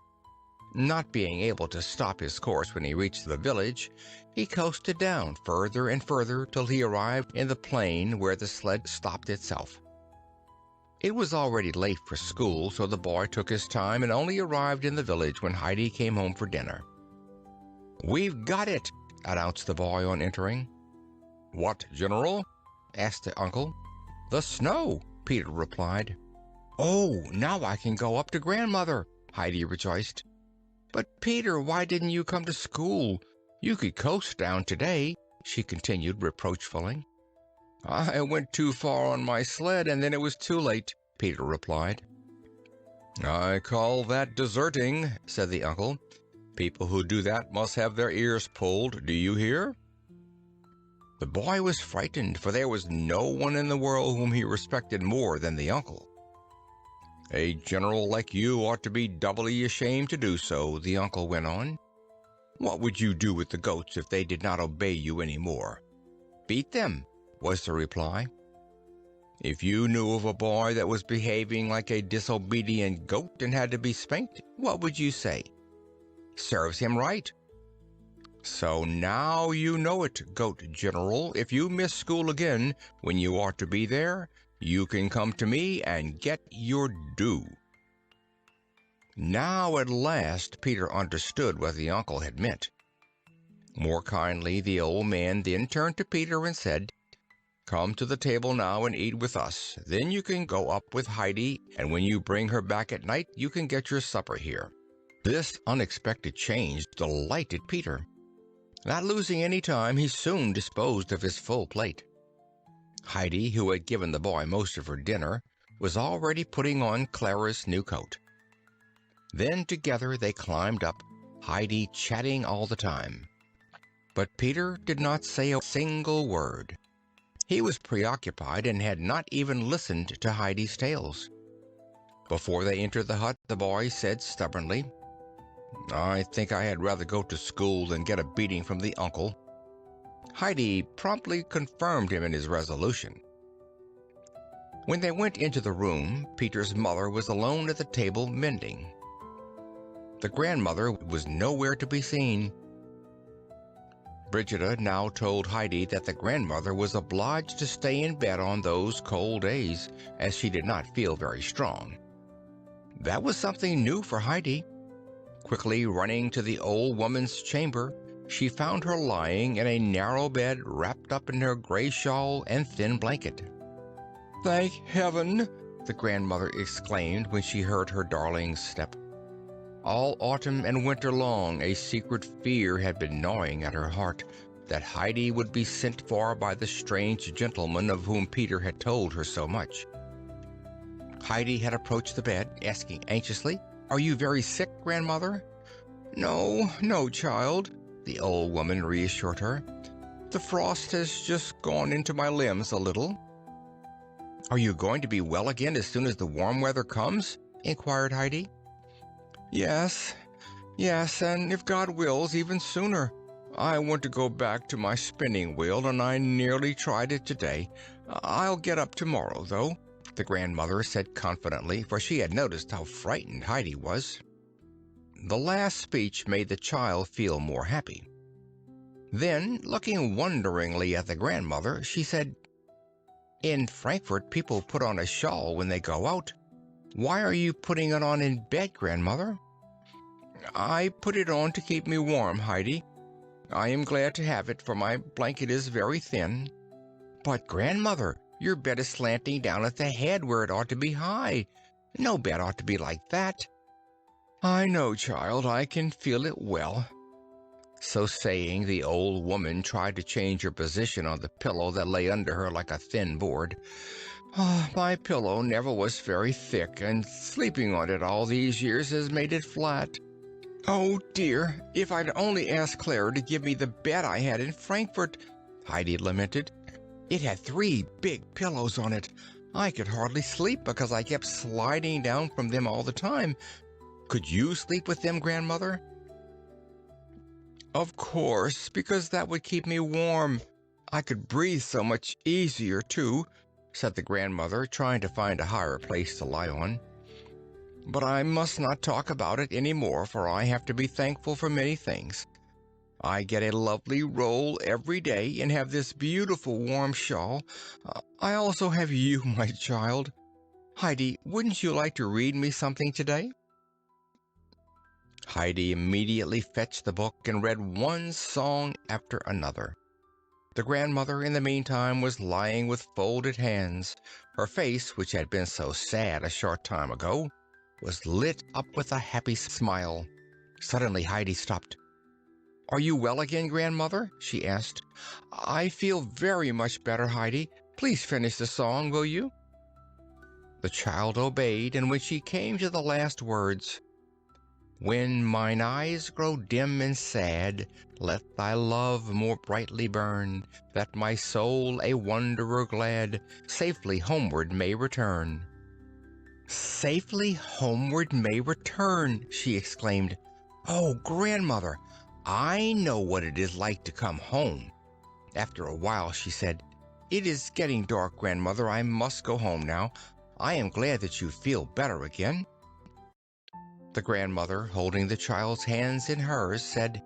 Not being able to stop his course when he reached the village, he coasted down further and further till he arrived in the plain where the sled stopped itself. It was already late for school, so the boy took his time and only arrived in the village when Heidi came home for dinner. "We've got it," announced the boy on entering. "What, General?" asked the uncle. "The snow," Peter replied. "Oh, now I can go up to grandmother," Heidi rejoiced. "But Peter, why didn't you come to school? You could coast down today," she continued reproachfully. "I went too far on my sled, and then it was too late," Peter replied. "I call that deserting," said the uncle. "People who do that must have their ears pulled. Do you hear?" The boy was frightened, for there was no one in the world whom he respected more than the uncle. "A general like you ought to be doubly ashamed to do so," the uncle went on. "What would you do with the goats if they did not obey you any more?" "Beat them," was the reply. "If you knew of a boy that was behaving like a disobedient goat and had to be spanked, what would you say?" "Serves him right." "So now you know it, Goat General. If you miss school again when you ought to be there, you can come to me and get your due." Now at last Peter understood what the uncle had meant. More kindly, the old man then turned to Peter and said, "Come to the table now and eat with us. Then you can go up with Heidi, and when you bring her back at night, you can get your supper here." This unexpected change delighted Peter. Not losing any time, he soon disposed of his full plate. Heidi, who had given the boy most of her dinner, was already putting on Clara's new coat. Then together they climbed up, Heidi chatting all the time. But Peter did not say a single word. He was preoccupied and had not even listened to Heidi's tales. Before they entered the hut, the boy said stubbornly, "I think I had rather go to school than get a beating from the uncle." Heidi promptly confirmed him in his resolution. When they went into the room, Peter's mother was alone at the table mending. The grandmother was nowhere to be seen. Brigida now told Heidi that the grandmother was obliged to stay in bed on those cold days, as she did not feel very strong. That was something new for Heidi. Quickly running to the old woman's chamber, she found her lying in a narrow bed wrapped up in her gray shawl and thin blanket. "Thank heaven!" the grandmother exclaimed when she heard her darling's step. All autumn and winter long a secret fear had been gnawing at her heart, that Heidi would be sent for by the strange gentleman of whom Peter had told her so much. Heidi had approached the bed, asking anxiously, "Are you very sick, grandmother?" "No, no, child," the old woman reassured her. "The frost has just gone into my limbs a little." "Are you going to be well again as soon as the warm weather comes?" inquired Heidi. Yes, and if God wills, even sooner. I want to go back to my spinning wheel, and I nearly tried it today. I'll get up tomorrow, though," the grandmother said confidently, for she had noticed how frightened Heidi was. The last speech made the child feel more happy. Then, looking wonderingly at the grandmother, she said, "In Frankfurt, people put on a shawl when they go out. Why are you putting it on in bed, grandmother?" "I put it on to keep me warm, Heidi." I am glad to have it, for my blanket is very thin. But, Grandmother, your bed is slanting down at the head where it ought to be high. No bed ought to be like that. I know, child, I can feel it well. So saying, the old woman tried to change her position on the pillow that lay under her like a thin board. My pillow never was very thick, and sleeping on it all these years has made it flat. Oh dear, if I'd only asked Clara to give me the bed I had in Frankfurt, Heidi lamented. It had 3 big pillows on it. I could hardly sleep because I kept sliding down from them all the time. Could you sleep with them, Grandmother? Of course, because that would keep me warm. I could breathe so much easier, too, said the grandmother, trying to find a higher place to lie on. But I must not talk about it any more, for I have to be thankful for many things. I get a lovely roll every day and have this beautiful warm shawl. I also have you, my child. Heidi, wouldn't you like to read me something today? Heidi immediately fetched the book and read one song after another. The grandmother, in the meantime, was lying with folded hands. Her face, which had been so sad a short time ago, was lit up with a happy smile. Suddenly Heidi stopped. Are you well again, Grandmother? She asked. I feel very much better, Heidi. Please finish the song, will you? The child obeyed, and when she came to the last words, when mine eyes grow dim and sad, let thy love more brightly burn, that my soul, a wanderer glad, safely homeward may return. Safely homeward may return, she exclaimed. Oh, Grandmother, I know what it is like to come home. After a while she said, It is getting dark, Grandmother. I must go home now. I am glad that you feel better again. The grandmother, holding the child's hands in hers, said,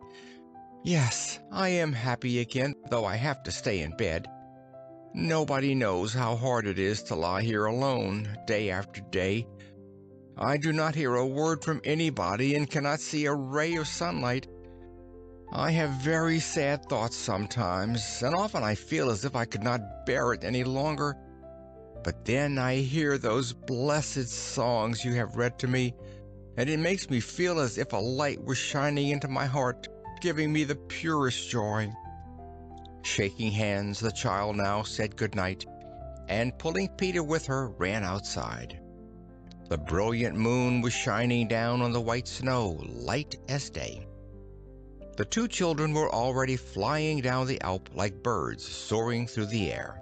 Yes, I am happy again, though I have to stay in bed. Nobody knows how hard it is to lie here alone, day after day. I do not hear a word from anybody and cannot see a ray of sunlight. I have very sad thoughts sometimes, and often I feel as if I could not bear it any longer. But then I hear those blessed songs you have read to me, and it makes me feel as if a light were shining into my heart, giving me the purest joy. Shaking hands, the child now said good night, and pulling Peter with her, ran outside. The brilliant moon was shining down on the white snow, light as day. The 2 children were already flying down the Alp like birds soaring through the air.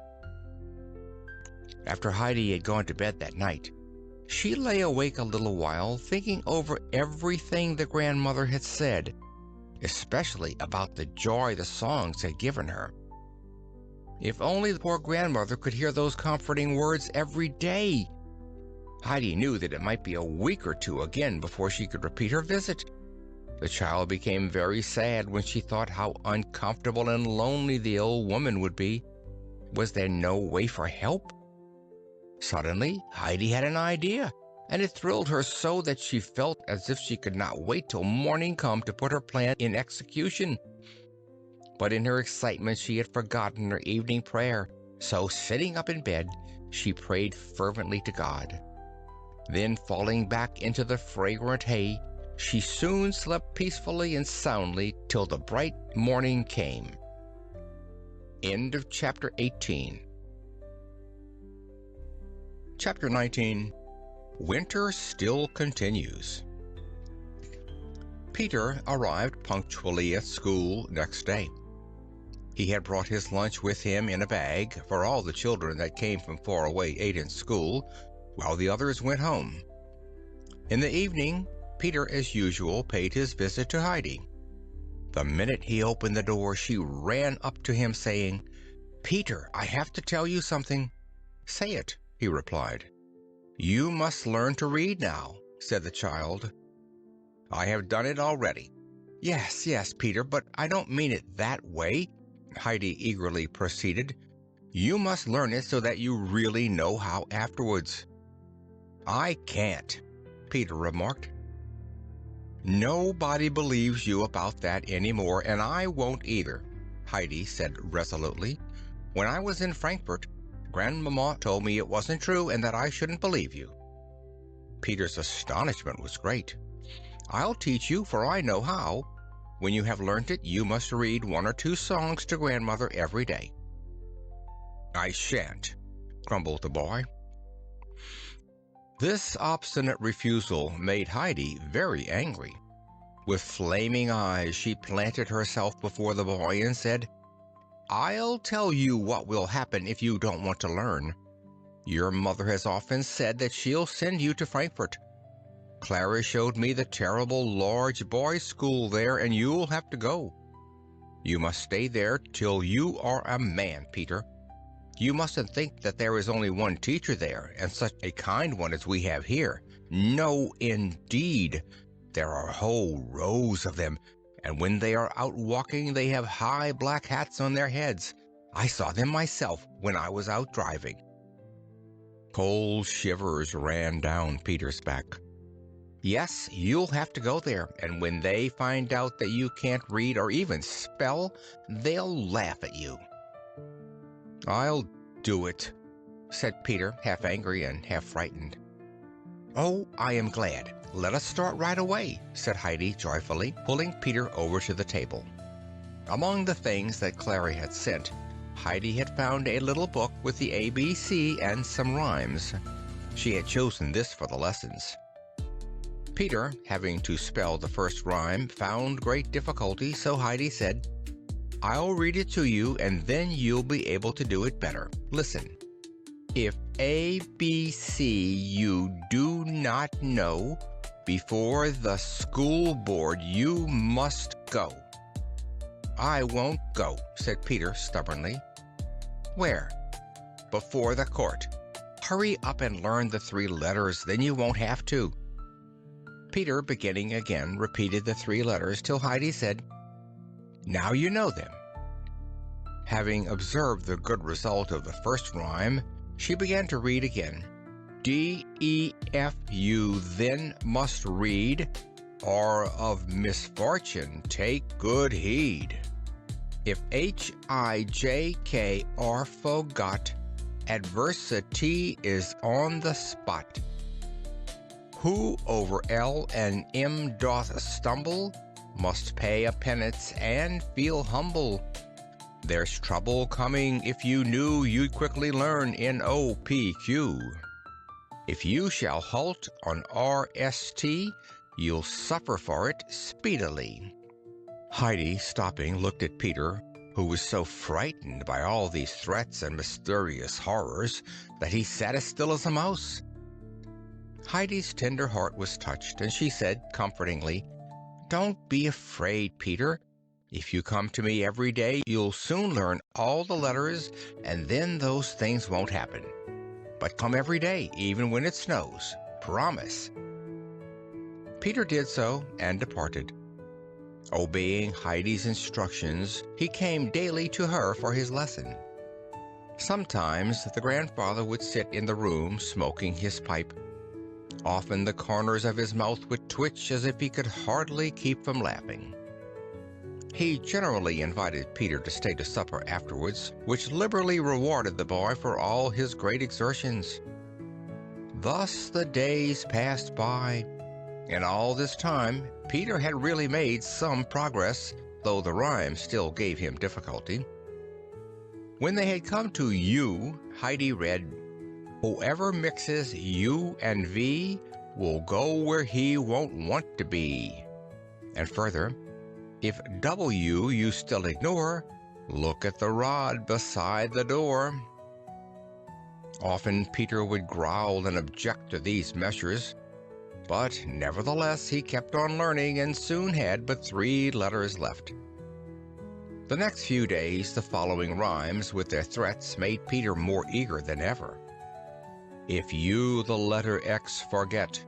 After Heidi had gone to bed that night, she lay awake a little while, thinking over everything the grandmother had said, especially about the joy the songs had given her. If only the poor grandmother could hear those comforting words every day! Heidi knew that it might be a week or 2 again before she could repeat her visit. The child became very sad when she thought how uncomfortable and lonely the old woman would be. Was there no way for help? Suddenly, Heidi had an idea, and it thrilled her so that she felt as if she could not wait till morning come to put her plan in execution. But in her excitement she had forgotten her evening prayer, so sitting up in bed, she prayed fervently to God. Then falling back into the fragrant hay, she soon slept peacefully and soundly till the bright morning came. End of Chapter 18. Chapter 19. Winter Still Continues. Peter arrived punctually at school next day. He had brought his lunch with him in a bag, for all the children that came from far away ate in school, while the others went home. In the evening, Peter, as usual, paid his visit to Heidi. The minute he opened the door, she ran up to him, saying, Peter, I have to tell you something. Say it, he replied. You must learn to read now, said the child. I have done it already. Yes, Peter, but I don't mean it that way, Heidi eagerly proceeded. You must learn it so that you really know how afterwards. I can't, Peter remarked. Nobody believes you about that anymore, and I won't either, Heidi said resolutely. When I was in Frankfurt, Grandmama told me it wasn't true and that I shouldn't believe you. Peter's astonishment was great. I'll teach you, for I know how. When you have learnt it, you must read 1 or 2 songs to Grandmother every day. I shan't, grumbled the boy. This obstinate refusal made Heidi very angry. With flaming eyes, she planted herself before the boy and said, I'll tell you what will happen if you don't want to learn. Your mother has often said that she'll send you to Frankfurt. Clara showed me the terrible large boys' school there, and you'll have to go. You must stay there till you are a man, Peter. You mustn't think that there is only one teacher there, and such a kind one as we have here. No, indeed. There are whole rows of them, and when they are out walking they have high black hats on their heads. I saw them myself when I was out driving. Cold shivers ran down Peter's back. Yes, you'll have to go there, and when they find out that you can't read or even spell, they'll laugh at you. I'll do it, said Peter, half angry and half frightened. Oh, I am glad. Let us start right away, said Heidi joyfully, pulling Peter over to the table. Among the things that Clara had sent, Heidi had found a little book with the ABC and some rhymes. She had chosen this for the lessons. Peter, having to spell the first rhyme, found great difficulty, so Heidi said, I'll read it to you and then you'll be able to do it better. Listen. If A, B, C you do not know, before the school board you must go. I won't go, said Peter stubbornly. Where? Before the court. Hurry up and learn the 3 letters, then you won't have to. Peter, beginning again, repeated the 3 letters till Heidi said, Now you know them. Having observed the good result of the first rhyme, she began to read again. D, E, F you then must read, or of misfortune take good heed. If H, I, J, K are forgot, adversity is on the spot. Who over L and M doth stumble, must pay a penance and feel humble. There's trouble coming, if you knew you'd quickly learn N-O-P-Q. If you shall halt on R-S-T, you'll suffer for it speedily. Heidi, stopping, looked at Peter, who was so frightened by all these threats and mysterious horrors that he sat as still as a mouse. Heidi's tender heart was touched, and she said comfortingly, Don't be afraid, Peter. If you come to me every day, you'll soon learn all the letters, and then those things won't happen. But come every day, even when it snows. Promise. Peter did so and departed. Obeying Heidi's instructions, he came daily to her for his lesson. Sometimes the grandfather would sit in the room smoking his pipe. Often the corners of his mouth would twitch as if he could hardly keep from laughing. He generally invited Peter to stay to supper afterwards, which liberally rewarded the boy for all his great exertions. Thus the days passed by. In all this time, Peter had really made some progress, though the rhyme still gave him difficulty. When they had come to U, Heidi read, Whoever mixes U and V will go where he won't want to be. And further, if W you still ignore, look at the rod beside the door. Often Peter would growl and object to these measures, but nevertheless he kept on learning and soon had but 3 letters left. The next few days the following rhymes with their threats made Peter more eager than ever. If you the letter X forget,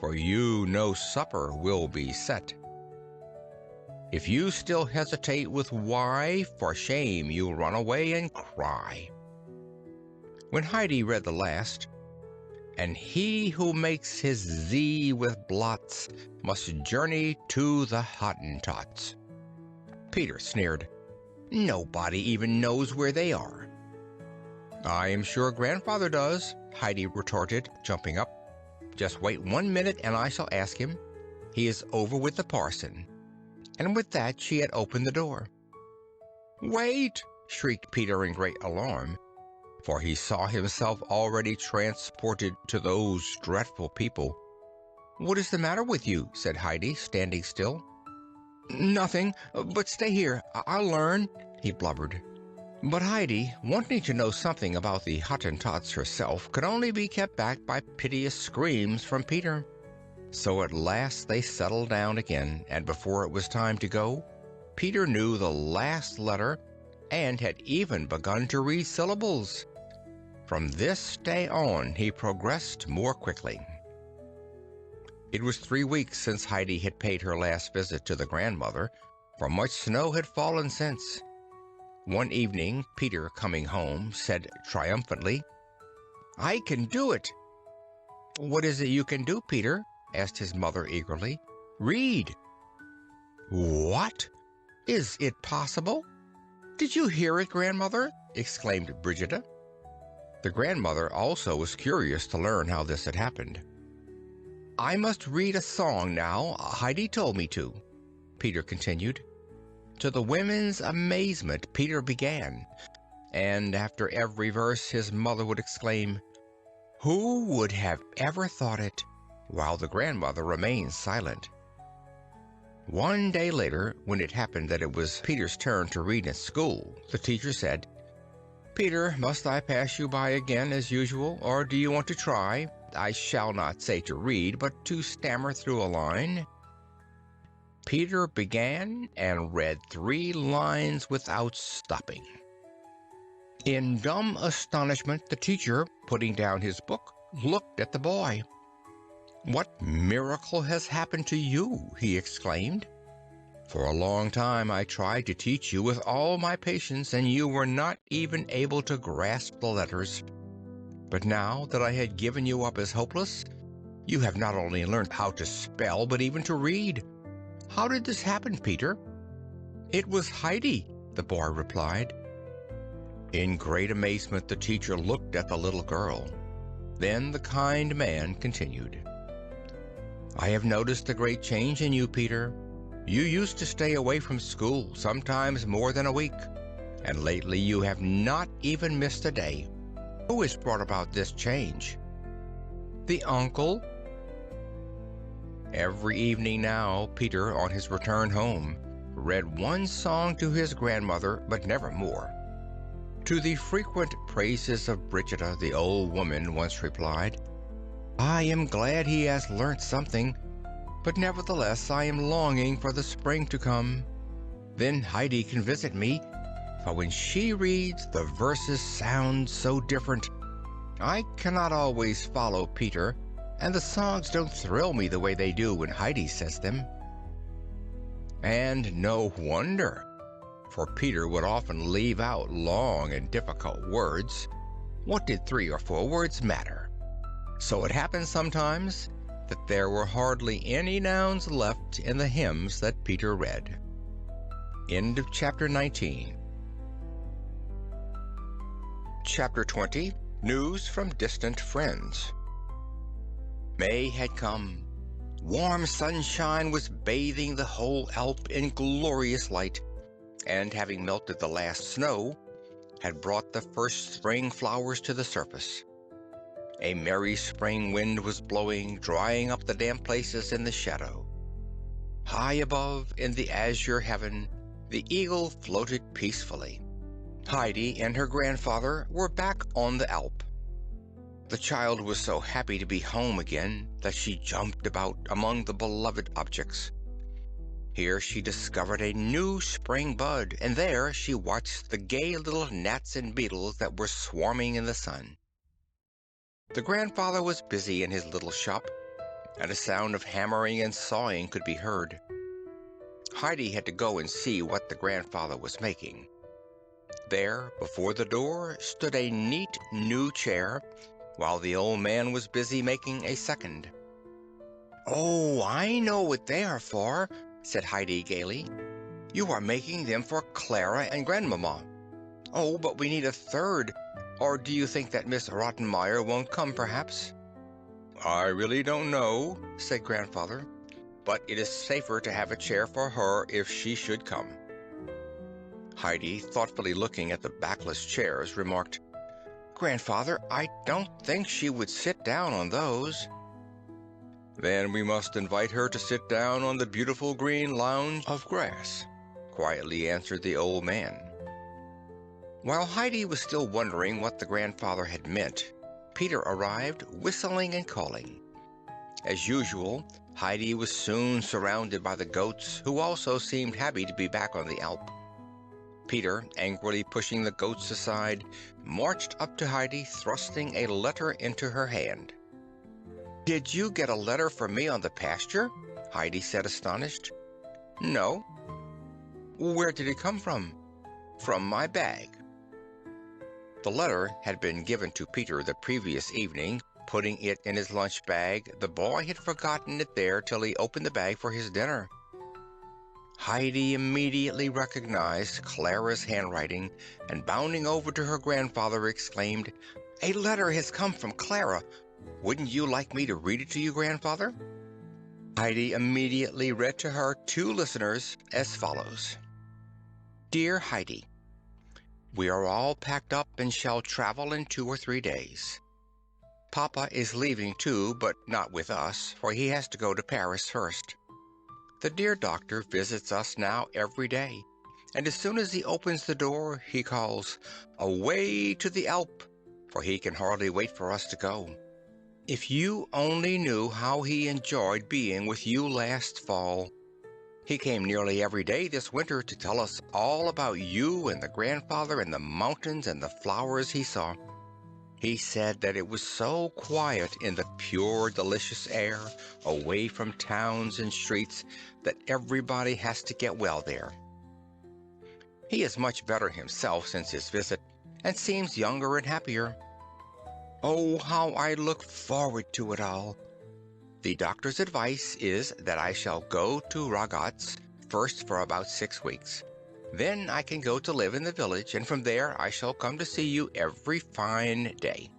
for you no supper will be set. If you still hesitate with Y, for shame you'll run away and cry. When Heidi read the last, and he who makes his Z with blots must journey to the Hottentots. Peter sneered. Nobody even knows where they are. I am sure Grandfather does, Heidi retorted, jumping up. Just wait 1 minute and I shall ask him. He is over with the parson. And with that she had opened the door. Wait! Shrieked Peter in great alarm, for he saw himself already transported to those dreadful people. What is the matter with you? Said Heidi, standing still. Nothing, but stay here. I'll learn, he blubbered. But Heidi, wanting to know something about the Hottentots herself, could only be kept back by piteous screams from Peter. So at last they settled down again, and before it was time to go, Peter knew the last letter and had even begun to read syllables. From this day on, he progressed more quickly. It was 3 weeks since Heidi had paid her last visit to the grandmother, for much snow had fallen since. One evening, Peter, coming home, said triumphantly, I can do it. What is it you can do, Peter? Asked his mother eagerly. Read. What? Is it possible? Did you hear it, grandmother? Exclaimed Brigida. The grandmother also was curious to learn how this had happened. I must read a song now. Heidi told me to, Peter continued. To the women's amazement, Peter began, and after every verse his mother would exclaim, Who would have ever thought it? While the grandmother remained silent. One day later, when it happened that it was Peter's turn to read in school, the teacher said, Peter, must I pass you by again as usual, or do you want to try? I shall not say to read, but to stammer through a line. Peter began and read 3 lines without stopping. In dumb astonishment, the teacher, putting down his book, looked at the boy. What miracle has happened to you? He exclaimed. For a long time I tried to teach you with all my patience, and you were not even able to grasp the letters. But now that I had given you up as hopeless, you have not only learned how to spell, but even to read. How did this happen, Peter? It was Heidi, the boy replied. In great amazement, the teacher looked at the little girl. Then the kind man continued. I have noticed a great change in you, Peter. You used to stay away from school, sometimes more than a week, and lately you have not even missed a day. Who has brought about this change? The uncle. Every evening now, Peter, on his return home, read one song to his grandmother, but never more. To the frequent praises of Brigida, the old woman once replied, I am glad he has learnt something, but nevertheless I am longing for the spring to come. Then Heidi can visit me, for when she reads, the verses sound so different. I cannot always follow Peter, and the songs don't thrill me the way they do when Heidi says them. And no wonder, for Peter would often leave out long and difficult words. What did 3 or 4 words matter? So it happened sometimes that there were hardly any nouns left in the hymns that Peter read. End of chapter 19. Chapter 20. News from Distant Friends. May had come. Warm sunshine was bathing the whole Alp in glorious light, and having melted the last snow, had brought the first spring flowers to the surface. A merry spring wind was blowing, drying up the damp places in the shadow. High above, in the azure heaven, the eagle floated peacefully. Heidi and her grandfather were back on the Alp. The child was so happy to be home again that she jumped about among the beloved objects. Here she discovered a new spring bud, and there she watched the gay little gnats and beetles that were swarming in the sun. The grandfather was busy in his little shop, and a sound of hammering and sawing could be heard. Heidi had to go and see what the grandfather was making. There, before the door, stood a neat new chair, while the old man was busy making a second. "Oh, I know what they are for," said Heidi gaily. "You are making them for Clara and Grandmama. Oh, but we need a third. Or do you think that Miss Rottenmeier won't come, perhaps?" "I really don't know," said Grandfather, "but it is safer to have a chair for her if she should come." Heidi, thoughtfully looking at the backless chairs, remarked, "Grandfather, I don't think she would sit down on those." "Then we must invite her to sit down on the beautiful green lounge of grass," quietly answered the old man. While Heidi was still wondering what the grandfather had meant, Peter arrived, whistling and calling. As usual, Heidi was soon surrounded by the goats, who also seemed happy to be back on the Alp. Peter, angrily pushing the goats aside, marched up to Heidi, thrusting a letter into her hand. "Did you get a letter for me on the pasture?" Heidi said, astonished. "No." "Where did it come from?" "From my bag." The letter had been given to Peter the previous evening. Putting it in his lunch bag, the boy had forgotten it there till he opened the bag for his dinner. Heidi immediately recognized Clara's handwriting, and bounding over to her grandfather, exclaimed, "A letter has come from Clara. Wouldn't you like me to read it to you, Grandfather?" Heidi immediately read to her two listeners as follows. "Dear Heidi, we are all packed up and shall travel in 2 or 3 days. Papa is leaving too, but not with us, for he has to go to Paris first. The dear doctor visits us now every day, and as soon as he opens the door, he calls, 'Away to the Alp,' for he can hardly wait for us to go. If you only knew how he enjoyed being with you last fall. He came nearly every day this winter to tell us all about you and the grandfather and the mountains and the flowers he saw. He said that it was so quiet in the pure, delicious air, away from towns and streets, that everybody has to get well there. He is much better himself since his visit, and seems younger and happier. Oh, how I look forward to it all. The doctor's advice is that I shall go to Ragaz first for about 6 weeks. Then I can go to live in the village, and from there I shall come to see you every fine day.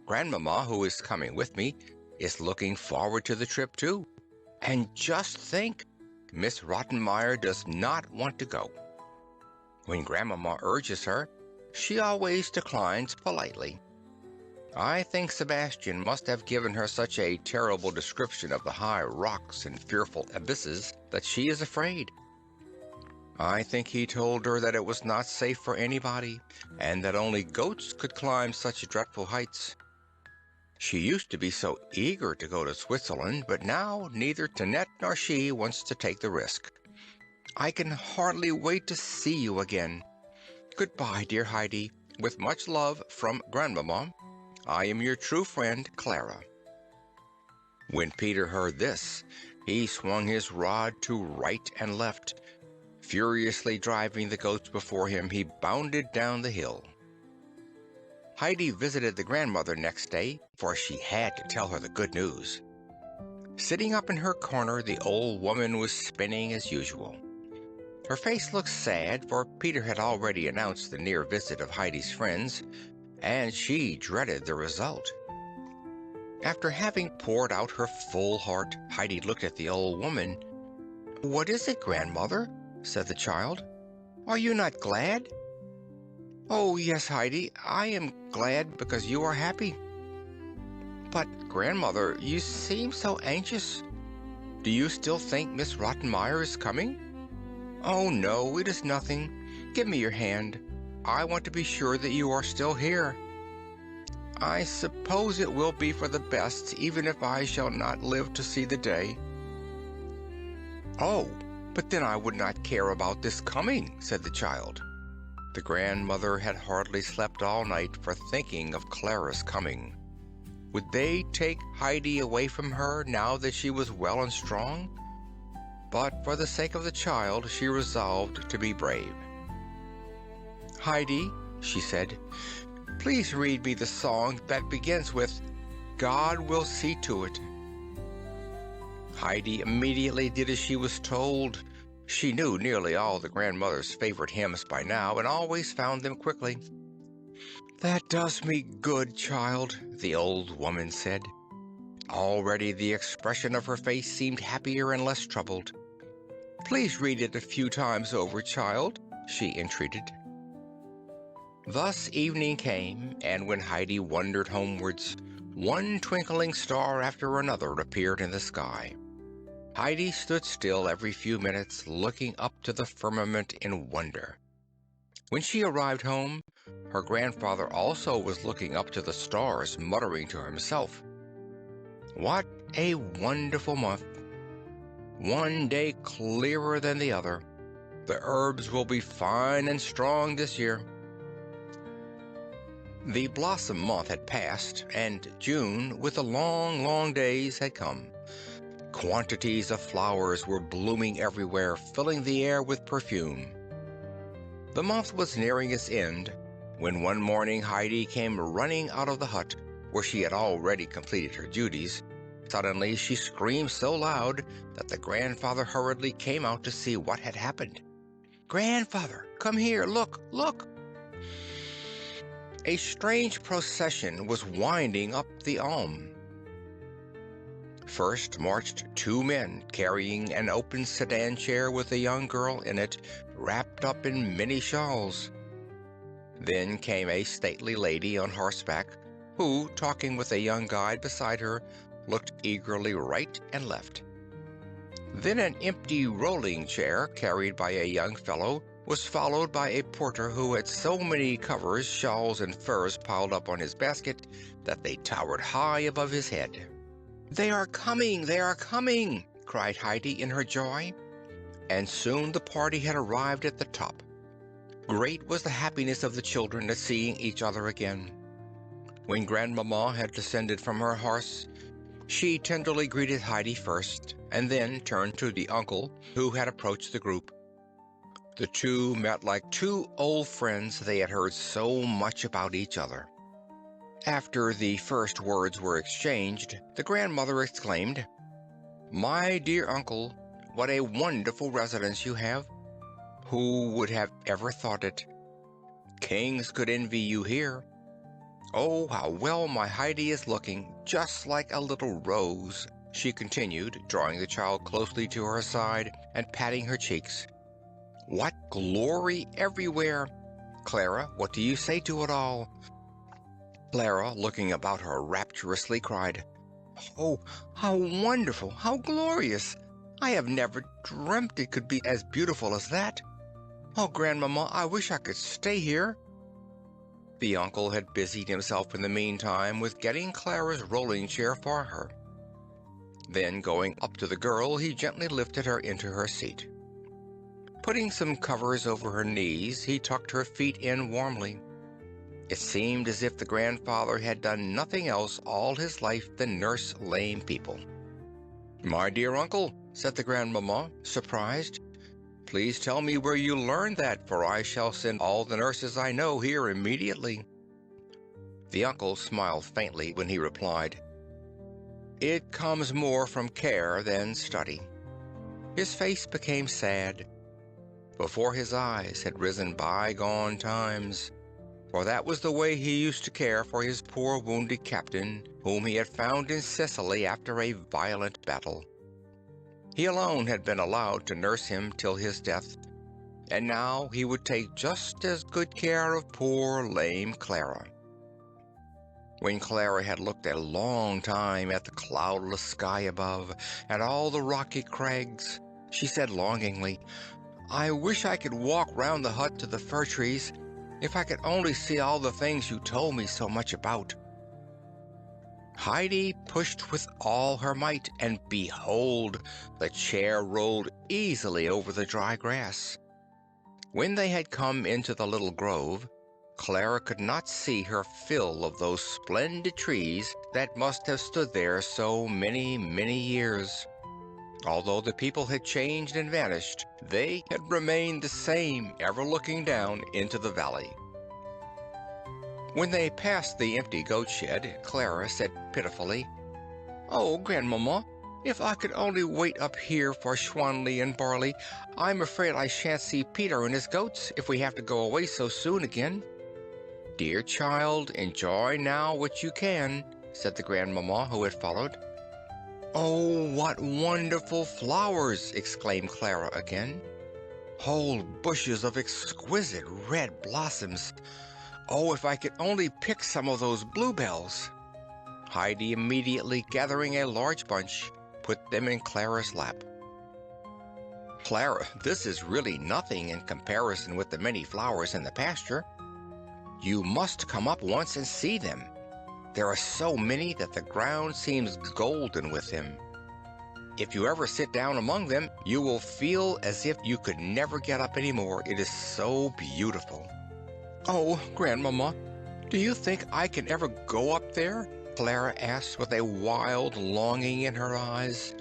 Grandmama, who is coming with me, is looking forward to the trip too. And just think, Miss Rottenmeier does not want to go. When Grandmama urges her, she always declines politely. I think Sebastian must have given her such a terrible description of the high rocks and fearful abysses that she is afraid. I think he told her that it was not safe for anybody, and that only goats could climb such dreadful heights. She used to be so eager to go to Switzerland, but now neither Tinette nor she wants to take the risk. I can hardly wait to see you again. Goodbye, dear Heidi. With much love from Grandmama. I am your true friend, Clara." When Peter heard this, he swung his rod to right and left. Furiously driving the goats before him, he bounded down the hill. Heidi visited the grandmother next day, for she had to tell her the good news. Sitting up in her corner, the old woman was spinning as usual. Her face looked sad, for Peter had already announced the near visit of Heidi's friends, and she dreaded the result. After having poured out her full heart, Heidi looked at the old woman. "What is it, grandmother?" said the child. "Are you not glad?" "Oh, yes, Heidi, I am glad because you are happy." "But, grandmother, you seem so anxious. Do you still think Miss Rottenmeier is coming?" "Oh, no, it is nothing. Give me your hand. I want to be sure that you are still here." "I suppose it will be for the best, even if I shall not live to see the day." "Oh, but then I would not care about this coming," said the child. The grandmother had hardly slept all night for thinking of Clara's coming. Would they take Heidi away from her now that she was well and strong? But for the sake of the child, she resolved to be brave. "Heidi," she said, please read me the song that begins with, God will see to it. Heidi immediately did as she was told. She knew nearly all the grandmother's favorite hymns by now and always found them quickly. That does me good, child, the old woman said. Already the expression of her face seemed happier and less troubled. Please read it a few times over, child, she entreated. Thus evening came, and when Heidi wandered homewards, one twinkling star after another appeared in the sky. Heidi stood still every few minutes, looking up to the firmament in wonder. When she arrived home, her grandfather also was looking up to the stars, muttering to himself, "What a wonderful month! One day clearer than the other. The herbs will be fine and strong this year." The blossom month had passed, and June, with the long, long days, had come. Quantities of flowers were blooming everywhere, filling the air with perfume. The month was nearing its end when one morning Heidi came running out of the hut, where she had already completed her duties. Suddenly she screamed so loud that the grandfather hurriedly came out to see what had happened. "Grandfather, come here, look, look!" A strange procession was winding up the Alm. First marched two men carrying an open sedan chair with a young girl in it, wrapped up in many shawls. Then came a stately lady on horseback, who, talking with a young guide beside her, looked eagerly right and left. Then an empty rolling chair, carried by a young fellow, was followed by a porter who had so many covers, shawls, and furs piled up on his basket that they towered high above his head. "They are coming! They are coming!" cried Heidi in her joy. And soon the party had arrived at the top. Great was the happiness of the children at seeing each other again. When Grandmamma had descended from her horse, she tenderly greeted Heidi first, and then turned to the uncle who had approached the group. The two met like two old friends they had heard so much about each other. After the first words were exchanged, the grandmother exclaimed, "My dear uncle, what a wonderful residence you have! Who would have ever thought it? Kings could envy you here. Oh, how well my Heidi is looking, just like a little rose," she continued, drawing the child closely to her side and patting her cheeks. "What glory everywhere! Clara, what do you say to it all?" Clara, looking about her rapturously, cried, "Oh, how wonderful! How glorious! I have never dreamt it could be as beautiful as that. Oh, Grandmamma, I wish I could stay here." The uncle had busied himself in the meantime with getting Clara's rolling chair for her. Then, going up to the girl, he gently lifted her into her seat. Putting some covers over her knees, he tucked her feet in warmly. It seemed as if the grandfather had done nothing else all his life than nurse lame people. "My dear uncle," said the grandmamma, surprised, "please tell me where you learned that, for I shall send all the nurses I know here immediately." The uncle smiled faintly when he replied, "It comes more from care than study." His face became sad. Before his eyes had risen bygone times, for that was the way he used to care for his poor wounded captain, whom he had found in Sicily after a violent battle. He alone had been allowed to nurse him till his death, and now he would take just as good care of poor lame Clara. When Clara had looked a long time at the cloudless sky above and all the rocky crags, she said longingly, "I wish I could walk round the hut to the fir trees, if I could only see all the things you told me so much about." Heidi pushed with all her might, and behold, the chair rolled easily over the dry grass. When they had come into the little grove, Clara could not see her fill of those splendid trees that must have stood there so many, many years. Although the people had changed and vanished, they had remained the same, ever looking down into the valley. When they passed the empty goat shed, Clara said pitifully, "Oh, Grandmamma, if I could only wait up here for Schwanli and Barley, I'm afraid I shan't see Peter and his goats if we have to go away so soon again." "Dear child, enjoy now what you can," said the Grandmamma who had followed. "Oh, what wonderful flowers!" exclaimed Clara again. "Whole bushes of exquisite red blossoms. Oh, if I could only pick some of those bluebells!" Heidi, immediately gathering a large bunch, put them in Clara's lap. "Clara, this is really nothing in comparison with the many flowers in the pasture. You must come up once and see them. There are so many that the ground seems golden with them. If you ever sit down among them, you will feel as if you could never get up any more. It is so beautiful." "Oh, Grandmamma, do you think I can ever go up there?" Clara asked with a wild longing in her eyes.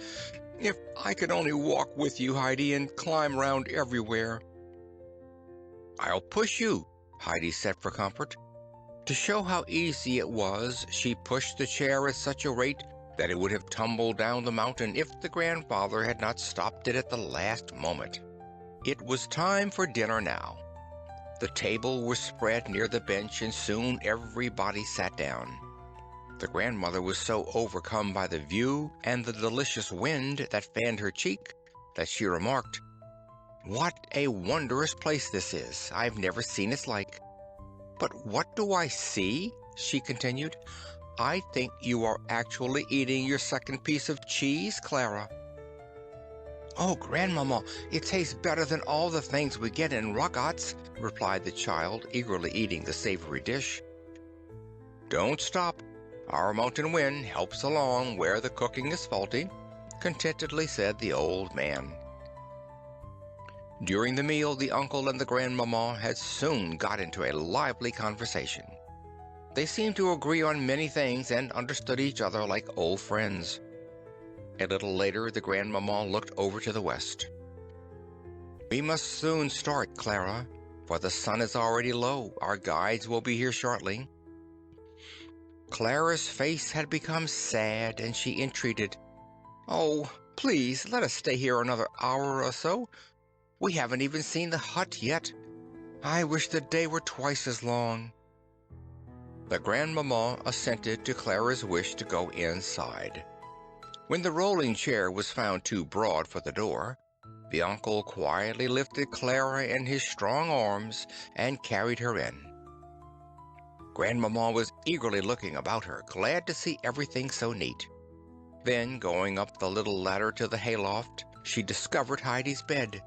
"If I could only walk with you, Heidi, and climb round everywhere." "I'll push you," Heidi said for comfort. To show how easy it was, she pushed the chair at such a rate that it would have tumbled down the mountain if the grandfather had not stopped it at the last moment. It was time for dinner now. The table was spread near the bench, and soon everybody sat down. The grandmother was so overcome by the view and the delicious wind that fanned her cheek that she remarked, "What a wondrous place this is! I've never seen its like. But what do I see?" she continued. "I think you are actually eating your second piece of cheese, Clara." "Oh, Grandmamma, it tastes better than all the things we get in Roggat's," replied the child, eagerly eating the savory dish. "Don't stop. Our mountain wind helps along where the cooking is faulty," contentedly said the old man. During the meal, the uncle and the Grandmamma had soon got into a lively conversation. They seemed to agree on many things and understood each other like old friends. A little later, the Grandmamma looked over to the west. "We must soon start, Clara, for the sun is already low. Our guides will be here shortly." Clara's face had become sad, and she entreated, "Oh, please let us stay here another hour or so. We haven't even seen the hut yet. I wish the day were twice as long." The Grandmamma assented to Clara's wish to go inside. When the rolling chair was found too broad for the door, the uncle quietly lifted Clara in his strong arms and carried her in. Grandmamma was eagerly looking about her, glad to see everything so neat. Then, going up the little ladder to the hayloft, she discovered Heidi's bed.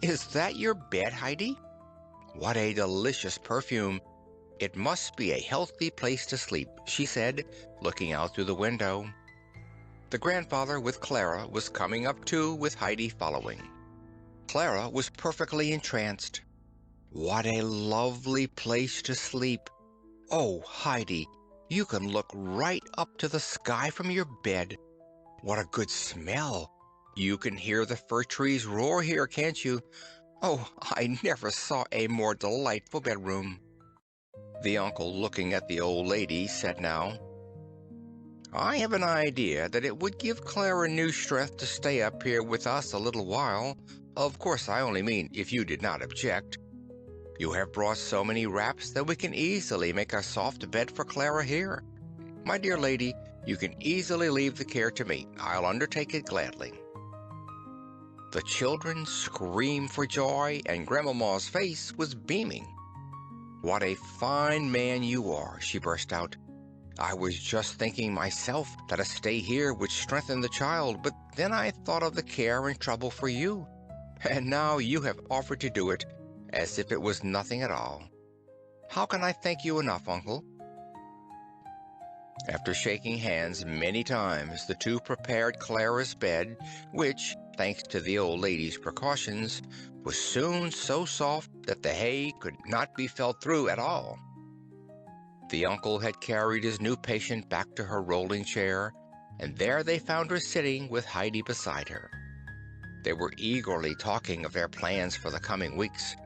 "Is that your bed, Heidi? What a delicious perfume! It must be a healthy place to sleep," she said, looking out through the window. The grandfather with Clara was coming up too, with Heidi following. Clara was perfectly entranced. What a lovely place to sleep! Oh, Heidi, you can look right up to the sky from your bed. What a good smell! You can hear the fir trees roar here, can't you? Oh, I never saw a more delightful bedroom." The uncle, looking at the old lady, said now, "I have an idea that it would give Clara new strength to stay up here with us a little while. Of course, I only mean if you did not object. You have brought so many wraps that we can easily make a soft bed for Clara here. My dear lady, you can easily leave the care to me. I'll undertake it gladly." The children screamed for joy, and Grandmamma's face was beaming. "What a fine man you are," she burst out. "I was just thinking myself that a stay here would strengthen the child, but then I thought of the care and trouble for you, and now you have offered to do it, as if it was nothing at all. How can I thank you enough, uncle?" After shaking hands many times, the two prepared Clara's bed, which, thanks to the old lady's precautions, was soon so soft that the hay could not be felt through at all. The uncle had carried his new patient back to her rolling chair, and there they found her sitting with Heidi beside her. They were eagerly talking of their plans for the coming weeks.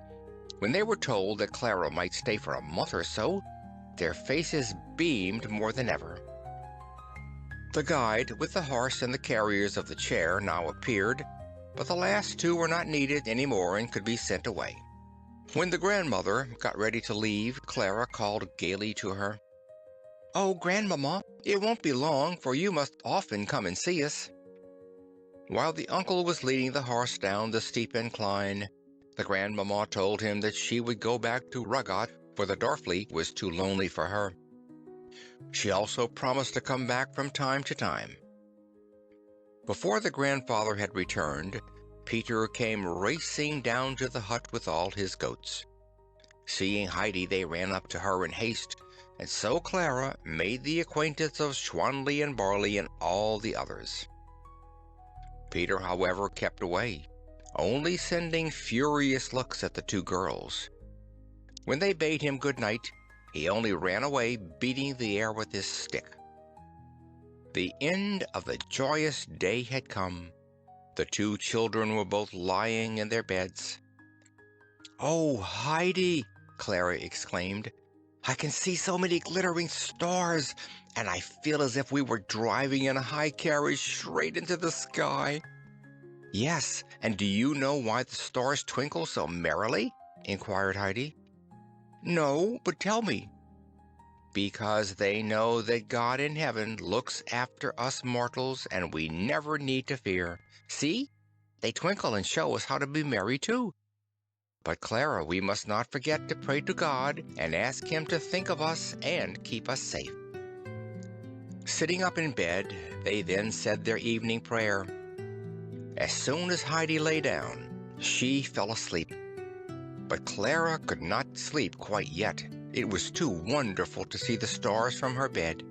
When they were told that Clara might stay for a month or so, their faces beamed more than ever. The guide with the horse and the carriers of the chair now appeared, but the last two were not needed any more and could be sent away. When the grandmother got ready to leave, Clara called gaily to her, "Oh, Grandmamma, it won't be long, for you must often come and see us." While the uncle was leading the horse down the steep incline, the grandmamma told him that she would go back to Ragat, for the Dorfli was too lonely for her. She also promised to come back from time to time. Before the grandfather had returned, Peter came racing down to the hut with all his goats. Seeing Heidi, they ran up to her in haste, and so Clara made the acquaintance of Schwanli and Barley and all the others. Peter, however, kept away, only sending furious looks at the two girls. When they bade him good night, he only ran away, beating the air with his stick. The end of the joyous day had come. The two children were both lying in their beds. "Oh, Heidi," Clara exclaimed, "I can see so many glittering stars, and I feel as if we were driving in a high carriage straight into the sky." "Yes, and do you know why the stars twinkle so merrily?" inquired Heidi. "No, but tell me." "Because they know that God in heaven looks after us mortals, and we never need to fear. See, they twinkle and show us how to be merry too. But Clara, we must not forget to pray to God and ask Him to think of us and keep us safe." Sitting up in bed, they then said their evening prayer. As soon as Heidi lay down, she fell asleep. But Clara could not sleep quite yet. It was too wonderful to see the stars from her bed.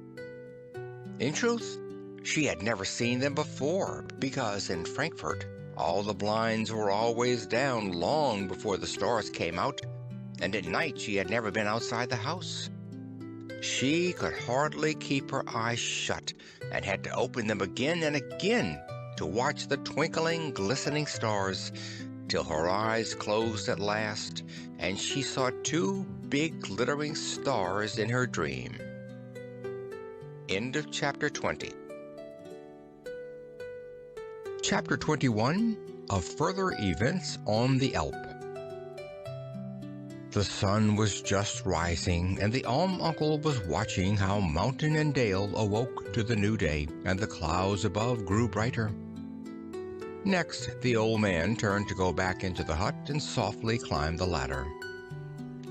In truth, she had never seen them before, because in Frankfurt all the blinds were always down long before the stars came out, and at night she had never been outside the house. She could hardly keep her eyes shut, and had to open them again and again to watch the twinkling, glistening stars, till her eyes closed at last, and she saw two big glittering stars in her dream. End of Chapter 20. Chapter 21 of Further Events on the Alp. The sun was just rising, and the uncle was watching how mountain and dale awoke to the new day, and the clouds above grew brighter. Next, the old man turned to go back into the hut and softly climbed the ladder.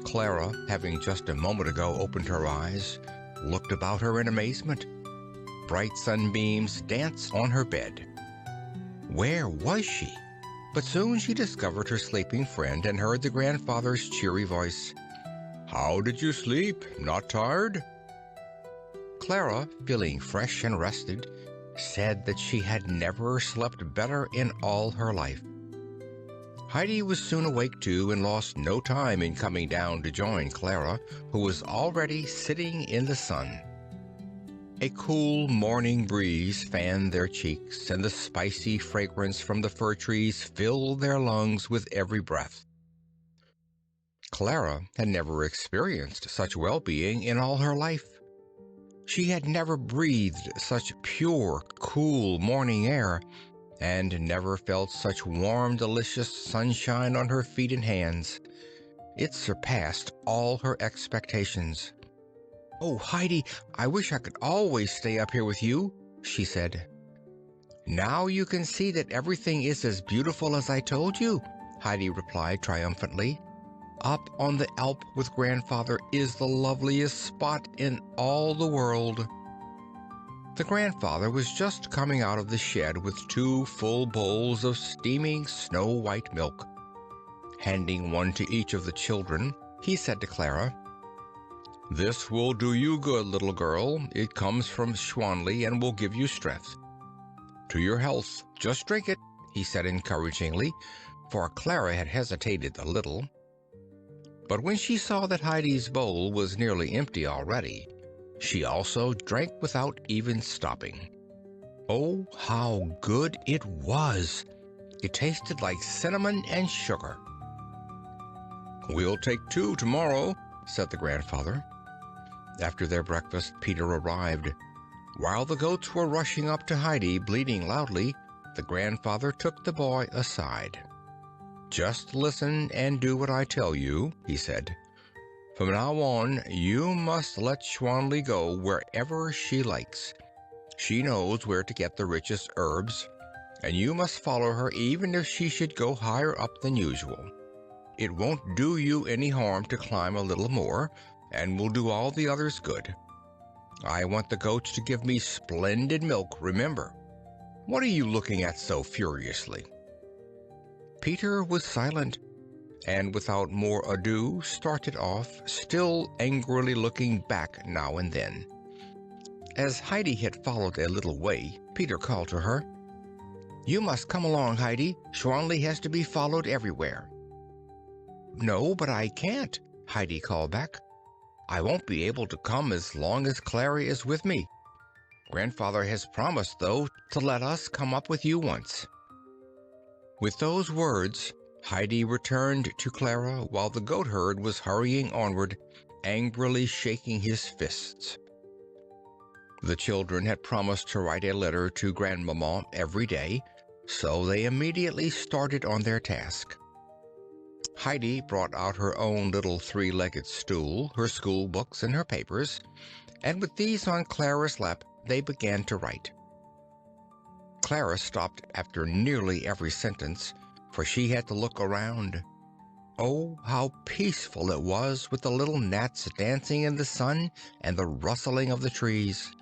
Clara, having just a moment ago opened her eyes, looked about her in amazement. Bright sunbeams danced on her bed. Where was she? But soon she discovered her sleeping friend and heard the grandfather's cheery voice. "How did you sleep? Not tired?" Clara, feeling fresh and rested, said that she had never slept better in all her life. Heidi was soon awake too, and lost no time in coming down to join Clara, who was already sitting in the sun. A cool morning breeze fanned their cheeks, and the spicy fragrance from the fir trees filled their lungs with every breath. Clara had never experienced such well-being in all her life. She had never breathed such pure, cool morning air, and never felt such warm, delicious sunshine on her feet and hands. It surpassed all her expectations. "Oh, Heidi, I wish I could always stay up here with you," she said. "Now you can see that everything is as beautiful as I told you," Heidi replied triumphantly. "Up on the Alp with Grandfather is the loveliest spot in all the world." The grandfather was just coming out of the shed with 2 full bowls of steaming snow-white milk. Handing one to each of the children, he said to Clara, "This will do you good, little girl. It comes from Schwanli and will give you strength. To your health. Just drink it," he said encouragingly, for Clara had hesitated a little. But when she saw that Heidi's bowl was nearly empty already, she also drank without even stopping. Oh, how good it was! It tasted like cinnamon and sugar. "We'll take 2 tomorrow," said the grandfather. After their breakfast, Peter arrived. While the goats were rushing up to Heidi, bleating loudly, the grandfather took the boy aside. "Just listen and do what I tell you," he said. "From now on, you must let Schwanli go wherever she likes. She knows where to get the richest herbs, and you must follow her even if she should go higher up than usual. It won't do you any harm to climb a little more, and will do all the others good. I want the goats to give me splendid milk, remember. What are you looking at so furiously?" Peter was silent, and without more ado started off, still angrily looking back now and then. As Heidi had followed a little way, Peter called to her. "You must come along, Heidi. Schwanli has to be followed everywhere." "No, but I can't," Heidi called back. "I won't be able to come as long as Clara is with me. Grandfather has promised, though, to let us come up with you once." With those words, Heidi returned to Clara while the goatherd was hurrying onward, angrily shaking his fists. The children had promised to write a letter to Grandmamma every day, so they immediately started on their task. Heidi brought out her own little three-legged stool, her school books, and her papers, and with these on Clara's lap, they began to write. Clara stopped after nearly every sentence, for she had to look around. Oh, how peaceful it was with the little gnats dancing in the sun and the rustling of the trees.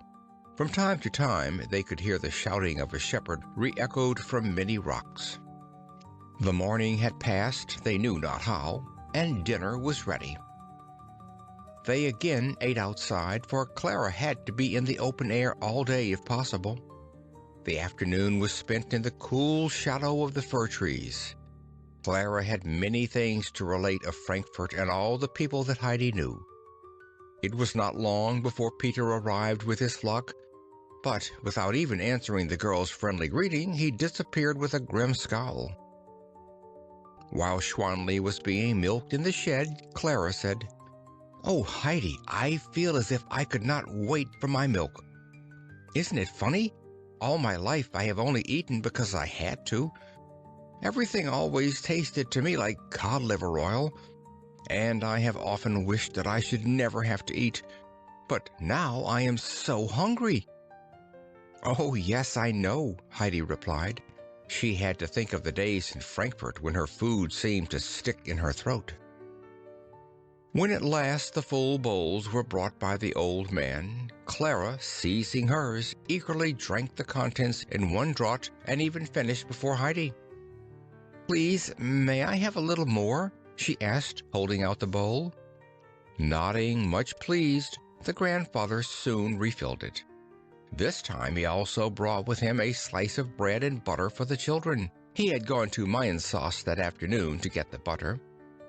From time to time, they could hear the shouting of a shepherd re-echoed from many rocks. The morning had passed, they knew not how, and dinner was ready. They again ate outside, for Clara had to be in the open air all day if possible. The afternoon was spent in the cool shadow of the fir trees. Clara had many things to relate of Frankfurt and all the people that Heidi knew. It was not long before Peter arrived with his flock, but without even answering the girl's friendly greeting, he disappeared with a grim scowl. While Schwanli was being milked in the shed, Clara said, "Oh, Heidi, I feel as if I could not wait for my milk. Isn't it funny? All my life I have only eaten because I had to. Everything always tasted to me like cod liver oil, and I have often wished that I should never have to eat. But now I am so hungry." "Oh, yes, I know," Heidi replied. She had to think of the days in Frankfurt when her food seemed to stick in her throat. When at last the full bowls were brought by the old man, Clara, seizing hers, eagerly drank the contents in one draught and even finished before Heidi. "Please, may I have a little more?" she asked, holding out the bowl. Nodding, much pleased, the grandfather soon refilled it. This time he also brought with him a slice of bread and butter for the children. He had gone to Mayensauce that afternoon to get the butter,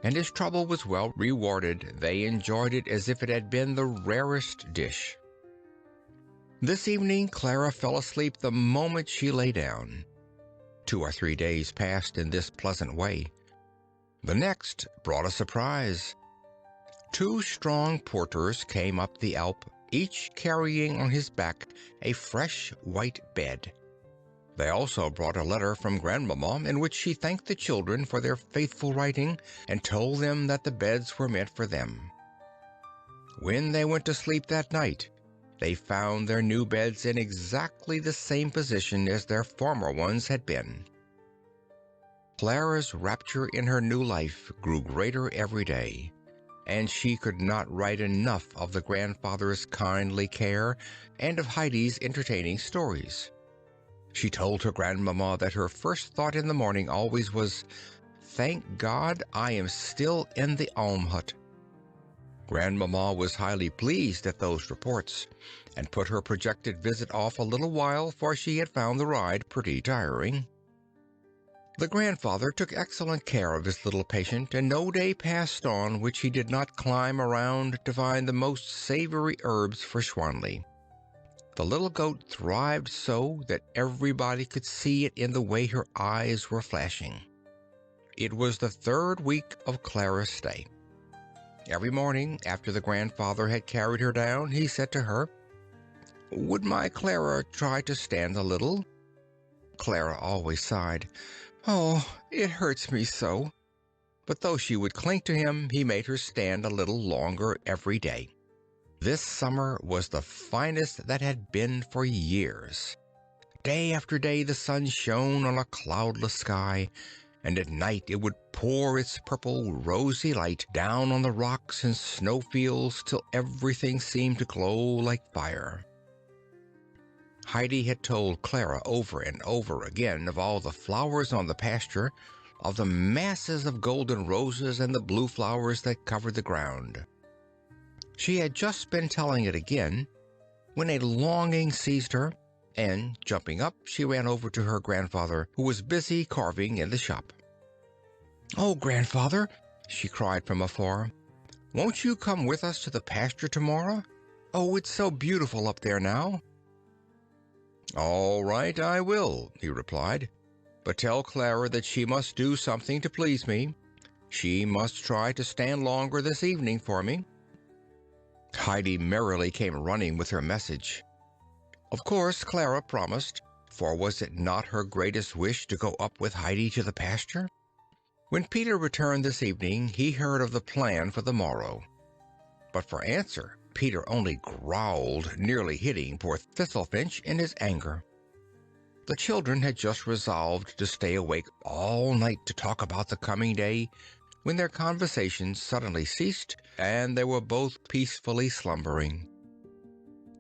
and his trouble was well rewarded. They enjoyed it as if it had been the rarest dish. This evening Clara fell asleep the moment she lay down. 2 or 3 days passed in this pleasant way. The next brought a surprise. 2 strong porters came up the Alp, each carrying on his back a fresh white bed. They also brought a letter from Grandmamma in which she thanked the children for their faithful writing and told them that the beds were meant for them. When they went to sleep that night, they found their new beds in exactly the same position as their former ones had been. Clara's rapture in her new life grew greater every day, and she could not write enough of the grandfather's kindly care and of Heidi's entertaining stories. She told her Grandmamma that her first thought in the morning always was, "Thank God I am still in the alm hut." Grandmamma was highly pleased at those reports, and put her projected visit off a little while, for she had found the ride pretty tiring. The grandfather took excellent care of his little patient, and no day passed on which he did not climb around to find the most savory herbs for Schwanli. The little goat thrived so that everybody could see it in the way her eyes were flashing. It was the 3rd week of Clara's stay. Every morning, after the grandfather had carried her down, he said to her, "Would my Clara try to stand a little?" Clara always sighed, "Oh, it hurts me so." But though she would cling to him, he made her stand a little longer every day. This summer was the finest that had been for years. Day after day the sun shone on a cloudless sky, and at night it would pour its purple, rosy light down on the rocks and snowfields till everything seemed to glow like fire. Heidi had told Clara over and over again of all the flowers on the pasture, of the masses of golden roses and the blue flowers that covered the ground. She had just been telling it again when a longing seized her, and, jumping up, she ran over to her grandfather, who was busy carving in the shop. "Oh, grandfather," she cried from afar, "won't you come with us to the pasture tomorrow? Oh, it's so beautiful up there now." "All right, I will," he replied. "But tell Clara that she must do something to please me. She must try to stand longer this evening for me." Heidi merrily came running with her message. Of course Clara promised, for was it not her greatest wish to go up with Heidi to the pasture? When Peter returned this evening, he heard of the plan for the morrow. But for answer, Peter only growled, nearly hitting poor Thistlefinch in his anger. The children had just resolved to stay awake all night to talk about the coming day, when their conversation suddenly ceased, and they were both peacefully slumbering.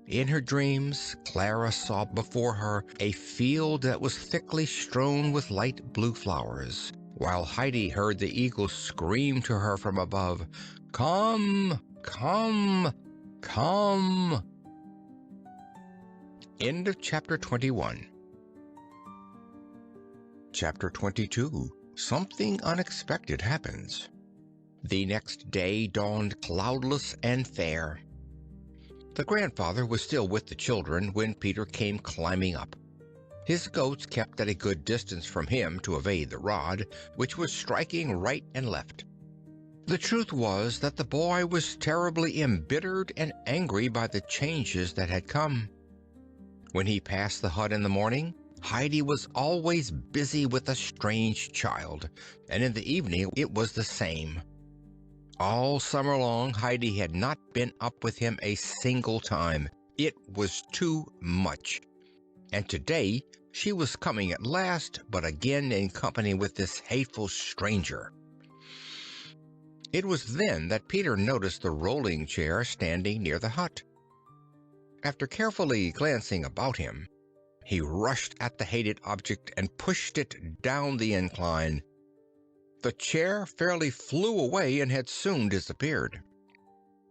In her dreams, Clara saw before her a field that was thickly strewn with light blue flowers, while Heidi heard the eagle scream to her from above, "Come, come, come." End of Chapter 21. Chapter 22. Something unexpected happens. The next day dawned cloudless and fair. The grandfather was still with the children when Peter came climbing up. His goats kept at a good distance from him to evade the rod, which was striking right and left. The truth was that the boy was terribly embittered and angry by the changes that had come. When he passed the hut in the morning, Heidi was always busy with a strange child, and in the evening it was the same. All summer long Heidi had not been up with him a single time. It was too much. And today she was coming at last, but again in company with this hateful stranger. It was then that Peter noticed the rolling chair standing near the hut. After carefully glancing about him, he rushed at the hated object and pushed it down the incline. The chair fairly flew away and had soon disappeared.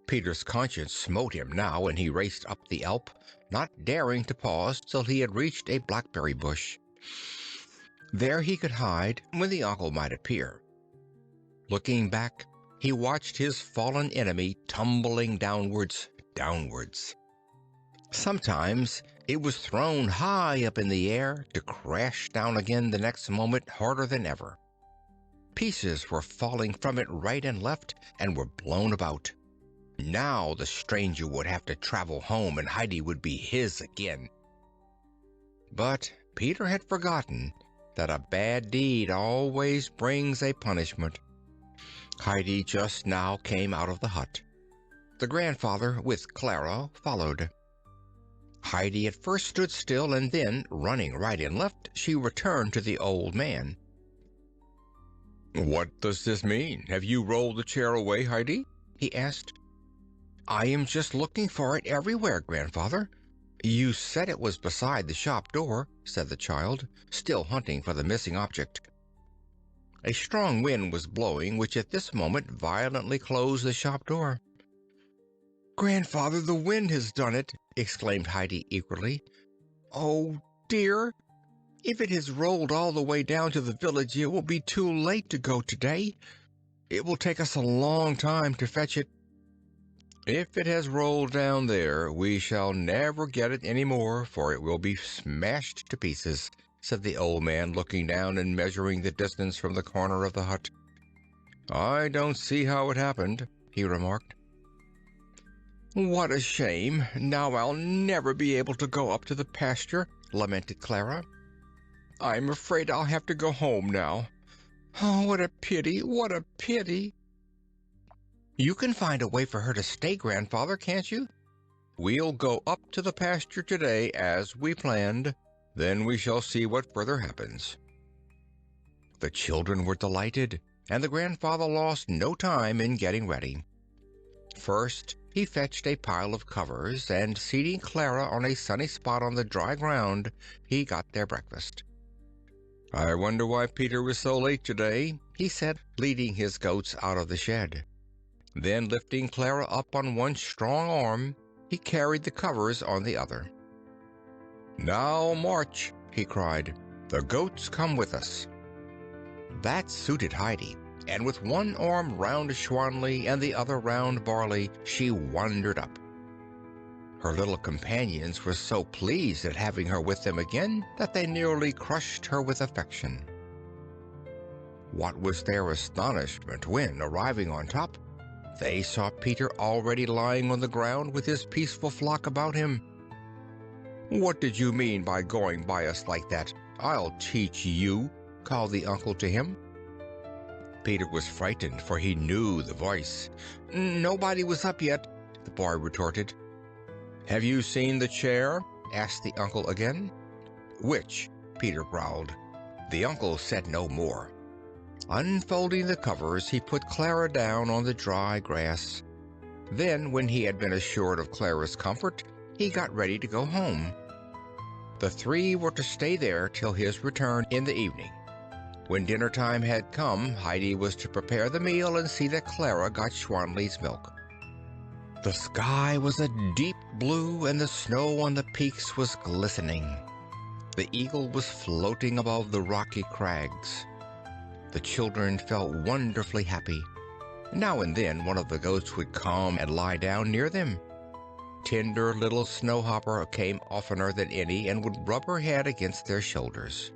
Peter's conscience smote him now, and he raced up the Alp, not daring to pause till he had reached a blackberry bush. There he could hide when the uncle might appear. Looking back, he watched his fallen enemy tumbling downwards. Sometimes it was thrown high up in the air, to crash down again the next moment harder than ever. Pieces were falling from it right and left, and were blown about. Now the stranger would have to travel home, and Heidi would be his again. But Peter had forgotten that a bad deed always brings a punishment. Heidi just now came out of the hut. The grandfather, with Clara, followed. Heidi at first stood still, and then, running right and left, she returned to the old man. "What does this mean? Have you rolled the chair away, Heidi?" he asked. "I am just looking for it everywhere, grandfather. You said it was beside the shop door," said the child, still hunting for the missing object. A strong wind was blowing, which at this moment violently closed the shop door. "Grandfather, the wind has done it!" exclaimed Heidi eagerly. "Oh, dear! If it has rolled all the way down to the village, it will be too late to go today. It will take us a long time to fetch it." "If it has rolled down there, we shall never get it any more, for it will be smashed to pieces," said the old man, looking down and measuring the distance from the corner of the hut. "I don't see how it happened. he remarked. "What a shame! Now I'll never be able to go up to the pasture," lamented Clara. "I'm afraid I'll have to go home now. Oh, what a pity! What a pity!" "You can find a way for her to stay, Grandfather, can't you?" "We'll go up to the pasture today as we planned. Then we shall see what further happens." The children were delighted, and the grandfather lost no time in getting ready. First, he fetched a pile of covers, and seating Clara on a sunny spot on the dry ground, he got their breakfast. "I wonder why Peter was so late today," he said, leading his goats out of the shed. Then, lifting Clara up on one strong arm, he carried the covers on the other. "Now march," he cried. "The goats come with us." That suited Heidi, and with one arm round Schwanli and the other round Barley, she wandered up. Her little companions were so pleased at having her with them again that they nearly crushed her with affection. What was their astonishment when, arriving on top, they saw Peter already lying on the ground with his peaceful flock about him. "What did you mean by going by us like that? I'll teach you," called the uncle to him. Peter was frightened, for he knew the voice. "Nobody was up yet," the boy retorted. "Have you seen the chair?" asked the uncle again. "Which?" Peter growled. The uncle said no more. Unfolding the covers, he put Clara down on the dry grass. Then, when he had been assured of Clara's comfort, he got ready to go home. The three were to stay there till his return in the evening. When dinner time had come, Heidi was to prepare the meal and see that Clara got Schwanli's milk. The sky was a deep blue, and the snow on the peaks was glistening. The eagle was floating above the rocky crags. The children felt wonderfully happy. Now and then one of the goats would come and lie down near them. Tender little Snowhopper came oftener than any and would rub her head against their shoulders.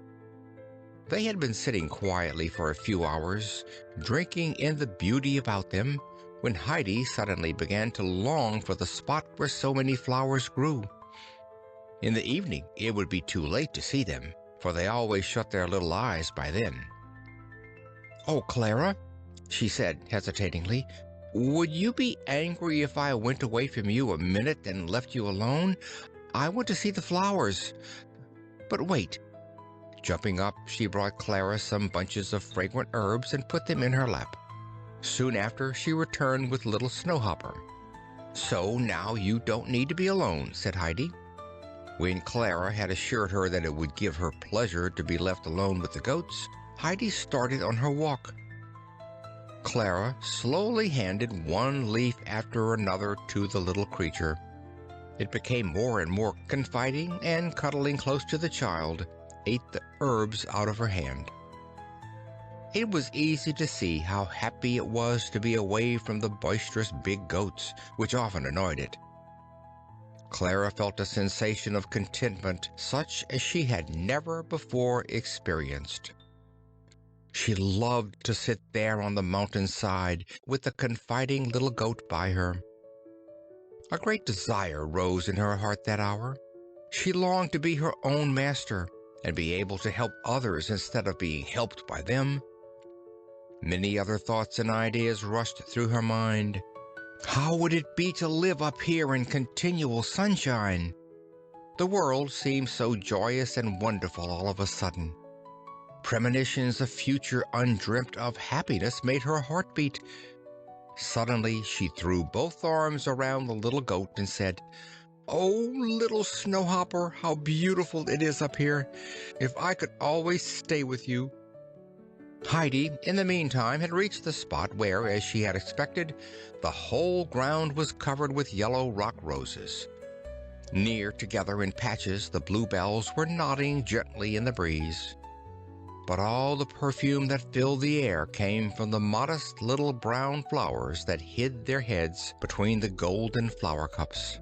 They had been sitting quietly for a few hours, drinking in the beauty about them, when Heidi suddenly began to long for the spot where so many flowers grew. In the evening it would be too late to see them, for they always shut their little eyes by then. "Oh, Clara," she said hesitatingly, "would you be angry if I went away from you a minute and left you alone? I want to see the flowers. But wait." Jumping up, she brought Clara some bunches of fragrant herbs and put them in her lap. Soon after, she returned with little Snowhopper. "So now you don't need to be alone," said Heidi. When Clara had assured her that it would give her pleasure to be left alone with the goats, Heidi started on her walk. Clara slowly handed one leaf after another to the little creature. It became more and more confiding, and cuddling close to the child, ate the herbs out of her hand. It was easy to see how happy it was to be away from the boisterous big goats, which often annoyed it. Clara felt a sensation of contentment such as she had never before experienced. She loved to sit there on the mountainside with the confiding little goat by her. A great desire rose in her heart that hour. She longed to be her own master and be able to help others instead of being helped by them. Many other thoughts and ideas rushed through her mind. How would it be to live up here in continual sunshine? The world seemed so joyous and wonderful all of a sudden. Premonitions of future undreamt of happiness made her heart beat. Suddenly she threw both arms around the little goat and said, "Oh, little Snowhopper, how beautiful it is up here! If I could always stay with you!" Heidi, in the meantime, had reached the spot where, as she had expected, the whole ground was covered with yellow rock roses. Near together in patches, the bluebells were nodding gently in the breeze. But all the perfume that filled the air came from the modest little brown flowers that hid their heads between the golden flower cups.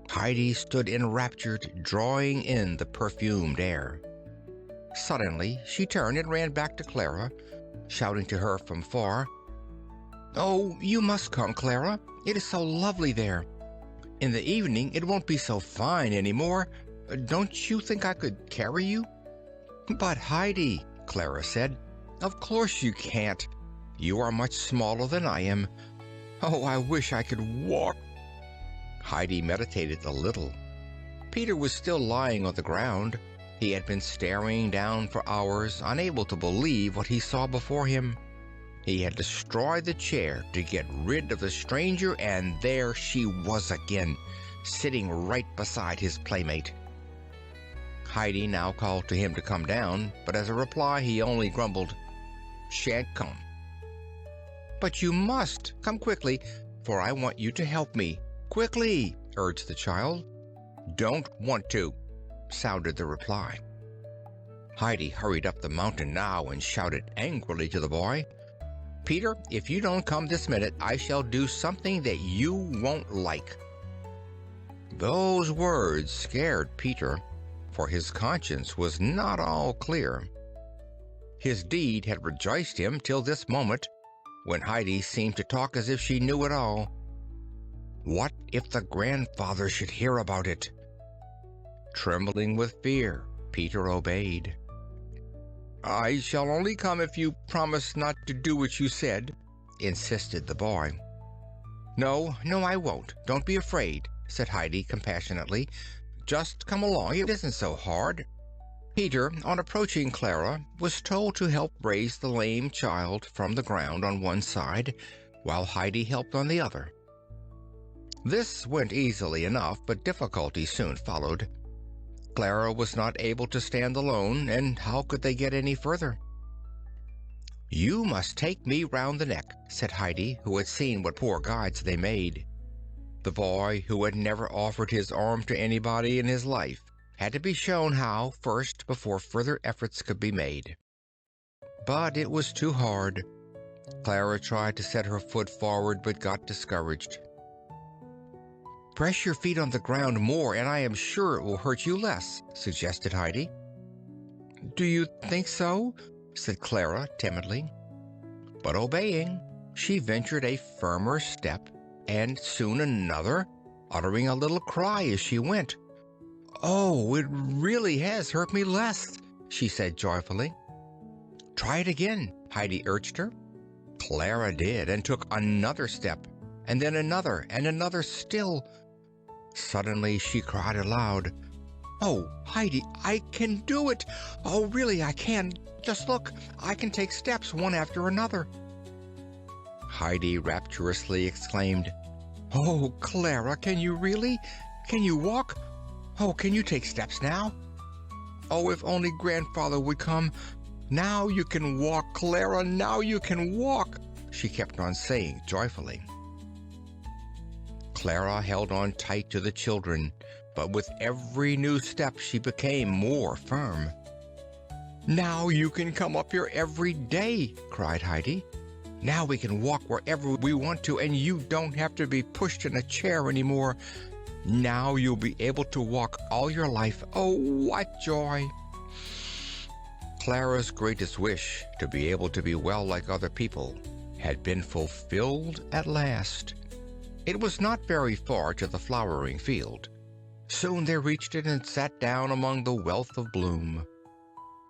Heidi stood enraptured, drawing in the perfumed air. Suddenly she turned and ran back to Clara, shouting to her from far, "Oh, you must come, Clara. It is so lovely there. In the evening it won't be so fine any more. Don't you think I could carry you?" "But Heidi," Clara said, "of course you can't. You are much smaller than I am. Oh, I wish I could walk." Heidi meditated a little. Peter was still lying on the ground. He had been staring down for hours, unable to believe what he saw before him. He had destroyed the chair to get rid of the stranger, and there she was again, sitting right beside his playmate. Heidi now called to him to come down, but as a reply he only grumbled, "Shan't come." "But you must come quickly, for I want you to help me. Quickly," urged the child. "Don't want to," sounded the reply. Heidi hurried up the mountain now and shouted angrily to the boy, "Peter, if you don't come this minute, I shall do something that you won't like." Those words scared Peter, for his conscience was not all clear. His deed had rejoiced him till this moment, when Heidi seemed to talk as if she knew it all. What if the grandfather should hear about it? Trembling with fear, Peter obeyed. "I shall only come if you promise not to do what you said," insisted the boy. No, I won't. Don't be afraid," said Heidi compassionately. "Just come along. It isn't so hard." Peter, on approaching Clara, was told to help raise the lame child from the ground on one side, while Heidi helped on the other. This went easily enough, but difficulty soon followed. Clara was not able to stand alone, and how could they get any further? "You must take me round the neck," said Heidi, who had seen what poor guides they made. The boy, who had never offered his arm to anybody in his life, had to be shown how first before further efforts could be made. But it was too hard. Clara tried to set her foot forward, but got discouraged. "Press your feet on the ground more, and I am sure it will hurt you less," suggested Heidi. "Do you think so?" said Clara timidly. But obeying, she ventured a firmer step, and soon another, uttering a little cry as she went. "Oh, it really has hurt me less," she said joyfully. "Try it again," Heidi urged her. Clara did, and took another step, and then another, and another still. Suddenly she cried aloud, "Oh, Heidi, I can do it! Oh, really, I can! Just look, I can take steps one after another." Heidi rapturously exclaimed, "Oh, Clara, can you really? Can you walk? Oh, can you take steps now? Oh, if only Grandfather would come! Now you can walk, Clara, now you can walk!" she kept on saying joyfully. Clara held on tight to the children, but with every new step she became more firm. "Now you can come up here every day," cried Heidi. "Now we can walk wherever we want to, and you don't have to be pushed in a chair anymore. Now you'll be able to walk all your life. Oh, what joy!" Clara's greatest wish, to be able to be well like other people, had been fulfilled at last. It was not very far to the flowering field. Soon they reached it and sat down among the wealth of bloom.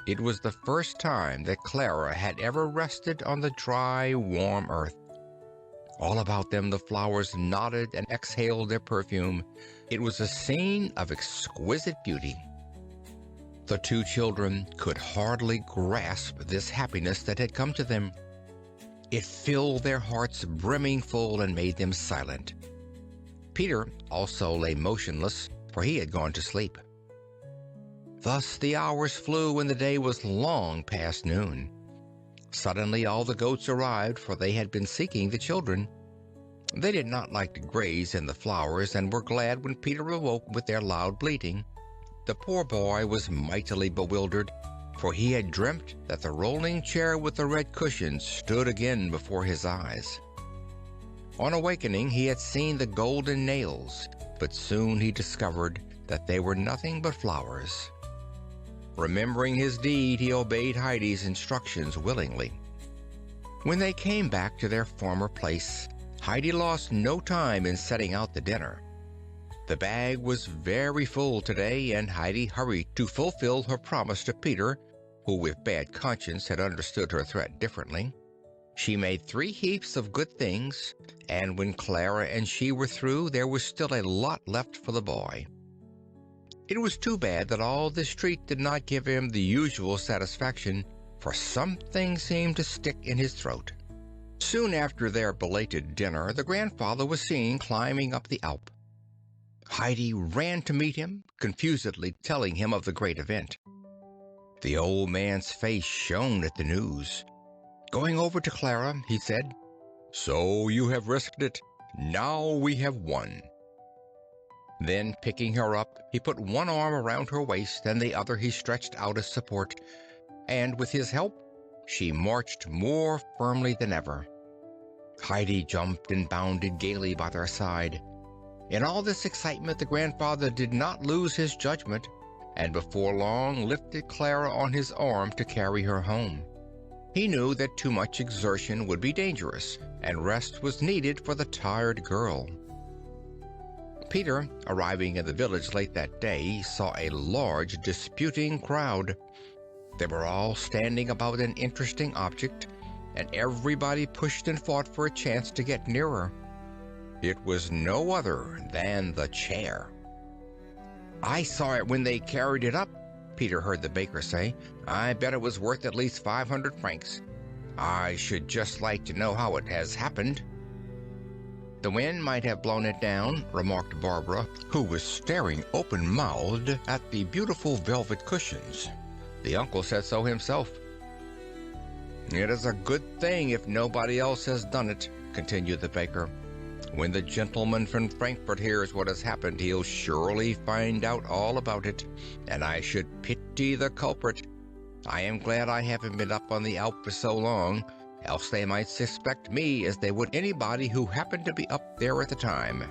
It was the first time that Clara had ever rested on the dry, warm earth. All about them the flowers nodded and exhaled their perfume. It was a scene of exquisite beauty. The two children could hardly grasp this happiness that had come to them. It filled their hearts brimming full and made them silent. Peter also lay motionless, for he had gone to sleep. Thus the hours flew, and the day was long past noon. Suddenly all the goats arrived, for they had been seeking the children. They did not like to graze in the flowers, and were glad when Peter awoke with their loud bleating. The poor boy was mightily bewildered, for he had dreamt that the rolling chair with the red cushions stood again before his eyes. On awakening he had seen the golden nails, but soon he discovered that they were nothing but flowers. Remembering his deed, he obeyed Heidi's instructions willingly. When they came back to their former place, Heidi lost no time in setting out the dinner. The bag was very full today, and Heidi hurried to fulfill her promise to Peter, who with bad conscience had understood her threat differently. She made 3 heaps of good things, and when Clara and she were through, there was still a lot left for the boy. It was too bad that all this treat did not give him the usual satisfaction, for something seemed to stick in his throat. Soon after their belated dinner, the grandfather was seen climbing up the Alp. Heidi ran to meet him, confusedly telling him of the great event. The old man's face shone at the news. Going over to Clara, he said, "So you have risked it. Now we have won." Then, picking her up, he put one arm around her waist and the other he stretched out as support, and with his help, she marched more firmly than ever. Heidi jumped and bounded gaily by their side. In all this excitement, the grandfather did not lose his judgment, and before long lifted Clara on his arm to carry her home. He knew that too much exertion would be dangerous, and rest was needed for the tired girl. Peter, arriving in the village late that day, saw a large disputing crowd. They were all standing about an interesting object, and everybody pushed and fought for a chance to get nearer. It was no other than the chair. "I saw it when they carried it up," Peter heard the baker say. "I bet it was worth at least 500 francs. I should just like to know how it has happened." "The wind might have blown it down," remarked Barbara, who was staring open-mouthed at the beautiful velvet cushions. "The uncle said so himself." "It is a good thing if nobody else has done it," continued the baker. "When the gentleman from Frankfurt hears what has happened, he'll surely find out all about it, and I should pity the culprit. I am glad I haven't been up on the Alp for so long, else they might suspect me as they would anybody who happened to be up there at the time."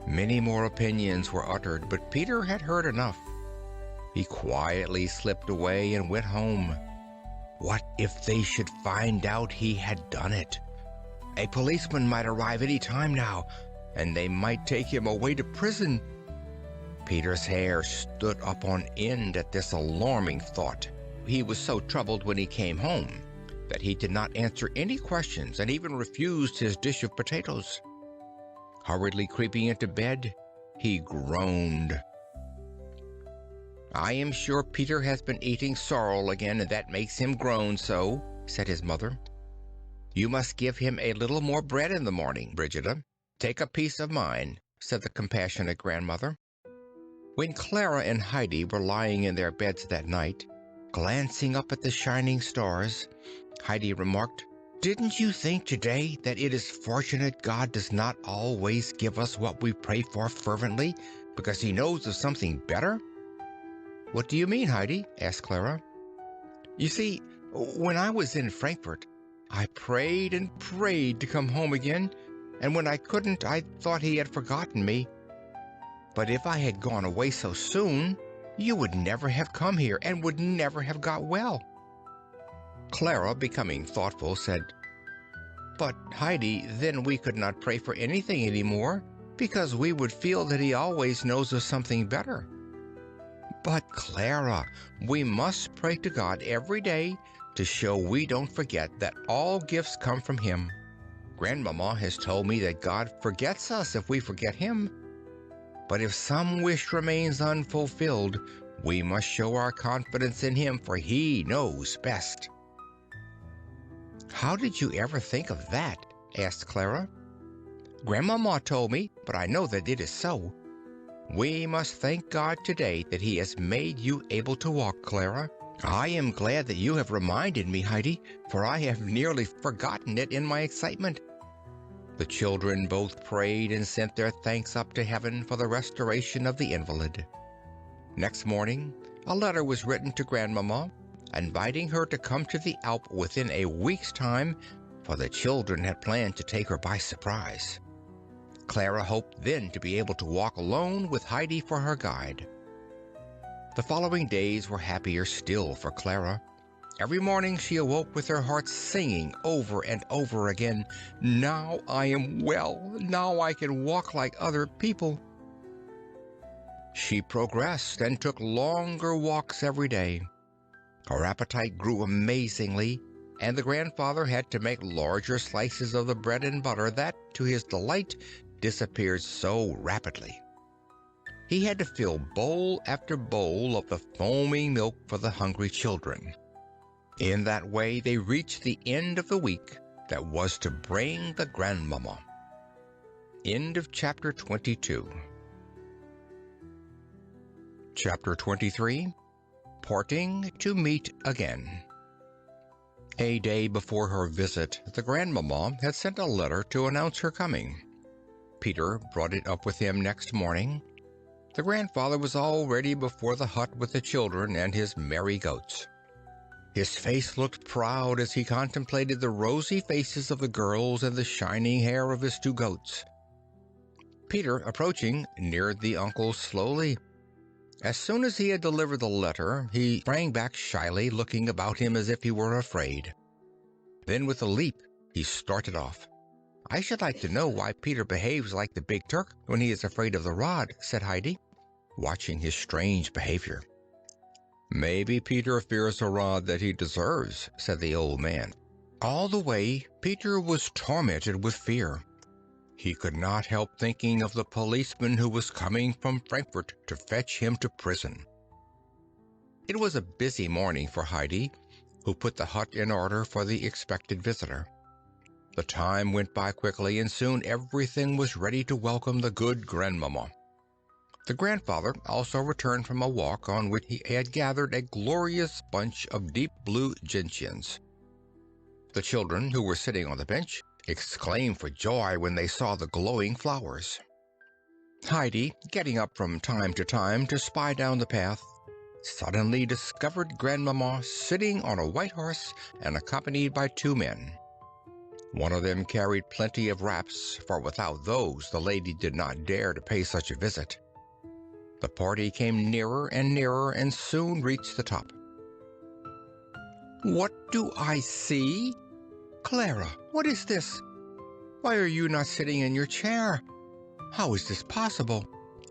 Many more opinions were uttered, but Peter had heard enough. He quietly slipped away and went home. What if they should find out he had done it? A policeman might arrive any time now, and they might take him away to prison. Peter's hair stood up on end at this alarming thought. He was so troubled when he came home that he did not answer any questions and even refused his dish of potatoes. Hurriedly creeping into bed, he groaned. "I am sure Peter has been eating sorrel again, and that makes him groan so," said his mother. "You must give him a little more bread in the morning, Brigida. Take a piece of mine," said the compassionate grandmother. When Clara and Heidi were lying in their beds that night, glancing up at the shining stars, Heidi remarked, "Didn't you think today that it is fortunate God does not always give us what we pray for fervently, because he knows of something better?" "What do you mean, Heidi?" asked Clara. "You see, when I was in Frankfurt, I prayed and prayed to come home again, and when I couldn't, I thought he had forgotten me. But if I had gone away so soon, you would never have come here and would never have got well." Clara, becoming thoughtful, said, "But, Heidi, then we could not pray for anything anymore, because we would feel that he always knows of something better." "But, Clara, we must pray to God every day to show we don't forget that all gifts come from him. Grandmama has told me that God forgets us if we forget him. But if some wish remains unfulfilled, we must show our confidence in him, for he knows best." "How did you ever think of that?" asked Clara. "Grandmama told me, but I know that it is so. We must thank God today that he has made you able to walk, Clara. I am glad that you have reminded me, Heidi, for I have nearly forgotten it in my excitement." The children both prayed and sent their thanks up to heaven for the restoration of the invalid. Next morning, a letter was written to Grandmama, inviting her to come to the Alp within a week's time, for the children had planned to take her by surprise. Clara hoped then to be able to walk alone with Heidi for her guide. The following days were happier still for Clara. Every morning she awoke with her heart singing over and over again, "Now I am well. Now I can walk like other people." She progressed and took longer walks every day. Her appetite grew amazingly, and the grandfather had to make larger slices of the bread and butter that, to his delight, disappeared so rapidly. He had to fill bowl after bowl of the foaming milk for the hungry children. In that way they reached the end of the week that was to bring the grandmama. End of chapter 22. Chapter 23. Parting to meet again. A day before her visit, the grandmama had sent a letter to announce her coming. Peter brought it up with him next morning. The grandfather was already before the hut with the children and his merry goats. His face looked proud as he contemplated the rosy faces of the girls and the shining hair of his two goats. Peter, approaching, neared the uncle slowly. As soon as he had delivered the letter, he sprang back shyly, looking about him as if he were afraid. Then with a leap, he started off. "I should like to know why Peter behaves like the big Turk when he is afraid of the rod," said Heidi, watching his strange behavior. "Maybe Peter fears a rod that he deserves," said the old man. All the way, Peter was tormented with fear. He could not help thinking of the policeman who was coming from Frankfurt to fetch him to prison. It was a busy morning for Heidi, who put the hut in order for the expected visitor. The time went by quickly, and soon everything was ready to welcome the good grandmama. The grandfather also returned from a walk on which he had gathered a glorious bunch of deep blue gentians. The children, who were sitting on the bench, exclaimed for joy when they saw the glowing flowers. Heidi, getting up from time to spy down the path, suddenly discovered Grandmama sitting on a white horse and accompanied by two men. One of them carried plenty of wraps, for without those the lady did not dare to pay such a visit. The party came nearer and soon reached the top. "What do I see? Clara, what is this? Why are you not sitting in your chair? How is this possible?"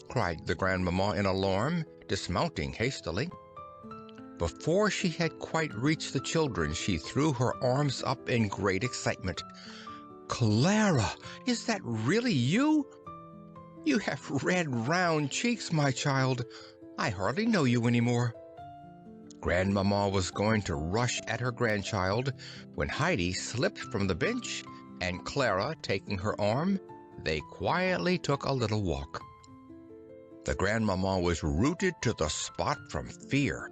cried the grandmama in alarm, dismounting hastily. Before she had quite reached the children, she threw her arms up in great excitement. "Clara, is that really you? You have red, round cheeks, my child. I hardly know you anymore." Grandmama was going to rush at her grandchild when Heidi slipped from the bench, and Clara, taking her arm, they quietly took a little walk. The grandmama was rooted to the spot from fear.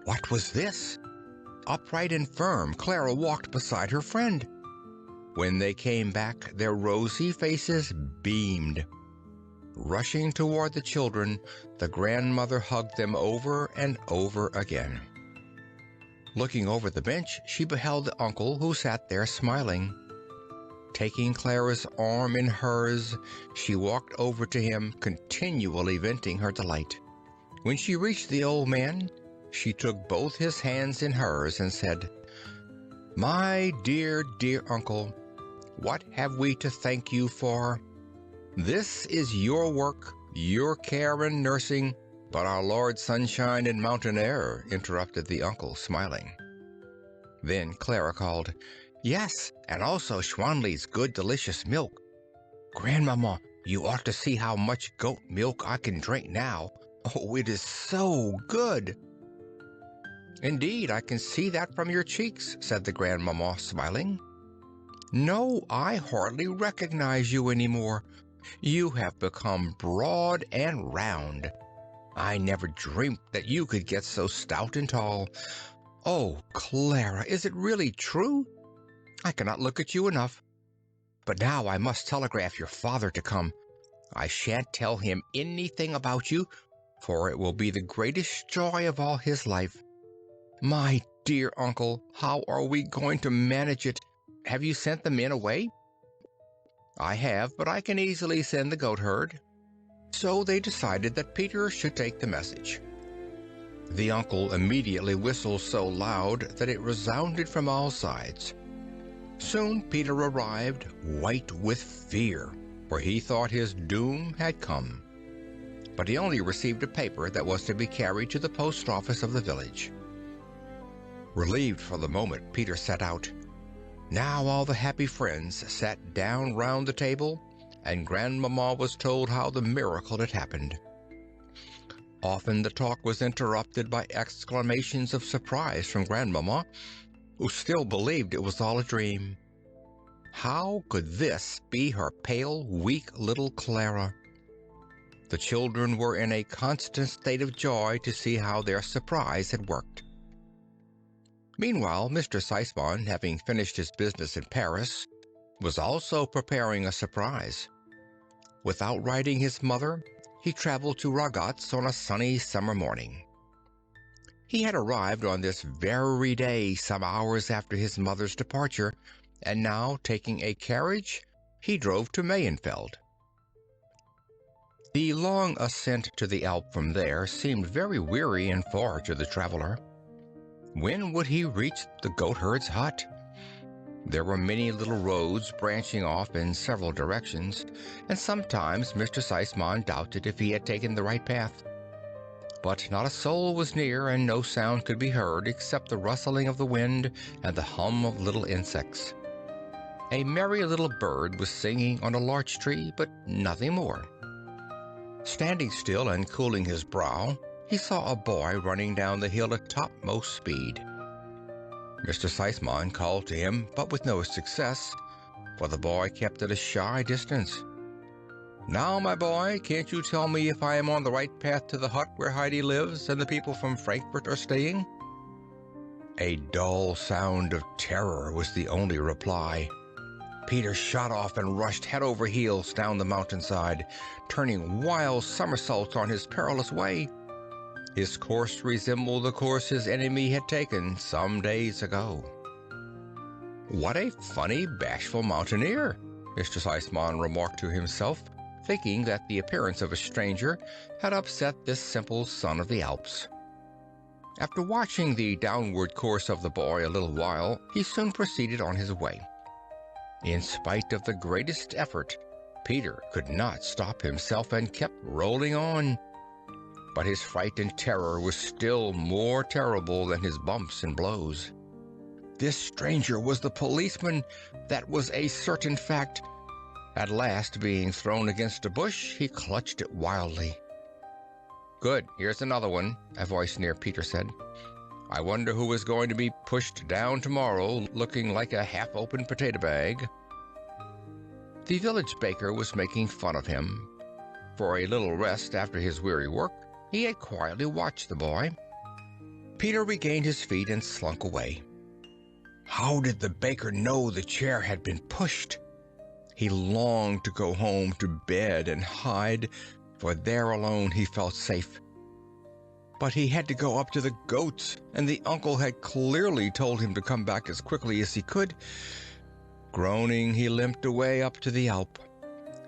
What was this? Upright and firm, Clara walked beside her friend. When they came back, their rosy faces beamed. Rushing toward the children, the grandmother hugged them over and over again. Looking over the bench, she beheld the uncle, who sat there smiling. Taking Clara's arm in hers, she walked over to him, continually venting her delight. When she reached the old man, she took both his hands in hers and said, "My dear, dear uncle, what have we to thank you for? This is your work, your care and nursing." "But our Lord Sunshine and Mountain Air," interrupted the uncle, smiling. Then Clara called, "Yes, and also Schwanli's good, delicious milk. Grandmama, you ought to see how much goat milk I can drink now. Oh, it is so good." "Indeed, I can see that from your cheeks," said the grandmama, smiling. "No, I hardly recognize you anymore. You have become broad and round. I never dreamt that you could get so stout and tall. Oh, Clara, is it really true? I cannot look at you enough. But now I must telegraph your father to come. I shan't tell him anything about you, for it will be the greatest joy of all his life. My dear uncle, how are we going to manage it? Have you sent the men away?" "I have, but I can easily send the goat herd." So they decided that Peter should take the message. The uncle immediately whistled so loud that it resounded from all sides. Soon Peter arrived, white with fear, for he thought his doom had come. But he only received a paper that was to be carried to the post office of the village. Relieved for the moment, Peter set out. Now all the happy friends sat down round the table, and Grandmamma was told how the miracle had happened. Often the talk was interrupted by exclamations of surprise from Grandmamma, who still believed it was all a dream. How could this be her pale, weak little Clara? The children were in a constant state of joy to see how their surprise had worked. Meanwhile, Mr. Seismann, having finished his business in Paris, was also preparing a surprise. Without writing his mother, he traveled to Ragatz on a sunny summer morning. He had arrived on this very day some hours after his mother's departure, and now, taking a carriage, he drove to Mayenfeld. The long ascent to the Alp from there seemed very weary and far to the traveler. When would he reach the goatherd's hut? There were many little roads branching off in several directions, and sometimes Mr. Seismann doubted if he had taken the right path. But not a soul was near, and no sound could be heard except the rustling of the wind and the hum of little insects. A merry little bird was singing on a larch tree, but nothing more. Standing still and cooling his brow, he saw a boy running down the hill at topmost speed. Mr. Seismann called to him, but with no success, for the boy kept at a shy distance. "Now, my boy, can't you tell me if I am on the right path to the hut where Heidi lives and the people from Frankfurt are staying?" A dull sound of terror was the only reply. Peter shot off and rushed head over heels down the mountainside, turning wild somersaults on his perilous way. His course resembled the course his enemy had taken some days ago. "What a funny, bashful mountaineer," Mr. Seismann remarked to himself, thinking that the appearance of a stranger had upset this simple son of the Alps. After watching the downward course of the boy a little while, he soon proceeded on his way. In spite of the greatest effort, Peter could not stop himself and kept rolling on. But his fright and terror was still more terrible than his bumps and blows. This stranger was the policeman, that was a certain fact. At last, being thrown against a bush, he clutched it wildly. "Good, here's another one," a voice near Peter said. "I wonder who is going to be pushed down tomorrow, looking like a half-open potato bag." The village baker was making fun of him. For a little rest after his weary work, he had quietly watched the boy. Peter regained his feet and slunk away. How did the baker know the chair had been pushed? He longed to go home to bed and hide, for there alone he felt safe. But he had to go up to the goats, and the uncle had clearly told him to come back as quickly as he could. Groaning, he limped away up to the Alp.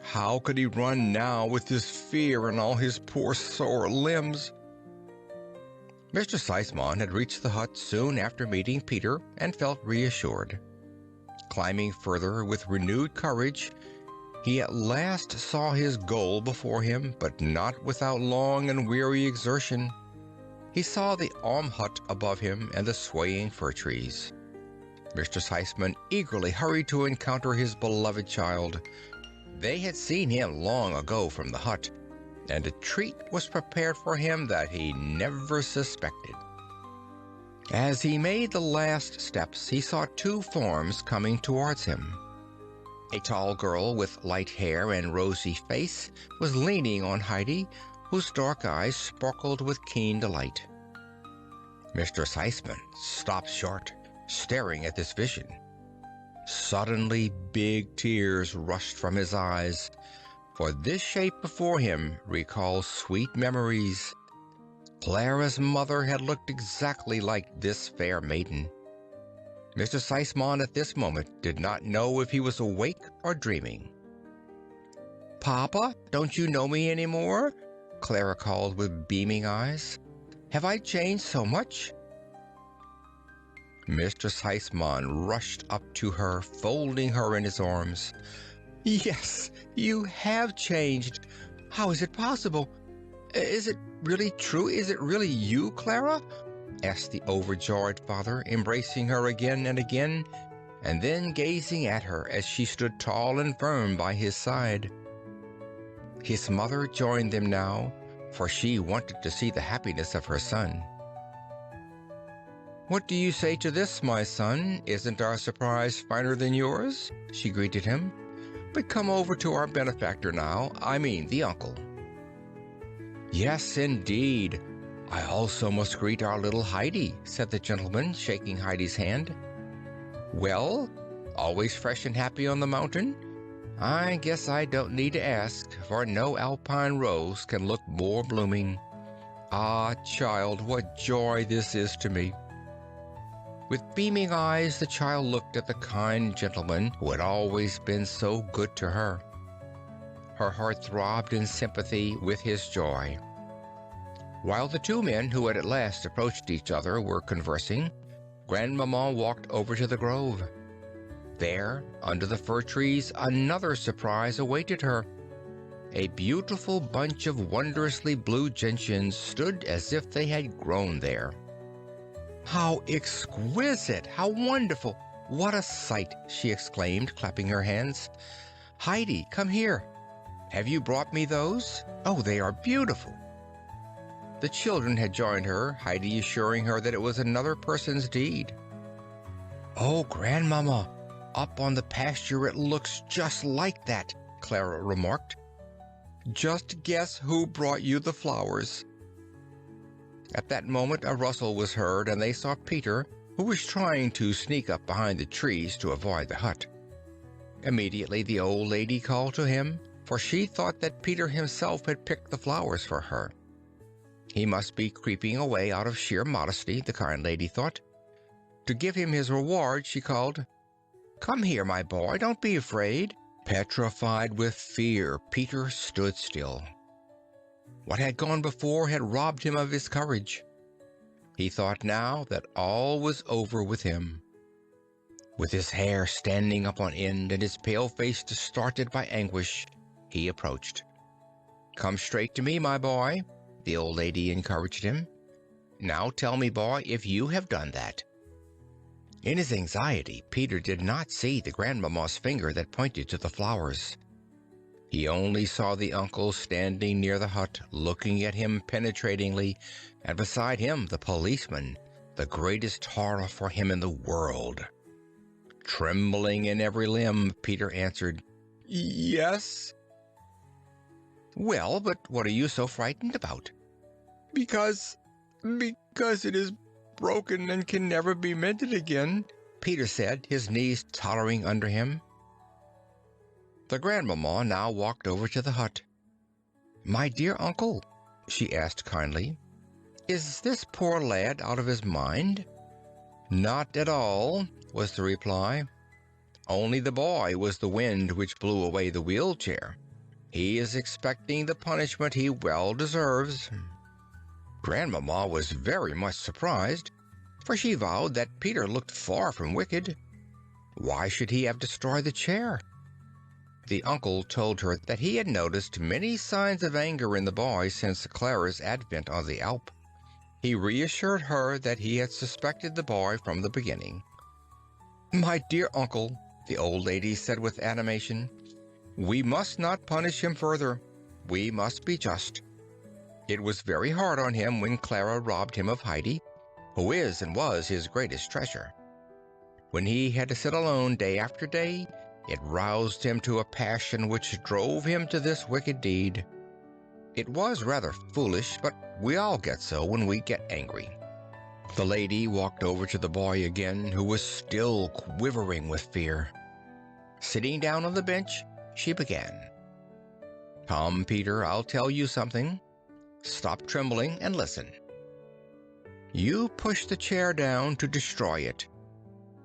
How could he run now with this fear in all his poor sore limbs? Mr. Seismann had reached the hut soon after meeting Peter and felt reassured. Climbing further with renewed courage, he at last saw his goal before him, but not without long and weary exertion. He saw the alm hut above him and the swaying fir trees. Mr. Seismann eagerly hurried to encounter his beloved child. They had seen him long ago from the hut, and a treat was prepared for him that he never suspected. As he made the last steps, he saw two forms coming towards him. A tall girl with light hair and rosy face was leaning on Heidi, whose dark eyes sparkled with keen delight. Mr. Seismann stopped short, staring at this vision. Suddenly big tears rushed from his eyes, for this shape before him recalled sweet memories. Clara's mother had looked exactly like this fair maiden. Mr. Seismann at this moment did not know if he was awake or dreaming. "Papa, don't you know me any more?" Clara called with beaming eyes. Have I changed so much?" Mr. Heisman rushed up to her, folding her in his arms. "Yes, you have changed. How is it possible? Is it really true? Is it really you, Clara?" asked the overjoyed father, embracing her again and again, and then gazing at her as she stood tall and firm by his side. His mother joined them now, for she wanted to see the happiness of her son. "What do you say to this, my son? Isn't our surprise finer than yours?" she greeted him. "But come over to our benefactor now, I mean the uncle." "Yes, indeed. I also must greet our little Heidi," said the gentleman, shaking Heidi's hand. "Well, always fresh and happy on the mountain? I guess I don't need to ask, for no alpine rose can look more blooming. Ah, child, what joy this is to me." With beaming eyes, the child looked at the kind gentleman who had always been so good to her. Her heart throbbed in sympathy with his joy. While the two men who had at last approached each other were conversing, Grandmamma walked over to the grove. There, under the fir trees, another surprise awaited her. A beautiful bunch of wondrously blue gentians stood as if they had grown there. "How exquisite! How wonderful! What a sight!" she exclaimed, clapping her hands. "Heidi, come here. Have you brought me those? Oh, they are beautiful." The children had joined her, Heidi assuring her that it was another person's deed. "Oh, Grandmamma, up on the pasture it looks just like that," Clara remarked. "Just guess who brought you the flowers." At that moment a rustle was heard, and they saw Peter, who was trying to sneak up behind the trees to avoid the hut. Immediately the old lady called to him, for she thought that Peter himself had picked the flowers for her. He must be creeping away out of sheer modesty, the kind lady thought. To give him his reward, she called, "Come here, my boy, don't be afraid." Petrified with fear, Peter stood still. What had gone before had robbed him of his courage. He thought now that all was over with him. With his hair standing up on end and his pale face distorted by anguish, he approached. "Come straight to me, my boy," the old lady encouraged him. "Now tell me, boy, if you have done that." In his anxiety, Peter did not see the Grandmamma's finger that pointed to the flowers. He only saw the uncle standing near the hut, looking at him penetratingly, and beside him the policeman, the greatest horror for him in the world. Trembling in every limb, Peter answered, "Yes." "Well, but what are you so frightened about?" Because it is broken and can never be mended again," Peter said, his knees tottering under him. The Grandmamma now walked over to the hut. "My dear uncle," she asked kindly, "is this poor lad out of his mind?" "Not at all," was the reply. "Only the boy was the wind which blew away the wheelchair. He is expecting the punishment he well deserves." Grandmamma was very much surprised, for she vowed that Peter looked far from wicked. Why should he have destroyed the chair? The uncle told her that he had noticed many signs of anger in the boy since Clara's advent on the Alp. He reassured her that he had suspected the boy from the beginning. "My dear uncle," the old lady said with animation, "we must not punish him further. We must be just. It was very hard on him when Clara robbed him of Heidi, who is and was his greatest treasure. When he had to sit alone day after day, it roused him to a passion which drove him to this wicked deed. It was rather foolish, but we all get so when we get angry." The lady walked over to the boy again, who was still quivering with fear. Sitting down on the bench, she began. "Come, Peter, I'll tell you something. Stop trembling and listen. You pushed the chair down to destroy it.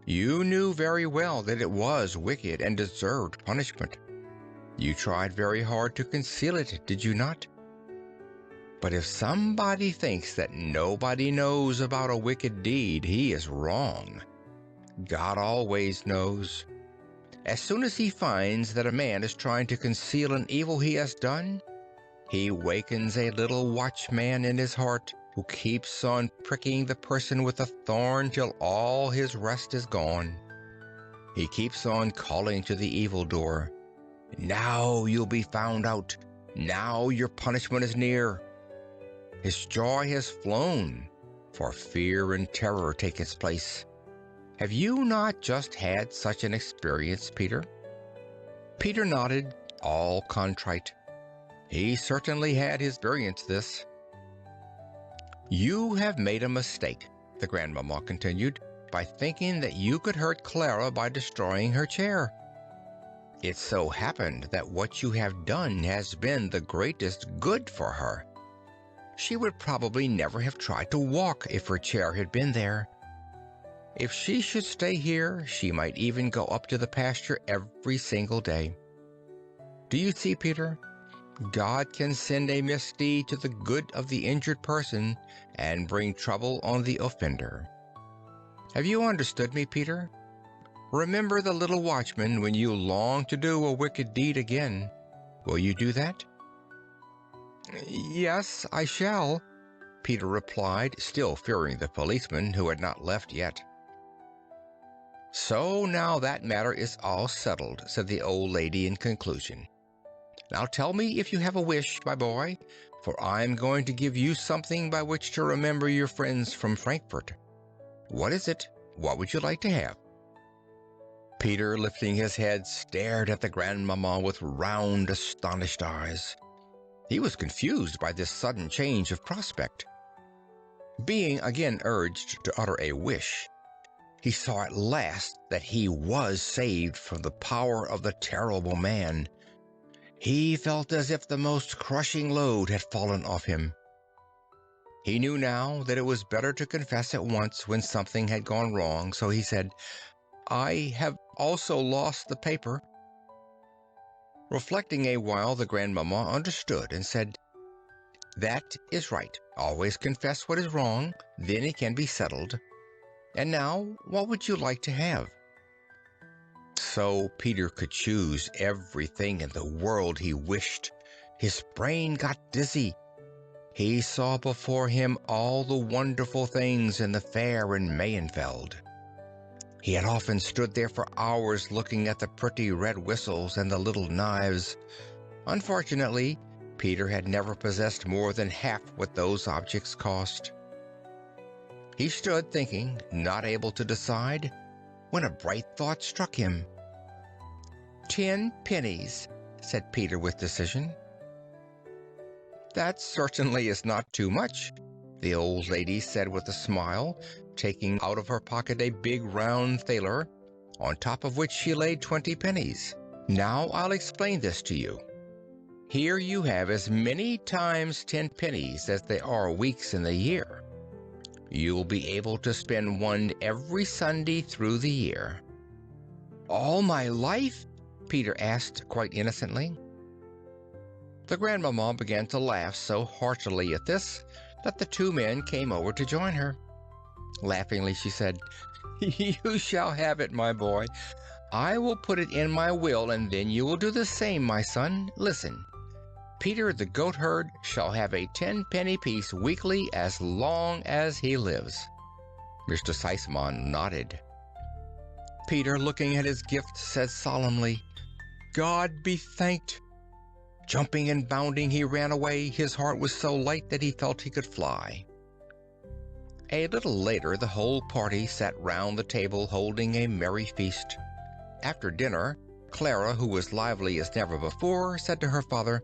You knew very well that it was wicked and deserved punishment. You tried very hard to conceal it, did you not? But if somebody thinks that nobody knows about a wicked deed, he is wrong. God always knows. As soon as he finds that a man is trying to conceal an evil he has done, he wakens a little watchman in his heart who keeps on pricking the person with a thorn till all his rest is gone. He keeps on calling to the evildoer, "Now you'll be found out. Now your punishment is near." His joy has flown, for fear and terror take its place. Have you not just had such an experience, Peter? Peter nodded, all contrite. He certainly had experienced this. "You have made a mistake," the grandmamma continued, "by thinking that you could hurt Clara by destroying her chair. It so happened that what you have done has been the greatest good for her. She would probably never have tried to walk if her chair had been there. If she should stay here, she might even go up to the pasture every single day. Do you see, Peter? God can send a misdeed to the good of the injured person and bring trouble on the offender. Have you understood me, Peter? Remember the little watchman when you long to do a wicked deed again. Will you do that?" "Yes, I shall," Peter replied, still fearing the policeman, who had not left yet. "So now that matter is all settled," said the old lady in conclusion. "Now tell me if you have a wish, my boy, for I am going to give you something by which to remember your friends from Frankfurt. What is it? What would you like to have?" Peter, lifting his head, stared at the grandmamma with round, astonished eyes. He was confused by this sudden change of prospect. Being again urged to utter a wish, he saw at last that he was saved from the power of the terrible man. He felt as if the most crushing load had fallen off him. He knew now that it was better to confess at once when something had gone wrong, so he said, "I have also lost the paper." Reflecting a while, the grandmamma understood and said, "That is right. Always confess what is wrong, then it can be settled. And now, what would you like to have?" So Peter could choose everything in the world he wished. His brain got dizzy. He saw before him all the wonderful things in the fair in Mayenfeld. He had often stood there for hours looking at the pretty red whistles and the little knives. Unfortunately, Peter had never possessed more than half what those objects cost. He stood thinking, not able to decide, when a bright thought struck him. 10 pennies, said Peter with decision. That certainly is not too much, the old lady said with a smile, taking out of her pocket a big round thaler, on top of which she laid 20 pennies. Now I'll explain this to you. Here you have as many times 10 pennies as there are weeks in the year. You'll be able to spend one every Sunday through the year. All my life? Peter asked quite innocently. The grandmamma began to laugh so heartily at this that the two men came over to join her. Laughingly, she said, "You shall have it, my boy. I will put it in my will, and then you will do the same, my son. Listen. Peter the goatherd shall have a 10-penny piece weekly as long as he lives." Mr. Seismann nodded. Peter, looking at his gift, said solemnly, "God be thanked." Jumping and bounding, he ran away. His heart was so light that he felt he could fly. A little later, the whole party sat round the table holding a merry feast. After dinner, Clara, who was lively as never before, said to her father,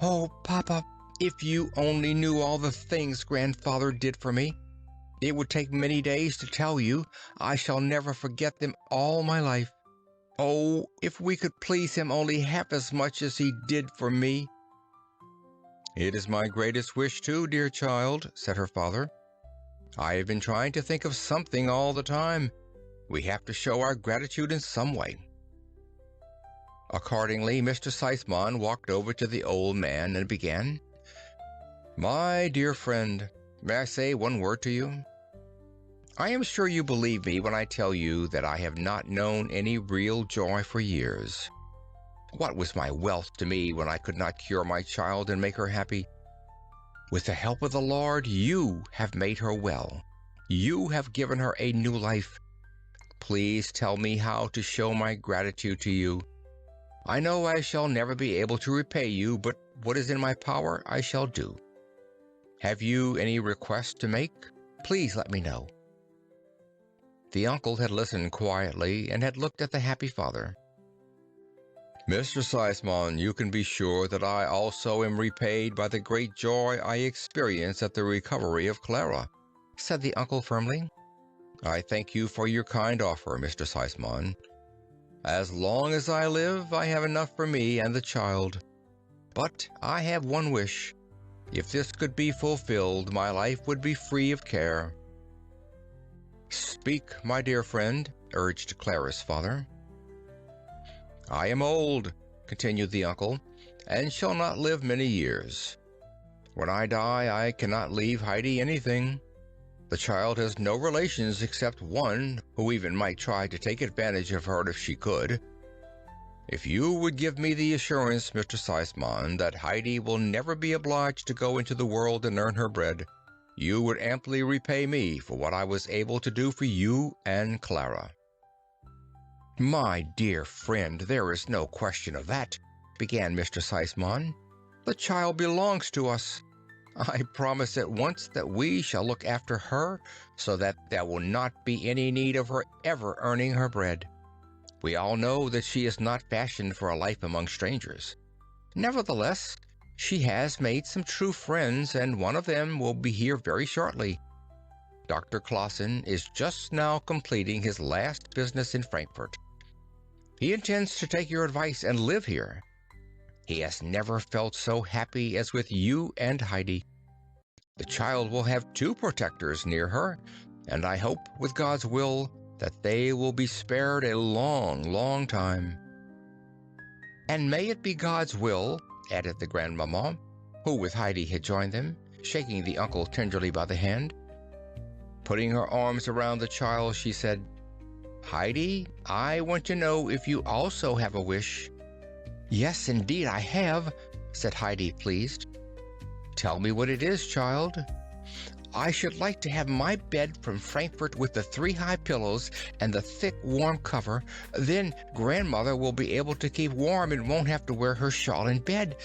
"Oh, Papa, if you only knew all the things Grandfather did for me. It would take many days to tell you. I shall never forget them all my life. Oh, if we could please him only half as much as he did for me." "It is my greatest wish too, dear child," said her father. "I have been trying to think of something all the time. We have to show our gratitude in some way." Accordingly, Mr. Seismann walked over to the old man and began, My dear friend, may I say one word to you? I am sure you believe me when I tell you that I have not known any real joy for years. What was my wealth to me when I could not cure my child and make her happy? With the help of the Lord, you have made her well. You have given her a new life. Please tell me how to show my gratitude to you. I know I shall never be able to repay you, but what is in my power I shall do. Have you any request to make? Please let me know. The uncle had listened quietly and had looked at the happy father. Mr. Seismon, you can be sure that I also am repaid by the great joy I experience at the recovery of Clara, said the uncle firmly. I thank you for your kind offer, Mr. Seismon. As long as I live, I have enough for me and the child. But I have one wish. If this could be fulfilled, my life would be free of care. Speak, my dear friend, urged Clara's father. I am old, continued the uncle, and shall not live many years. When I die, I cannot leave Heidi anything. The child has no relations except one who even might try to take advantage of her if she could. If you would give me the assurance, Mr. Seismon, that Heidi will never be obliged to go into the world and earn her bread, you would amply repay me for what I was able to do for you and Clara. My dear friend, there is no question of that, began Mr. Seismon. The child belongs to us. I promise at once that we shall look after her so that there will not be any need of her ever earning her bread. We all know that she is not fashioned for a life among strangers. Nevertheless, she has made some true friends, and one of them will be here very shortly. Dr. Clausen is just now completing his last business in Frankfurt. He intends to take your advice and live here. He has never felt so happy as with you and Heidi. The child will have 2 protectors near her, and I hope, with God's will, that they will be spared a long, long time. And may it be God's will, added the grandmamma, who with Heidi had joined them, shaking the uncle tenderly by the hand. Putting her arms around the child, she said, Heidi, I want to know if you also have a wish. Yes, indeed I have, said Heidi, pleased. Tell me what it is, child. I should like to have my bed from Frankfurt with the 3 high pillows and the thick, warm cover. Then grandmother will be able to keep warm and won't have to wear her shawl in bed.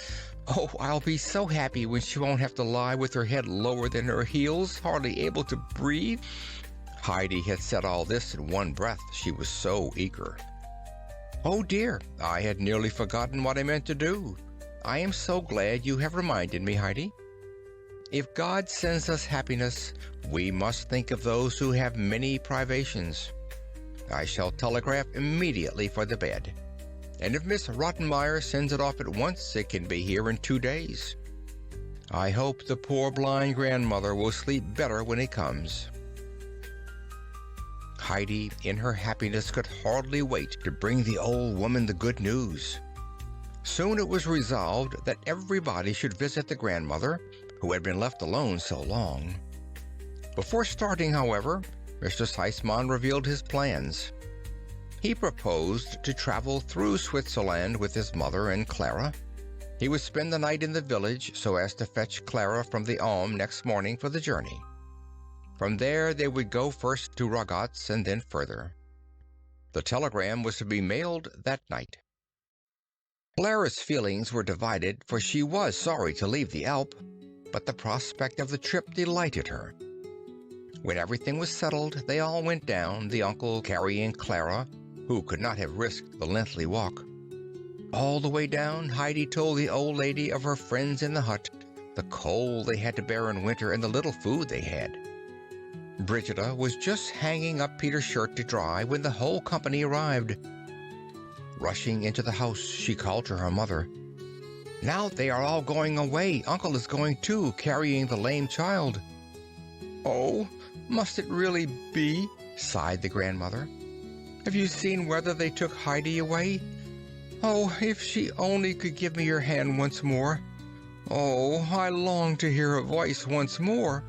Oh, I'll be so happy when she won't have to lie with her head lower than her heels, hardly able to breathe. Heidi had said all this in one breath. She was so eager. Oh dear, I had nearly forgotten what I meant to do. I am so glad you have reminded me, Heidi. If God sends us happiness, we must think of those who have many privations. I shall telegraph immediately for the bed. And if Miss Rottenmeier sends it off at once, it can be here in 2 days. I hope the poor blind grandmother will sleep better when it comes. Heidi, in her happiness, could hardly wait to bring the old woman the good news. Soon it was resolved that everybody should visit the grandmother, who had been left alone so long. Before starting, however, Mr. Seismon revealed his plans. He proposed to travel through Switzerland with his mother and Clara. He would spend the night in the village so as to fetch Clara from the Alm next morning for the journey. From there they would go first to Ragatz and then further. The telegram was to be mailed that night. Clara's feelings were divided, for she was sorry to leave the Alp, but the prospect of the trip delighted her. When everything was settled, they all went down, the uncle carrying Clara, who could not have risked the lengthy walk. All the way down, Heidi told the old lady of her friends in the hut, the cold they had to bear in winter, and the little food they had. Brigida was just hanging up Peter's shirt to dry when the whole company arrived. Rushing into the house, she called to her mother. Now they are all going away. Uncle is going too, carrying the lame child. Oh, must it really be? Sighed the grandmother. Have you seen whether they took Heidi away? Oh, if she only could give me her hand once more. Oh, I long to hear her voice once more.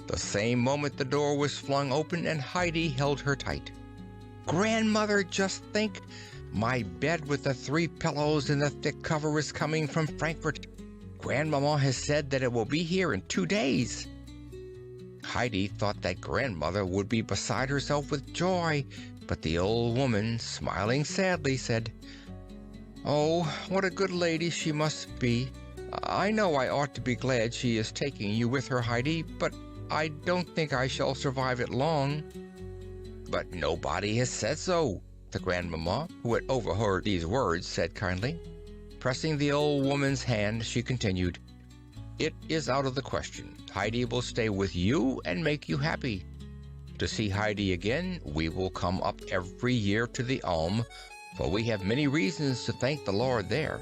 The same moment the door was flung open and Heidi held her tight. Grandmother, just think, my bed with the 3 pillows and the thick cover is coming from Frankfurt. Grandmama has said that it will be here in 2 days. Heidi thought that grandmother would be beside herself with joy, but the old woman, smiling sadly, said, "Oh, what a good lady she must be. I know I ought to be glad she is taking you with her, Heidi, but I don't think I shall survive it long." "But nobody has said so," the grandmamma, who had overheard these words, said kindly. Pressing the old woman's hand, she continued, "It is out of the question. Heidi will stay with you and make you happy. To see Heidi again, we will come up every year to the Alm, for we have many reasons to thank the Lord there."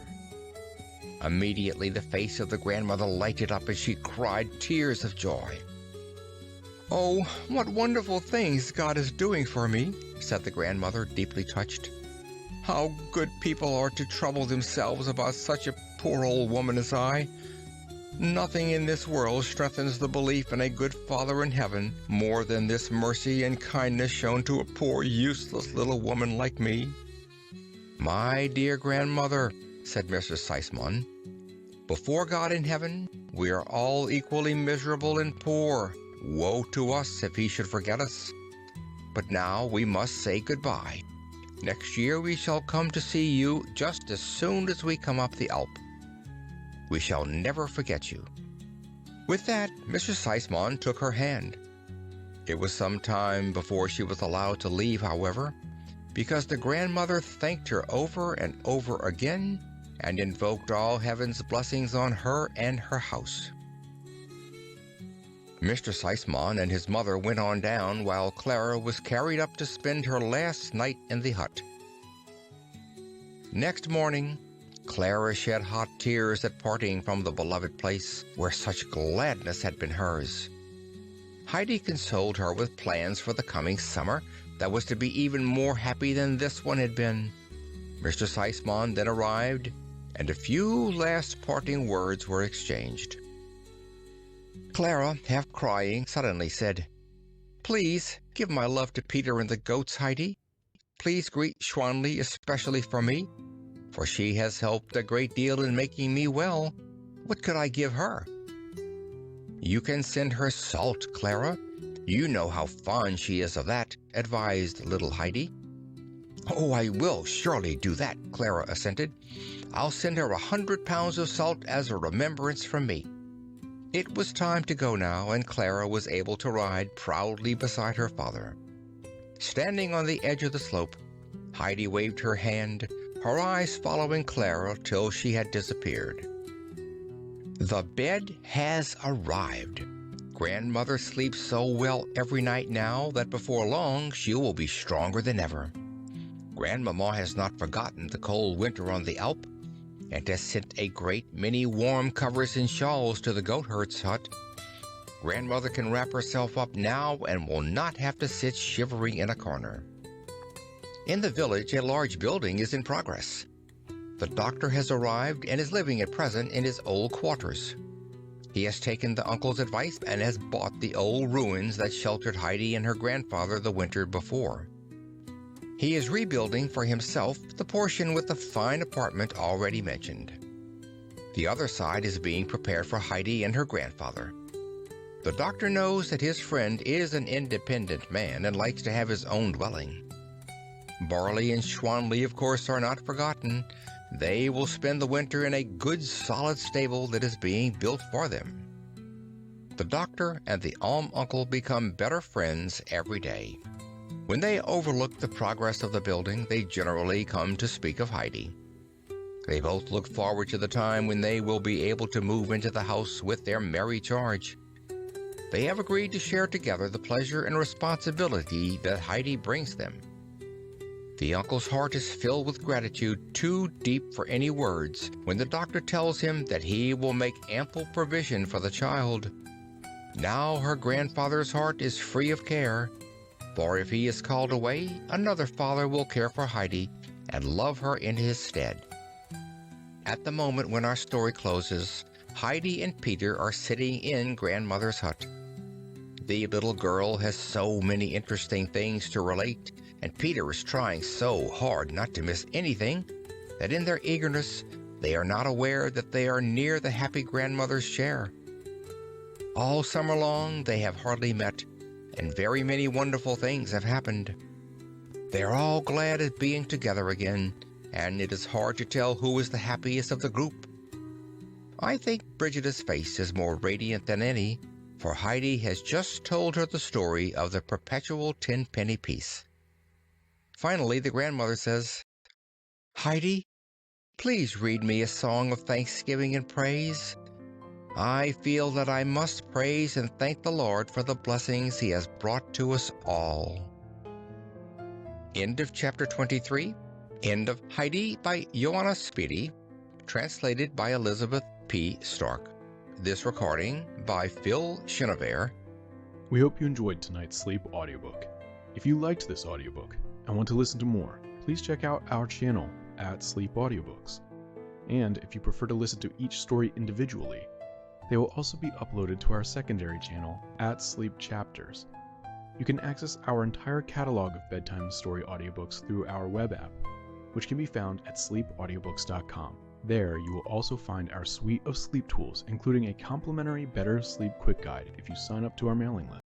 Immediately the face of the grandmother lighted up and she cried tears of joy. "Oh, what wonderful things God is doing for me," said the grandmother, deeply touched. "How good people are to trouble themselves about such a poor old woman as I. Nothing in this world strengthens the belief in a good Father in heaven more than this mercy and kindness shown to a poor, useless little woman like me." "My dear grandmother," said Mr. Seismann, "before God in heaven, we are all equally miserable and poor. Woe to us if he should forget us. But now we must say goodbye. Next year we shall come to see you just as soon as we come up the Alp. We shall never forget you." With that, Mr. Seismann took her hand. It was some time before she was allowed to leave, however, because the grandmother thanked her over and over again and invoked all heaven's blessings on her and her house. Mr. Seismann and his mother went on down while Clara was carried up to spend her last night in the hut. Next morning, Clara shed hot tears at parting from the beloved place where such gladness had been hers. Heidi consoled her with plans for the coming summer that was to be even more happy than this one had been. Mr. Seismann then arrived, and a few last parting words were exchanged. Clara, half crying, suddenly said, "Please give my love to Peter and the goats, Heidi. Please greet Schwanli especially for me, for she has helped a great deal in making me well. What could I give her?" "You can send her salt, Clara. You know how fond she is of that," advised little Heidi. "Oh, I will surely do that," Clara assented. "I'll send her 100 pounds of salt as a remembrance from me." It was time to go now, and Clara was able to ride proudly beside her father. Standing on the edge of the slope, Heidi waved her hand, her eyes following Clara till she had disappeared. The bed has arrived. Grandmother sleeps so well every night now that before long she will be stronger than ever. Grandmama has not forgotten the cold winter on the Alp, and has sent a great many warm covers and shawls to the goatherd's hut. Grandmother can wrap herself up now and will not have to sit shivering in a corner. In the village, a large building is in progress. The doctor has arrived and is living at present in his old quarters. He has taken the uncle's advice and has bought the old ruins that sheltered Heidi and her grandfather the winter before. He is rebuilding for himself the portion with the fine apartment already mentioned. The other side is being prepared for Heidi and her grandfather. The doctor knows that his friend is an independent man and likes to have his own dwelling. Barley and Schwanli, of course, are not forgotten. They will spend the winter in a good solid stable that is being built for them. The doctor and the Alm uncle become better friends every day. When they overlook the progress of the building, they generally come to speak of Heidi. They both look forward to the time when they will be able to move into the house with their merry charge. They have agreed to share together the pleasure and responsibility that Heidi brings them. The uncle's heart is filled with gratitude too deep for any words when the doctor tells him that he will make ample provision for the child. Now her grandfather's heart is free of care, for if he is called away, another father will care for Heidi and love her in his stead. At the moment when our story closes, Heidi and Peter are sitting in Grandmother's hut. The little girl has so many interesting things to relate, and Peter is trying so hard not to miss anything, that in their eagerness they are not aware that they are near the happy grandmother's chair. All summer long they have hardly met, and very many wonderful things have happened. They are all glad at being together again, and it is hard to tell who is the happiest of the group. I think Brigida's face is more radiant than any, for Heidi has just told her the story of the perpetual 10-penny piece. Finally, the grandmother says, "Heidi, please read me a song of thanksgiving and praise. I feel that I must praise and thank the Lord for the blessings He has brought to us all." End of chapter 23. End of Heidi by Johanna Spyri, translated by Elizabeth P. Stark. This recording by Phil Chenevert. We hope you enjoyed tonight's sleep audiobook. If you liked this audiobook and want to listen to more, please check out our channel at Sleep Audiobooks. And if you prefer to listen to each story individually, they will also be uploaded to our secondary channel at Sleep Chapters. You can access our entire catalog of bedtime story audiobooks through our web app, which can be found at sleepaudiobooks.com. There, you will also find our suite of sleep tools, including a complimentary Better Sleep Quick Guide if you sign up to our mailing list.